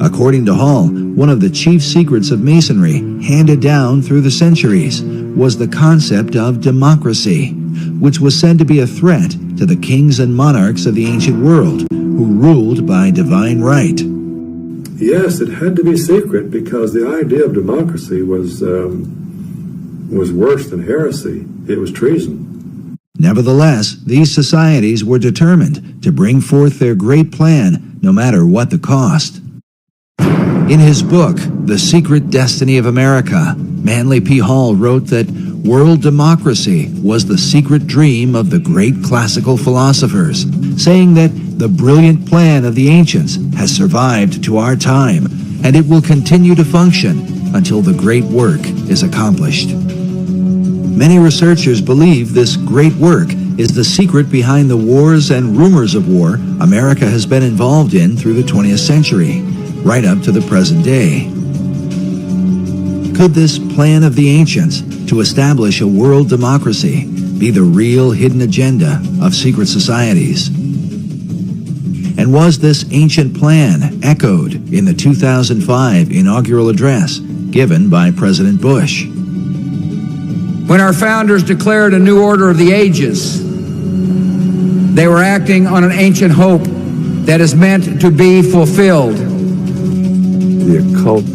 According to Hall, one of the chief secrets of Masonry, handed down through the centuries, was the concept of democracy, which was said to be a threat to the kings and monarchs of the ancient world, who who ruled by divine right. Yes, it had to be secret because the idea of democracy was worse than heresy. It was treason. Nevertheless, these societies were determined to bring forth their great plan, no matter what the cost. In his book, The Secret Destiny of America, Manly P. Hall wrote that world democracy was the secret dream of the great classical philosophers, saying that the brilliant plan of the ancients has survived to our time, and it will continue to function until the great work is accomplished. Many researchers believe this great work is the secret behind the wars and rumors of war America has been involved in through the 20th century, right up to the present day. Could this plan of the ancients to establish a world democracy be the real hidden agenda of secret societies? And was this ancient plan echoed in the 2005 inaugural address given by President Bush? When our founders declared a new order of the ages, they were acting on an ancient hope that is meant to be fulfilled. The occult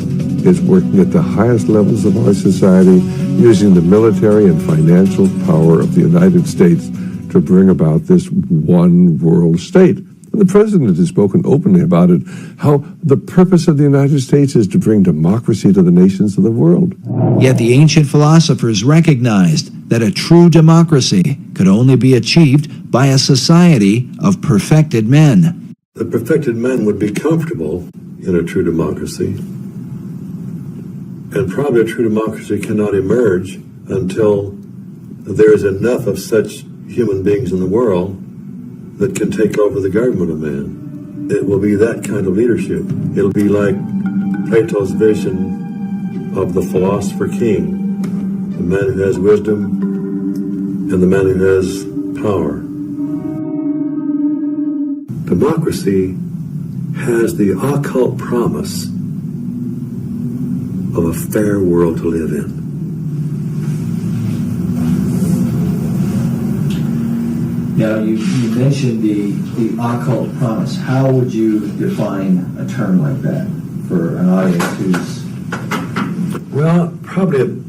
is working at the highest levels of our society, using the military and financial power of the United States to bring about this one world state. And the president has spoken openly about it, how the purpose of the United States is to bring democracy to the nations of the world. Yet the ancient philosophers recognized that a true democracy could only be achieved by a society of perfected men. The perfected men would be comfortable in a true democracy. And probably a true democracy cannot emerge until there is enough of such human beings in the world that can take over the government of man. It will be that kind of leadership. It'll be like Plato's vision of the philosopher king, the man who has wisdom and the man who has power. Democracy has the occult promise of a fair world to live in. Now, you mentioned the occult promise. How would you define a term like that for an audience who's... Well, probably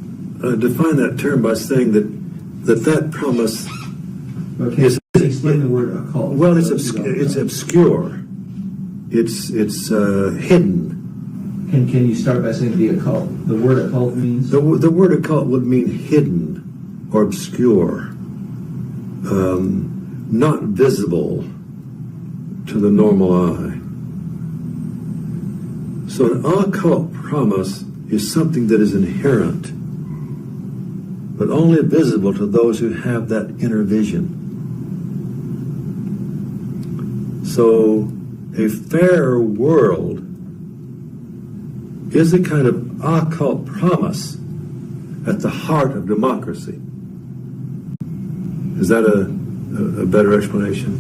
define that term by saying that promise is... Explain the word occult. Well, it's obscure. It's hidden. Can you start by saying the occult? The word occult means? The word occult would mean hidden or obscure. Not visible to the normal eye. So an occult promise is something that is inherent, but only visible to those who have that inner vision. So a fair world is a kind of occult promise at the heart of democracy. Is that a better explanation?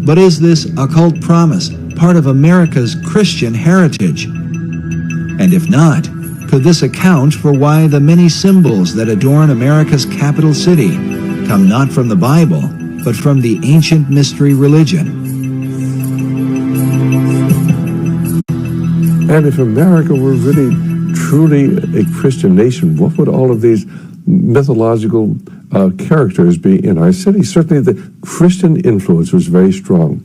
But is this occult promise part of America's Christian heritage? And if not, could this account for why the many symbols that adorn America's capital city come not from the Bible, but from the ancient mystery religion? And if America were really, truly a Christian nation, what would all of these mythological characters be in our city? Certainly the Christian influence was very strong.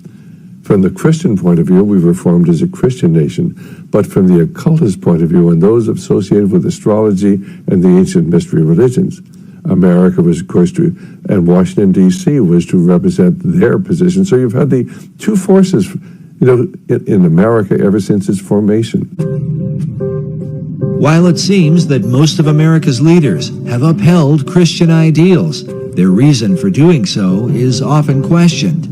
From the Christian point of view, we were formed as a Christian nation. But from the occultist point of view, and those associated with astrology and the ancient mystery religions, America was, of course, and Washington, D.C. was to represent their position. So you've had the two forces, in America ever since its formation. While it seems that most of America's leaders have upheld Christian ideals, their reason for doing so is often questioned.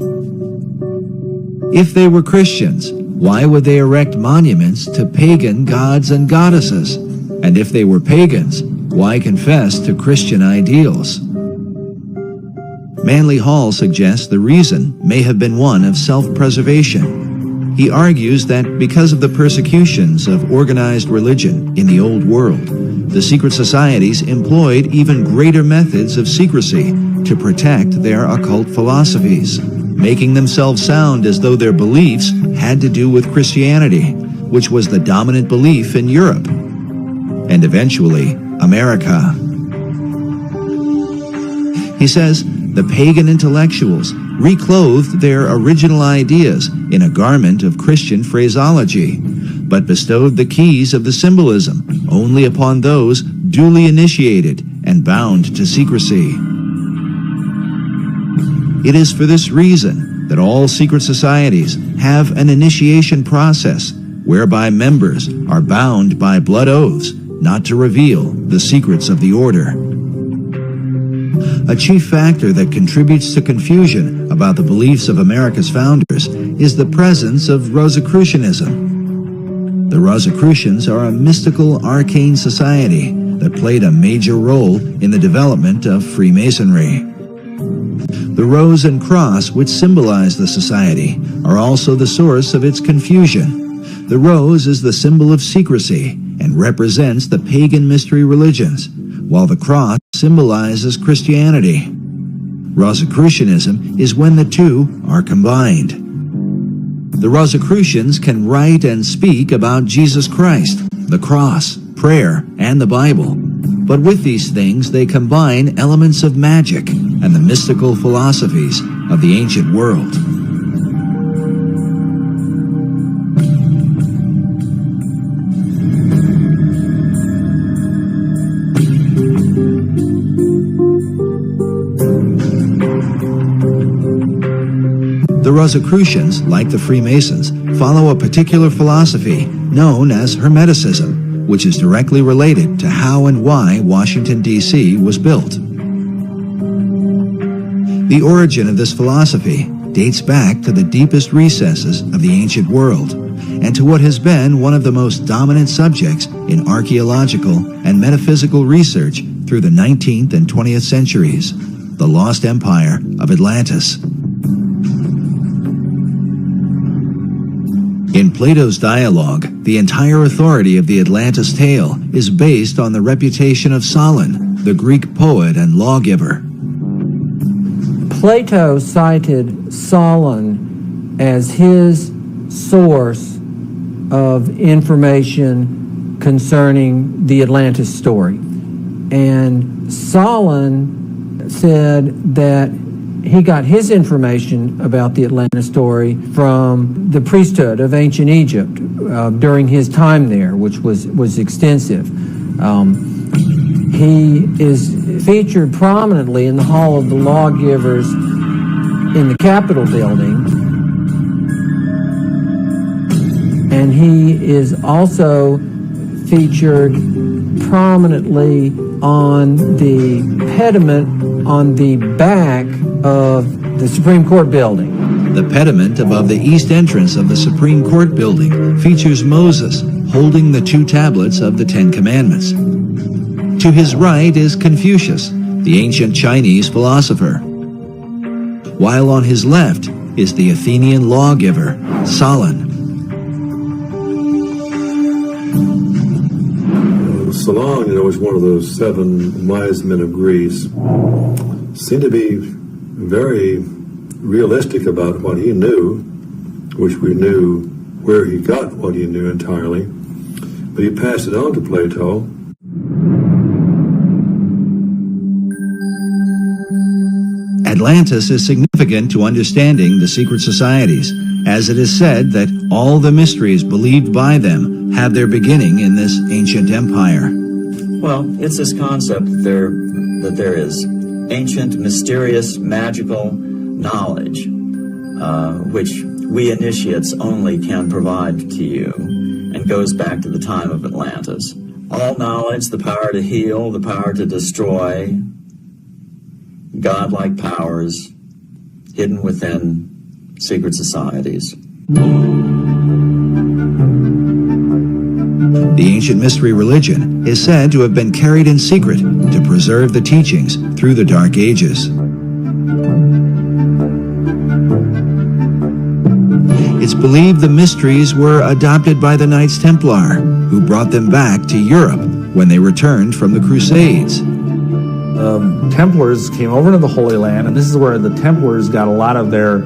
If they were Christians, why would they erect monuments to pagan gods and goddesses? And if they were pagans, why confess to Christian ideals? Manly Hall suggests the reason may have been one of self-preservation. He argues that because of the persecutions of organized religion in the Old World, the secret societies employed even greater methods of secrecy to protect their occult philosophies. making themselves sound as though their beliefs had to do with Christianity, which was the dominant belief in Europe, and eventually America. He says the pagan intellectuals reclothed their original ideas in a garment of Christian phraseology, but bestowed the keys of the symbolism only upon those duly initiated and bound to secrecy. It is for this reason that all secret societies have an initiation process whereby members are bound by blood oaths not to reveal the secrets of the order. A chief factor that contributes to confusion about the beliefs of America's founders is the presence of Rosicrucianism. The Rosicrucians are a mystical, arcane society that played a major role in the development of Freemasonry. The rose and cross, which symbolize the society, are also the source of its confusion. The rose is the symbol of secrecy and represents the pagan mystery religions, while the cross symbolizes Christianity. Rosicrucianism is when the two are combined. The Rosicrucians can write and speak about Jesus Christ, the cross, prayer, and the Bible. But with these things, they combine elements of magic and the mystical philosophies of the ancient world. The Rosicrucians, like the Freemasons, follow a particular philosophy known as Hermeticism, which is directly related to how and why Washington, D.C. was built. The origin of this philosophy dates back to the deepest recesses of the ancient world and to what has been one of the most dominant subjects in archaeological and metaphysical research through the 19th and 20th centuries, the lost empire of Atlantis. In Plato's dialogue, the entire authority of the Atlantis tale is based on the reputation of Solon, the Greek poet and lawgiver. Plato cited Solon as his source of information concerning the Atlantis story. And Solon said that he got his information about the Atlantis story from the priesthood of ancient Egypt during his time there, which was extensive. He is featured prominently in the Hall of the Lawgivers in the Capitol building. And he is also featured prominently on the pediment on the back of the Supreme Court building. The pediment above the east entrance of the Supreme Court building features Moses holding the two tablets of the Ten Commandments. To his right is Confucius, the ancient Chinese philosopher, while on his left is the Athenian lawgiver, Solon. Solon, was one of those 7 wise men of Greece. Seemed to be very realistic about what he knew, which we knew where he got what he knew entirely, but he passed it on to Plato. Atlantis is significant to understanding the secret societies, as it is said that all the mysteries believed by them have their beginning in this ancient empire. Well, it's this concept that there is ancient, mysterious, magical knowledge, which we initiates only can provide to you, and goes back to the time of Atlantis. All knowledge, the power to heal, the power to destroy, godlike powers hidden within secret societies. The ancient mystery religion is said to have been carried in secret to preserve the teachings through the Dark Ages. It's believed the mysteries were adopted by the Knights Templar, who brought them back to Europe when they returned from the Crusades. Templars came over to the Holy Land, and this is where the Templars got a lot of their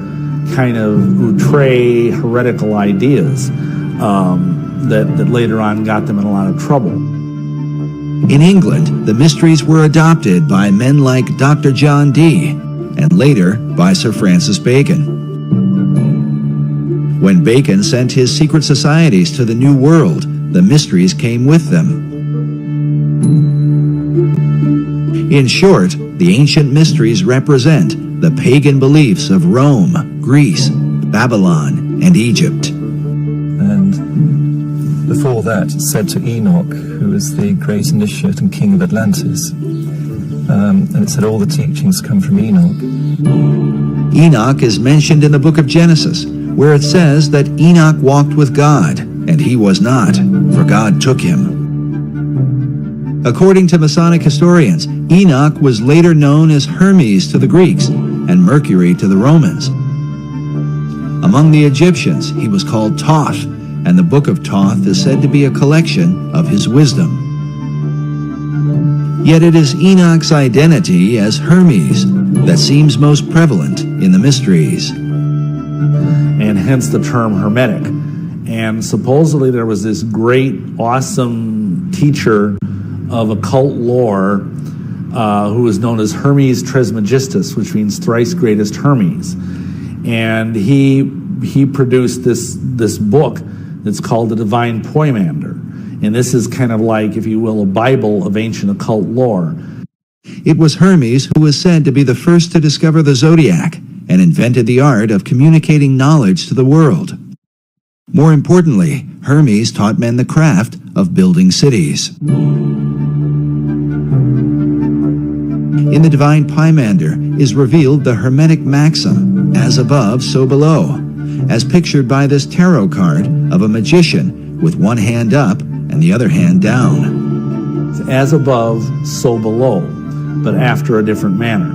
kind of outre heretical ideas that later on got them in a lot of trouble. In England, the mysteries were adopted by men like Dr. John Dee, and later by Sir Francis Bacon. When Bacon sent his secret societies to the New World, the mysteries came with them. In short, the ancient mysteries represent the pagan beliefs of Rome, Greece, Babylon, and Egypt. And before that, it's said to Enoch, who was the great initiate and king of Atlantis. And it said all the teachings come from Enoch. Enoch is mentioned in the book of Genesis, where it says that Enoch walked with God, and he was not, for God took him. According to Masonic historians, Enoch was later known as Hermes to the Greeks and Mercury to the Romans. Among the Egyptians, he was called Thoth, and the Book of Thoth is said to be a collection of his wisdom. Yet it is Enoch's identity as Hermes that seems most prevalent in the mysteries. And hence the term Hermetic. And supposedly there was this great, awesome teacher of occult lore who was known as Hermes Trismegistus, which means thrice greatest Hermes. And he produced this book that's called the Divine Poimander. And this is kind of like, if you will, a Bible of ancient occult lore. It was Hermes who was said to be the first to discover the zodiac and invented the art of communicating knowledge to the world. More importantly, Hermes taught men the craft of building cities. In the Divine Poimander is revealed the Hermetic maxim, as above, so below, as pictured by this tarot card of a magician with one hand up and the other hand down. It's as above, so below, but after a different manner.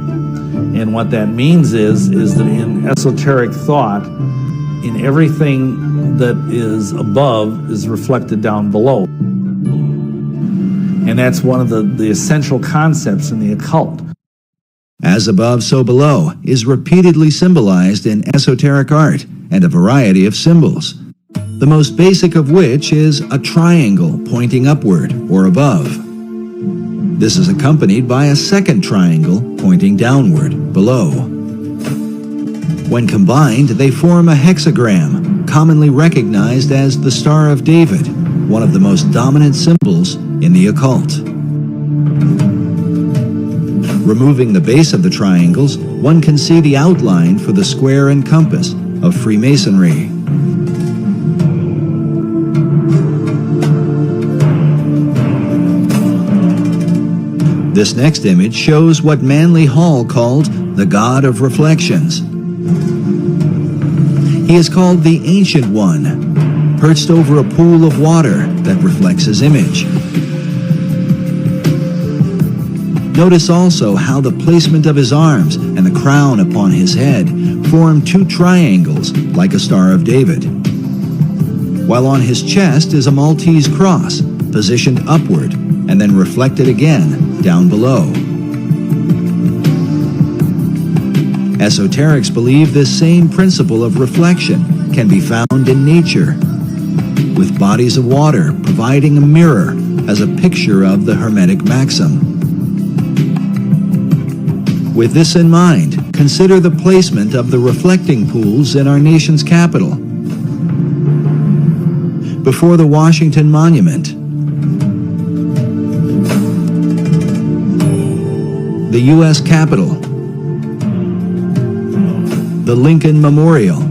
And what that means is that in esoteric thought, in everything that is above is reflected down below. And that's one of the essential concepts in the occult. As above, so below is repeatedly symbolized in esoteric art and a variety of symbols, the most basic of which is a triangle pointing upward or above. This is accompanied by a second triangle pointing downward below. When combined, they form a hexagram, commonly recognized as the Star of David, one of the most dominant symbols in the occult. Removing the base of the triangles, one can see the outline for the square and compass of Freemasonry. This next image shows what Manly Hall called the God of Reflections. He is called the Ancient One, perched over a pool of water that reflects his image. Notice also how the placement of his arms and the crown upon his head form two triangles like a Star of David, while on his chest is a Maltese cross positioned upward and then reflected again down below. Esoterics believe this same principle of reflection can be found in nature, with bodies of water providing a mirror as a picture of the Hermetic maxim. With this in mind, consider the placement of the reflecting pools in our nation's capital. Before the Washington Monument, the U.S. Capitol, the Lincoln Memorial,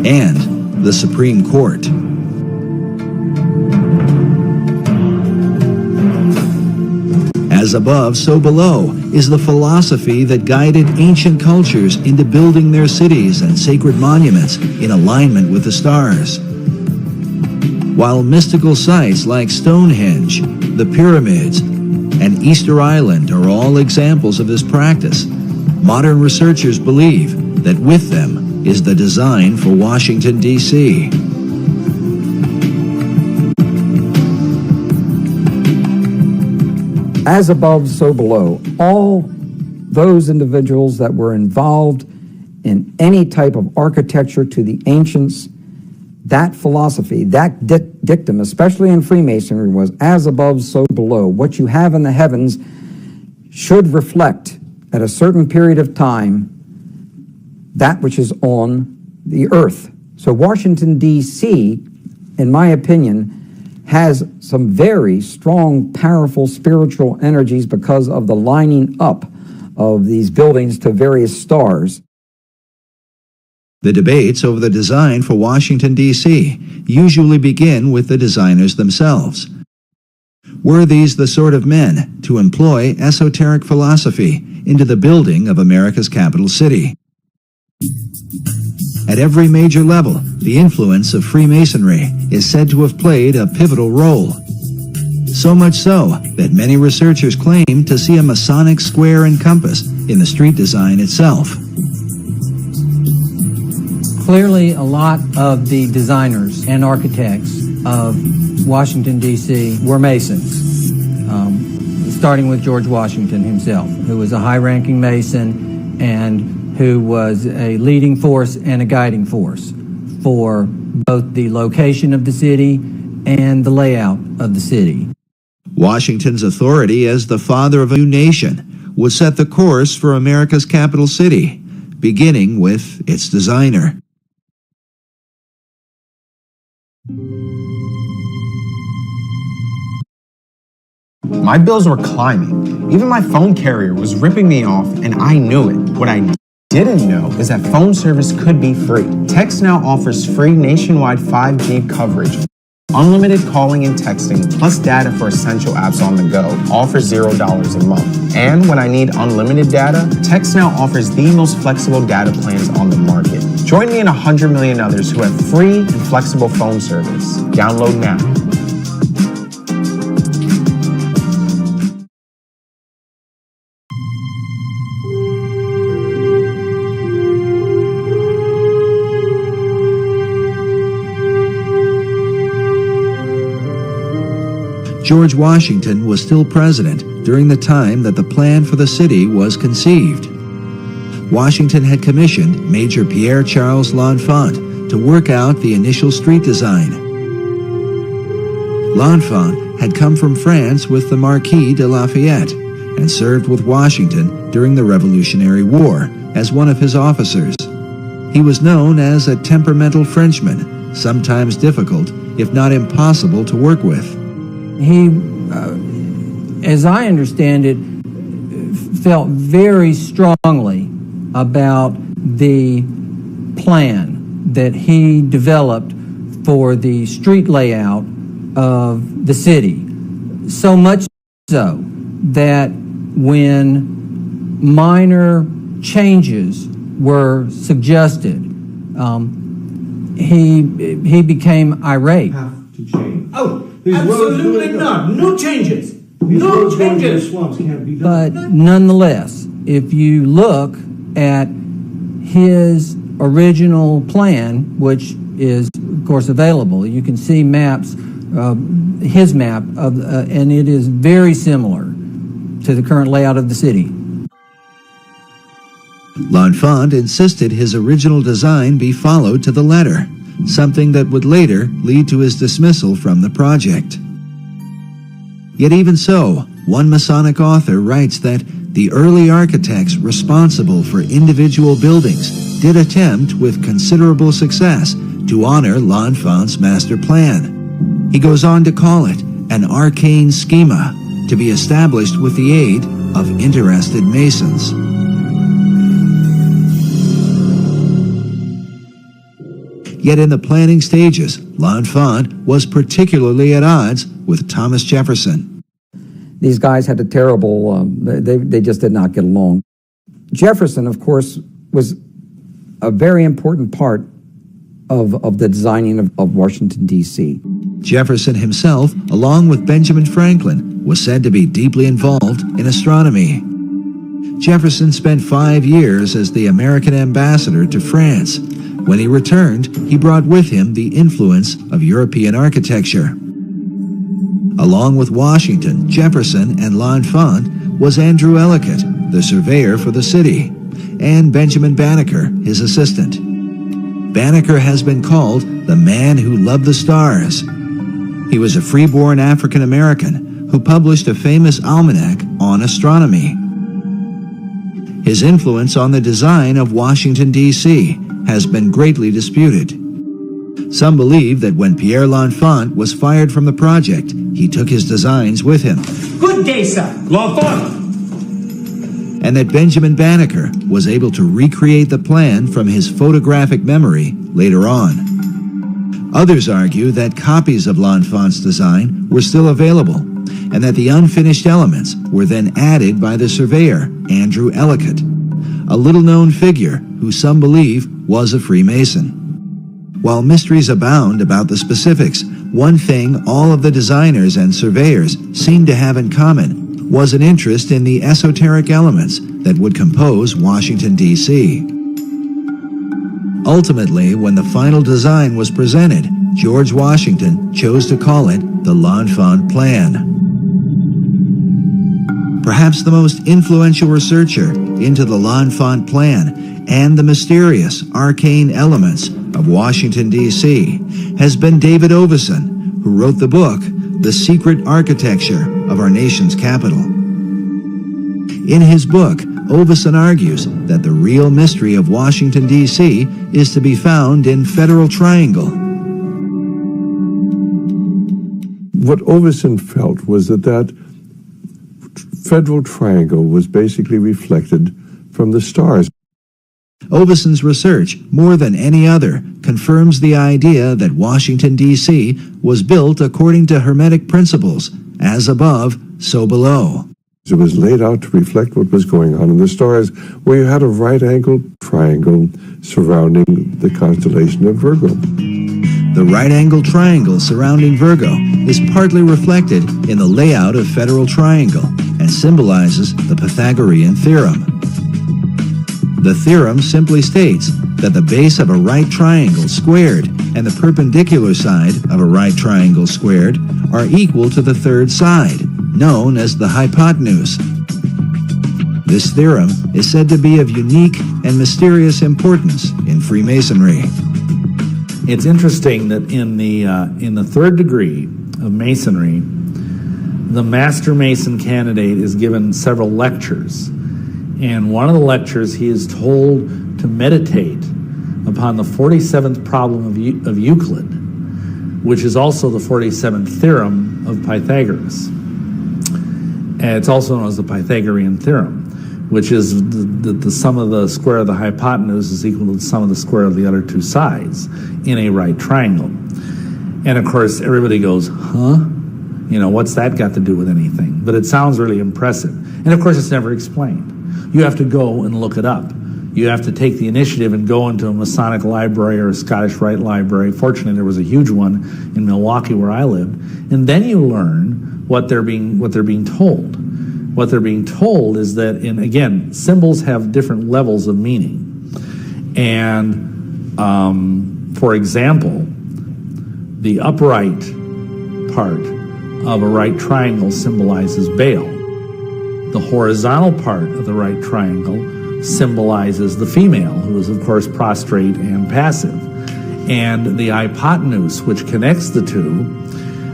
and the Supreme Court. As above, so below is the philosophy that guided ancient cultures into building their cities and sacred monuments in alignment with the stars. While mystical sites like Stonehenge, the pyramids, and Easter Island are all examples of this practice, modern researchers believe that with them is the design for Washington, D.C. As above, so below. All those individuals that were involved in any type of architecture to the ancients, that philosophy, that dictum, especially in Freemasonry, was as above, so below. What you have in the heavens should reflect at a certain period of time that which is on the earth. So Washington, D.C., in my opinion, has some very strong, powerful spiritual energies because of the lining up of these buildings to various stars. The debates over the design for Washington, D.C. usually begin with the designers themselves. Were these the sort of men to employ esoteric philosophy into the building of America's capital city? At every major level, the influence of Freemasonry is said to have played a pivotal role. So much so that many researchers claim to see a Masonic square and compass in the street design itself. Clearly, a lot of the designers and architects of Washington, D.C. were Masons, starting with George Washington himself, who was a high-ranking Mason and who was a leading force and a guiding force for both the location of the city and the layout of the city. Washington's authority as the father of a new nation would set the course for America's capital city, beginning with its designer. My bills were climbing. Even my phone carrier was ripping me off, and I knew it. What I didn't know is that phone service could be free. Text Now offers free nationwide 5G coverage, unlimited calling and texting, plus data for essential apps on the go, all for $0 a month. And when I need unlimited data, Text Now offers the most flexible data plans on the market. Join me and 100 million others who have free and flexible phone service. Download now. George Washington was still president during the time that the plan for the city was conceived. Washington had commissioned Major Pierre Charles L'Enfant to work out the initial street design. L'Enfant had come from France with the Marquis de Lafayette and served with Washington during the Revolutionary War as one of his officers. He was known as a temperamental Frenchman, sometimes difficult, if not impossible, to work with. He, as I understand it, felt very strongly about the plan that he developed for the street layout of the city. So much so that when minor changes were suggested, he became irate. Absolutely not. No changes. No changes. But nonetheless, if you look at his original plan, which is, of course, available, you can see maps, his map, and it is very similar to the current layout of the city. L'Enfant insisted his original design be followed to the letter, something that would later lead to his dismissal from the project. Yet even so, one Masonic author writes that the early architects responsible for individual buildings did attempt with considerable success to honor L'Enfant's master plan. He goes on to call it an arcane schema to be established with the aid of interested Masons. Yet in the planning stages, L'Enfant was particularly at odds with Thomas Jefferson. These guys had a terrible, they just did not get along. Jefferson, of course, was a very important part of the designing of Washington, D.C. Jefferson himself, along with Benjamin Franklin, was said to be deeply involved in astronomy. Jefferson spent 5 years as the American ambassador to France. When he returned, he brought with him the influence of European architecture. Along with Washington, Jefferson, and L'Enfant was Andrew Ellicott, the the surveyor for the city, and Benjamin Banneker, his assistant. Banneker has been called the man who loved the stars. He was a freeborn African American who published a famous almanac on astronomy. His influence on the design of Washington, D.C. has been greatly disputed. Some believe that when Pierre L'Enfant was fired from the project, he took his designs with him. Good day, sir. L'Enfant. And that Benjamin Banneker was able to recreate the plan from his photographic memory later on. Others argue that copies of L'Enfant's design were still available, and that the unfinished elements were then added by the surveyor, Andrew Ellicott, a little-known figure who some believe was a Freemason. While mysteries abound about the specifics, one thing all of the designers and surveyors seemed to have in common was an interest in the esoteric elements that would compose Washington, D.C. Ultimately, when the final design was presented, George Washington chose to call it the L'Enfant Plan. Perhaps the most influential researcher into the L'Enfant Plan and the mysterious, arcane elements of Washington, D.C. has been David Oveson, who wrote the book, The Secret Architecture of Our Nation's Capital. In his book, Oveson argues that the real mystery of Washington, D.C. is to be found in Federal Triangle. What Oveson felt was that Federal Triangle was basically reflected from the stars. Oveson's research, more than any other, confirms the idea that Washington, D.C. was built according to Hermetic principles, as above, so below. It was laid out to reflect what was going on in the stars, where you had a right-angled triangle surrounding the constellation of Virgo. The right-angled triangle surrounding Virgo is partly reflected in the layout of Federal Triangle and symbolizes the Pythagorean theorem. The theorem simply states that the base of a right triangle squared and the perpendicular side of a right triangle squared are equal to the third side, known as the hypotenuse. This theorem is said to be of unique and mysterious importance in Freemasonry. It's interesting that in the third degree of Masonry, the Master Mason candidate is given several lectures. And one of the lectures, he is told to meditate upon the 47th problem of Euclid, which is also the 47th theorem of Pythagoras. And it's also known as the Pythagorean theorem, which is the sum of the square of the hypotenuse is equal to the sum of the square of the other two sides in a right triangle. And of course, everybody goes, huh? You know, what's that got to do with anything? But it sounds really impressive. And of course, it's never explained. You have to go and look it up. You have to take the initiative and go into a Masonic library or a Scottish Rite library. Fortunately, there was a huge one in Milwaukee where I lived. And then you learn what they're being told. What they're being told is that, again, symbols have different levels of meaning. And, for example, the upright part of a right triangle symbolizes Baal. The horizontal part of the right triangle symbolizes the female, who is, of course, prostrate and passive. And the hypotenuse, which connects the two,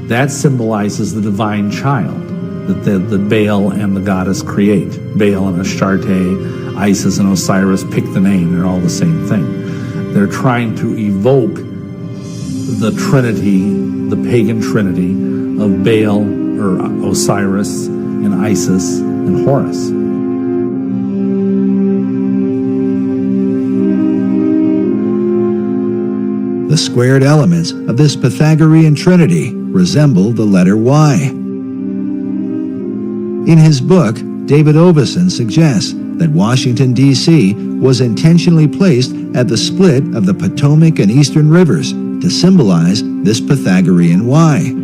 that symbolizes the divine child that Baal and the goddess create. Baal and Astarte, Isis and Osiris, pick the name, they're all the same thing. They're trying to evoke the trinity, the pagan trinity of Baal or Osiris and Isis and Horus. The squared elements of this Pythagorean trinity resemble the letter Y. In his book, David Oveson suggests that Washington, D.C. was intentionally placed at the split of the Potomac and Eastern rivers to symbolize this Pythagorean Y.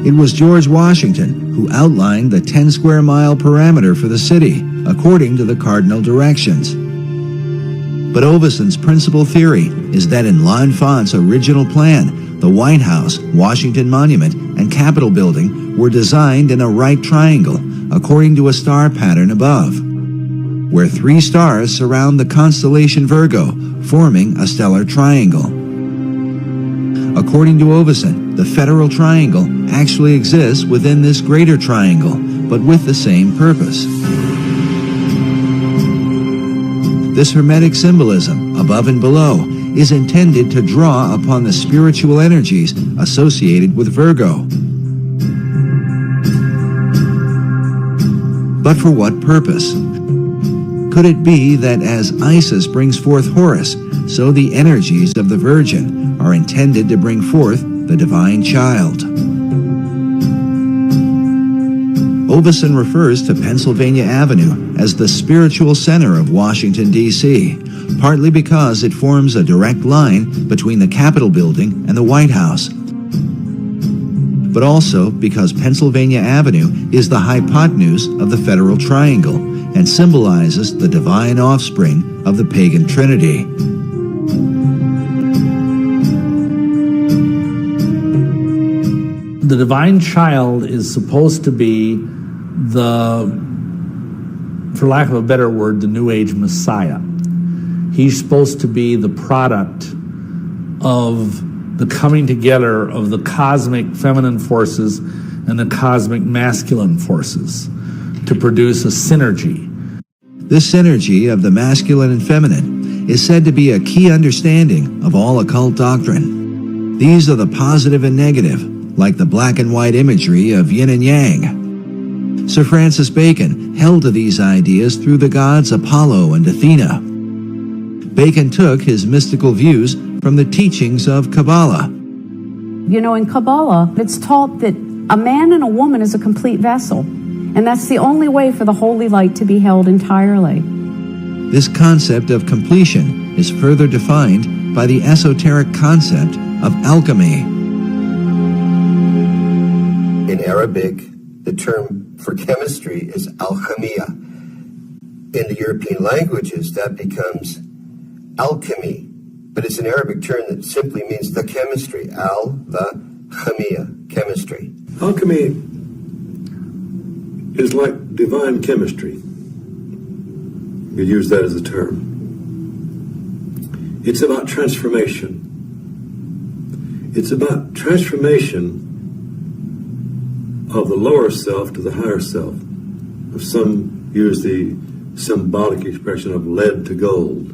It was George Washington who outlined the 10-square-mile parameter for the city, according to the cardinal directions. But Oveson's principal theory is that in L'Enfant's original plan, the White House, Washington Monument, and Capitol Building were designed in a right triangle, according to a star pattern above, where 3 stars surround the constellation Virgo, forming a stellar triangle. According to Oveson, the Federal Triangle actually exists within this greater triangle, but with the same purpose. This Hermetic symbolism, above and below, is intended to draw upon the spiritual energies associated with Virgo. But for what purpose? Could it be that as Isis brings forth Horus, so the energies of the Virgin are intended to bring forth the divine child? Oveson refers to Pennsylvania Avenue as the spiritual center of Washington, D.C., partly because it forms a direct line between the Capitol Building and the White House, but also because Pennsylvania Avenue is the hypotenuse of the Federal Triangle and symbolizes the divine offspring of the pagan Trinity. The divine child is supposed to be for lack of a better word, the New Age Messiah. He's supposed to be the product of the coming together of the cosmic feminine forces and the cosmic masculine forces to produce a synergy. This synergy of the masculine and feminine is said to be a key understanding of all occult doctrine. These are the positive and negative, like the black and white imagery of yin and yang. Sir Francis Bacon held to these ideas through the gods Apollo and Athena. Bacon took his mystical views from the teachings of Kabbalah. You know, in Kabbalah, it's taught that a man and a woman is a complete vessel, and that's the only way for the holy light to be held entirely. This concept of completion is further defined by the esoteric concept of alchemy. In Arabic, the term for chemistry is alchemia. In the European languages, that becomes alchemy, but it's an Arabic term that simply means the chemistry. Al-the-chemia, chemistry. Alchemy is like divine chemistry. You use that as a term. It's about transformation. It's about transformation of the lower self to the higher self. Some use the symbolic expression of lead to gold.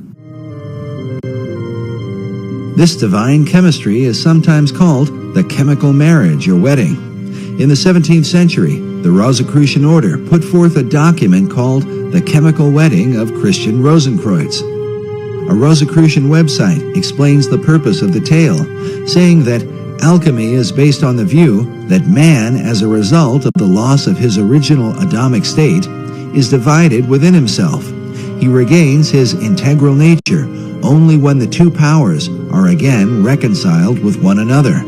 This divine chemistry is sometimes called the chemical marriage or wedding. In the 17th century, the Rosicrucian order put forth a document called The Chemical Wedding of Christian Rosenkreuz. A Rosicrucian website explains the purpose of the tale, saying that alchemy is based on the view that man, as a result of the loss of his original Adamic state, is divided within himself. He regains his integral nature only when the two powers are again reconciled with one another.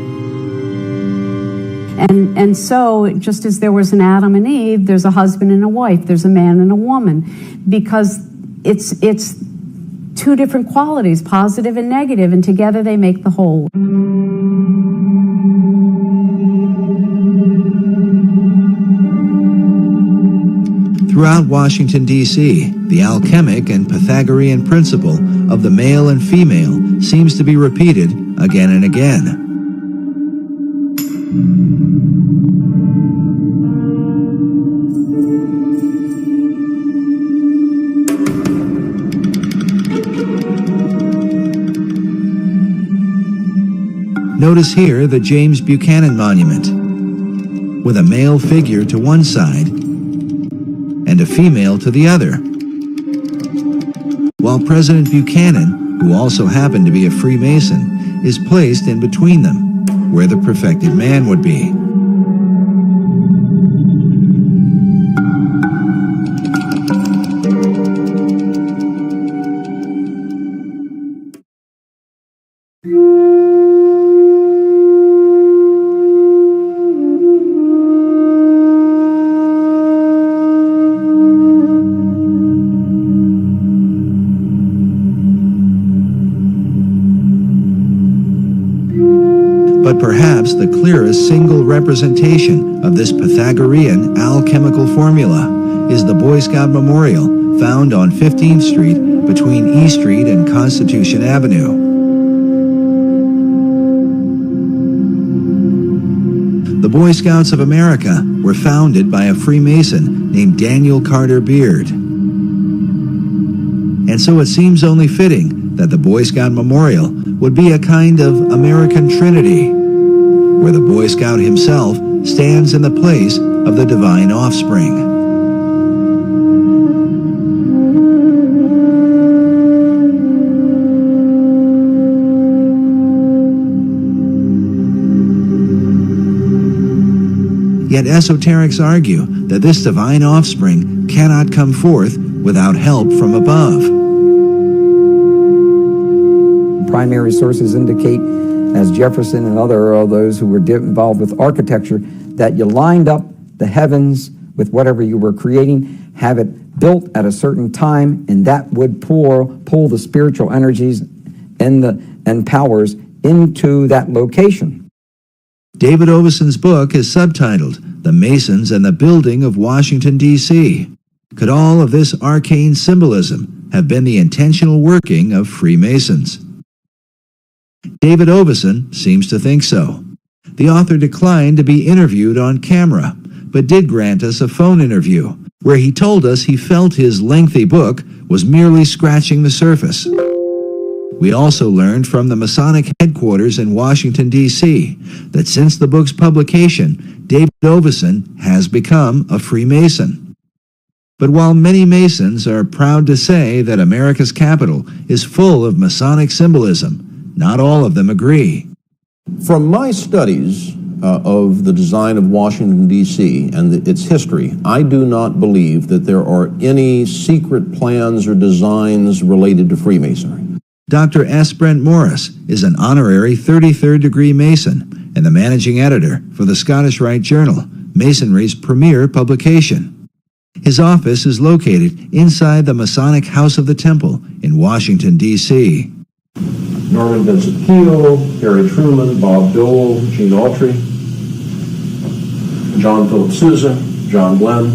And so, just as there was an Adam and Eve, there's a husband and a wife, there's a man and a woman, because it's two different qualities, positive and negative, and together they make the whole. Throughout Washington, D.C., the alchemic and Pythagorean principle of the male and female seems to be repeated again and again. Notice here the James Buchanan Monument, with a male figure to one side and a female to the other, while President Buchanan, who also happened to be a Freemason, is placed in between them, where the perfected man would be. But perhaps the clearest single representation of this Pythagorean alchemical formula is the Boy Scout Memorial found on 15th Street between E Street and Constitution Avenue. The Boy Scouts of America were founded by a Freemason named Daniel Carter Beard. And so it seems only fitting that the Boy Scout Memorial would be a kind of American Trinity, where the Boy Scout himself stands in the place of the divine offspring. Yet esoterics argue that this divine offspring cannot come forth without help from above. Primary sources indicate, as Jefferson and other of those who were involved with architecture, that you lined up the heavens with whatever you were creating, have it built at a certain time, and that would pull the spiritual energies and powers into that location. David Oveson's book is subtitled The Masons and the Building of Washington, D.C. Could all of this arcane symbolism have been the intentional working of Freemasons? David Oveson seems to think so. The author declined to be interviewed on camera, but did grant us a phone interview, where he told us he felt his lengthy book was merely scratching the surface. We also learned from the Masonic headquarters in Washington, D.C., that since the book's publication, David Oveson has become a Freemason. But while many Masons are proud to say that America's capital is full of Masonic symbolism, not all of them agree. From my studies of the design of Washington, D.C. and its history, I do not believe that there are any secret plans or designs related to Freemasonry. Dr. S. Brent Morris is an honorary 33rd degree Mason and the managing editor for the Scottish Rite Journal, Masonry's premier publication. His office is located inside the Masonic House of the Temple in Washington, D.C. Norman Vincent Peale, Harry Truman, Bob Dole, Gene Autry, John Philip Sousa, John Glenn.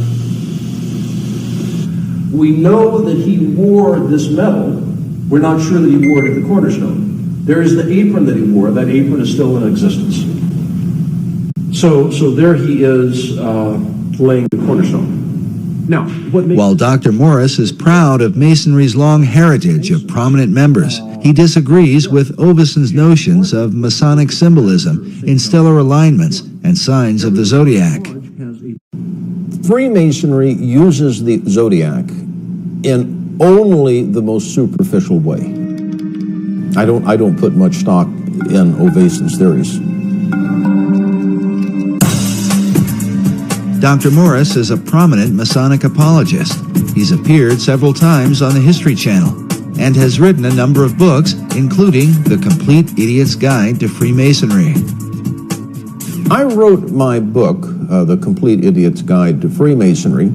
We know that he wore this medal. We're not sure that he wore it at the cornerstone. There is the apron that he wore. That apron is still in existence. So there he is laying the cornerstone. Now, while Dr. Morris is proud of Masonry's long heritage of prominent members, he disagrees with Oveson's notions of Masonic symbolism in stellar alignments and signs of the zodiac. Freemasonry uses the zodiac in only the most superficial way. I don't put much stock in Oveson's theories. Dr. Morris is a prominent Masonic apologist. He's appeared several times on the History Channel and has written a number of books, including The Complete Idiot's Guide to Freemasonry. I wrote my book, The Complete Idiot's Guide to Freemasonry,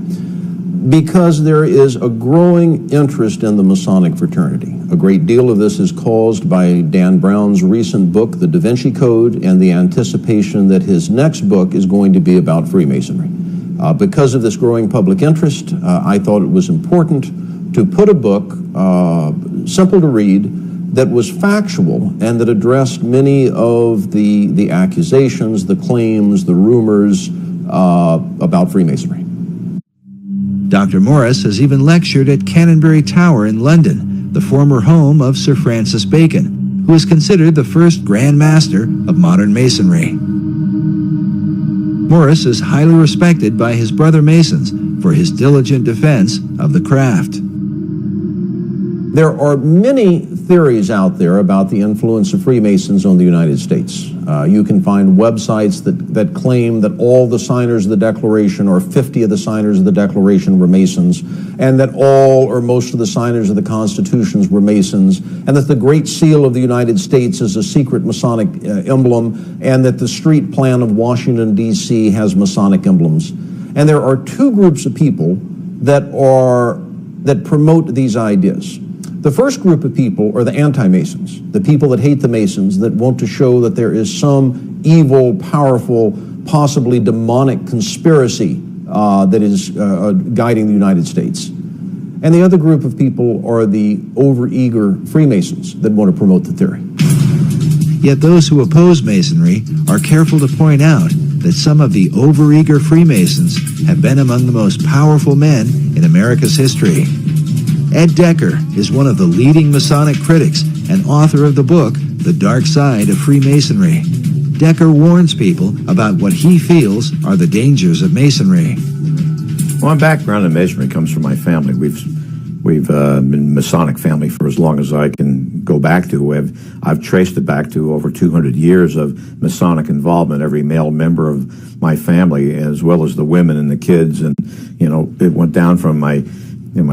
because there is a growing interest in the Masonic fraternity. A great deal of this is caused by Dan Brown's recent book, The Da Vinci Code, and the anticipation that his next book is going to be about Freemasonry. Because of this growing public interest, I thought it was important to put a book, simple to read, that was factual and that addressed many of the accusations, the claims, the rumors about Freemasonry. Dr. Morris has even lectured at Canonbury Tower in London, the former home of Sir Francis Bacon, who is considered the first Grand Master of modern Masonry. Morris is highly respected by his brother Masons for his diligent defense of the craft. There are many theories out there about the influence of Freemasons on the United States. You can find websites that claim that all the signers of the Declaration, or 50 of the signers of the Declaration, were Masons, and that all or most of the signers of the Constitutions were Masons, and that the Great Seal of the United States is a secret Masonic emblem, and that the street plan of Washington, D.C. has Masonic emblems. And there are two groups of people that promote these ideas. The first group of people are the anti-Masons, the people that hate the Masons, that want to show that there is some evil, powerful, possibly demonic conspiracy that is guiding the United States. And the other group of people are the overeager Freemasons that want to promote the theory. Yet those who oppose Masonry are careful to point out that some of the overeager Freemasons have been among the most powerful men in America's history. Ed Decker is one of the leading Masonic critics and author of the book, The Dark Side of Freemasonry. Decker warns people about what he feels are the dangers of Masonry. Well, my background in Masonry comes from my family. We've been Masonic family for as long as I can go back to. I've traced it back to over 200 years of Masonic involvement. Every male member of my family, as well as the women and the kids, and it went down from my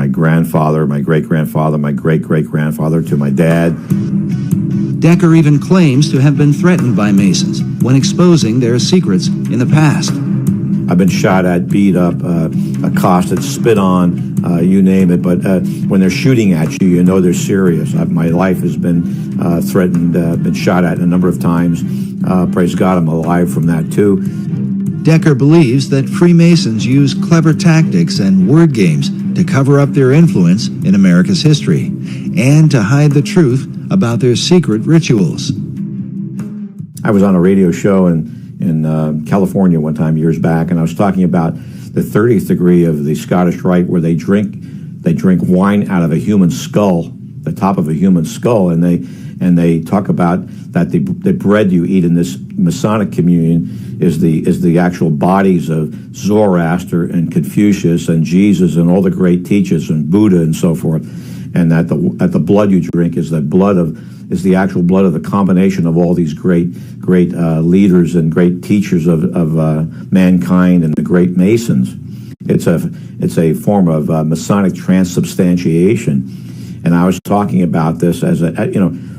grandfather, my great-grandfather, my great-great-grandfather, to my dad. Decker even claims to have been threatened by Masons when exposing their secrets in the past. I've been shot at, beat up, accosted, spit on, you name it. But when they're shooting at you, you know they're serious. My life has been threatened, been shot at a number of times. Praise God, I'm alive from that too. Decker believes that Freemasons use clever tactics and word games to cover up their influence in America's history and to hide the truth about their secret rituals. I was on a radio show in California one time years back, and I was talking about the 30th degree of the Scottish Rite, where they drink wine out of a human skull, the top of a human skull, and they talk about that the bread you eat in this Masonic communion is the actual bodies of Zoroaster and Confucius and Jesus and all the great teachers and Buddha and so forth, and that the blood you drink is the actual blood of the combination of all these great leaders and great teachers of mankind and the great Masons. It's a form of Masonic transubstantiation, and I was talking about this as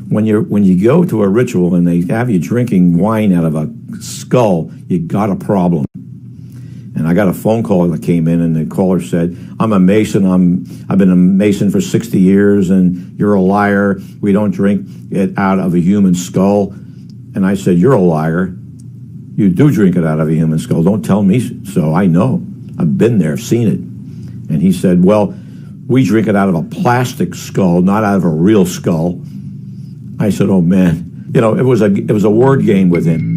when you go to a ritual and they have you drinking wine out of a skull, you got a problem. And I got a phone call that came in, and the caller said, "I'm a Mason. I've been a Mason for 60 years, and you're a liar. We don't drink it out of a human skull." And I said, "You're a liar. You do drink it out of a human skull. Don't tell me so. I know. I've been there, seen it." And he said, "Well, we drink it out of a plastic skull, not out of a real skull." I said, "Oh man, it was a word game with him."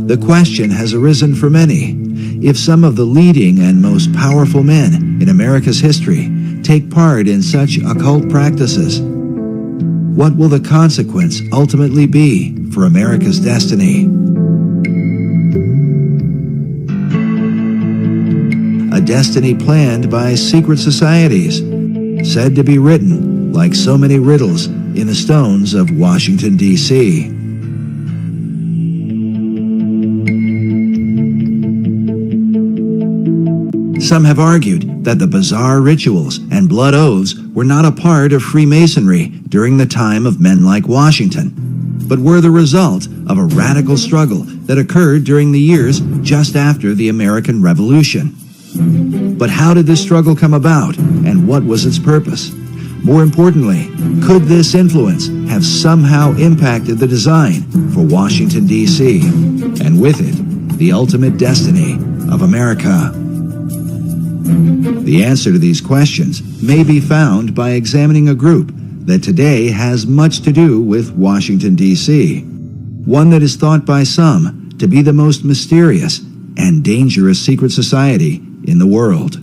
The question has arisen for many: if some of the leading and most powerful men in America's history take part in such occult practices, what will the consequence ultimately be for America's destiny? A destiny planned by secret societies, said to be written like so many riddles in the stones of Washington, D.C. Some have argued that the bizarre rituals and blood oaths were not a part of Freemasonry during the time of men like Washington, but were the result of a radical struggle that occurred during the years just after the American Revolution. But how did this struggle come about, and what was its purpose? More importantly, could this influence have somehow impacted the design for Washington, D.C., and with it, the ultimate destiny of America? The answer to these questions may be found by examining a group that today has much to do with Washington, D.C., one that is thought by some to be the most mysterious and dangerous secret society in the world.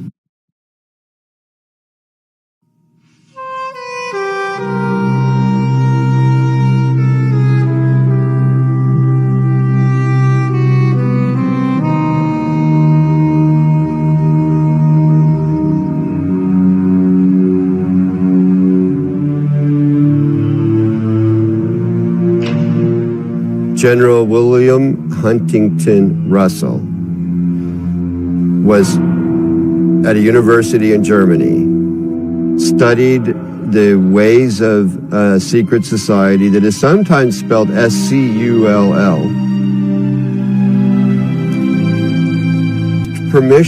General William Huntington Russell was at a university in Germany, studied the ways of a secret society that is sometimes spelled S-C-U-L-L. Permission